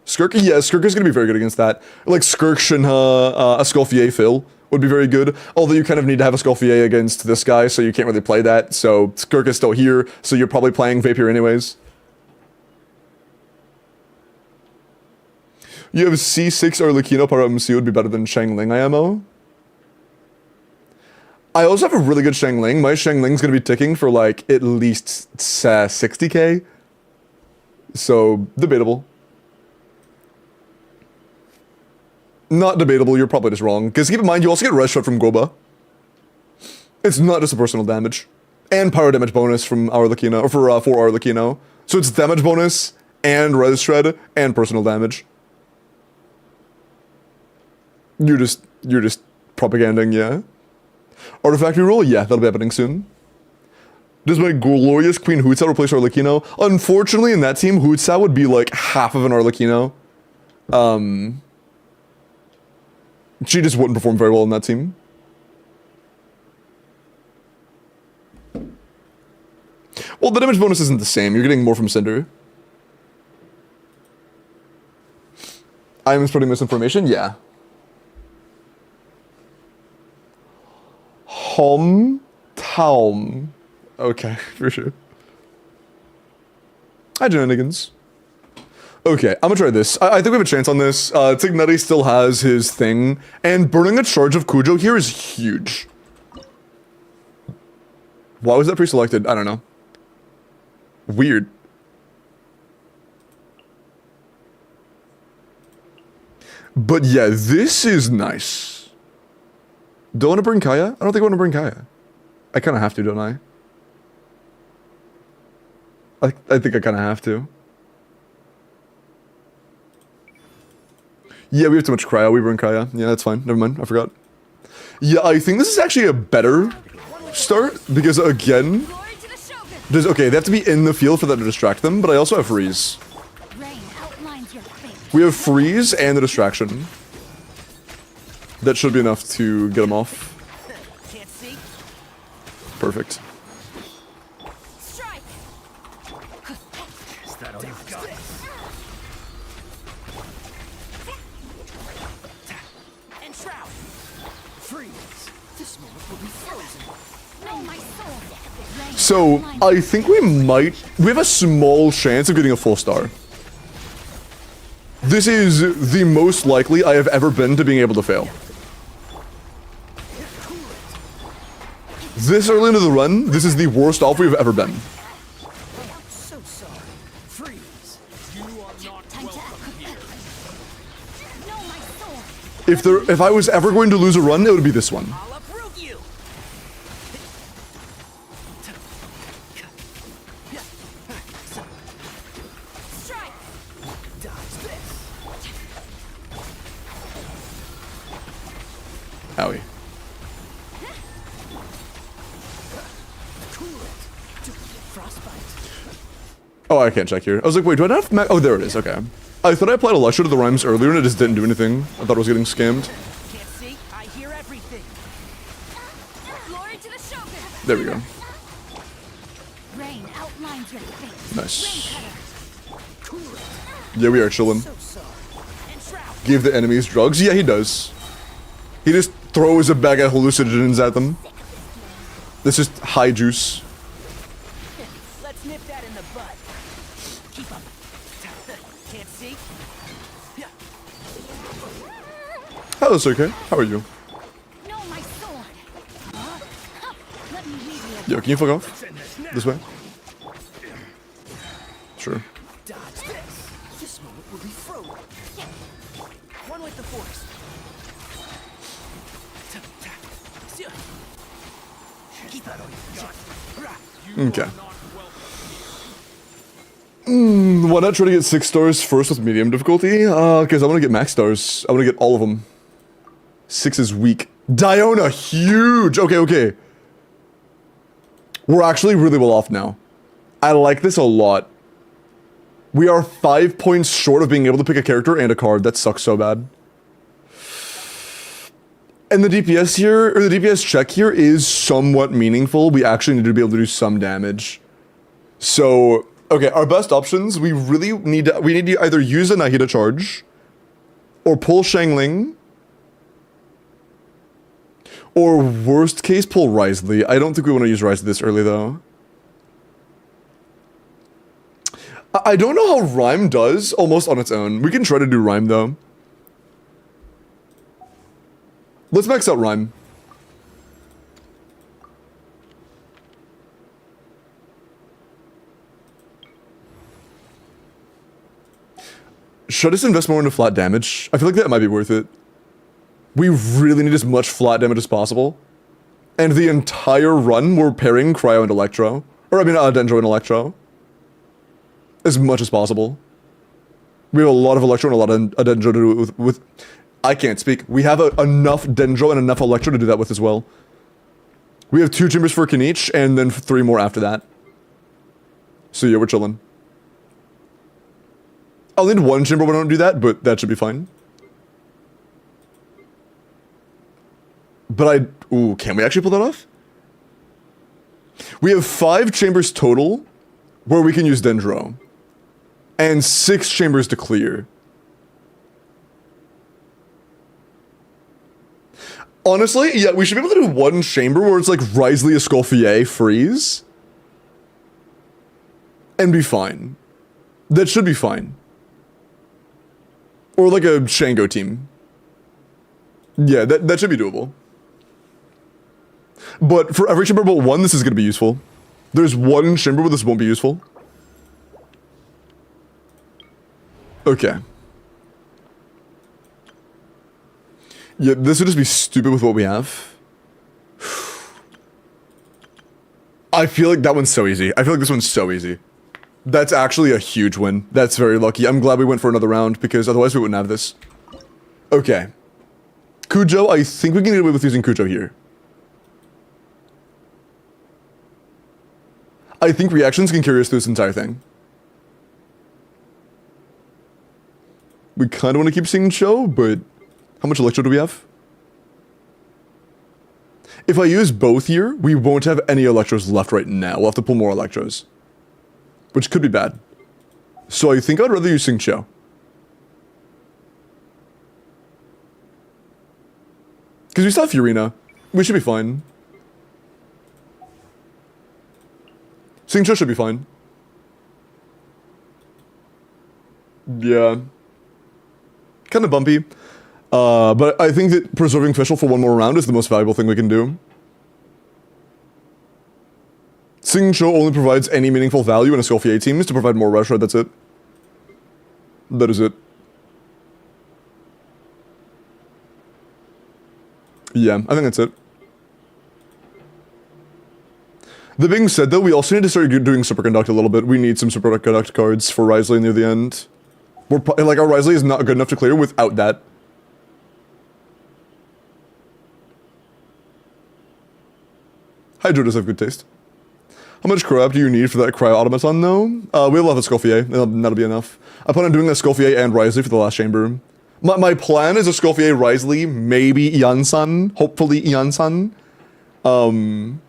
Skirk, yeah, Skirk is going to be very good against that. Like Skirk, Shinha, Escoffier, Phil would be very good. Although you kind of need to have Escoffier against this guy, so you can't really play that. So Skirk is still here, so you're probably playing Vapier anyways. You have C6 Arlecchino Para MC would be better than Shangling IMO. I also have a really good Shangling. My Shangling's going to be ticking for like at least 60k. So, debatable. Not debatable, you're probably just wrong. Because keep in mind, you also get res shot from Goba. It's not just a personal damage. And power damage bonus from Arlecchino, or for Arlecchino. So it's damage bonus, and res shred, and personal damage. You're just propaganding, yeah? Artifactory rule? Yeah, that'll be happening soon. Does my glorious Queen Hootsa replace Arlecchino? Unfortunately, in that team, Hootsa would be like half of an Arlecchino. She just wouldn't perform very well in that team. Well, the damage bonus isn't the same. You're getting more from Cinder. I am spreading misinformation? Yeah. Taum. Okay, for sure. Hi, Jenigans. Okay, I'm gonna try this. I think we have a chance on this. Tignetti still has his thing, and burning a charge of Kujo here is huge. Why was that pre-selected? I don't know. Weird. But yeah, this is nice. Do I want to bring Kaya? I don't think I want to bring Kaya. I kind of have to, don't I? I think I kind of have to. Yeah, we have too much cryo. We bring Kaya. Yeah, that's fine. Never mind. I forgot. Yeah, I think this is actually a better start because again, Glory to the Shogun. okay, they have to be in the field for that to distract them, but I also have freeze. Rain outlines your fate. We have freeze and the distraction. That should be enough to get them off. Can't see? Perfect. Strike. Is that all you've got? Enshroud! Freeze! This moment will be frozen. No, my sword. Rain So, outlines I think we have a small chance of getting a full star. This is the most likely I have ever been to being able to fail. This early into the run, this is the worst off we've ever been. So sorry. Freeze! You are not time to welcome here. No, my sword. If I was ever going to lose a run, it would be this one. I'll uproot you! Strike. Dodge this! Owie. Cool it! Frostbite! Oh, I can't check here. I was like, wait, do I not have oh, there it is. Okay. I thought I applied Electro to the rhymes earlier and it just didn't do anything. I thought I was getting scammed. Can't see? I hear everything! Glory to the Shogun. There we go. Rain outlines your fate. Nice. Rain cutter. Yeah, we are chilling. So sorry. Enshroud! Give the enemies drugs? Yeah, he does. He just throws a bag of hallucinogens at them. This is high juice. Let's nip that in the bud. Keep up. Can't see? Hello, Sir. How are you? No, my sword. Let me lead Yo, you. can you fuck off? This way? Sure. Dodge this! This moment will be frozen. One with the force. Keep that on. Okay. Why not try to get 6 stars first with medium difficulty? Because I want to get max stars. I want to get all of them. 6 is weak. Diona, huge! Okay, okay. We're actually really well off now. I like this a lot. We are 5 points short of being able to pick a character and a card. That sucks so bad. And the DPS here, or the DPS check here is somewhat meaningful. We actually need to be able to do some damage. So, okay, our best options, we really need to, either use a Nahida charge, or pull Shangling, or worst case, pull Risley. I don't think we want to use Risley this early, though. I don't know how Rhyme does almost on its own. We can try to do Rhyme, though. Let's max out Rhyme. Should I just invest more into flat damage? I feel like that might be worth it. We really need as much flat damage as possible. And the entire run, we're pairing Cryo and Electro. Or, I mean, Dendro and Electro. As much as possible. We have a lot of Electro and a lot of Dendro to do with I can't speak. We have enough Dendro and enough Electro to do that with as well. We have 2 chambers for Kinich, and then 3 more after that. So yeah, we're chilling. I'll need 1 chamber when I don't do that, but that should be fine. But ooh, can we actually pull that off? We have 5 chambers total where we can use Dendro. And 6 chambers to clear. Honestly, yeah, we should be able to do 1 chamber where it's like Risley Escoffier freeze. And be fine. That should be fine. Or like a Shango team. Yeah, that should be doable. But for every chamber but one, this is going to be useful. There's one chamber where this won't be useful. Okay. Yeah, this would just be stupid with what we have. I feel like that one's so easy. I feel like this one's so easy. That's actually a huge win. That's very lucky. I'm glad we went for another round because otherwise we wouldn't have this. Okay. Cujo, I think we can get away with using Cujo here. I think reactions can carry us through this entire thing. We kind of want to keep seeing Cho, but how much Electro do we have? If I use both here, we won't have any Electros left right now. We'll have to pull more Electros. Which could be bad. So I think I'd rather use Cho. Because we still have Furina. We should be fine. Cho should be fine. Yeah. Kind of bumpy. But I think that preserving Fischl for one more round is the most valuable thing we can do. Cho only provides any meaningful value in a Skolfier team is to provide more rush rate, that's it. That is it. Yeah, I think that's it. That being said though, we also need to start doing Superconduct a little bit. We need some Superconduct cards for Risley near the end. Like, our Risley is not good enough to clear without that. Hydro does have good taste. How much crap do you need for that Cryo Automaton though? We'll have a Skolfier, that'll be enough. I plan on doing a Skolfier and Risley for the last chamber. My plan is a Skolfier, Risley, maybe Ian-san, hopefully Ian-san. And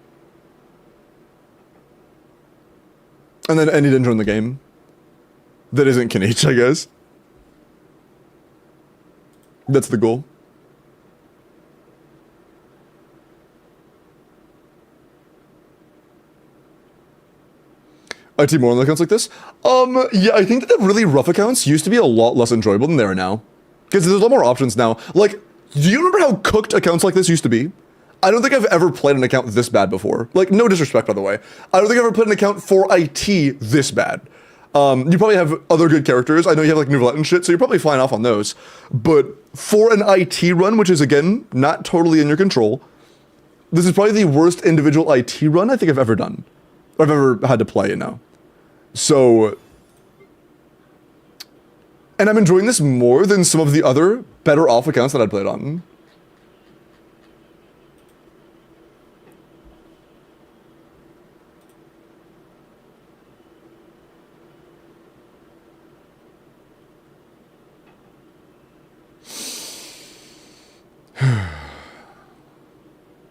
then any danger in the game. That isn't Kinich, I guess. That's the goal. I team more on accounts like this? Yeah, I think that the really rough accounts used to be a lot less enjoyable than they are now. Because there's a lot more options now. Like, do you remember how cooked accounts like this used to be? I don't think I've ever played an account this bad before. Like, no disrespect, by the way. I don't think I've ever played an account for IT this bad. You probably have other good characters. I know you have, like, Nouvellette and shit, so you're probably fine off on those. But for an IT run, which is, again, not totally in your control, this is probably the worst individual IT run I think I've ever done. Or I've ever had to play, you know. So... And I'm enjoying this more than some of the other better off accounts that I'd played on.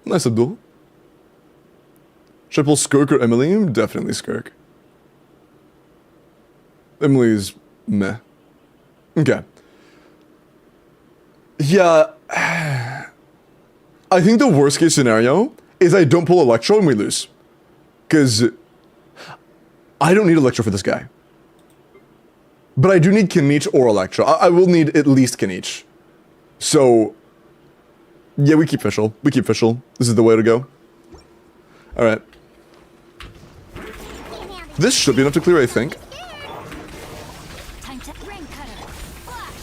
Nice, Abdul. Should I pull Skirk or Emily? Definitely Skirk. Emily's meh. Okay. Yeah. I think the worst case scenario is I don't pull Electro and we lose. Because I don't need Electro for this guy. But I do need Kinich or Electro. I will need at least Kinich. So, yeah, we keep Fischl. We keep Fischl. This is the way to go. Alright. This should be enough to clear, I think. Time to ring cutter. Flash.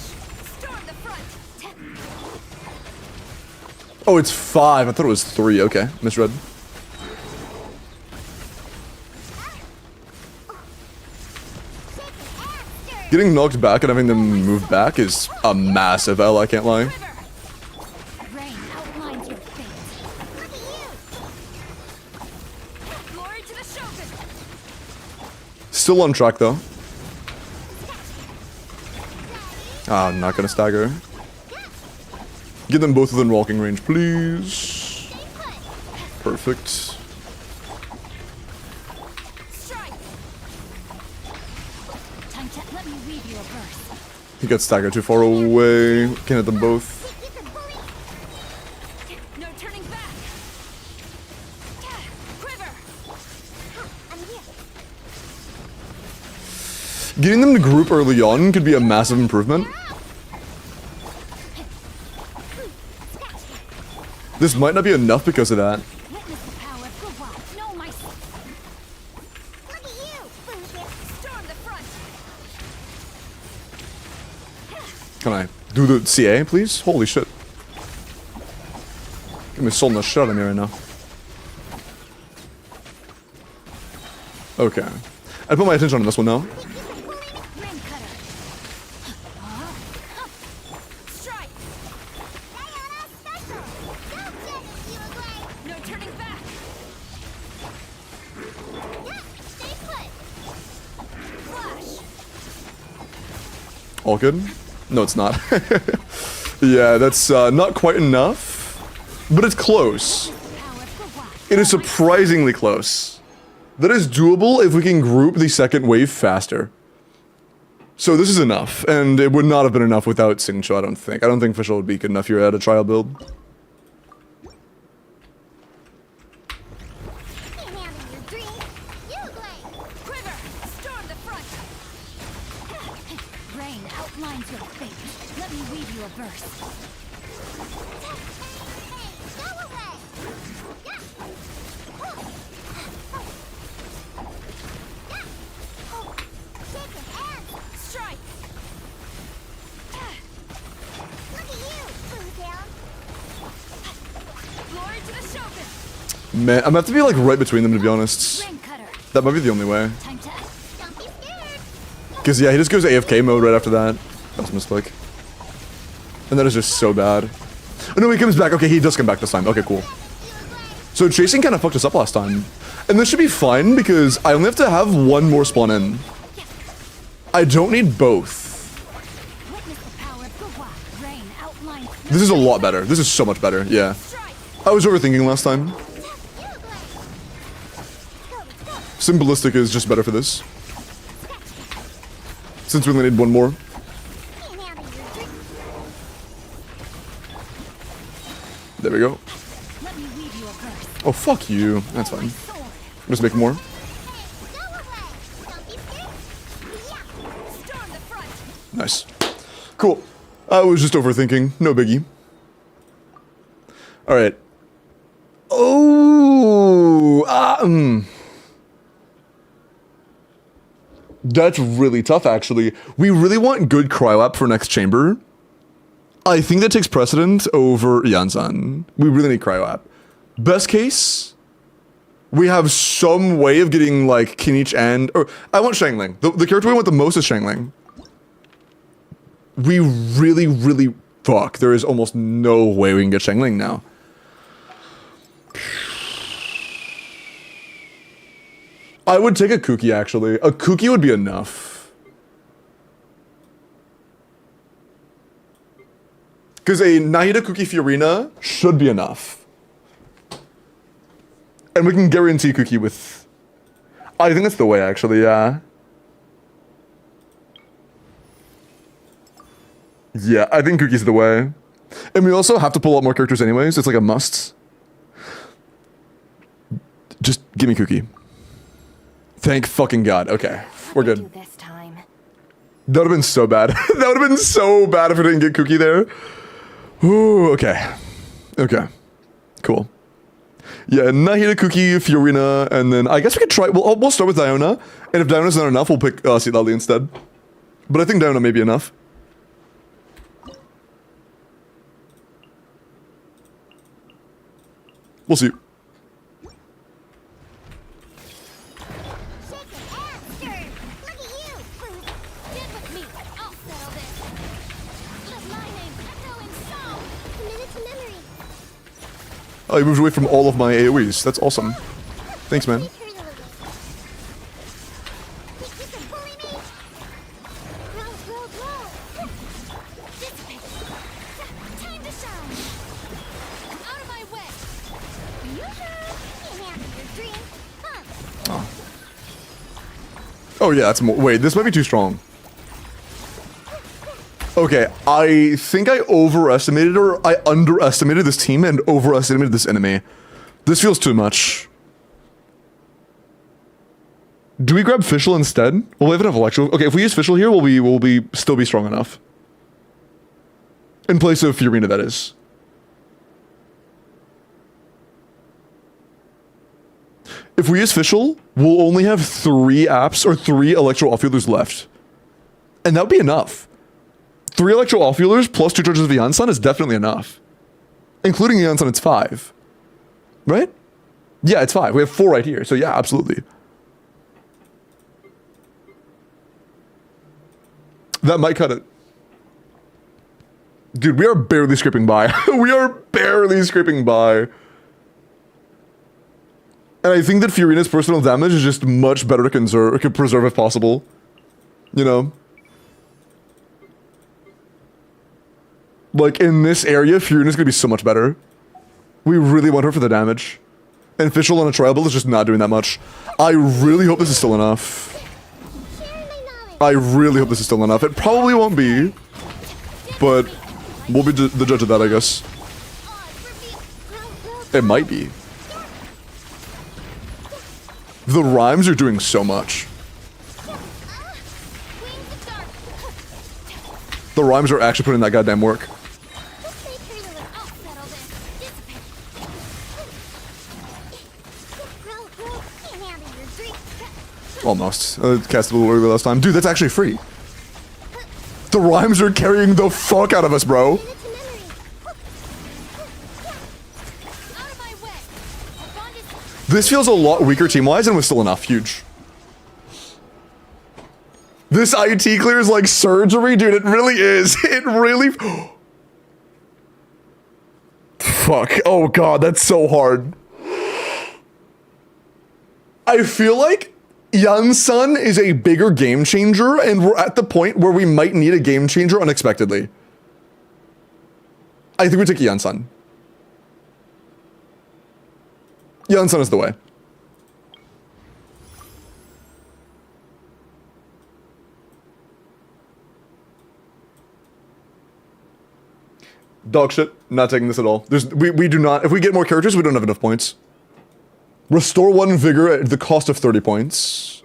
Storm the front. Oh, it's 5. I thought it was 3. Okay, misread. Getting knocked back and having them move back is a massive L, I can't lie. Rain outlines your fate. Look at you. Glory to the Shogun. Still on track though. Ah, I'm not gonna stagger. Get them both within walking range, please. Perfect. Strike. Time to let me weave you a verse. He got staggered too far away. Can't hit them both. No turning back. Quiver. I'm here. Getting them to group early on could be a massive improvement. This might not be enough because of that. Witness Can I do the CA, please? Holy shit. Give me soul the shit out of me right now. Okay. I put my attention on this one now. Rain cutter. Strike. Diana special. Go get it, you away. No turning back. Yeah, stay put. Flash. All good? No, it's not. Yeah, that's not quite enough. But it's close. Power for what? It is surprisingly close. That is doable if we can group the second wave faster. So this is enough, and it would not have been enough without Signature, I don't think. I don't think Fischl would be good enough here at a trial build. Can't handle your dream. You away. Quiver. Storm the front. Rain outlines your fate. Let me weave you a verse. Hey, go away. Yeah. Shake your hands. Strike. Look at you, Bootown. Glory to the Shogun. Man, I'm gonna have to be like right between them to be honest. Rain cutter. That might be the only way. Time to Don't be scared. Because yeah, he just goes AFK mode right after that. That's a misclick. And that is just so bad. Oh no, he comes back. Okay, he does come back this time. Okay, cool. You away. So chasing kind of fucked us up last time. And this should be fine because I only have to have one more spawn in. I don't need both. witness the power of Gua. Rain outlines. This is a lot better. This is so much better. Yeah. Strike. I was overthinking last time. You away. Go, go. Symbolistic is just better for this. Since we only need one more. Can't handle your dream. There we go. Let me weave you a verse. Oh, fuck you. That's fine. Sword. Just make more. Hey, go away. Don't be scared. Yeah. Storm the front. Nice. Cool. I was just overthinking. No biggie. Alright. Oh! That's really tough, actually. We really want good cryo app for next chamber. I think that takes precedent over Yanzan. We really need cryo app. Best case, we have some way of getting like Kinich and... Or, I want Shangling. The character we want the most is Shangling. We really, really... Fuck, there is almost no way we can get Shangling now. I would take a Kuki, actually. A Kuki would be enough. Because a Nahida Kuki Fiorina should be enough. And we can guarantee Kuki with... I think that's the way, actually, yeah. Yeah, I think Kuki's the way. And we also have to pull out more characters anyways. It's like a must. Just give me Kuki. Thank fucking God. Okay, we're Do good. this time. That would have been so bad. That would have been so bad if we didn't get Kuki there. Ooh, okay. Okay. Cool. Yeah, Nahida, Kuki, Fiorina, and then I guess we could try... We'll start with Diona, and if Diona's not enough, we'll pick Silali instead. But I think Diona may be enough. We'll see. Shake your ass, sir. Look at you, Boo. Get with me. I'll settle this. Let my name echo in song. Committed to memory. Oh, you moved away from all of my AoEs. That's awesome. Thanks, man. You can bully me. Grow, grow, grow. Dissipate. Time to shine. Out of my way. Can't handle your dream. Huh. Oh yeah, that's more. Wait, this might be too strong. Okay, I think I overestimated or I underestimated this team and overestimated this enemy. This feels too much. Do we grab Fischl instead? Will we have enough electro? Okay, if we use Fischl here, we'll be still be strong enough. In place of Fiorina, that is. If we use Fischl, we'll only have 3 apps or 3 electro outfielders left. And that would be enough. 3 electro offhealers plus 2 charges of Yansan is definitely enough. Including Yansan, it's 5. Right? Yeah, it's 5. We have 4 right here. So yeah, absolutely. That might cut it. Dude, we are barely scraping by. We are barely scraping by. And I think that Fiorina's personal damage is just much better to preserve if possible. You know? Like, in this area, Fiorina's gonna be so much better. We really want her for the damage. And Fischl on a trial build is just not doing that much. I really hope this is still enough. I really hope this is still enough. It probably won't be. But we'll be the judge of that, I guess. It might be. The rhymes are doing so much. The rhymes are actually putting in that goddamn work. Almost. Cast it a little early last time. Dude, that's actually free. The rhymes are carrying the fuck out of us, bro. This feels a lot weaker team-wise and was still enough. Huge. This IT clear is like surgery, dude. It really is. It really... Fuck. Oh god, that's so hard. I feel like Yansan is a bigger game changer, and we're at the point where we might need a game changer unexpectedly. I think we take Yansan. Yansan is the way. Dog shit. Not taking this at all. We do not. If we get more characters, we don't have enough points. Restore 1 vigor at the cost of 30 points.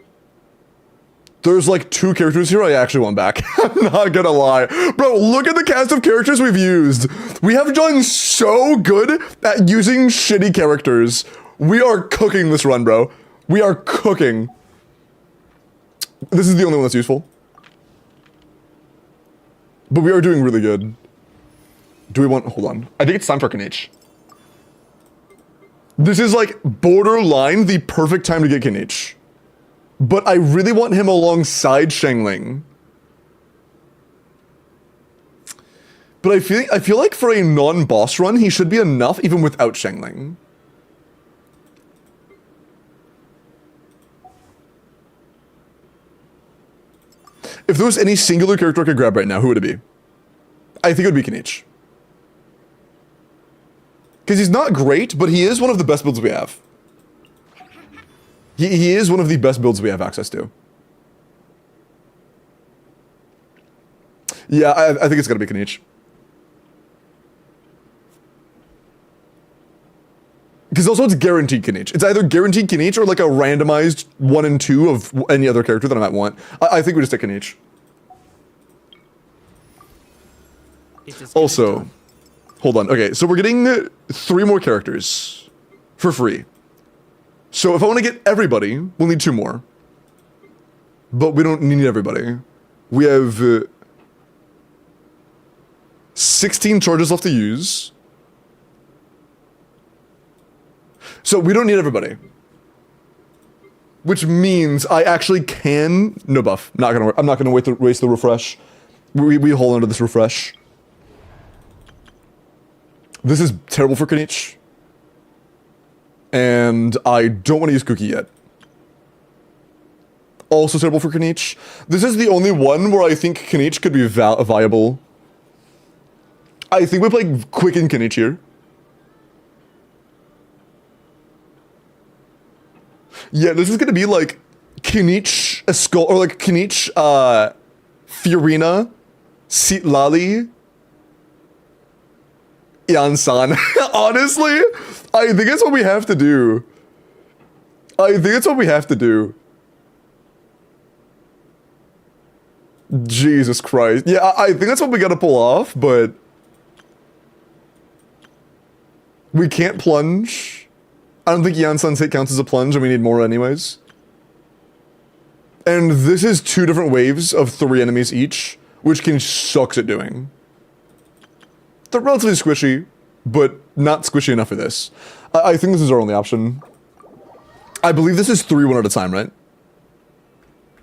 There's like 2 characters here I actually want back. I'm not gonna lie. Bro, look at the cast of characters we've used. We have done so good at using shitty characters. We are cooking this run, bro. We are cooking. This is the only one that's useful. But we are doing really good. Do we want... Hold on. I think it's time for Kanich. This is like borderline the perfect time to get Kanich. But I really want him alongside Xiangling. But I feel like for a non-boss run, he should be enough even without Xiangling. If there was any singular character I could grab right now, who would it be? I think it would be Kanich. Because he's not great, but he is one of the best builds we have. He is one of the best builds we have access to. Yeah, I think it's gotta be Kanich. Because also it's guaranteed Kanich. It's either guaranteed Kanich or like a randomized 1 and 2 of any other character that I might want. I think we just take Kanich. Also, hold on. Okay, so we're getting 3 more characters for free. So if I want to get everybody, we'll need 2 more. But we don't need everybody. We have 16 charges left to use. So we don't need everybody. Which means I actually can... No buff. I'm not gonna waste the refresh. We hold on to this refresh. This is terrible for Kanich. And I don't want to use Cookie yet. Also terrible for Kanich. This is the only one where I think Kanich could be viable. I think we play Quicken Kanich here. Yeah, this is gonna be like Kanich, a skull, or like Kanich, Fiorina, Lali, Yansan. Honestly, I think it's what we have to do. Jesus Christ. Yeah, I think that's what we gotta pull off, but we can't plunge. I don't think Yansan's hit counts as a plunge, and we need more anyways. And this is 2 different waves of 3 enemies each. which King sucks at doing. They're relatively squishy, but not squishy enough for this. I think this is our only option. I believe this is 3 one at a time, right?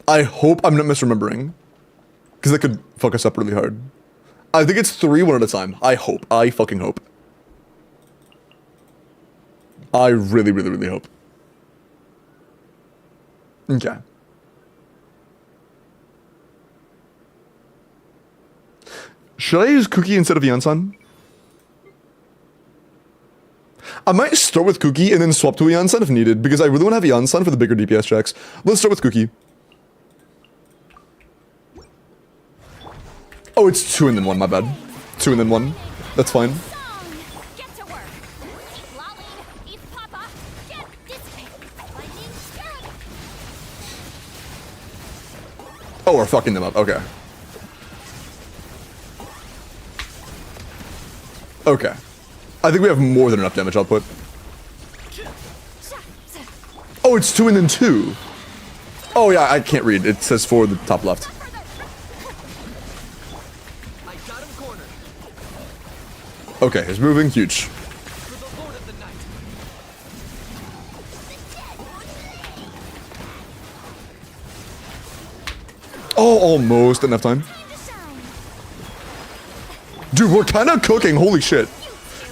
I hope I'm not misremembering. Because that could fuck us up really hard. I think it's 3 one at a time. I hope. I fucking hope. I really, really, really hope. Okay. Should I use Cookie instead of Yansan? I might start with Cookie and then swap to a Yansan if needed, because I really want to have Yansan for the bigger DPS checks. Let's start with Cookie. Oh, it's 2 and then 1, my bad. 2 and then 1. That's fine. Song. Get to work. Eat lolly. Eat papa. Get dissipate. Lightning spirit. Oh, we're fucking them up. Okay. Okay. I think we have more than enough damage output. Oh, it's 2 and then 2. Oh yeah, I can't read. It says 4 at the top left. I got him cornered. Okay, he's moving. Huge. For the Lord of the Night. Oh, almost enough time. Time to shine. Dude, we're kind of cooking. Holy shit.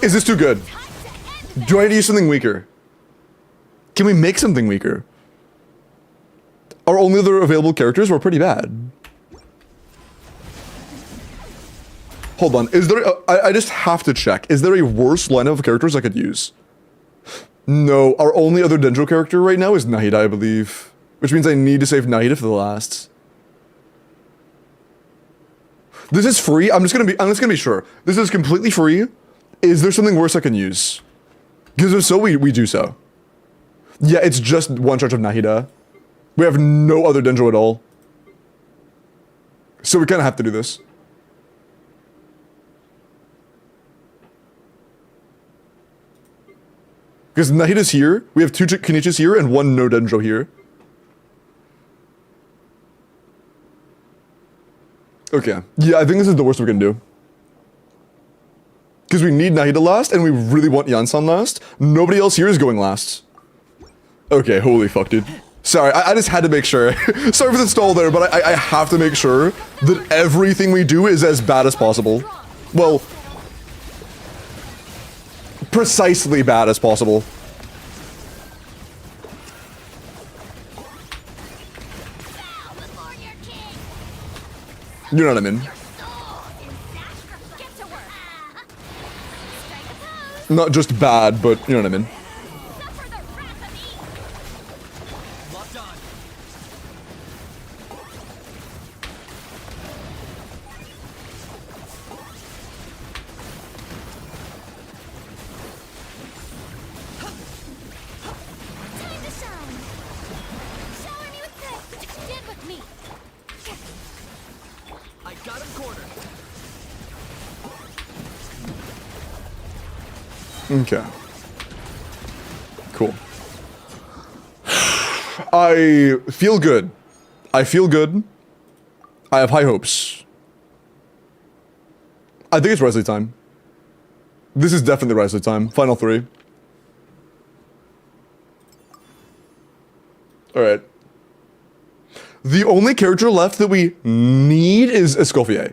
Is this too good? Time to end Do I need to use something weaker? Can we make something weaker? Our only other available characters were pretty bad. Hold on. Is there... I just have to check. Is there a worse lineup of characters I could use? No. Our only other Dendro character right now is Nahida, I believe. Which means I need to save Nahida for the last. This is free. I'm just gonna be sure. This is completely free. Is there something worse I can use? Because if so, we do so. Yeah, it's just 1 charge of Nahida. We have no other Dendro at all. So we kind of have to do this. Because Nahida's here, we have 2 Kenichis here, and 1 no Dendro here. Okay. Yeah, I think this is the worst we can do. Because we need Nahida last, and we really want Yansan last. Nobody else here is going last. Okay, holy fuck, dude. Sorry, I just had to make sure. Sorry for the stall there, but I have to make sure that everything we do is as bad as possible. Well, precisely bad as possible. bow before your king. You know what I mean? Soul in sacrifice. Get to work. Strike a pose. Not just bad, but you know what I mean. Suffer the wrath of Eve. Locked on. Time to shine. Shower me with this. Did with me. I got him cornered. Okay. Cool. I feel good. I feel good. I have high hopes. I think it's Risley time. This is definitely Risley time. Final 3. Alright. The only character left that we need is Escoffier.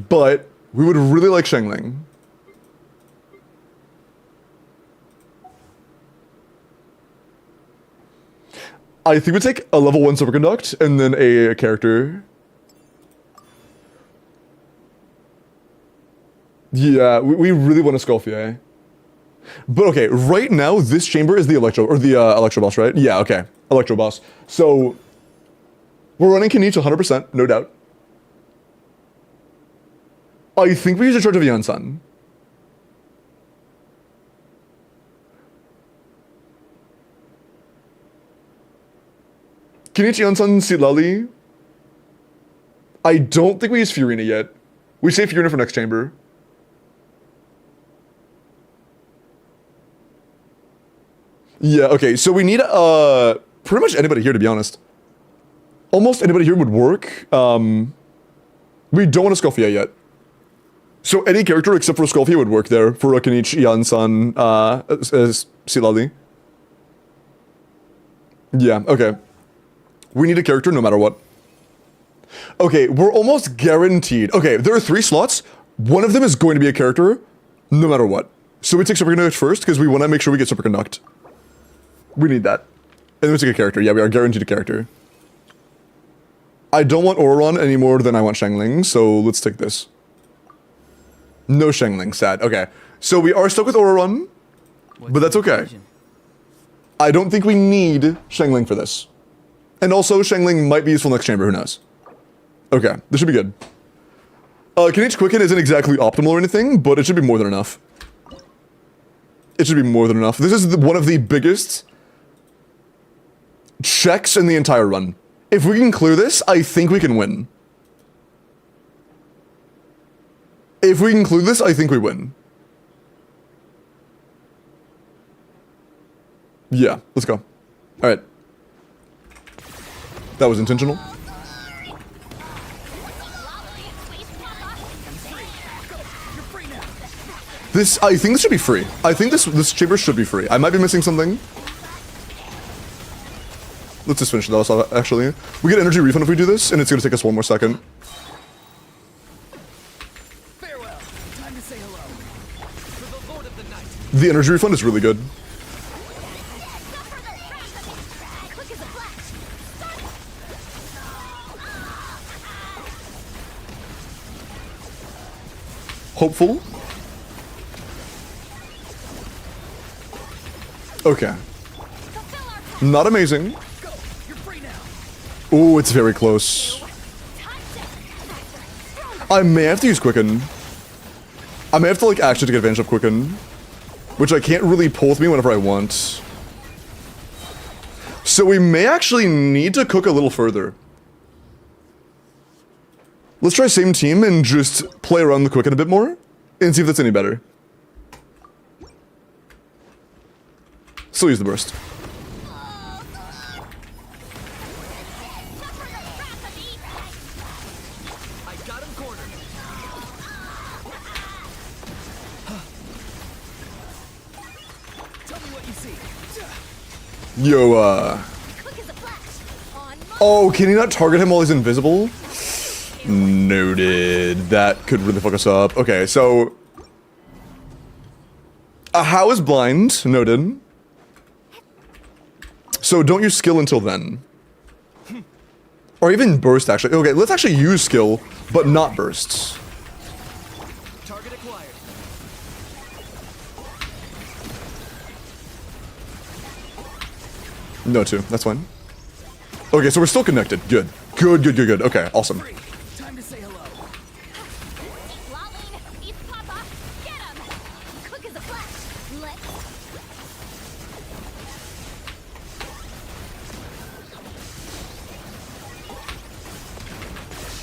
But we would really like Shengling. I think we take a level 1 superconduct and then a character. Yeah, we really want a Escoffier. But okay, right now this chamber is the Electro boss, right? Yeah, okay. Electro boss. So we're running Kenichi 100%, no doubt. I think we use a charge of Yansan. Kenichi Yansan Silali. I don't think we use Furina yet. We save Furina for next chamber. Yeah, okay, so we need pretty much anybody here, to be honest. Almost anybody here would work. We don't want a Scoffia yet. So any character except for Scoffia would work there for Kenichi, Yan-san, Silali. Yeah, okay. We need a character no matter what. Okay, we're almost guaranteed. Okay, there are 3 slots. One of them is going to be a character no matter what. So we take Superconduct first because we want to make sure we get Superconduct. We need that. And then we take a character. Yeah, we are guaranteed a character. I don't want Auron any more than I want Shangling, so let's take this. No Shangling, sad. Okay, so we are stuck with Auron, but that's okay. I don't think we need Shangling for this. And also, Shangling might be useful next chamber, who knows? Okay, this should be good. Kenichi Quicken isn't exactly optimal or anything, but it should be more than enough. It should be more than enough. This is one of the biggest checks in the entire run. If we can clear this, I think we can win. If we can clear this, I think we win. Yeah, let's go. Alright. That was intentional. This, I think this should be free. I think this chamber should be free. I might be missing something. Let's just finish this off, actually. We get energy refund if we do this, and it's gonna take us 1 more second. Farewell. Time to say hello. For the Lord of the Night. The energy refund is really good. Quick as a flash. Hopeful. Okay. Not amazing. Go. You're free now. Oh, it's very close. I may have to use Quicken. I may have to, like, actually take advantage of Quicken. Which I can't really pull with me whenever I want. So we may actually need to cook a little further. Let's try same team and just play around the Quicken a bit more. And see if that's any better. Still use the burst. I got him cornered. Tell me what you see. Yo, Quick as a flash. On my oh, can he not target him while he's invisible? Noted. That could really fuck us up. Okay, so... How is blind? Noted. So don't use skill until then. Or even burst, actually. Okay, let's actually use skill, but not bursts. Target acquired. No, too. That's fine. Okay, so we're still connected. Good. Good, good, good, good. Okay, awesome. Free. Time to say hello. Lolling. Eat Papa. Get him. Quick as a flash. Let's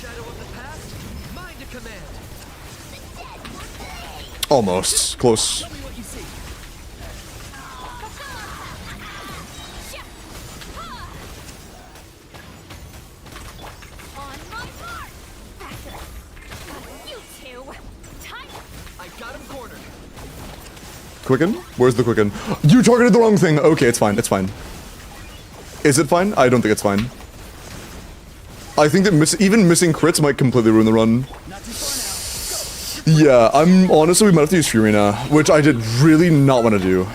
Shadow of the past. Mind to command. Almost. Close. Tell me what you see. on my mark. You two. Time. I got him cornered. Quicken? Where's the Quicken? You targeted the wrong thing! Okay, it's fine, it's fine. Is it fine? I don't think it's fine. I think that even missing crits might completely ruin the run. Not too far now. Yeah, honestly, we might have to use Furina, which I did really not want to do.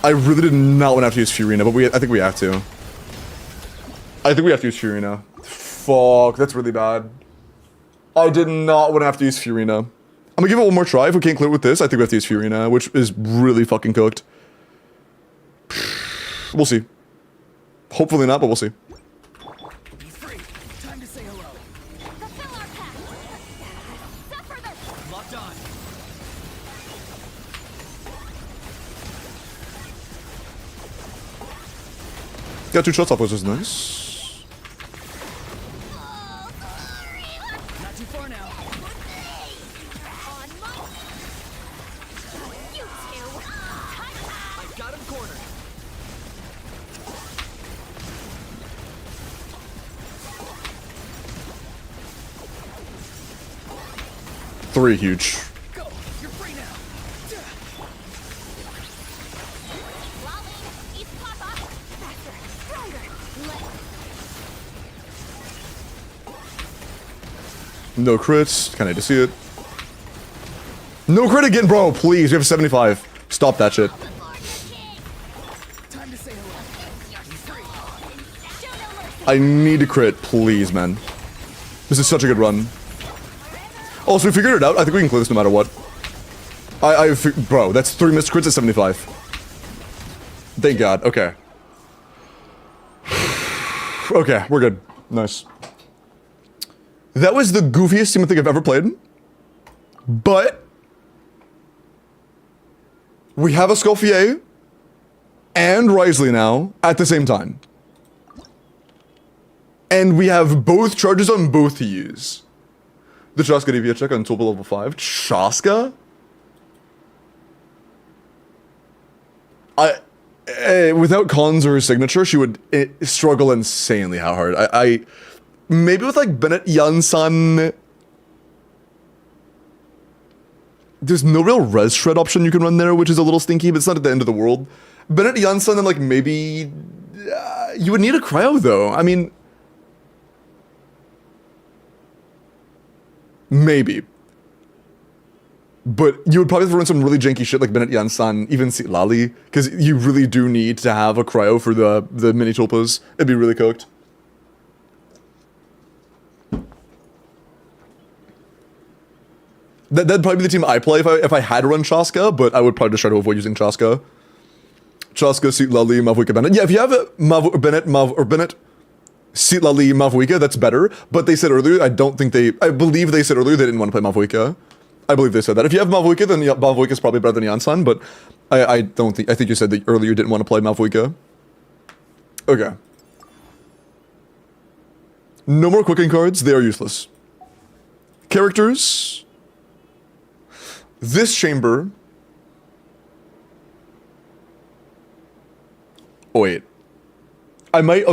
I really did not want to have to use Furina, but I think we have to. I think we have to use Furina. Fuck, that's really bad. I did not want to have to use Furina. I'm gonna give it one more try. If we can't clear with this, I think we have to use Furina, which is really fucking cooked. We'll see. Hopefully not, but we'll see. He's free. Time to say hello. Fulfill our pact. Suffer the Locked on. Got 2 shots off, which is nice. Not too far now. on my. You two. Time. I got him cornered. 3 huge. Go! You're free now! Lolly, eat Papa. Faster, stronger. No crits. Kinda hate to see it. No crit again, bro. Please, you have 75. Stop that shit. Time to say hello. Show no mercy. I need to crit, please, man. This is such a good run. Also, we figured it out. I think we can clear this no matter what. Bro, that's 3 missed crits at 75. Thank God. Okay. Okay, we're good. Nice. That was the goofiest team I think I've ever played. But we have a Escoffier and Risley now at the same time. And we have both charges on both to use. The Chaska DPS check on Tulpa level 5. Chaska? Without cons or her signature, she would struggle insanely hard. Maybe with like Bennett Janssen. There's no real res shred option you can run there, which is a little stinky, but it's not at the end of the world. Bennett Janssen and like maybe you would need a cryo though. I mean, maybe. But you would probably have to run some really janky shit like Bennett Janssen, even Lali, because you really do need to have a cryo for the mini tulpas. It'd be really cooked. That'd probably be the team I play if I had to run Chaska, but I would probably just try to avoid using Chaska. Chaska, Seat Lali, Mavuika, Bennett. Yeah, if you have Bennett, Seat Lali, Mavuika, that's better. But they said earlier, I believe they said earlier they didn't want to play Mavuika. I believe they said that. If you have Mavuika, then Mavuika is probably better than Janssen, but I think you said that earlier you didn't want to play Mavuika. Okay. No more cooking cards, they are useless. Characters. This chamber. Oh wait. I might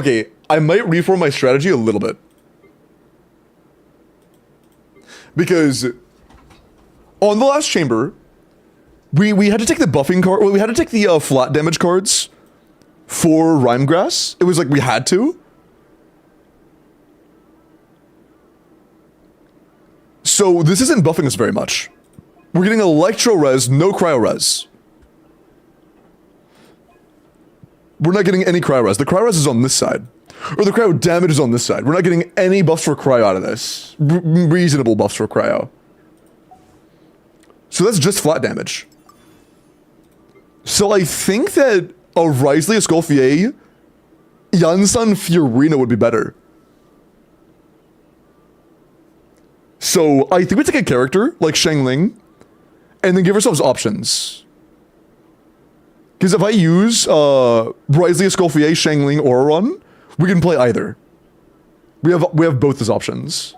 reform my strategy a little bit. Because on the last chamber, we had to take the buffing card, we had to take the flat damage cards for Rhymegrass. It was like we had to. So this isn't buffing us very much. We're getting Electro Res, no Cryo Res. We're not getting any Cryo Res. The Cryo Res is on this side. Or the Cryo damage is on this side. We're not getting any buffs for Cryo out of this. Reasonable buffs for Cryo. So that's just flat damage. So I think that a Risley, a Escoffier, Janssen, Fiorina would be better. So I think we take a character like Shangling and then give ourselves options. Because if I use Risley, Escoffier, Shangling, Auron, we can play either. We have both as options.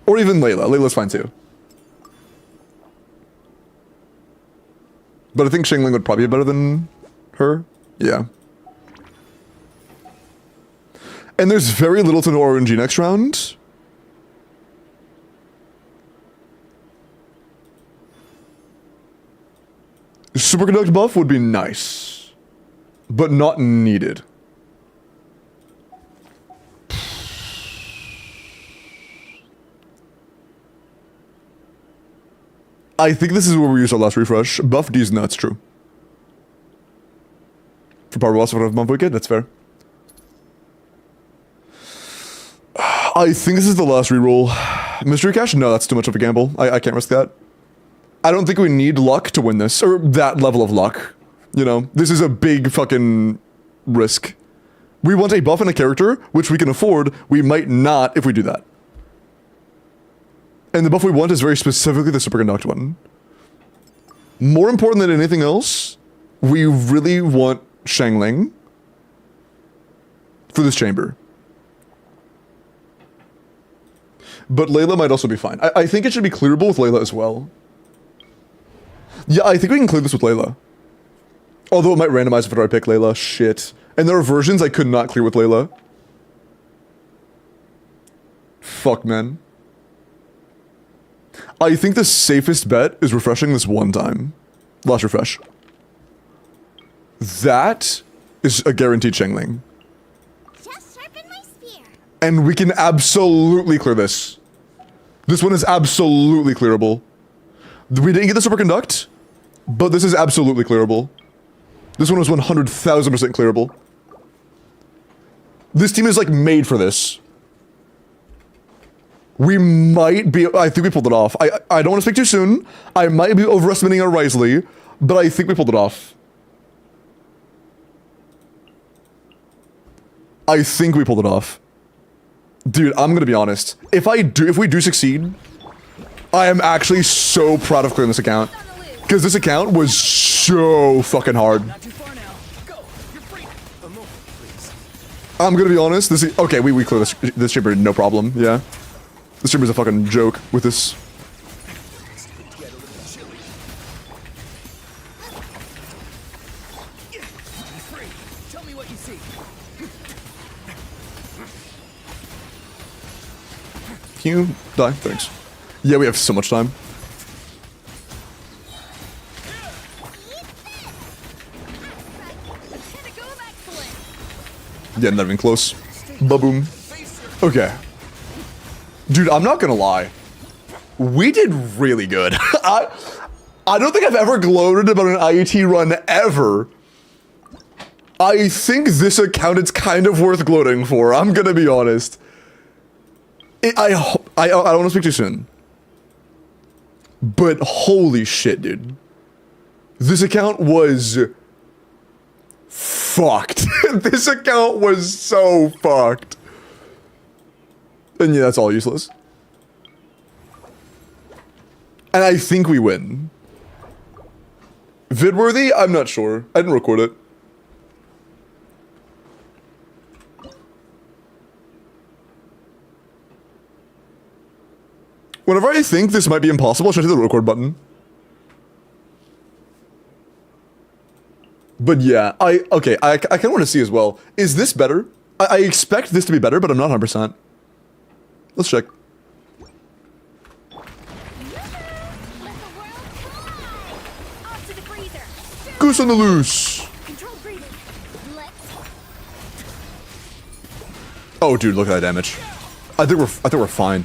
Or even Layla. Layla's fine too. But I think Shangling would probably be better than her. Yeah. And there's very little to no RNG next round. Superconduct buff would be nice, but not needed. I think this is where we use our last refresh. Buff D's nuts, true. For power loss of Month Wicked, that's fair. I think this is the last reroll. Mystery Cash? No, that's too much of a gamble. I can't risk that. I don't think we need luck to win this, or that level of luck. You know, this is a big fucking risk. We want a buff and a character, which we can afford. We might not if we do that. And the buff we want is very specifically the Superconduct one. More important than anything else, we really want Shangling for this chamber. But Layla might also be fine. I think it should be clearable with Layla as well. Yeah, I think we can clear this with Layla. Although it might randomize if I pick Layla. Shit. And there are versions I could not clear with Layla. fuck, man. I think the safest bet is refreshing this one time. Last refresh. That is a guaranteed Chengling. Just sharpen my spear. And we can absolutely clear this. This one is absolutely clearable. We didn't get the superconduct, but this is absolutely clearable. This one was 100,000% clearable. This team is like made for this. We might be, I think we pulled it off. I don't want to speak too soon. I might be overestimating our Risley, but I think we pulled it off. I think we pulled it off. Dude, I'm gonna be honest. If we do succeed, I am actually so proud of clearing this account. Because this account was so fucking hard. Not too far now. Go. You're free. A moment, please. I'm gonna be honest, this is, okay, we clear this chamber, no problem, yeah. This chamber's a fucking joke with this. Get a little chilly. Be free. Tell me what you see. Can you die? Thanks. Yeah, we have so much time. Pinnacle of excellence. Yeah, not even close. Ba-boom. Okay. Dude, I'm not gonna lie. We did really good. I don't think I've ever gloated about an IET run ever. I think this account is kind of worth gloating for. I'm gonna be honest. I don't want to speak too soon. But holy shit, dude. This account was fucked. This account was so fucked. And yeah, that's all useless. And I think we win. Vidworthy? I'm not sure. I didn't record it. Whenever I think this might be impossible, should I hit the record button? But yeah, I kind of want to see as well. Is this better? I expect this to be better, but I'm not 100%. Let's check. Let the world collide. Off to the freezer. Goose on the loose. Control breathing. Let's. Oh, dude, look at that damage. I think we're fine.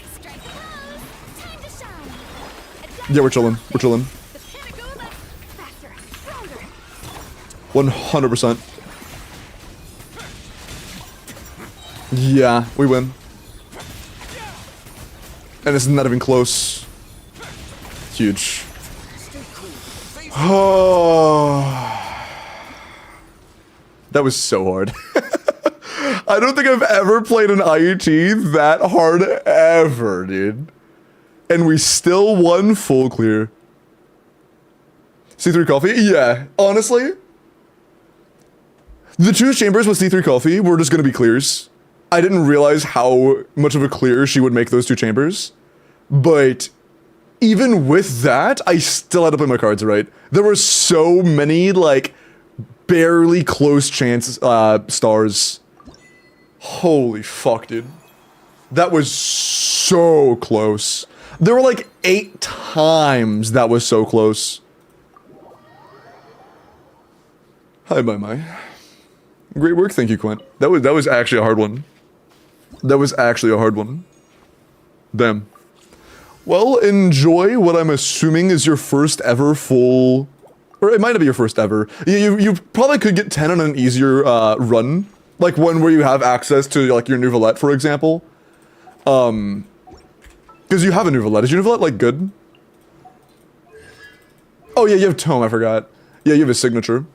Strike close. Time to shine. Yeah, we're chilling. We're chilling. The pinnacle of faster, stronger. 100%. Yeah, we win. And it's not even close. Huge. Oh. That was so hard. I don't think I've ever played an IET that hard ever, dude. And we still won full clear. C3 coffee? Yeah, honestly. The two chambers with C3 coffee were just gonna be clears. I didn't realize how much of a clear she would make those two chambers. But even with that, I still had to play my cards right. There were so many, like, barely close chance stars. Holy fuck, dude. That was so close. There were like 8 times that was so close. Hi, bye. Great work, thank you, Quint. That was actually a hard one. That was actually a hard one. Damn. Well, enjoy what I'm assuming is your first ever full, or it might not be your first ever. You probably could get 10 on an easier run, like one where you have access to like your Nouvelette, for example. Because you have a Nouvelette. Is your Nouvelette like good? Oh yeah, you have Tome. I forgot. Yeah, you have a signature.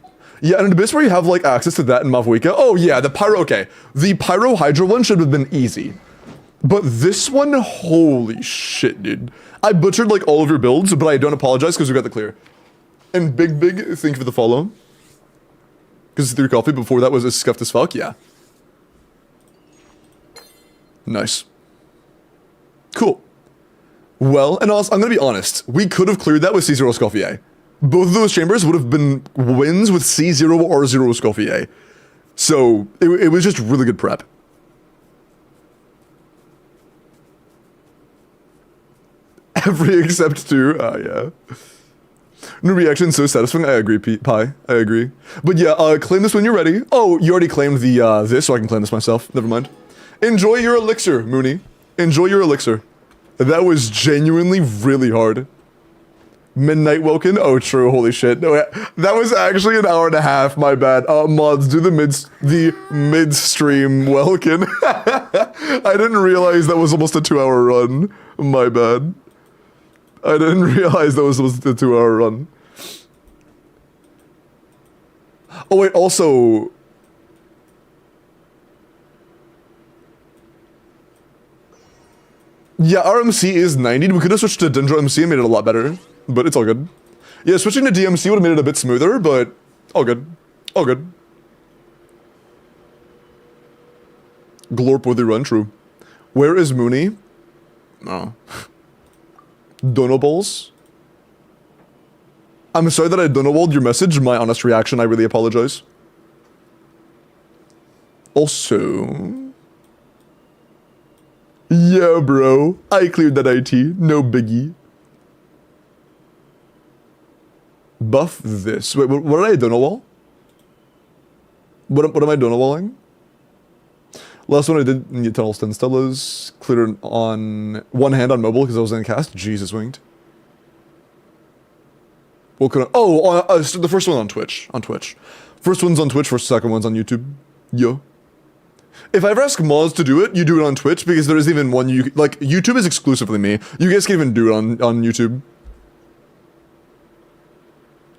Yeah, and an Abyss where you have like access to that in Mavuika. Oh yeah, the Pyro. Okay, the Pyro Hydra one should have been easy. But this one, holy shit, dude. I butchered like all of your builds, but I don't apologize because we got the clear. And big, thank you for the follow. Because C3 coffee before that was as scuffed as fuck, yeah. Nice. Cool. Well, and also, I'm gonna be honest, we could have cleared that with C0 Scoffier. both of those chambers would have been wins with C0 or R0 Scoffier. So it was just really good prep. Every except two. Yeah. New reaction so satisfying. I agree, Pie. I agree. But yeah, claim this when you're ready. Oh, you already claimed the this, so I can claim this myself. Never mind. Enjoy your elixir, Mooney. Enjoy your elixir. That was genuinely really hard. Midnight Welkin? Oh, true. Holy shit. No, that was actually an hour and a half. My bad. Mods, do the midstream Welkin. I didn't realize that was almost a 2-hour run. My bad. I didn't realize that was almost a 2-hour run. Oh, wait, also... Yeah, RMC is 90. We could have switched to Dendro MC and made it a lot better. But it's all good. Yeah, switching to DMC would have made it a bit smoother, but all good. All good. Glorp with the run, true. Where is Mooney? Oh. Donables? I'm sorry that I donowalled your message. My honest reaction, I really apologize. Also... Yeah, bro. I cleared that IT. No biggie. Buff this. Wait, what did I donowall? What am I donowalling? Last one I did in Eternal Sten Stellas. Cleared on one hand on mobile because I was in cast. Jesus winged. What could I... Oh, the first one on Twitch. On Twitch. First one's on Twitch, second one's on YouTube. Yo. If I ever ask Moz to do it, you do it on Twitch because there isn't even one you... Like, YouTube is exclusively me. You guys can even do it on YouTube.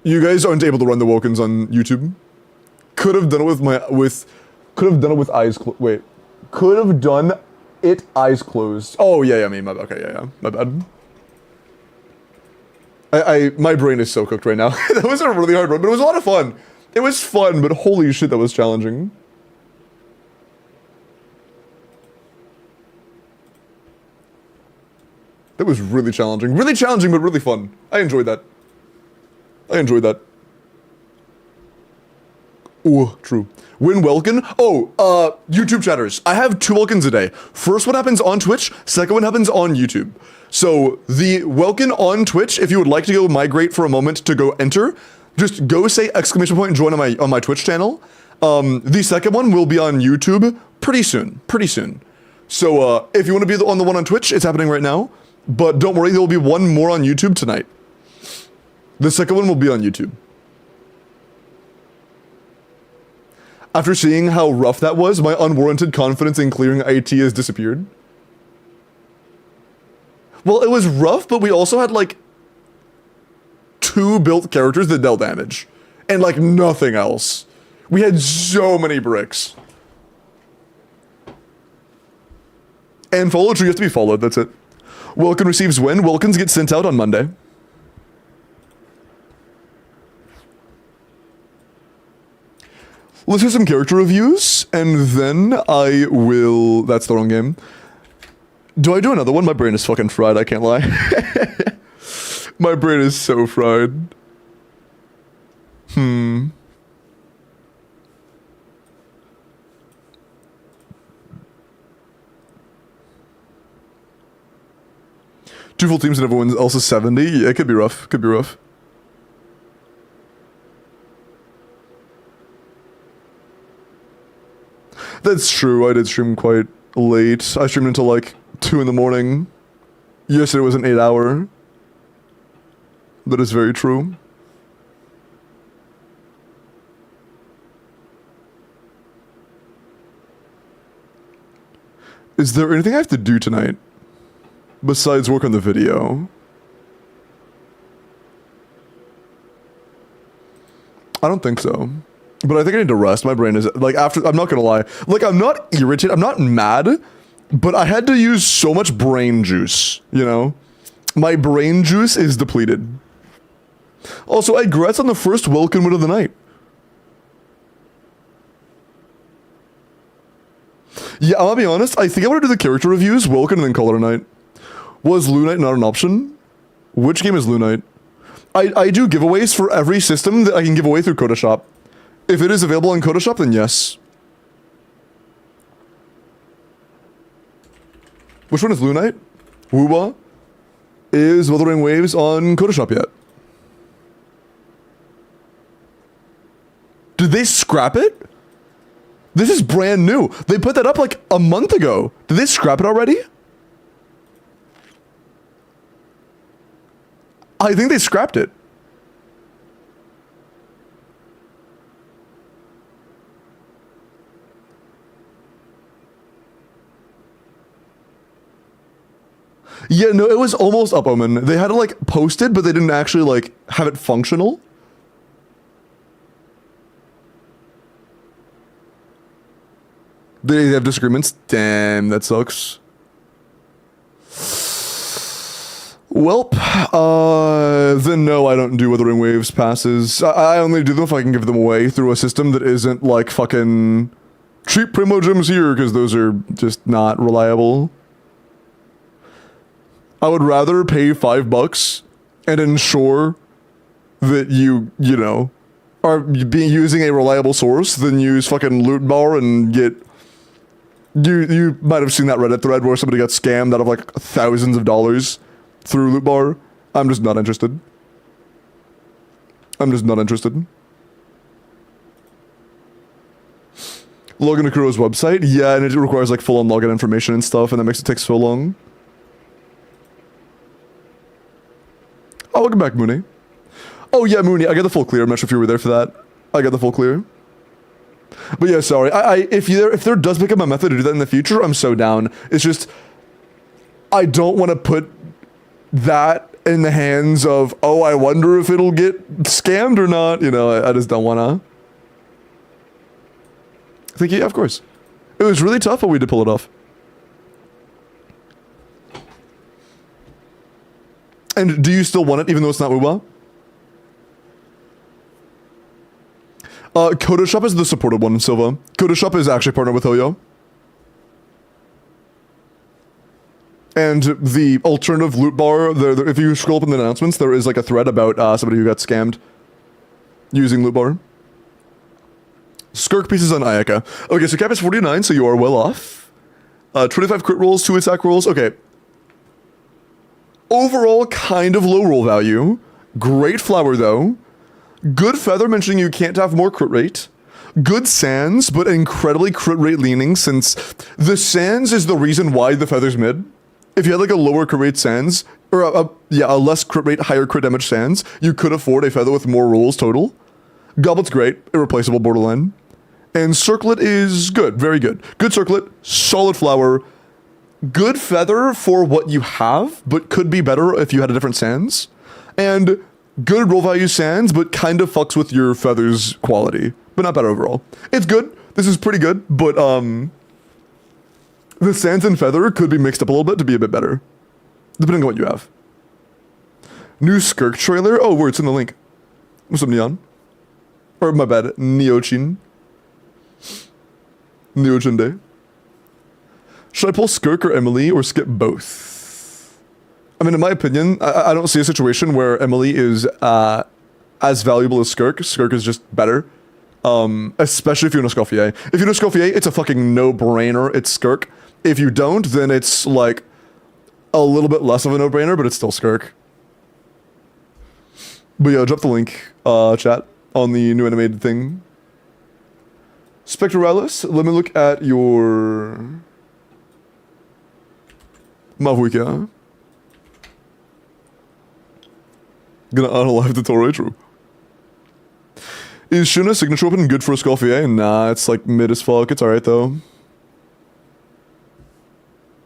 You guys aren't able to run the Welkins on YouTube. Could have done it could have done it with eyes closed. Wait. Could have done it eyes closed. Oh, yeah, me. My bad. Okay, yeah. My bad. My brain is so cooked right now. That was a really hard run, but it was a lot of fun. It was fun, but holy shit, that was challenging. That was really challenging. Really challenging, but really fun. I enjoyed that. Ooh, true. Win Welkin? Oh, YouTube chatters. I have 2 Welkins a day. First one happens on Twitch, second one happens on YouTube. So, the Welkin on Twitch, if you would like to go migrate for a moment to go enter, just go say exclamation point and join on my Twitch channel. The second one will be on YouTube pretty soon. So, if you want to be on the one on Twitch, it's happening right now. But don't worry, there will be one more on YouTube tonight. The second one will be on YouTube. After seeing how rough that was, my unwarranted confidence in clearing IT has disappeared. Well, it was rough, but we also had, like, 2 built characters that dealt damage. And, like, nothing else. We had so many bricks. And follow tree, you have to be followed, that's it. Welkin receives when? Welkins get sent out on Monday. Let's do some character reviews, and then I will... That's the wrong game. Do I do another one? My brain is fucking fried, I can't lie. My brain is so fried. Two full teams and everyone else is 70? Yeah, it could be rough. That's true, I did stream quite late. I streamed until like 2 in the morning. Yesterday was an 8-hour. That is very true. Is there anything I have to do tonight? Besides work on the video? I don't think so. But I think I need to rest. My brain is, like, I'm not gonna lie. Like, I'm not irritated, I'm not mad, but I had to use so much brain juice, you know? My brain juice is depleted. Also, I congrats on the first Welkin win of the night. Yeah, I'm gonna be honest, I think I want to do the character reviews, Welkin, and then call it a night. Was Lunite not an option? Which game is Lunite? I do giveaways for every system that I can give away through Shop. If it is available in Shop, then yes. Which one is Lunite? Wuba? Is Wuthering Waves on Shop yet? Did they scrap it? This is brand new. They put that up like a month ago. Did they scrap it already? I think they scrapped it. Yeah, no, it was almost up, Omen. They had it like posted, but they didn't actually like have it functional. They have disagreements? Damn, that sucks. Welp, then no, I don't do Wuthering Waves passes. I only do them if I can give them away through a system that isn't like fucking cheap Primo Gems here, because those are just not reliable. I would rather pay $5 and ensure that you know, are using a reliable source than use fucking Loot Bar and get... You might have seen that Reddit thread where somebody got scammed out of like thousands of dollars through Loot Bar. I'm just not interested. I'm just not interested. Login to Kuro's website? Yeah, and it requires like full-on login information and stuff, and that makes it take so long. Oh, welcome back, Mooney. Oh yeah, Mooney, I got the full clear. I'm not sure if you were there for that. I got the full clear. But yeah, sorry. If there does become a method to do that in the future, I'm so down. It's just, I don't want to put that in the hands of, oh, I wonder if it'll get scammed or not. You know, I just don't want to. I think, yeah, of course. It was really tough, but we did pull it off. And do you still want it, even though it's not WoWa? Shop is the supported one, Silva. Shop is actually partnered with Hoyo. And the alternative loot bar, if you scroll up in the announcements, there is like a thread about somebody who got scammed using loot bar. Skirk pieces on Ayaka. Okay, so cap is 49, so you are well off. 25 crit rolls, 2 attack rolls. Okay. Overall, kind of low roll value. Great flower, though. Good feather, mentioning you can't have more crit rate. Good sands, but incredibly crit rate leaning, since the sands is the reason why the feather's mid. If you had like a lower crit rate sands, or a less crit rate, higher crit damage sands, you could afford a feather with more rolls total. Goblet's great, irreplaceable borderline. And circlet is good, very good. Good circlet, solid flower, good feather for what you have, but could be better if you had a different sands. And good roll value sands, but kind of fucks with your feather's quality, but not bad overall. It's good. This is pretty good, but the sands and feather could be mixed up a little bit to be a bit better, depending on what you have. New Skirk trailer. Oh, where it's in the link. What's up, Neon? Or my bad, Neochin. Neochin Day. Should I pull Skirk or Emily or skip both? I mean, in my opinion, I don't see a situation where Emily is as valuable as Skirk. Skirk is just better. Especially if you know Scoffier. If you know Scoffier, it's a fucking no-brainer. It's Skirk. If you don't, then it's like a little bit less of a no-brainer, but it's still Skirk. But yeah, drop the link, chat, on the new animated thing. Spectralis, let me look at your Mavuika. Gonna unalive the Torre, true. Is Shuna's signature weapon good for a Scoffier? Nah, it's like mid as fuck. It's alright though.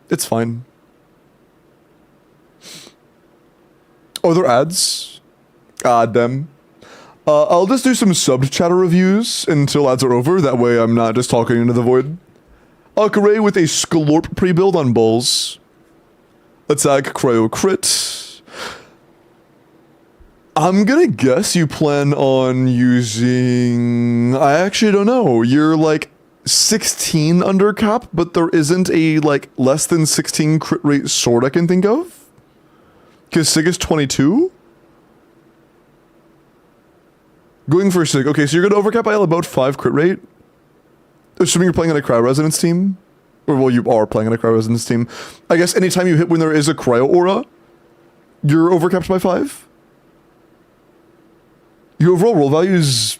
It's fine. Oh, there are ads? Them. I'll just do some sub-chatter reviews until ads are over. That way I'm not just talking into the void. Akare with a Sklorp pre-build on Bulls. Attack Cryo Crit. I'm gonna guess you plan on using... I actually don't know. You're like 16 under cap, but there isn't a like less than 16 crit rate sword I can think of. Because Sig is 22? Going for 6. Okay, so you're gonna overcap by about 5 crit rate. Assuming you're playing on a cryo resonance team. Or well, you are playing on a cryo resonance team. I guess anytime you hit when there is a cryo aura, you're overcapped by 5. Your overall roll value is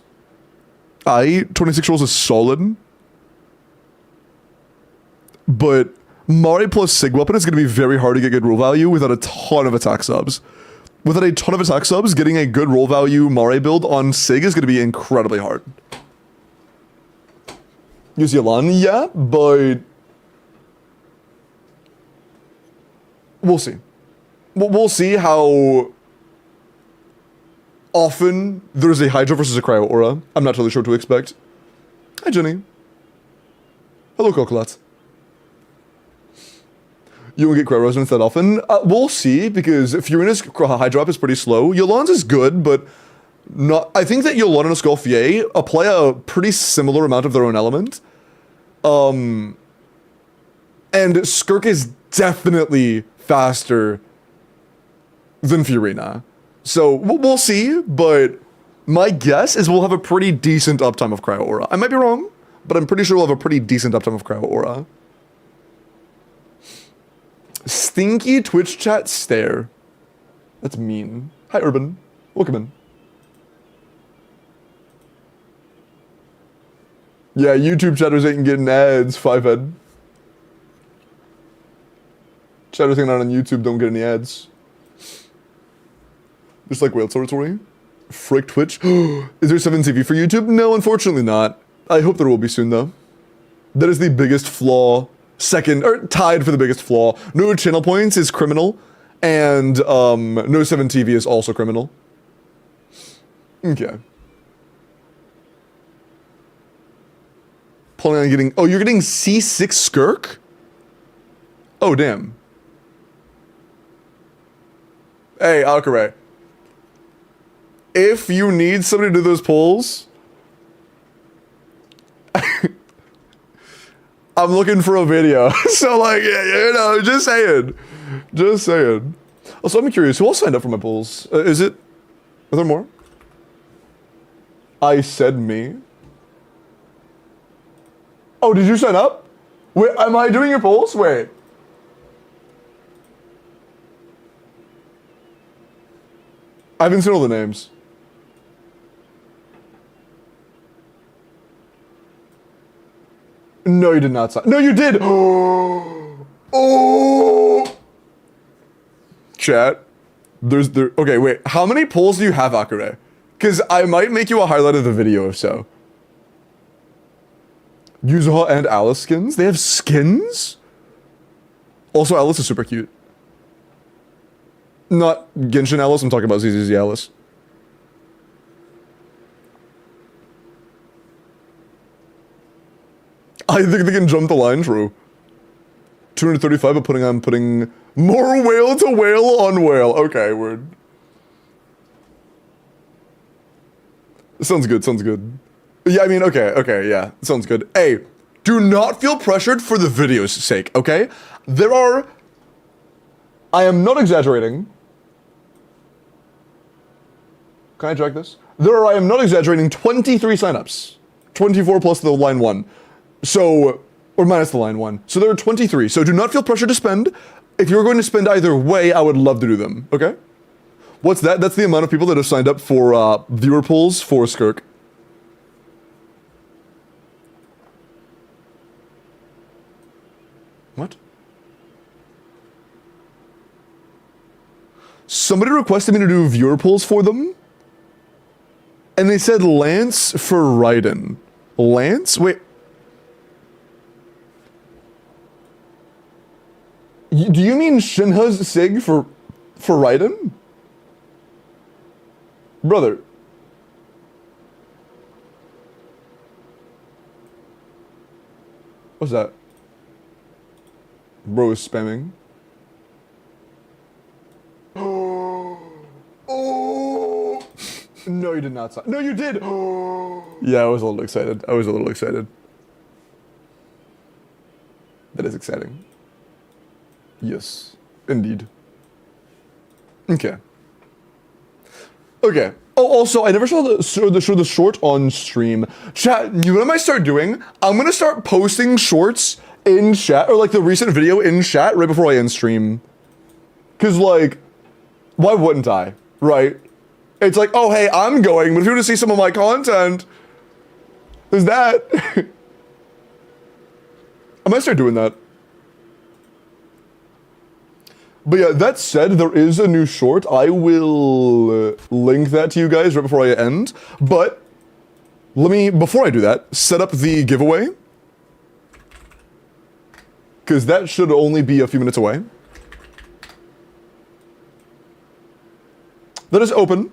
26 rolls is solid. But Mari plus Sig weapon is going to be very hard to get good roll value without a ton of attack subs. Without a ton of attack subs, getting a good roll value Mari build on Sig is going to be incredibly hard. Use Yalan, yeah, but we'll see. We'll see how often there's a Hydra versus a Cryo Aura. I'm not totally sure what to expect. Hi, Jenny. Hello, Cocolat. You won't get Cryo Resonance that often. We'll see, because Furina's Hydra up is pretty slow. Yolan's is good, but not. I think that Yolanda and Escoffier apply a pretty similar amount of their own element. And Skirk is definitely faster than Furina. So we'll see, but my guess is we'll have a pretty decent uptime of Cryo Aura. I might be wrong, but I'm pretty sure we'll have a pretty decent uptime of Cryo Aura. Stinky Twitch chat stare. That's mean. Hi, Urban. Welcome in. Yeah, YouTube chatters ain't getting ads, 5-head. Chatters hanging out on YouTube don't get any ads. Just like Whale Territory. Frick Twitch. Is there 7 TV for YouTube? No, unfortunately not. I hope there will be soon, though. That is the biggest flaw. Second, or tied for the biggest flaw. No channel points is criminal. And no 7 TV is also criminal. Okay. Planning on getting... Oh, you're getting C6 Skirk? Oh, damn. Hey, Alcaray. If you need somebody to do those pulls, I'm looking for a video. So, like, you know, just saying. Just saying. Also, I'm curious, who else signed up for my pulls? Is it... Are there more? I said me. Oh, did you sign up? Wait, am I doing your polls? Wait. I haven't seen all the names. No, you did not sign. No, you did! Oh! Chat. Okay, wait. How many polls do you have, Akure? Because I might make you a highlight of the video if so. Yuzuha and Alice skins? They have skins? Also, Alice is super cute. Not Genshin Alice, I'm talking about ZZZ Alice. I think they can jump the line, true. 235, but putting more whale to whale on whale. Okay, word. Sounds good, sounds good. Yeah, I mean, okay, yeah, sounds good. Hey, do not feel pressured for the video's sake, okay? There are... I am not exaggerating. Can I drag this? I am not exaggerating, 23 signups. 24 plus the line 1. So, or minus the line 1. So there are 23. So do not feel pressure to spend. If you're going to spend either way, I would love to do them, okay? What's that? That's the amount of people that have signed up for viewer pools for Skirk. What? Somebody requested me to do viewer pools for them. And they said Lance for Raiden. Lance? Wait. Do you mean Shinha's Sig for Raiden? Brother. What's that? Bro is spamming. Oh! No, you did not sign. No, you did! Yeah, I was a little excited. That is exciting. Yes, indeed. Okay. Okay, Oh, also, I never saw the short on stream. Chat, you know what I might start doing? I'm gonna start posting shorts in chat, or like the recent video in chat right before I end stream. Cause like, why wouldn't I? Right? It's like, oh hey, I'm going, but if you want to see some of my content, there's that. I might start doing that. But yeah, that said, there is a new short. I will link that to you guys right before I end. But let me, before I do that, set up the giveaway. Because that should only be a few minutes away. That is open.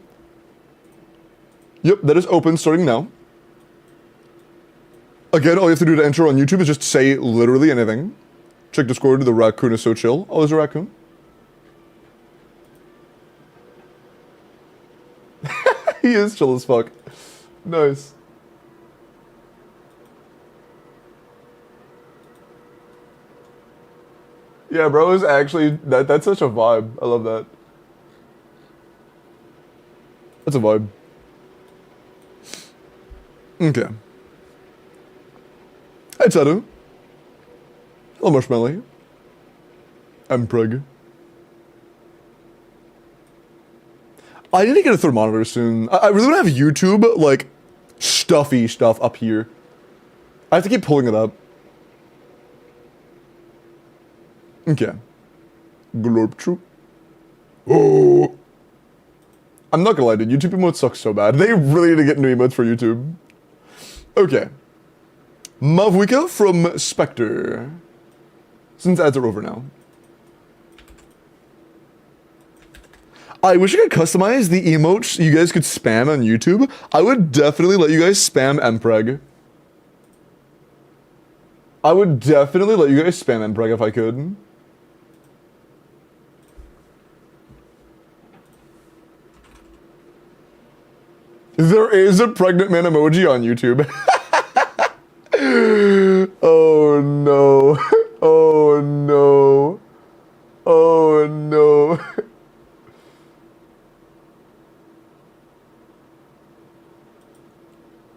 Yep, that is open starting now. Again, all you have to do to enter on YouTube is just say literally anything. Check Discord, the raccoon is so chill. Oh, there's a raccoon. He is chill as fuck. Nice. Yeah, bro, is actually that's such a vibe. I love that. That's a vibe. Okay. Hi, Tadu. Hello, Marshmallow. I'm Prug. I need to get a thermometer soon. I really want to have YouTube, like, stuffy stuff up here. I have to keep pulling it up. Okay. Glorp troop. Oh. I'm not gonna lie, dude. YouTube emotes suck so bad. They really need to get new emotes for YouTube. Okay. Mavwika from Spectre. Since ads are over now. I wish I could customize the emotes you guys could spam on YouTube. I would definitely let you guys spam Mpreg. I would definitely let you guys spam Mpreg if I could. There is a pregnant man emoji on YouTube. Oh no. Oh no. Oh no.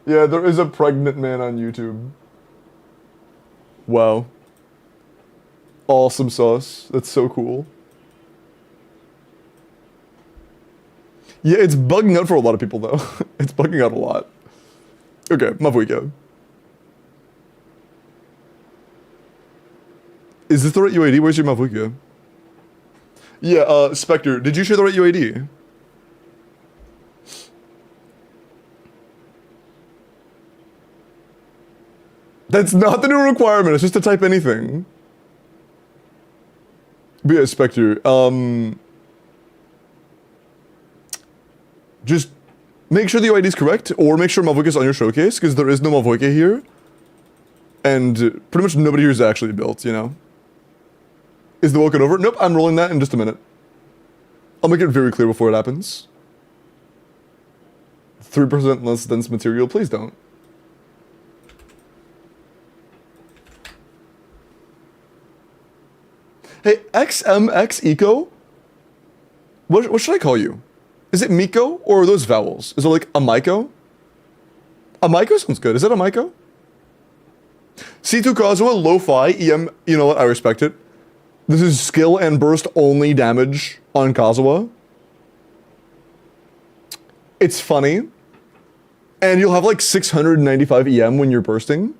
Yeah, there is a pregnant man on YouTube. Wow. Awesome sauce. That's so cool. Yeah, it's bugging out for a lot of people though. It's bugging out a lot. Okay, Mavwika. Is this the right UID? Where's your Mavwika? Yeah, Spectre, did you share the right UID? That's not the new requirement, it's just to type anything. But yeah, Spectre, just make sure the UID is correct, or make sure Mavwika is on your showcase, because there is no Mavwika here. And pretty much nobody here is actually built, you know? Is the Welkin over? Nope, I'm rolling that in just a minute. I'll make it very clear before it happens. 3% less dense material, please don't. Hey, XMX Eco? What should I call you? Is it Miko, or are those vowels? Is it like a Maiko? A Maiko sounds good. Is it a Maiko? C2 Kazuha, lo-fi, EM, you know what, I respect it. This is skill and burst only damage on Kazuha. It's funny. And you'll have like 695 EM when you're bursting.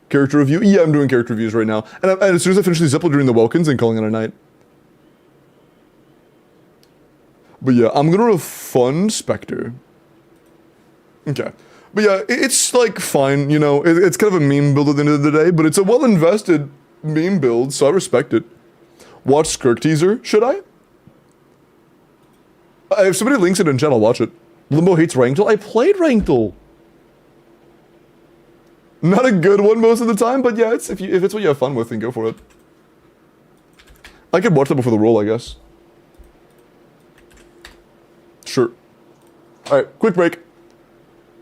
Character review? Yeah, I'm doing character reviews right now. And as soon as I finish these up, we're doing the Welkins and calling it a night. But yeah, I'm gonna refund Spectre. Okay. But yeah, it's like fine, you know, it's kind of a meme build at the end of the day, but it's a well-invested meme build, so I respect it. Watch Skirk teaser, should I? If somebody links it in chat, I'll watch it. Limbo hates Rankle? I played Rankle. Not a good one most of the time, but yeah, if it's what you have fun with, then go for it. I could watch that before the roll, I guess. Sure. Alright, quick break.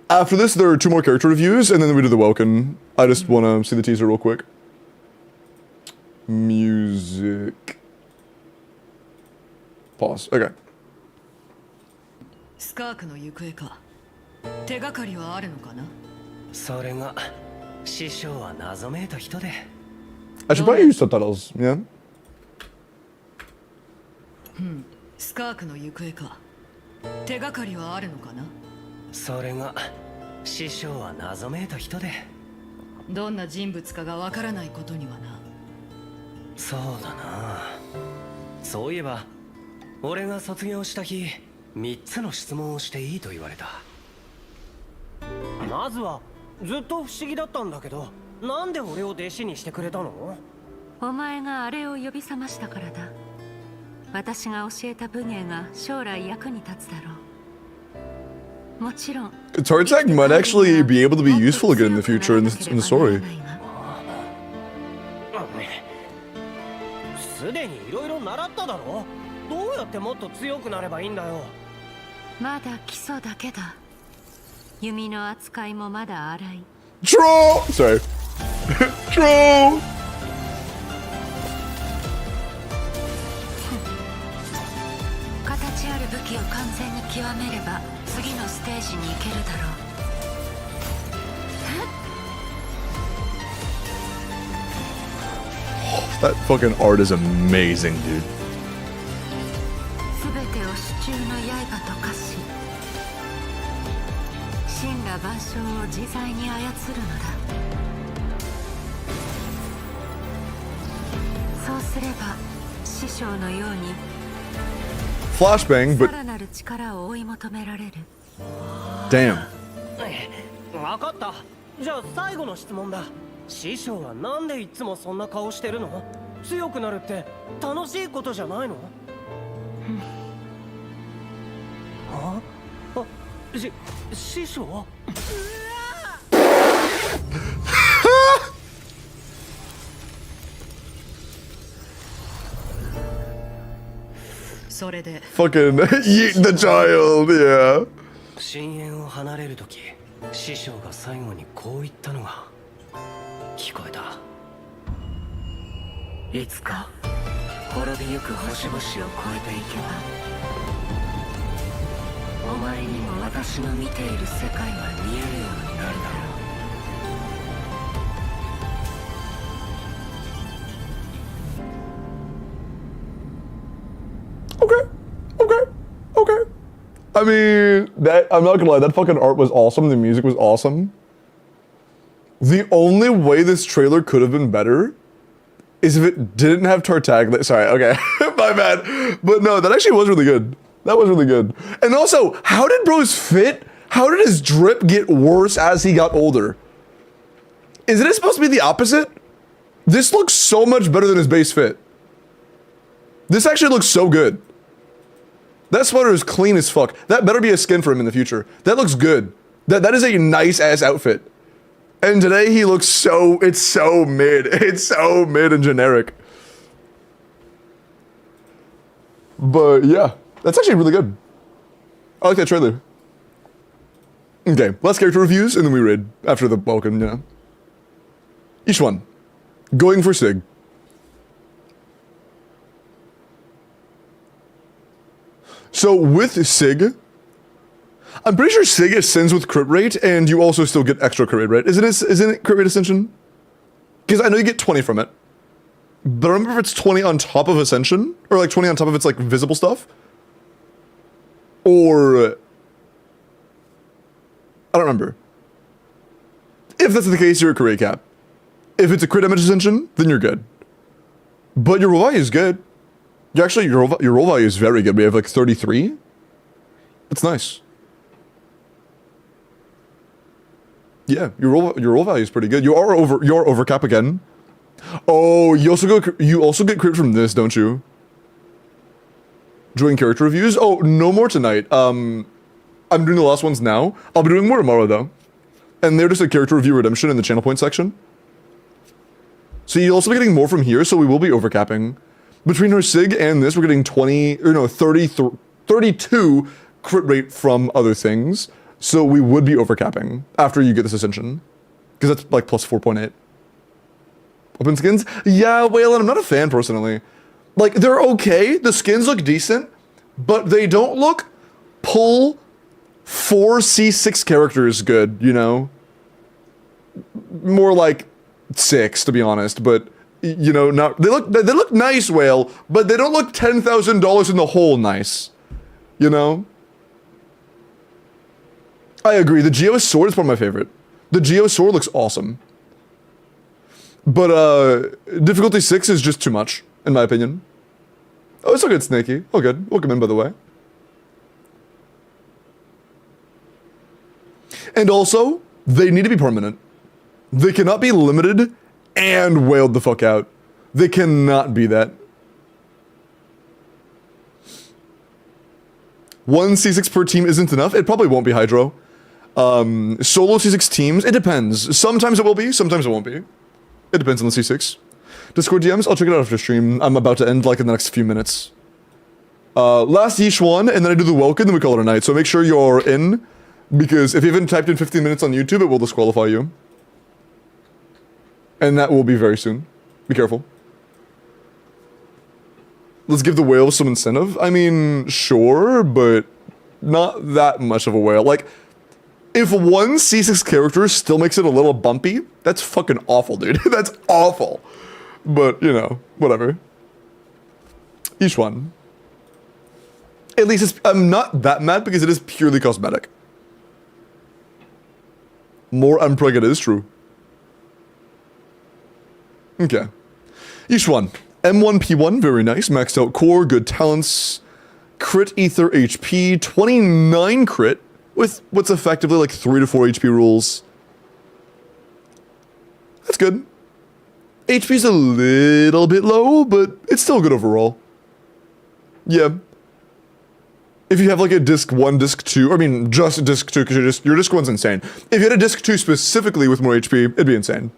After this, there are 2 more character reviews, and then we do the Welkin. I just want to see the teaser real quick. Music. Pause. Okay. スカークの行方か。手がかりはあるのかな。それが師匠は謎めいた人で。 I should probably use subtitles, yeah? スカークの行方か。手がかりはあるのかな。それが師匠は謎めいた人で。どんな人物かがわからないことにはな。そうだな。そういえば俺が卒業した日3つの質問をしていいと言われた。まずはずっと不思議だったんだけど、なんで俺を弟子にしてくれたの？お前があれを呼び覚ましたからだ。私が教えた武芸が将来役に立つだろう。もちろん Guitar tech might actually be able to be useful again in the future in the story. すでにいろいろ習っただろ。どうやってもっと強くなればいいんだよ。まだ基礎だけだ。弓の扱いもまだ荒い。 Troll! Sorry. Troll! 形ある武器を完全に極めれば次のステージに行けるだろう。 That fucking art is amazing, dude. 全てを手中の刃と化し神羅万象を自在に操るのだ。そうすれば師匠のように Flashbang, さ but らなる力を追い求められる。 damn. わかった。じゃあ最後の質問だ。師匠はなんでいつもそんな顔してるの？強くなるって楽しいことじゃないの？師匠？それで Fucking yeet the child, yeah. 深淵を離れるとき、師匠が最後にこう言ったのが聞こえた。いつか滅びゆく星々を越えていけば、お前にも私の見ている世界が見えるようになるだろう。Okay. Okay. Okay. I mean, that I'm not gonna lie, that fucking art was awesome. The music was awesome. The only way this trailer could have been better is if it didn't have Tartaglia. Sorry, okay. My bad. But no, that actually was really good. That was really good. And also, how did Bro's fit? How did his drip get worse as he got older? Isn't it supposed to be the opposite? This looks so much better than his base fit. This actually looks so good. That sweater is clean as fuck. That better be a skin for him in the future. That looks good. That is a nice ass outfit. And today he looks so, it's so mid. It's so mid and generic. But yeah, that's actually really good. I like that trailer. Okay, last character reviews and then we raid after the Welkin, yeah. Each one. Going for Sig. So with Sig, I'm pretty sure Sig ascends with crit rate, and you also still get extra crit rate, right? Isn't it crit rate ascension? Because I know you get 20 from it. But I remember if it's 20 on top of ascension, or like 20 on top of its like visible stuff. Or I don't remember. If that's the case, you're at crit rate cap. If it's a crit damage ascension, then you're good. But your roll value is good. You actually, your roll value is very good. We have like 33. That's nice. Yeah, your roll value is pretty good. You're over cap again. Oh, you also get crit from this, don't you? Doing character reviews? Oh, no more tonight. I'm doing the last ones now. I'll be doing more tomorrow though. And they're just a character review redemption in the channel point section. So you'll also be getting more from here, so we will be overcapping. Between her Sig and this, we're getting 32 crit rate from other things. So we would be overcapping after you get this ascension. Because that's like plus 4.8. Open skins? Yeah, Waylon, I'm not a fan personally. Like, they're okay. The skins look decent. But they don't look pull 4 C6 characters good, you know? More like 6, to be honest, but you know, not they look nice, Whale, but they don't look $10,000 in the hole nice. You know? I agree. The Geo sword is one of my favorite. The Geo sword looks awesome. But difficulty 6 is just too much, in my opinion. Oh, it's all good, Snaky. All good. Welcome in, by the way. And also, they need to be permanent. They cannot be limited and wailed the fuck out. They cannot be that. 1 C6 per team isn't enough. It probably won't be Hydro. Solo C6 teams, it depends. Sometimes it will be, sometimes it won't be. It depends on the C6. Discord DMs, I'll check it out after stream. I'm about to end like in the next few minutes. Last Yeesh one, and then I do the Welkin, then we call it a night. So make sure you're in, because if you haven't typed in 15 minutes on YouTube, it will disqualify you. And that will be very soon. Be careful. Let's give the whale some incentive. I mean, sure, but not that much of a whale. Like, if 1 C6 character still makes it a little bumpy, that's fucking awful, dude. That's awful. But, you know, whatever. Each one. At least I'm not that mad because it is purely cosmetic. More unpreg it is true. Okay. Each one. M1P1, very nice. Maxed out core, good talents. Crit ether HP, 29 crit with what's effectively like 3 to 4 HP rules. That's good. HP's a little bit low, but it's still good overall. Yeah. If you have like a disc 1, disc 2, I mean just disc 2 because your disc 1's insane. If you had a disc 2 specifically with more HP, it'd be insane.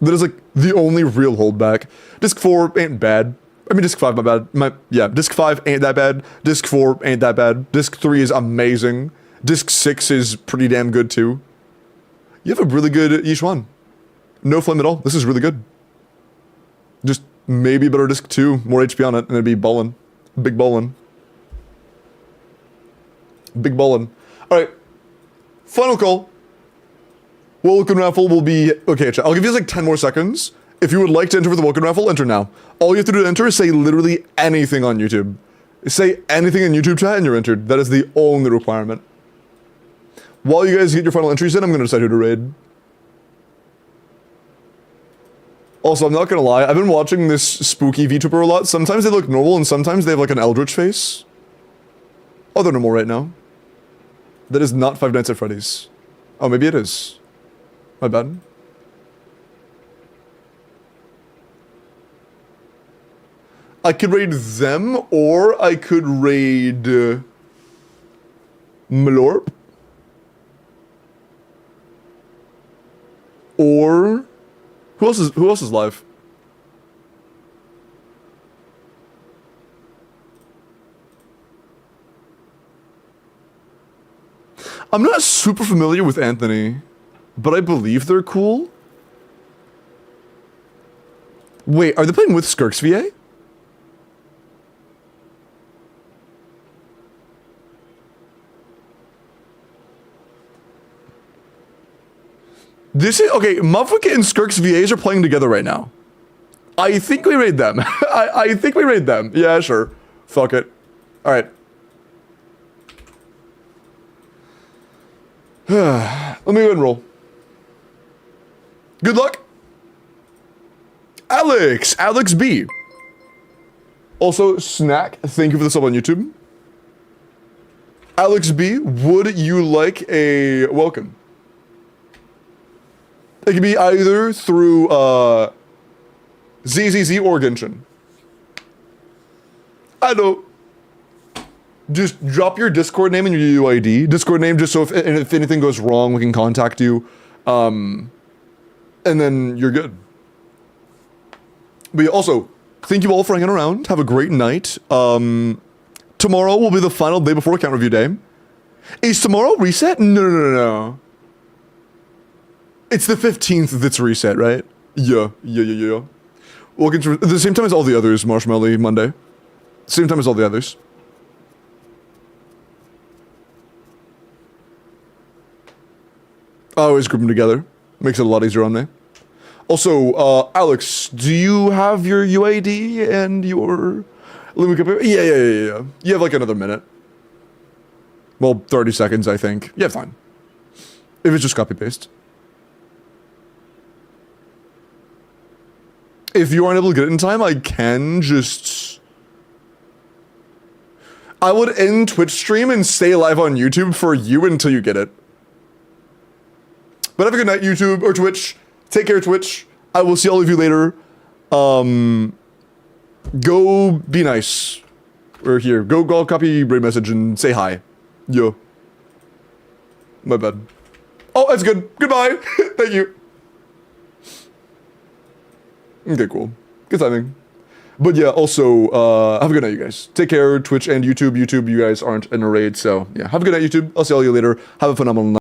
That is like the only real holdback. Disc 4 ain't bad. I mean, disc 5, my bad. Yeah, disc 5 ain't that bad. Disc 4 ain't that bad. Disc 3 is amazing. Disc 6 is pretty damn good too. You have a really good each one. No flame at all. This is really good. Just maybe better disc 2, more HP on it, and it'd be ballin'. Big ballin'. Big ballin'. Alright. Final call. Welkin raffle will be... Okay, chat. I'll give you like 10 more seconds. If you would like to enter for the Welkin raffle, enter now. All you have to do to enter is say literally anything on YouTube. Say anything in YouTube chat and you're entered. That is the only requirement. While you guys get your final entries in, I'm going to decide who to raid. Also, I'm not going to lie. I've been watching this spooky VTuber a lot. Sometimes they look normal and sometimes they have like an eldritch face. Oh, they're normal right now. That is not Five Nights at Freddy's. Oh, maybe it is. My bad. I could raid them, or I could raid Malorp. Or who else is live? I'm not super familiar with Anthony, but I believe they're cool. Wait, are they playing with Skirks VA? This is okay. Mufwicka and Skirks VAs are playing together right now. I think we raid them. I think we raid them. Yeah, sure. Fuck it. All right. Let me go and roll. Good luck. Alex B. Also, Snack, thank you for the sub on YouTube. Alex B, would you like a welcome? It can be either through ZZZ or Genshin. I don't. Just drop your Discord name and your UID. Discord name, just so if anything goes wrong, we can contact you. And then you're good. But yeah, also, thank you all for hanging around. Have a great night. Tomorrow will be the final day before account review day. Is tomorrow reset? No. It's the 15th that's reset, right? Yeah. Welcome to the same time as all the others, Marshmallow Monday. Same time as all the others. I always group them together. Makes it a lot easier on me. Also, Alex, do you have your UAD and your... Yeah. You have like another minute. Well, 30 seconds, I think. Yeah, fine. If it's just copy-paste. If you aren't able to get it in time, I can just... I would end Twitch stream and stay live on YouTube for you until you get it. But have a good night, YouTube or Twitch. Take care, Twitch. I will see all of you later. Go be nice. Or here, go copy Brain message and say hi. Yo. My bad. Oh, that's good. Goodbye. Thank you. Okay, cool. Good timing. But yeah, also, have a good night, you guys. Take care, Twitch and YouTube. YouTube, you guys aren't in a raid, so yeah. Have a good night, YouTube. I'll see all you later. Have a phenomenal night.